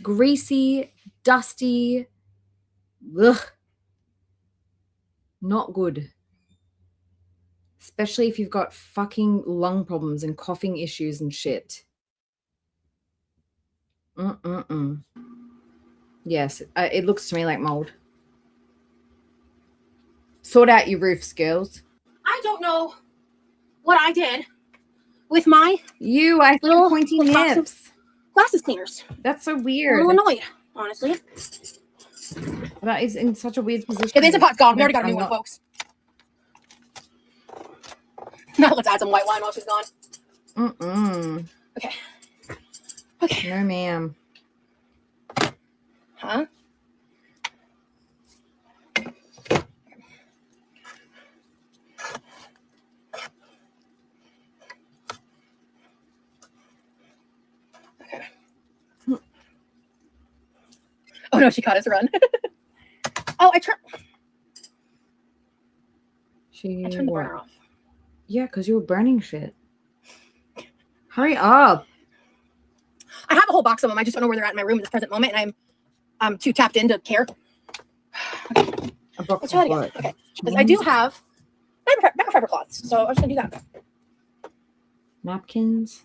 Greasy, dusty. Ugh. Not good. Especially if you've got fucking lung problems and coughing issues and shit. Yes, it looks to me like mold. Sort out your roofs, girls. I don't know what I did with my I see little pointy box of nips. glasses cleaners. That's so I'm a weird. little annoyed, honestly. That is in such a weird position. The Instant Pot's gone. We already got a new I'm one, not- folks. Now let's add some white wine while she's gone. Okay. Okay. No, ma'am. Huh? Okay. Oh no, she caught us run. Oh, I turned the burner off. Yeah, because you were burning shit. Hurry up. I have a whole box of them. I just don't know where they're at in my room at this present moment, and I'm too tapped in to care. A box Let's try it of again. what? Okay. Because I do have microfiber cloths, so I'm just gonna do that. Napkins.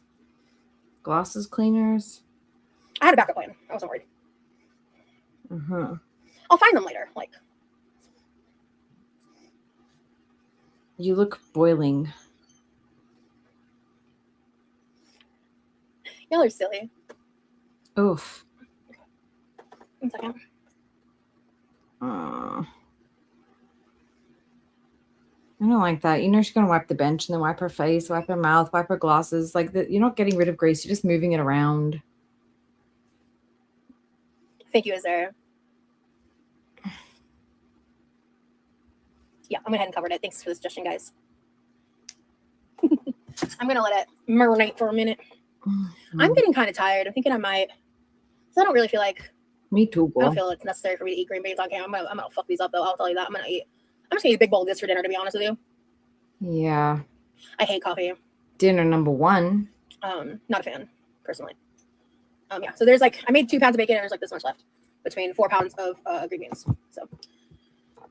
Glasses cleaners. I had a backup plan. I wasn't worried. Uh-huh. I'll find them later. Like, You look boiling. y'all are silly. Oof. 1 second. I don't like that. You know she's going to wipe the bench and then wipe her face, wipe her mouth, wipe her glasses. Like, you're not getting rid of grease. You're just moving it around. Thank you, Azara. Yeah, I'm gonna head and cover it. Thanks for the suggestion, guys. I'm gonna let it marinate for a minute. I'm getting kind of tired. I'm thinking I might. Cause I don't really feel like. Me too, I don't girl. feel it's necessary for me to eat green beans on camera. I'm gonna fuck these up though. I'll tell you that. I'm just gonna eat a big bowl of this for dinner. To be honest with you, Yeah. I hate coffee. Dinner number one. Not a fan personally. Yeah. So there's like I made 2 pounds of bacon and there's like this much left between 4 pounds of green beans. So.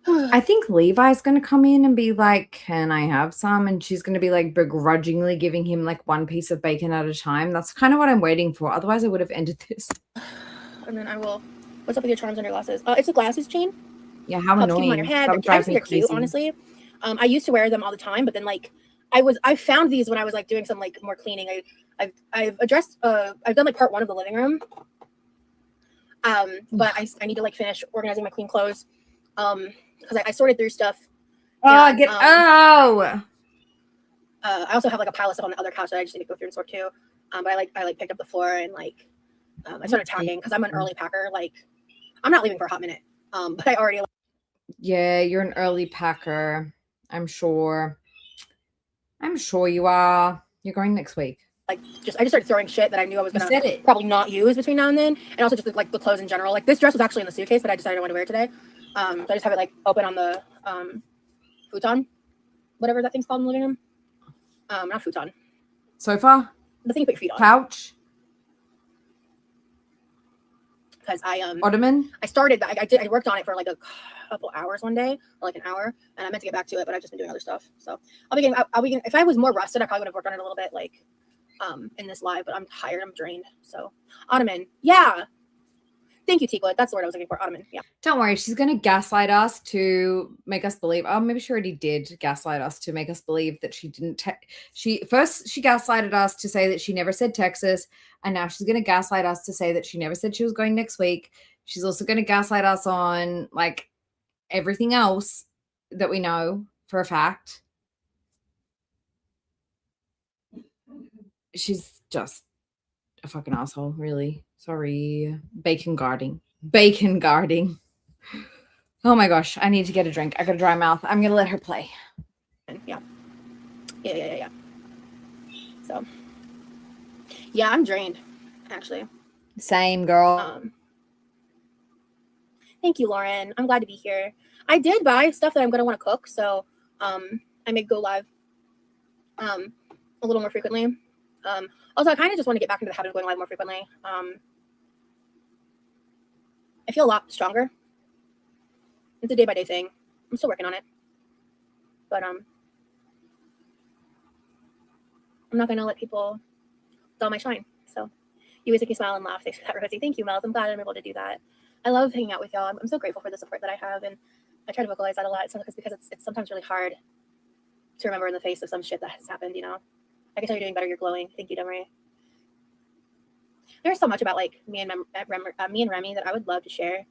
I think Levi's going to come in and be like, can I have some? And she's going to be like begrudgingly giving him like 1 piece of bacon at a time. That's kind of what I'm waiting for. Otherwise, I would have ended this. And then I will. What's up with your charms on your glasses? It's a glasses chain. Yeah, how Helps keep annoying. them on your head. That I drives think me they're cute, crazy. honestly. I used to wear them all the time, but then like I found these when I was like doing some like more cleaning. I've addressed I've done like part 1 of the living room. But I need to like finish organizing my clean clothes. Because I sorted through stuff. Oh, and, I also have like a pile of stuff on the other couch that I just need to go through and sort too. But I picked up the floor and like I started tagging because I'm an early packer. Like I'm not leaving for a hot minute. But I already. Yeah, you're an early packer. I'm sure. I'm sure you are. You're going next week. I just started throwing shit that I knew I was You gonna said it. probably not use between now and then, and also just like the clothes in general. Like this dress was actually in the suitcase, but I decided I want to wear it today. So I just have it like open on the futon, whatever that thing's called in the living room. Not futon. Sofa? The thing you put your feet on. Couch? Because Ottoman? I started. I worked on it for like a couple hours one day, or like an hour, and I meant to get back to it, but I've just been doing other stuff. So I'll be getting. If I was more rested, I probably would have worked on it a little bit, like in this live. But I'm tired. I'm drained. So Ottoman, yeah. Thank you, Tikla. That's the word I was looking for. Ottoman. Yeah. Don't worry. She's going to gaslight us to make us believe. Oh, maybe she already did gaslight us to make us believe that she didn't. She gaslighted us to say that she never said Texas. And now she's going to gaslight us to say that she never said she was going next week. She's also going to gaslight us on like everything else that we know for a fact. She's just a fucking asshole, really. Sorry. Bacon guarding. Oh my gosh, I need to get a drink. I got a dry mouth. I'm going to let her play. Yeah. So, yeah, I'm drained, actually. Same, girl. Thank you, Lauren. I'm glad to be here. I did buy stuff that I'm going to want to cook, so I may go live a little more frequently. Also, I kind of just want to get back into the habit of going live more frequently. I feel a lot stronger. It's a day-by-day thing. I'm still working on it. But I'm not going to let people dull my shine. So you always make me smile and laugh. Thanks for that, Rosie. Thank you, Mel. I'm glad I'm able to do that. I love hanging out with y'all. I'm so grateful for the support that I have, and I try to vocalize that a lot. It's because it's sometimes really hard to remember in the face of some shit that has happened, you know? I can tell you're doing better. You're glowing. Thank you, Demery. There's so much about like me and Remy that I would love to share.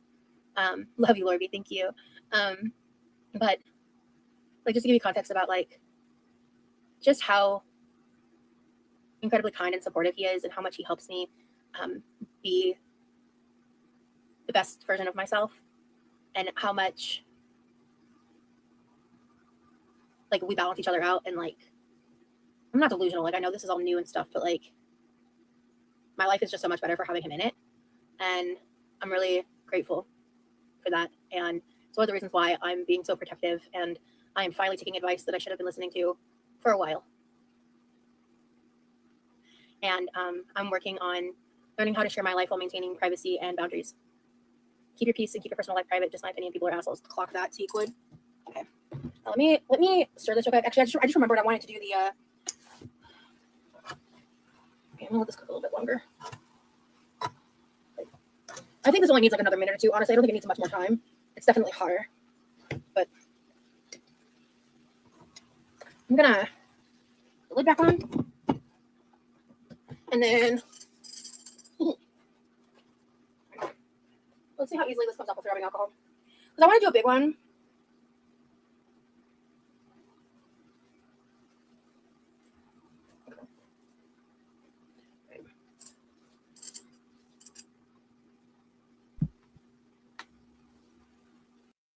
Love you, Lorby. Thank you. But like just to give you context about like just how incredibly kind and supportive he is and how much he helps me be the best version of myself, and how much like we balance each other out. And like I'm not delusional, like I know this is all new and stuff, but like my life is just so much better for having him in it, and I'm really grateful for that. And it's one of the reasons why I'm being so protective, and I am finally taking advice that I should have been listening to for a while. And I'm working on learning how to share my life while maintaining privacy and boundaries. Keep your peace and keep your personal life private. Just my opinion. People are assholes. Clock that, Sequid. Okay. Now let me stir this real quick. Actually, I just remembered I wanted to do the. Okay, I'm gonna let this cook a little bit longer. I think this only needs like another minute or two. Honestly, I don't think it needs much more time. It's definitely hotter, but I'm gonna put the lid back on, and then let's see how easily this comes up with rubbing alcohol. Because I want to do a big one.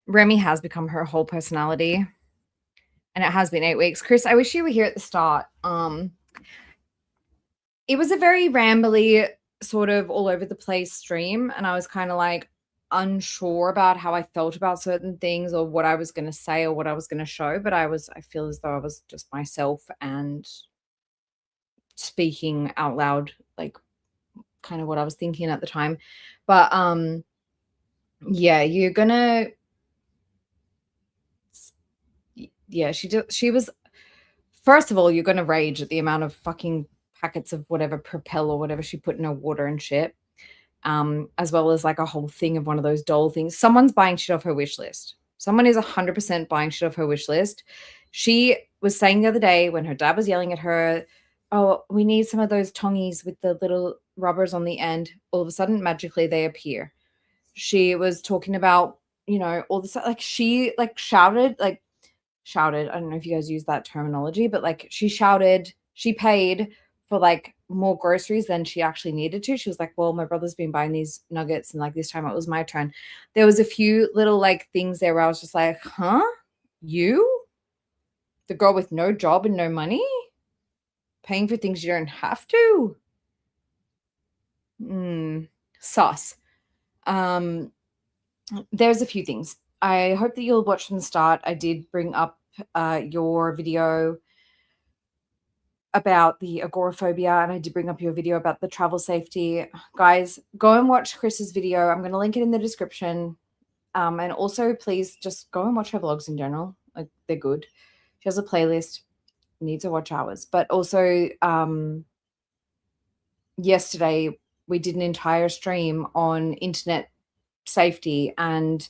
Remy has become her whole personality, and it has been 8 weeks. Chris, I wish you were here at the start. It was a very rambly, sort of all over the place stream, and I was kind of like unsure about how I felt about certain things or what I was going to say or what I was going to show, but I feel as though I was just myself and speaking out loud, like kind of what I was thinking at the time. But yeah, you're gonna she was, first of all, you're gonna rage at the amount of fucking packets of whatever Propel or whatever she put in her water and shit, as well as like a whole thing of one of those doll things. Someone's buying shit off her wish list. Someone is 100% buying shit off her wish list. She was saying the other day when her dad was yelling at her, oh, we need some of those tongies with the little rubbers on the end. All of a sudden, magically, they appear. She was talking about, you know, all this, like she like shouted. I don't know if you guys use that terminology, but like she shouted, she paid for like more groceries than she actually needed to. She was like, well, my brother's been buying these nuggets and like this time it was my turn. There was a few little like things there where I was just like, huh? You? The girl with no job and no money? Paying for things you don't have to? Sus. There's a few things. I hope that you'll watch from the start. I did bring up your video about the agoraphobia, and I did bring up your video about the travel safety. Guys, go and watch Chris's video. I'm going to link it in the description. And also, please just go and watch her vlogs in general. Like, they're good. She has a playlist. You need to watch ours. But also, yesterday, we did an entire stream on internet safety and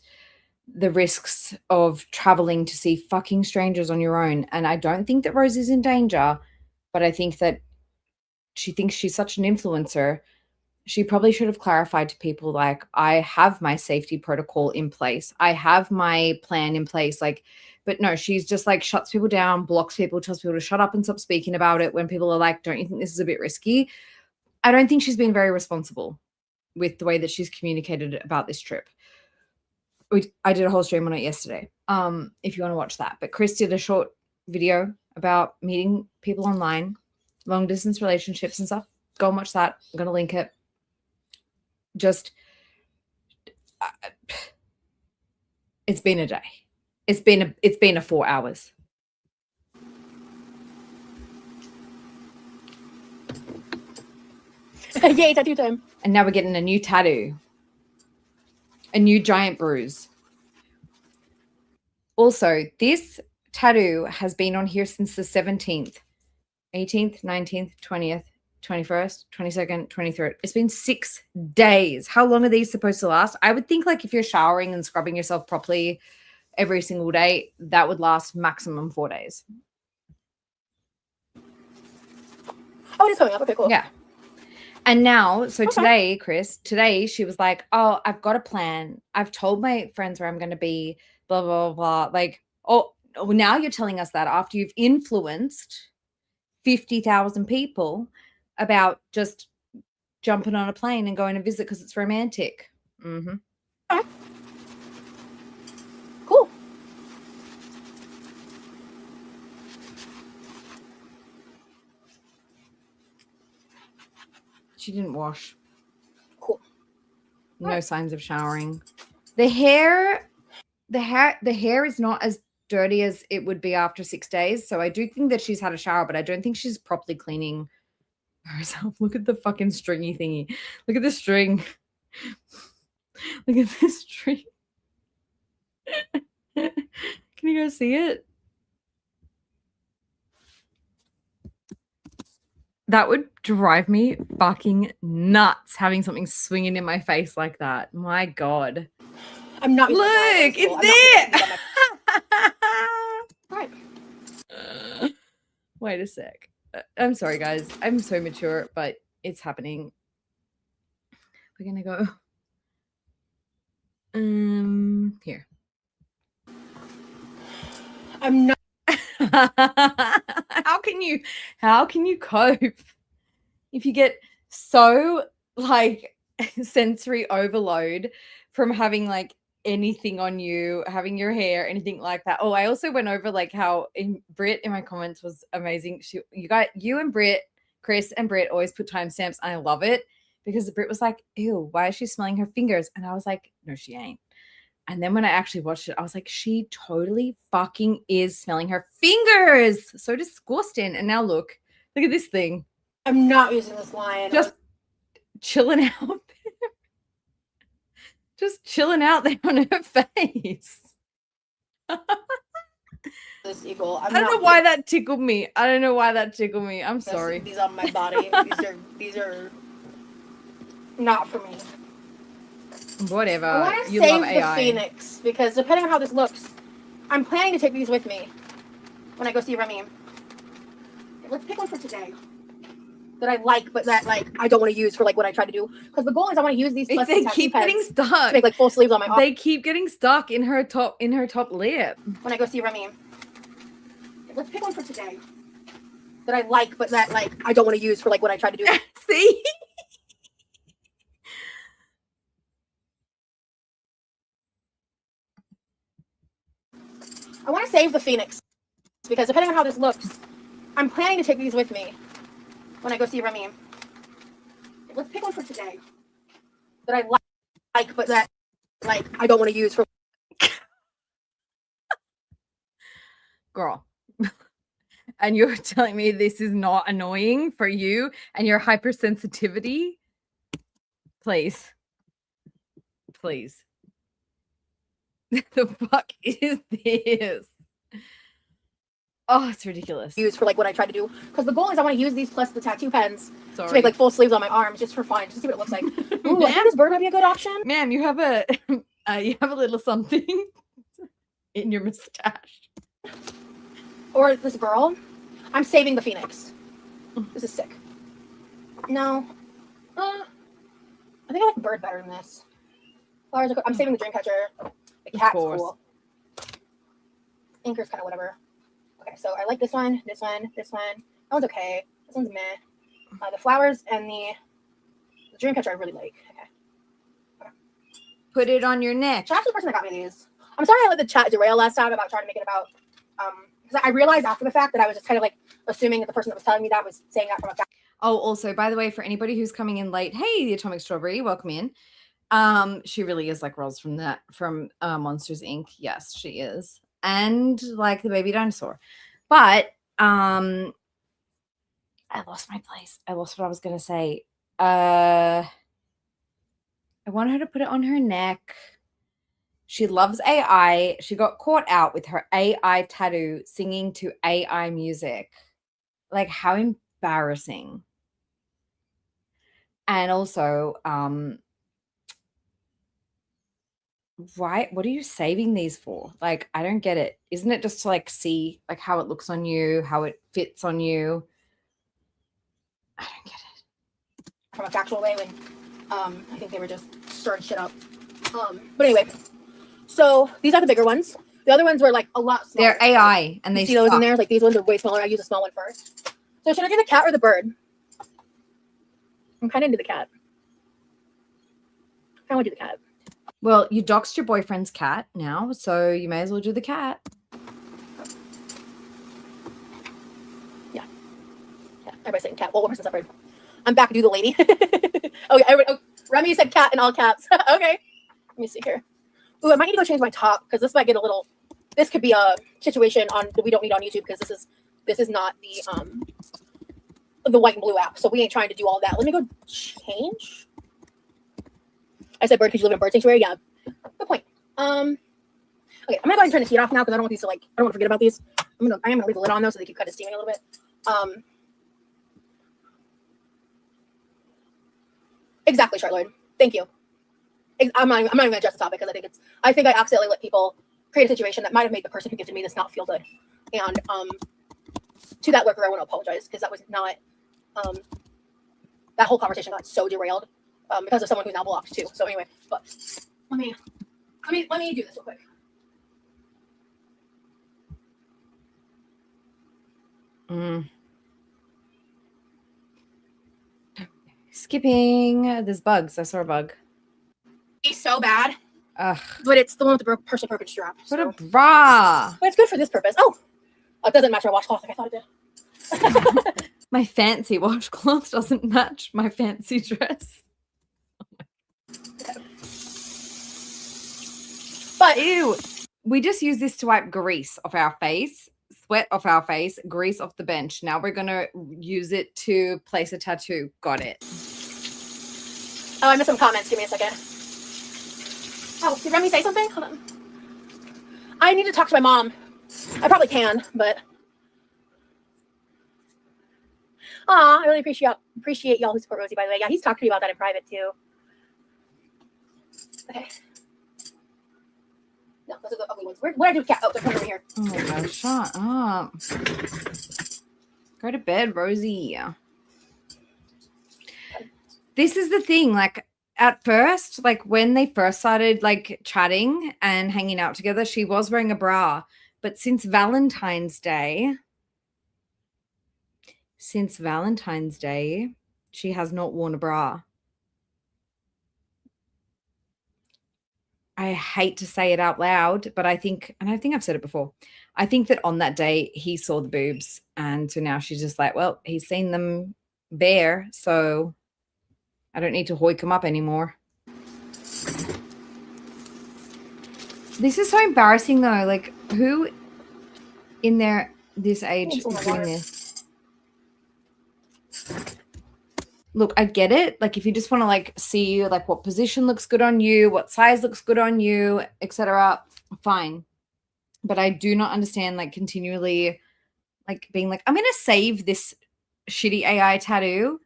the risks of traveling to see fucking strangers on your own. And I don't think that Rose is in danger, but I think that she thinks she's such an influencer she probably should have clarified to people, like, I have my safety protocol in place. I have my plan in place. Like, but no, she's just like shuts people down, blocks people, tells people to shut up and stop speaking about it when people are like, don't you think this is a bit risky? I don't think she's been very responsible with the way that she's communicated about this trip. I did a whole stream on it yesterday. If you want to watch that. But Chris did a short video about meeting people online, long distance relationships and stuff. Go and watch that. I'm going to link it. Just it's been a day. It's been a 4 hours. Yay, tattoo time. And now we're getting a new tattoo. A new giant bruise. Also, this tattoo has been on here since the 17th, 18th, 19th, 20th, 21st, 22nd, 23rd. It's been 6 days. How long are these supposed to last? I would think, like, if you're showering and scrubbing yourself properly every single day, that would last maximum 4 days. Oh, it is coming up. Okay, cool. Yeah. And now, so today, Chris, she was like, oh, I've got a plan. I've told my friends where I'm going to be, blah, blah, blah. Like, oh, now you're telling us that after you've influenced 50,000 people about just jumping on a plane and going to visit because it's romantic. Mm-hmm. Okay. Cool. She didn't wash. Cool. No signs of showering. The hair is not as dirty as it would be after 6 days. So I do think that she's had a shower, but I don't think she's properly cleaning herself. Look at the fucking stringy thingy. Look at the string. Look at this string. Can you guys see it? That would drive me fucking nuts, having something swinging in my face like that. My God. I'm not. Look, it's there. Right. Wait a sec. I'm sorry, guys. I'm so mature, but it's happening. We're gonna go. Here. I'm not. How can you cope if you get so, like, sensory overload from having, like, anything on you, having your hair, anything like that? Oh, I also went over, like, how Britt in my comments was amazing. You and Britt, Chris and Britt always put timestamps, and I love it because Britt was like, ew, why is she smelling her fingers? And I was like, no, she ain't. And then when I actually watched it, I was like, she totally fucking is smelling her fingers. So disgusting. And now look at this thing. I'm not using this line. Just chilling out there. Just chilling out there on her face. This eagle. I don't know why that tickled me. I'm sorry. These on my body. these are not for me. Whatever. I want to You save love the AI. Phoenix because depending on how this looks, I'm planning to take these with me when I go see Remy. Let's pick one for today that I like, but that, like, I don't want to use for, like, what I try to do. Because the goal is I want to use these. Plus They keep getting stuck. to make, like, full sleeves on my arm. They keep getting stuck in her top lip. When I go see Remy. Let's pick one for today that I like, but that, like, I don't want to use for, like, what I try to do. See? I want to save the Phoenix because depending on how this looks, I'm planning to take these with me when I go see Remy. Let's pick one for today that I like, but that, like, I don't want to use for. Girl. And you're telling me this is not annoying for you and your hypersensitivity? Please. The fuck is this? Oh, it's ridiculous. Use for, like, what I try to do because the goal is I want to use these plus the tattoo pens Sorry. to make, like, full sleeves on my arms just for fun, just to see what it looks like. Ooh, I think this bird might be a good option. Ma'am, you have a little something in your mustache. Or this girl. I'm saving the Phoenix. This is sick. No. think I like bird better than this. Flowers are cool. I'm saving the dream catcher. The cat's cool. Anchor's kind of whatever. Okay, so I like this one, this one, this one. That one's okay. This one's meh. The flowers and the dream catcher I really like. Okay. Put it on your neck. Shout out to the person that got me these. I'm sorry I let the chat derail last time about trying to make it about because I realized after the fact that I was just kind of like assuming that the person that was telling me that was saying that from a fact. Oh, also, by the way, for anybody who's coming in late, hey, the Atomic Strawberry, welcome in. She really is like Rose from Monsters Inc. Yes, she is. And like the baby dinosaur. But I lost my place. I lost what I was gonna say. I want her to put it on her neck. She loves AI. She got caught out with her AI tattoo singing to AI music. Like, how embarrassing. And also, why? What are you saving these for? Like, I don't get it. Isn't it just to like see like how it looks on you, how it fits on you? I don't get it. From a factual way when I think they were just stirring shit up. But anyway, so these are the bigger ones. The other ones were like a lot smaller. They're AI, and they see those in there. Like these ones are way smaller. I use a small one first. So should I do the cat or the bird? I'm kind of into the cat. I want to do the cat. Well, you doxed your boyfriend's cat now, so you may as well do the cat. Yeah. Everybody's saying cat. Well, one person's separated. I'm back to do the lady. Remy said cat in all caps. Okay. Let me see here. Ooh, I might need to go change my top because this might get a little. This could be a situation on that we don't need on YouTube because this is not the white and blue app, so we ain't trying to do all that. Let me go change. I said bird because you live in a bird sanctuary. Yeah, good point. Okay, I'm gonna go ahead and turn the heat off now because I don't want these to I don't want to forget about these. I am gonna leave the lid on though so they keep kind of steaming a little bit. Exactly, Charlotte. Thank you. I'm not even gonna address the topic because I think I accidentally let people create a situation that might have made the person who gifted me this not feel good. And to that worker, I want to apologize because that was not that whole conversation got so derailed because of someone who's now blocked too. So anyway, but let me do this real quick. Skipping. There's bugs. I saw a bug. It's so bad. Ugh. But it's the one with the personal purpose strap. What a bra. But it's good for this purpose. Oh, it doesn't match my washcloth like I thought it did. My fancy washcloth doesn't match my fancy dress. Okay. But ew. We just use this to wipe grease off our face, sweat off our face, grease off the bench. Now we're going to use it to place a tattoo. Got it. Oh, I missed some comments. Give me a second. Oh, did Remy say something? Hold on. I need to talk to my mom. I probably can, but I really appreciate y'all who support Rosie, by the way. Yeah, he's talked to me about that in private too. Okay. No, those are the ugly ones. Where did I do cat? Oh, they're coming over here. Oh my gosh, shut up. Go to bed, Rosie. This is the thing, like at first, like when they first started like chatting and hanging out together, she was wearing a bra. But since Valentine's Day, she has not worn a bra. I hate to say it out loud, but I think I've said it before. I think that on that day he saw the boobs, and so now she's just like, well, he's seen them bare, so I don't need to hoik him up anymore. This is so embarrassing though. Like, who in this age is doing this? Look, I get it. Like, if you just want to like see like what position looks good on you, what size looks good on you, etc., fine. But I do not understand like continually like being like, I'm gonna save this shitty AI tattoo.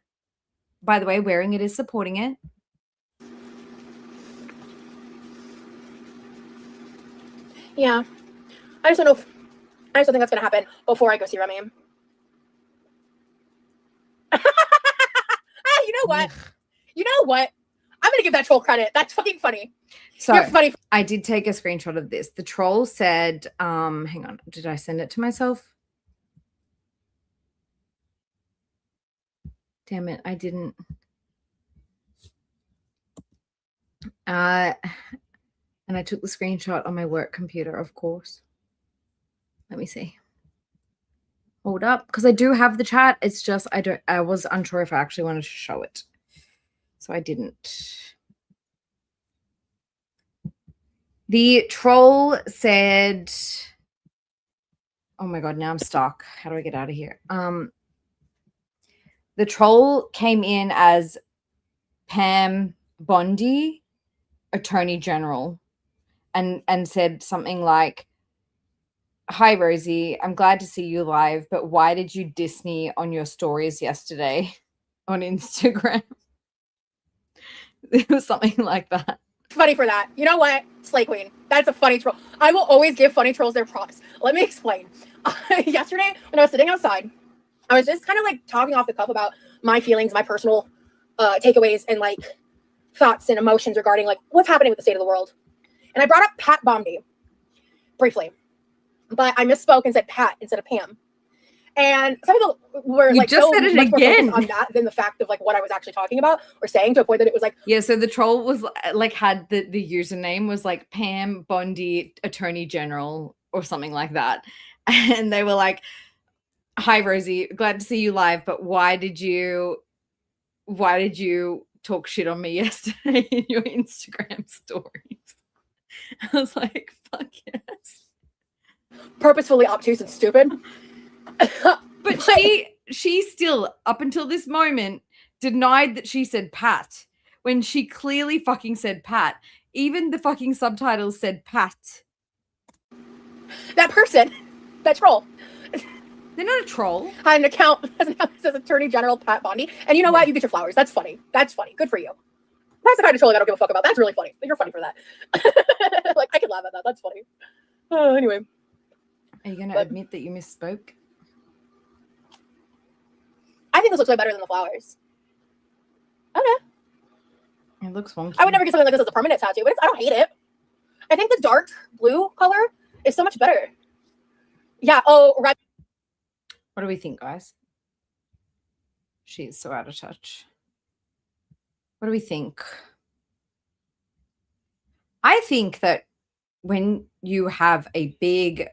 By the way, wearing it is supporting it. Yeah. I just don't think that's gonna happen before I go see Remy. You know what? I'm gonna give that troll credit. That's fucking funny. So You're funny. I did take a screenshot of this. The troll said, hang on, did I send it to myself? Damn it, I didn't. And I took the screenshot on my work computer, of course. Let me see. Hold up, because I do have the chat. It's just I was unsure if I actually wanted to show it. So I didn't. The troll said, oh my god, now I'm stuck. How do I get out of here? The troll came in as Pam Bondi, Attorney General, and said something like, "Hi Rosie, I'm glad to see you live, but why did you diss me on your stories yesterday on Instagram?" It was something like that. Funny for that. You know what? Slay Queen. That's a funny troll. I will always give funny trolls their props. Let me explain. Yesterday, when I was sitting outside, I was just kind of like talking off the cuff about my feelings, my personal takeaways, and like thoughts and emotions regarding like what's happening with the state of the world. And I brought up Pat Bondi briefly, but I misspoke and said Pat instead of Pam. And some people were like just so said it much more again focused on that than the fact of like what I was actually talking about or saying, to a point that it was like, yeah. So the troll was like had the username was like Pam Bondi Attorney General or something like that, and they were like, "Hi Rosie, glad to see you live, but why did you talk shit on me yesterday in your Instagram stories?" I was like, "Fuck yes." purposefully obtuse and stupid. But she still, up until this moment, denied that she said Pat when she clearly fucking said Pat. Even the fucking subtitles said Pat. That person, that troll, They're not a troll. had an account that says Attorney General Pat Bondi. And you know what? You get your flowers. That's funny. That's funny. Good for you. That's the kind of trolling I don't give a fuck about. That's really funny. You're funny for that. Like, I can laugh at that. That's funny. Anyway. Are you going to admit that you misspoke? I think this looks way better than the flowers. Okay. It looks wonky. I would never get something like this as a permanent tattoo, but I don't hate it. I think the dark blue color is so much better. Yeah. Oh, red. What do we think, guys? She's so out of touch. What do we think? I think that when you have a big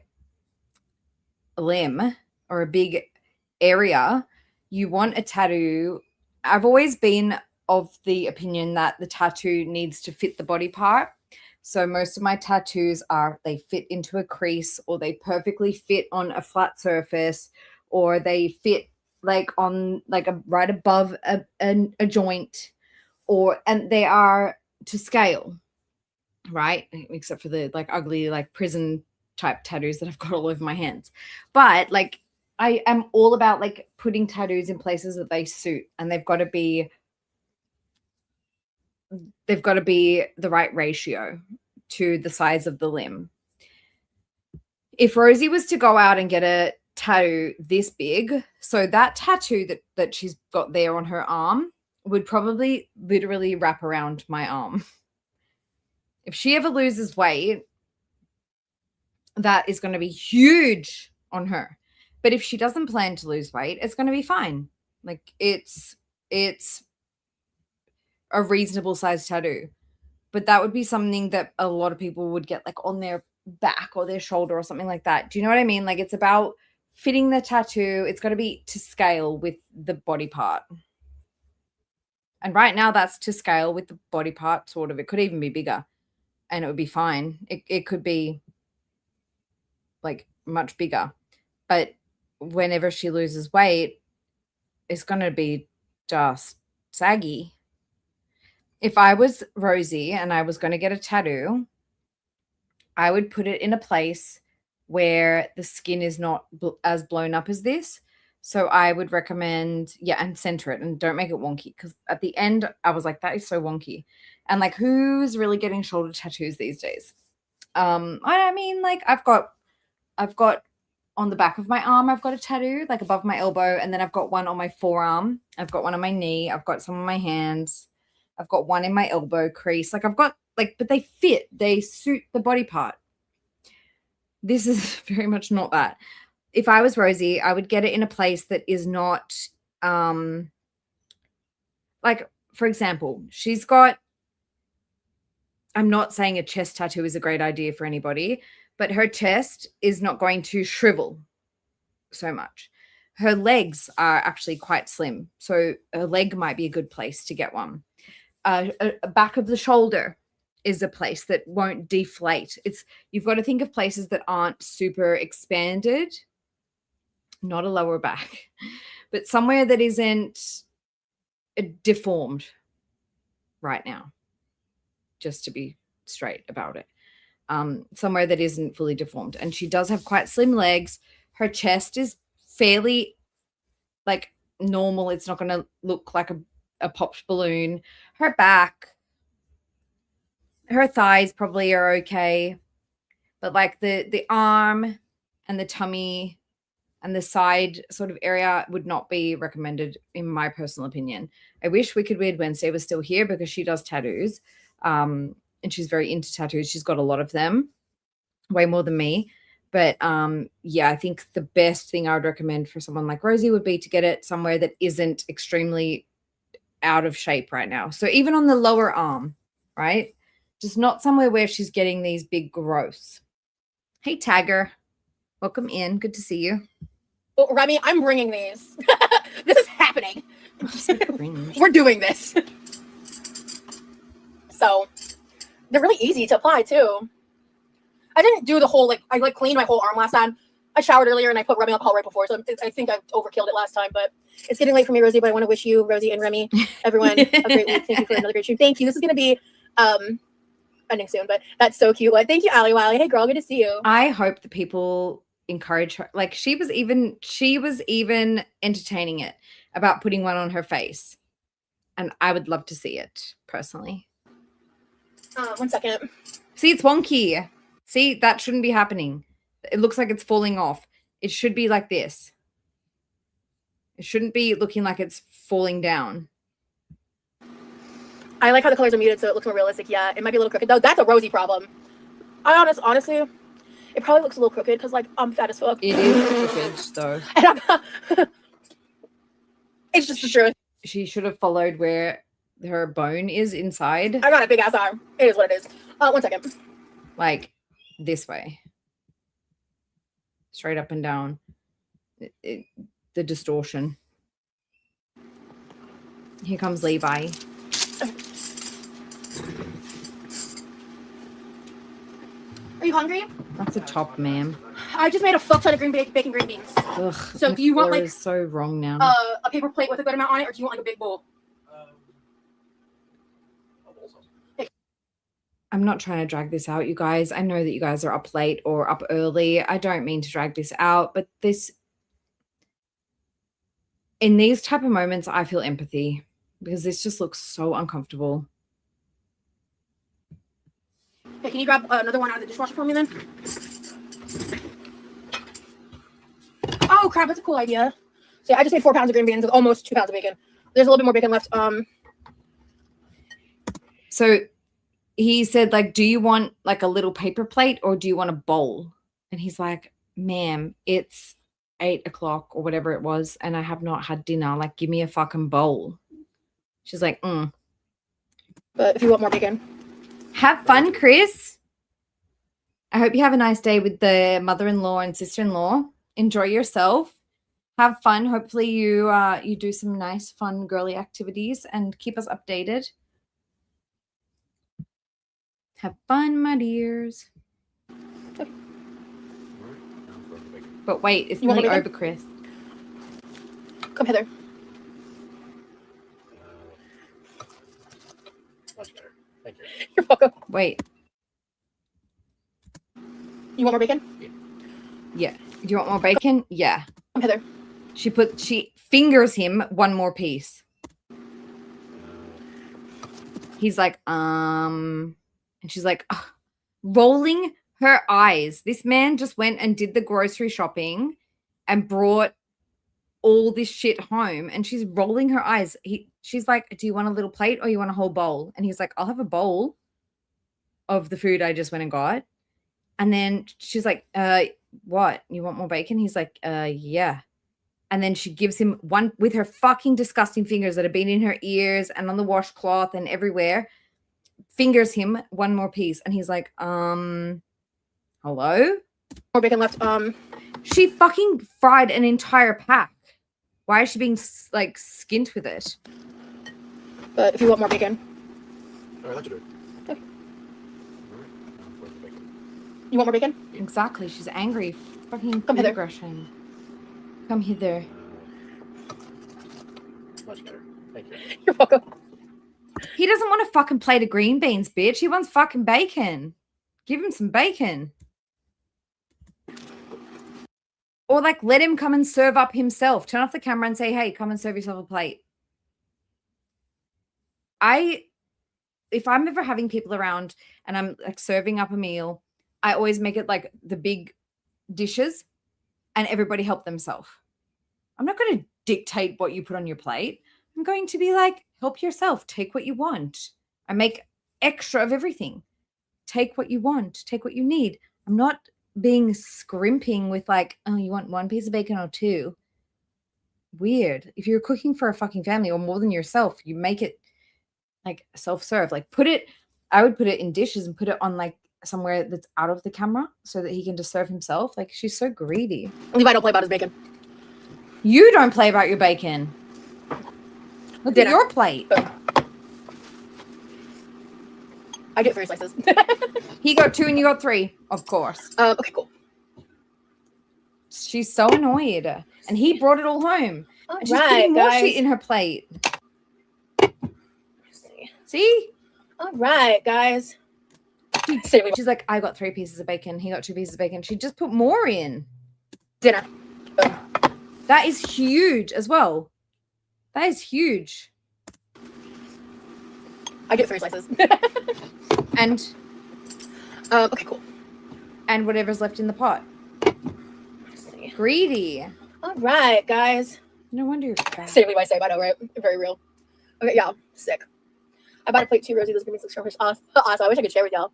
limb or a big area, you want a tattoo. I've always been of the opinion that the tattoo needs to fit the body part. So most of my tattoos they fit into a crease, or they perfectly fit on a flat surface, or they fit like on like right above a joint, and they are to scale, right? Except for the like ugly like prison type tattoos that I've got all over my hands. But like I am all about like putting tattoos in places that they suit, and they've got to be the right ratio to the size of the limb. If Rosie was to go out and get a tattoo this big, so that tattoo that she's got there on her arm would probably literally wrap around my arm. If she ever loses weight, that is going to be huge on her. But if she doesn't plan to lose weight, it's going to be fine. Like it's a reasonable size tattoo. But that would be something that a lot of people would get like on their back or their shoulder or something like that. Do you know what I mean? Like it's about fitting the tattoo. It's got to be to scale with the body part. And right now that's to scale with the body part, sort of. It could even be bigger and it would be fine. It could be like much bigger. But whenever she loses weight, it's going to be just saggy. If I was Rosie and I was going to get a tattoo, I would put it in a place where the skin is not as blown up as this. So I would recommend, and center it and don't make it wonky, because at the end I was like, that is so wonky. And like, who's really getting shoulder tattoos these days? I mean, like I've got on the back of my arm, I've got a tattoo like above my elbow, and then I've got one on my forearm. I've got one on my knee. I've got some on my hands. I've got one in my elbow crease. Like I've got like, but they fit, they suit the body part. This is very much not that. If I was Rosie, I would get it in a place that is not, like, for example, she's got, I'm not saying a chest tattoo is a great idea for anybody, but her chest is not going to shrivel so much. Her legs are actually quite slim, so her leg might be a good place to get one. A back of the shoulder is a place that won't deflate. You've got to think of places that aren't super expanded, not a lower back, but somewhere that isn't deformed right now, just to be straight about it. Somewhere that isn't fully deformed. And she does have quite slim legs. Her chest is fairly like normal. It's not going to look like a popped balloon. Her back, her thighs probably are okay. But like the arm and the tummy and the side sort of area would not be recommended in my personal opinion. I wish Wicked Weird Wednesday was still here because she does tattoos. And she's very into tattoos. She's got a lot of them, way more than me. But yeah, I think the best thing I would recommend for someone like Rosie would be to get it somewhere that isn't extremely out of shape right now. So even on the lower arm, right? Just not somewhere where she's getting these big growths. Hey, Tagger. Welcome in. Good to see you. Well, Remy, I'm bringing these. This is happening. We're doing this. So they're really easy to apply too. I didn't do the whole, I cleaned my whole arm last time. I showered earlier and I put rubbing alcohol right before. So I think I overkilled it last time, but it's getting late for me, Rosie, but I want to wish you, Rosie and Remy, everyone a great week. Thank you for another great stream. Thank you. This is going to be ending soon, but that's so cute. Thank you, Allie Wiley. Hey girl, good to see you. I hope that people encourage her. Like she was even entertaining it about putting one on her face. And I would love to see it personally. 1 second. See, it's wonky. See, that shouldn't be happening. It looks like it's falling off. It should be like this. It shouldn't be looking like it's falling down. I like how the colors are muted so it looks more realistic. Yeah, it might be a little crooked though. That's a Rosie problem. Honestly, it probably looks a little crooked because I'm fat as fuck. It is crooked though. It's just the truth. She should have followed where her bone is inside. I got a big ass arm. It is what it is. 1 second. Like this way. Straight up and down. The distortion. Here comes Levi. Are you hungry? That's a top, ma'am. I just made a fuck ton of bacon green beans. Ugh, so do you want is so wrong now. A paper plate with a good amount on it, or do you want a big bowl? I'm not trying to drag this out, you guys. I know that you guys are up late or up early. I don't mean to drag this out, but in these type of moments, I feel empathy because this just looks so uncomfortable. Hey, can you grab another one out of the dishwasher for me then? Oh crap, that's a cool idea. So yeah, I just made 4 pounds of green beans with almost 2 pounds of bacon. There's a little bit more bacon left. So he said, do you want a little paper plate or do you want a bowl? And he's like, ma'am, it's 8 o'clock or whatever it was, and I have not had dinner. Give me a fucking bowl. She's like, But if you want more bacon. Have fun, Chris. I hope you have a nice day with the mother-in-law and sister-in-law. Enjoy yourself. Have fun. Hopefully you do some nice, fun, girly activities and keep us updated. Have fun, my dears. Okay. But wait, it's nearly over, Chris. Come hither. Much better. Thank you. You're welcome. Wait. You want more bacon? Yeah. Do you want more bacon? Yeah. Come hither. She fingers him one more piece. He's like, and she's like, ugh, rolling her eyes. This man just went and did the grocery shopping and brought all this shit home, and she's rolling her eyes. She's like, do you want a little plate or you want a whole bowl? And he's like, I'll have a bowl of the food I just went and got. And then she's like, what? You want more bacon? He's like, yeah. And then she gives him one with her fucking disgusting fingers that have been in her ears and on the washcloth and everywhere, fingers him one more piece. And he's like, hello? More bacon left. She fucking fried an entire pack. Why is she being like skint with it? But if you want more bacon. All right, let you do it. Okay. All right, where's the bacon? You want more bacon? Exactly. She's angry. Fucking Come hither. aggression. Come hither. Much better. Thank you. You're welcome. He doesn't want a fucking plate of green beans, bitch. He wants fucking bacon. Give him some bacon. Or like let him come and serve up himself. Turn off the camera and say, hey, come and serve yourself a plate. If I'm ever having people around and I'm like serving up a meal, I always make it like the big dishes and everybody help themselves. I'm not going to dictate what you put on your plate. I'm going to be like, help yourself. Take what you want. I make extra of everything. Take what you want. Take what you need. I'm not being scrimping with like, oh, you want one piece of bacon or two? Weird. If you're cooking for a fucking family or more than yourself, you make it like self-serve. Like I would put it in dishes and put it on like somewhere that's out of the camera so that he can just serve himself. Like she's so greedy. Levi don't play about his bacon. You don't play about your bacon. Look at your plate. I get 3 slices. He got 2 and you got 3, of course. Okay, cool. She's so annoyed. And he brought it all home. All And she's right, putting more guys. shit in her plate. Let's see. See? All right, guys. She's like, I got 3 pieces of bacon. He got 2 pieces of bacon. She just put more in. Dinner. That is huge as well. That is huge. I get 3 slices. And okay, cool. and whatever's left in the pot. Let's see. Greedy. All right, guys. No wonder you're fat. Say Levi say, I know, right? Very real. Okay, yeah, sick. I bought a plate too, Rosie. Those give me some shellfish. Awesome. I wish I could share with y'all.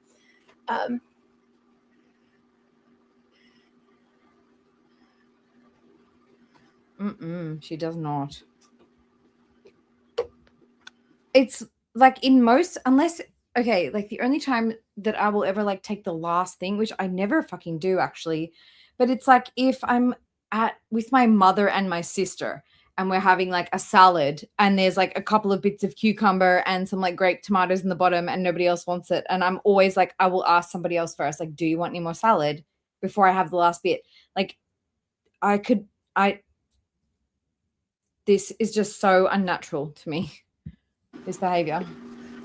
She does not. It's like in most, unless, okay, like the only time that I will ever like take the last thing, which I never fucking do actually, but it's like if I'm with my mother and my sister and we're having like a salad and there's like a couple of bits of cucumber and some like grape tomatoes in the bottom and nobody else wants it. And I'm always like, I will ask somebody else first, like, do you want any more salad before I have the last bit? Like this is just so unnatural to me, this behavior.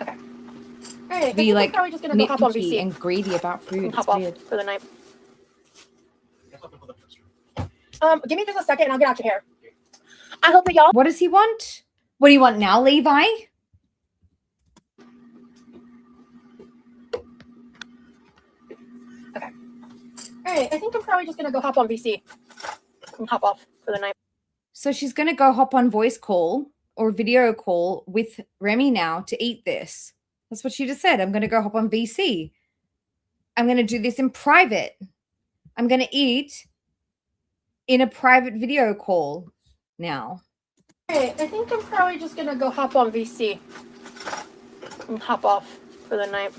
Okay. All right. Be like probably just gonna go hop on nitpicky VC and greedy about food. and It's hop off weird. for the night. Give me just a second and I'll get out your hair. I hope that y'all. What does he want? What do you want now, Levi? Okay. All right. I think I'm probably just gonna go hop on VC and hop off for the night. So she's going to go hop on voice call or video call with Remy now to eat this. That's what she just said. I'm going to go hop on VC. I'm going to do this in private. I'm going to eat in a private video call now. All right. I think I'm probably just gonna go hop on VC and hop off for the night.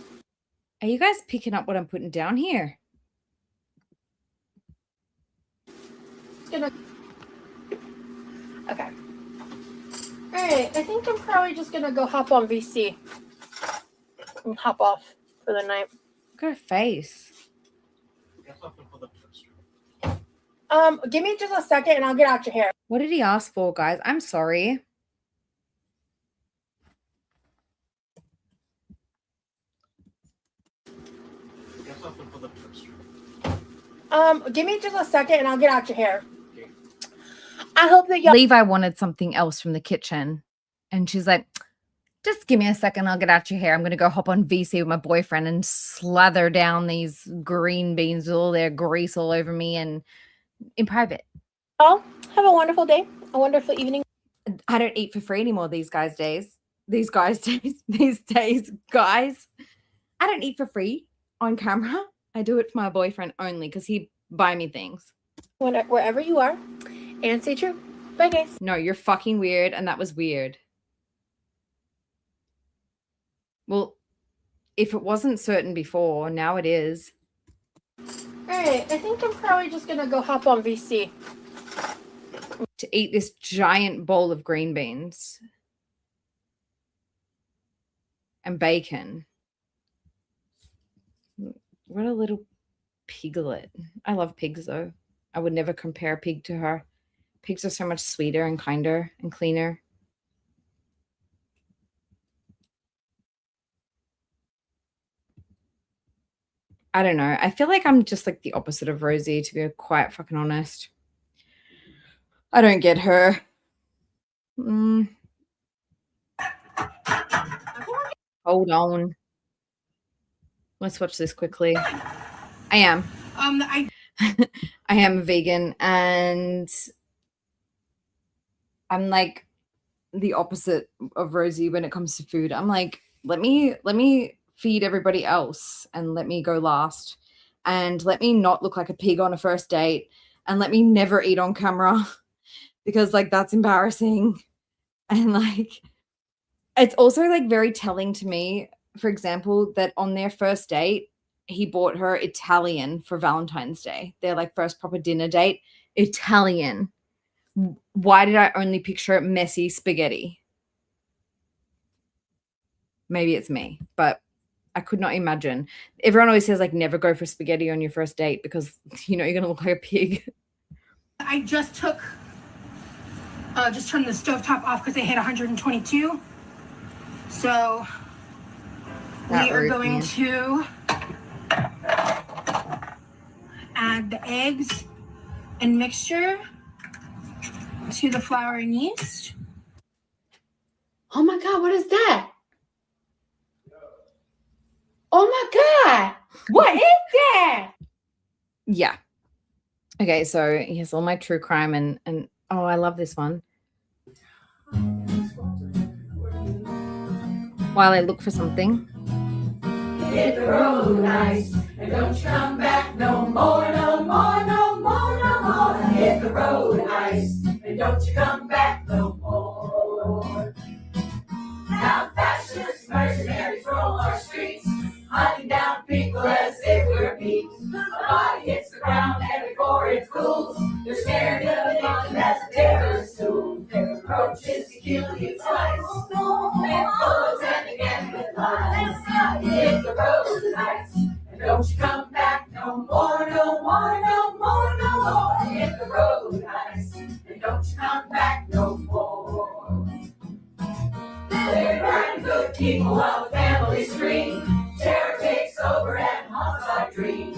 Are you guys picking up what I'm putting down here? It's gonna. Okay. All right. I think I'm probably just gonna go hop on VC and hop off for the night. Look at her face. Give me just a second and I'll get out your hair. What did he ask for, guys? I'm sorry. Give me just a second and I'll get out your hair. I hope that y'all. Levi wanted something else from the kitchen. And she's like, just give me a second. I'll get out your hair. I'm going to go hop on VC with my boyfriend and slather down these green beans with all their grease all over me and in private. Y'all have a wonderful day. A wonderful evening. I don't eat for free anymore these days. These days, guys. I don't eat for free on camera. I do it for my boyfriend only because he buy me things. Wherever you are, and stay true. Bye, guys. No, you're fucking weird, and that was weird. Well, if it wasn't certain before, now it is. Alright, I think I'm probably just gonna go hop on VC. To eat this giant bowl of green beans and bacon. What a little piglet. I love pigs, though. I would never compare a pig to her. Pigs are so much sweeter and kinder and cleaner. I don't know. I feel like I'm just like the opposite of Rosie, to be quite fucking honest. I don't get her. Hold on. Let's watch this quickly. I am. I am vegan, and I'm like the opposite of Rosie when it comes to food. I'm like, let me feed everybody else and let me go last, and let me not look like a pig on a first date, and let me never eat on camera because like that's embarrassing. And like it's also like very telling to me, for example, that on their first date he bought her Italian for Valentine's Day. Their like first proper dinner date, Italian. Why did I only picture messy spaghetti? Maybe it's me, but I could not imagine. Everyone always says like never go for spaghetti on your first date because you know you're gonna look like a pig. I just turned the stovetop off because they hit 122. So we are going to add the eggs and mixture to the flour and yeast. Oh my God, what is that? Oh my God, what is that? Yeah. Okay, so here's all my true crime and oh, I love this one. While I look for something. Hit the road nice, and don't you come back no more, no more, no more, no more. Hit the road nice, and don't you come back no more. Now fascists, mercenaries roll our streets, hunting down people as if we're meat. A body hits the ground, and before it cools, they're scared of it as a terrorist tool. Their approach is to kill you twice, with bullets and again with lies. Hit the road nice, and don't you come back no more, no more, no more, no more. Hit the road nice, and don't you come back no more. They burn good people while the families scream. Terror takes over and homicide dreams.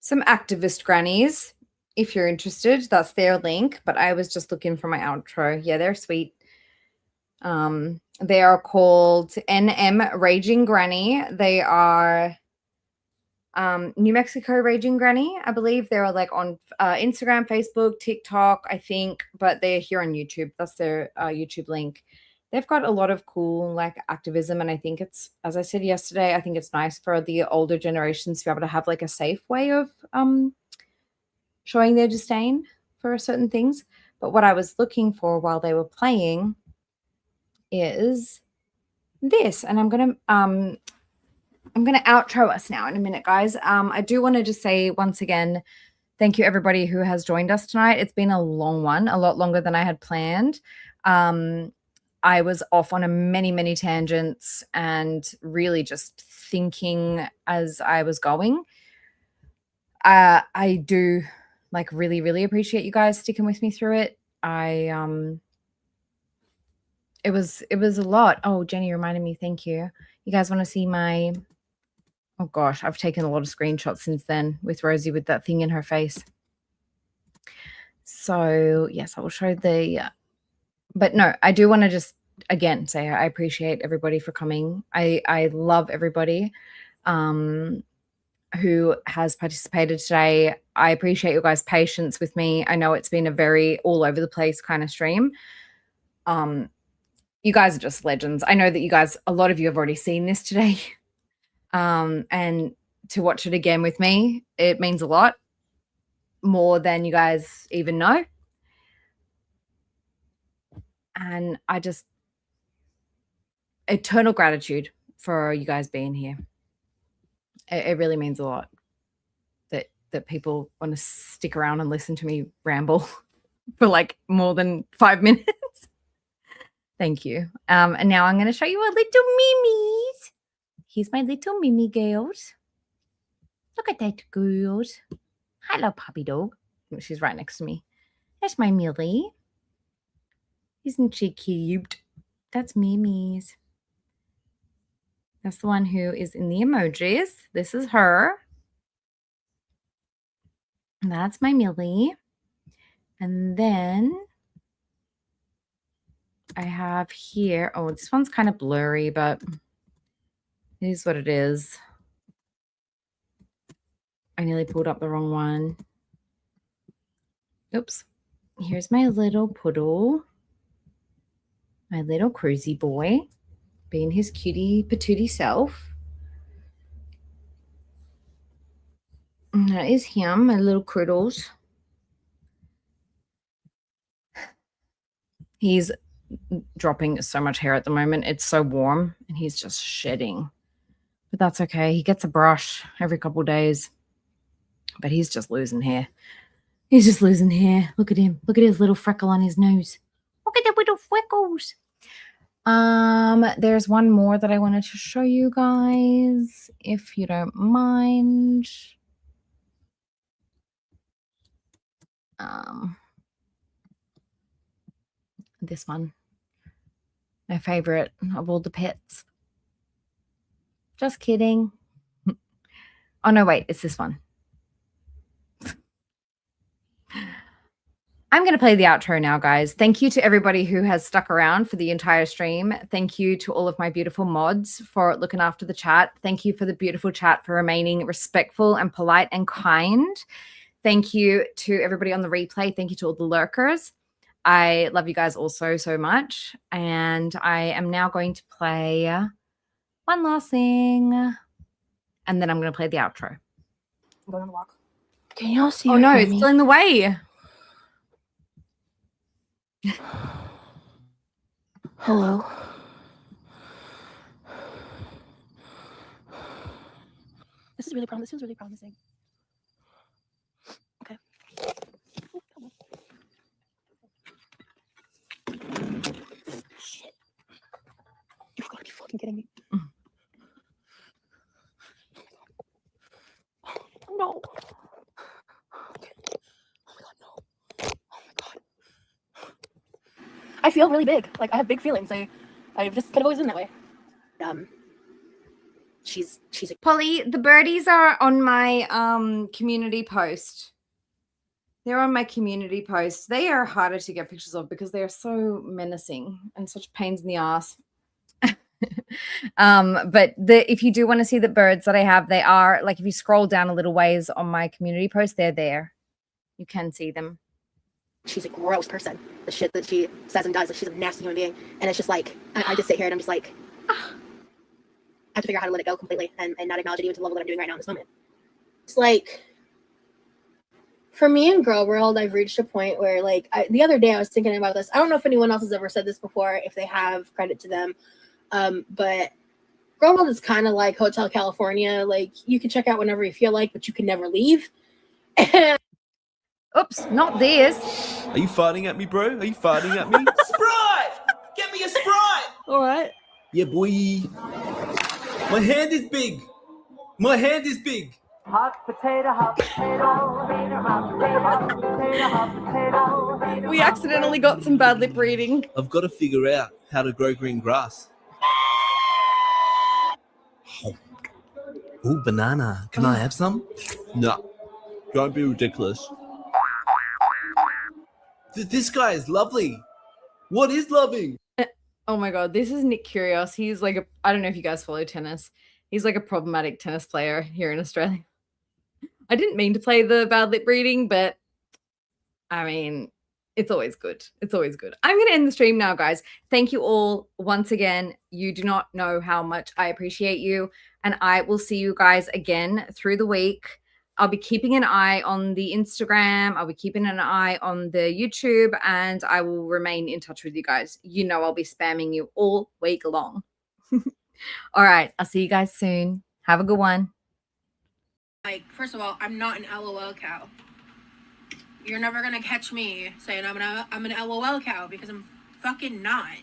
Some activist grannies, if you're interested, that's their link. But I was just looking for my outro. Yeah, they're sweet. They are called NM Raging Granny. They are New Mexico Raging Granny, I believe. They're like on Instagram, Facebook, TikTok, I think, but they're here on YouTube. That's their YouTube link. They've got a lot of cool like activism, and I think it's, as I said yesterday, I think it's nice for the older generations to be able to have like a safe way of showing their disdain for certain things. But what I was looking for while they were playing is this, and I'm gonna outro us now in a minute, guys. I do want to just say once again, thank you everybody who has joined us tonight. It's been a long one, a lot longer than I had planned. I was off on a many tangents and really just thinking as I was going. I do like really appreciate you guys sticking with me through it. It was a lot. Oh, Jenny reminded me. Thank you. You guys want to see my, oh gosh, I've taken a lot of screenshots since then with Rosie with that thing in her face. So yes, I will show the, but no, I do want to just again say I appreciate everybody for coming. I love everybody. who has participated today. I appreciate your guys' patience with me. I know it's been a very all over the place kind of stream. You guys are just legends. I know that you guys, a lot of you have already seen this today. And to watch it again with me, it means a lot more than you guys even know. And I just, eternal gratitude for you guys being here. It really means a lot that people want to stick around and listen to me ramble for like more than 5 minutes. Thank you. And now I'm going to show you a little Mimi's. Here's my little Mimi girls. Look at that girls. Hello, puppy dog. She's right next to me. There's my Millie. Isn't she cute? That's Mimi's. That's the one who is in the emojis. This is her. And that's my Millie. And then I have here, oh, this one's kind of blurry, but it is what it is. I nearly pulled up the wrong one. Oops. Here's my little poodle. My little cruisy boy being his cutie patootie self. And that is him, my little criddles. He's dropping so much hair at the moment. It's so warm and he's just shedding. But that's okay. He gets a brush every couple of days. But he's just losing hair. He's just losing hair. Look at him. Look at his little freckle on his nose. Look at the little freckles. There's one more that I wanted to show you guys, if you don't mind. This one. My favorite of all the pets. Just kidding. Oh, no, wait. It's this one. I'm going to play the outro now, guys. Thank you to everybody who has stuck around for the entire stream. Thank you to all of my beautiful mods for looking after the chat. Thank you for the beautiful chat for remaining respectful and polite and kind. Thank you to everybody on the replay. Thank you to all the lurkers. I love you guys all so much. And I am now going to play one last thing. And then I'm going to play the outro. I'm going on the walk. Can y'all see? Oh, no, it's still in the way. Hello. This is really promising. Okay. Shit. You've got to be fucking kidding me. Oh, no. Okay. Oh my god, no. Oh my god. I feel really big. Like I have big feelings. I've just kind of always been that way. She's a Polly, the birdies are on my community post. They're on my community post. They are harder to get pictures of because they are so menacing and such pains in the ass. But if you do want to see the birds that I have, they are, like, if you scroll down a little ways on my community post, they're there. You can see them. She's a gross person. The shit that she says and does, like she's a nasty human being. And it's just like, I just sit here and I'm just like, I have to figure out how to let it go completely and not acknowledge it even to the level that I'm doing right now in this moment. It's like, for me in Girl World, I've reached a point where, like, the other day I was thinking about this. I don't know if anyone else has ever said this before. If they have, credit to them. But Girl World is kind of like Hotel California. Like, you can check out whenever you feel like, but you can never leave. Oops, not this. Are you farting at me, bro? Are you farting at me? Sprite! Get me a Sprite! All right. Yeah, boy. My hand is big. My hand is big. Hot potato, hot potato, hot potato, hot potato. We accidentally got some bad lip reading. I've got to figure out how to grow green grass. Ooh, banana. Can I have some? No. Don't be ridiculous. This guy is lovely. What is loving? Oh my god, this is Nick Kyrgios. He's like I don't know if you guys follow tennis. He's like a problematic tennis player here in Australia. I didn't mean to play the bad lip reading, but I mean, it's always good. It's always good. I'm going to end the stream now, guys. Thank you all once again. You do not know how much I appreciate you. And I will see you guys again through the week. I'll be keeping an eye on the Instagram. I'll be keeping an eye on the YouTube. And I will remain in touch with you guys. You know I'll be spamming you all week long. All right. I'll see you guys soon. Have a good one. Like, first of all, I'm not an LOL cow. You're never gonna catch me saying I'm an LOL cow, because I'm fucking not.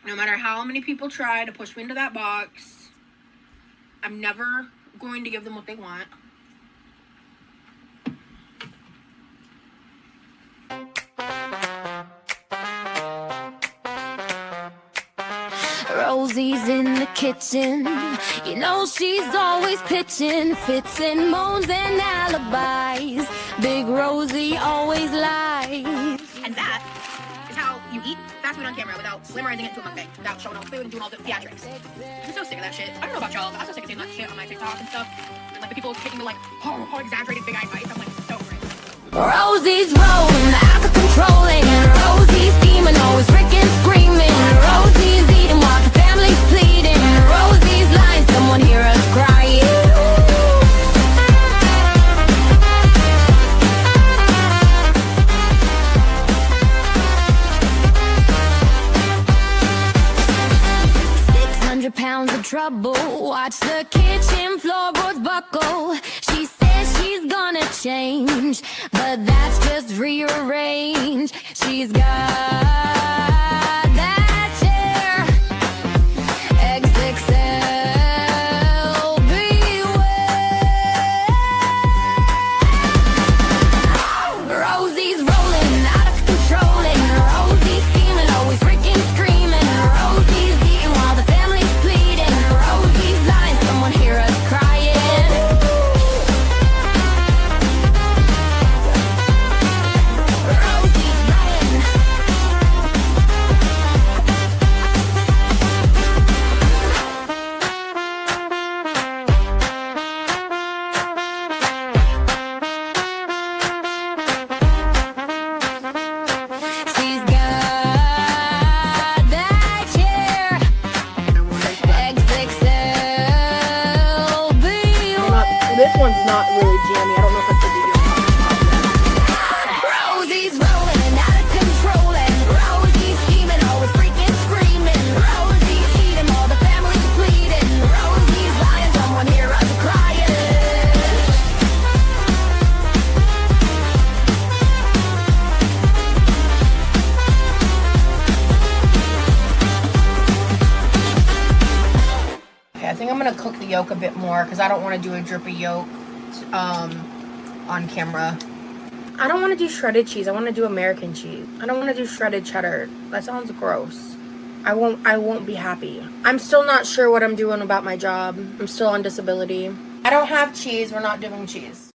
No matter how many people try to push me into that box, I'm never going to give them what they want. Rosie's in the kitchen. You know she's always pitching fits and moans and alibis. Big Rosie always lies. And that is how you eat fast food on camera without glamorizing it into a mukbang, without showing all the food and doing all the theatrics. I'm so sick of that shit. I don't know about y'all, but I'm so sick of seeing that shit on my TikTok and stuff. And like the people taking the like, oh exaggerated big eye bites. I'm like, so great. Rosie's rolling, out of controlling. Rosie's scheming, always freaking screaming. Rosie's eating while the family's pleading. Rosie's lying, someone hear us crying. £600 of trouble. Watch the kitchen floorboards buckle. She says she's gonna change, but that's just rearrange. She's got that chair, XXL, beware. Rosie's rolling, out of controlling. Rosie's scheming, always freaking screaming. Rosie's eating while the family's pleading. Rosie's lying, someone hear us crying. Rosie's lying. She's got that chair, XXL, beware. This one's not really jammy. I don't know if it's a video. Rosie's rolling, out of control, and Rosie's scheming, always freaking screaming. Rosie's eating, all the family's pleading. Rosie's lying, someone hear us crying. Okay, I think I'm gonna cook the yolk a bit more because I don't want to do a drippy yolk on camera. I don't want to do shredded cheese. I want to do American cheese. I don't want to do shredded cheddar. That sounds gross. I won't be happy. I'm still not sure what I'm doing about my job. I'm still on disability. I don't have cheese. We're not doing cheese.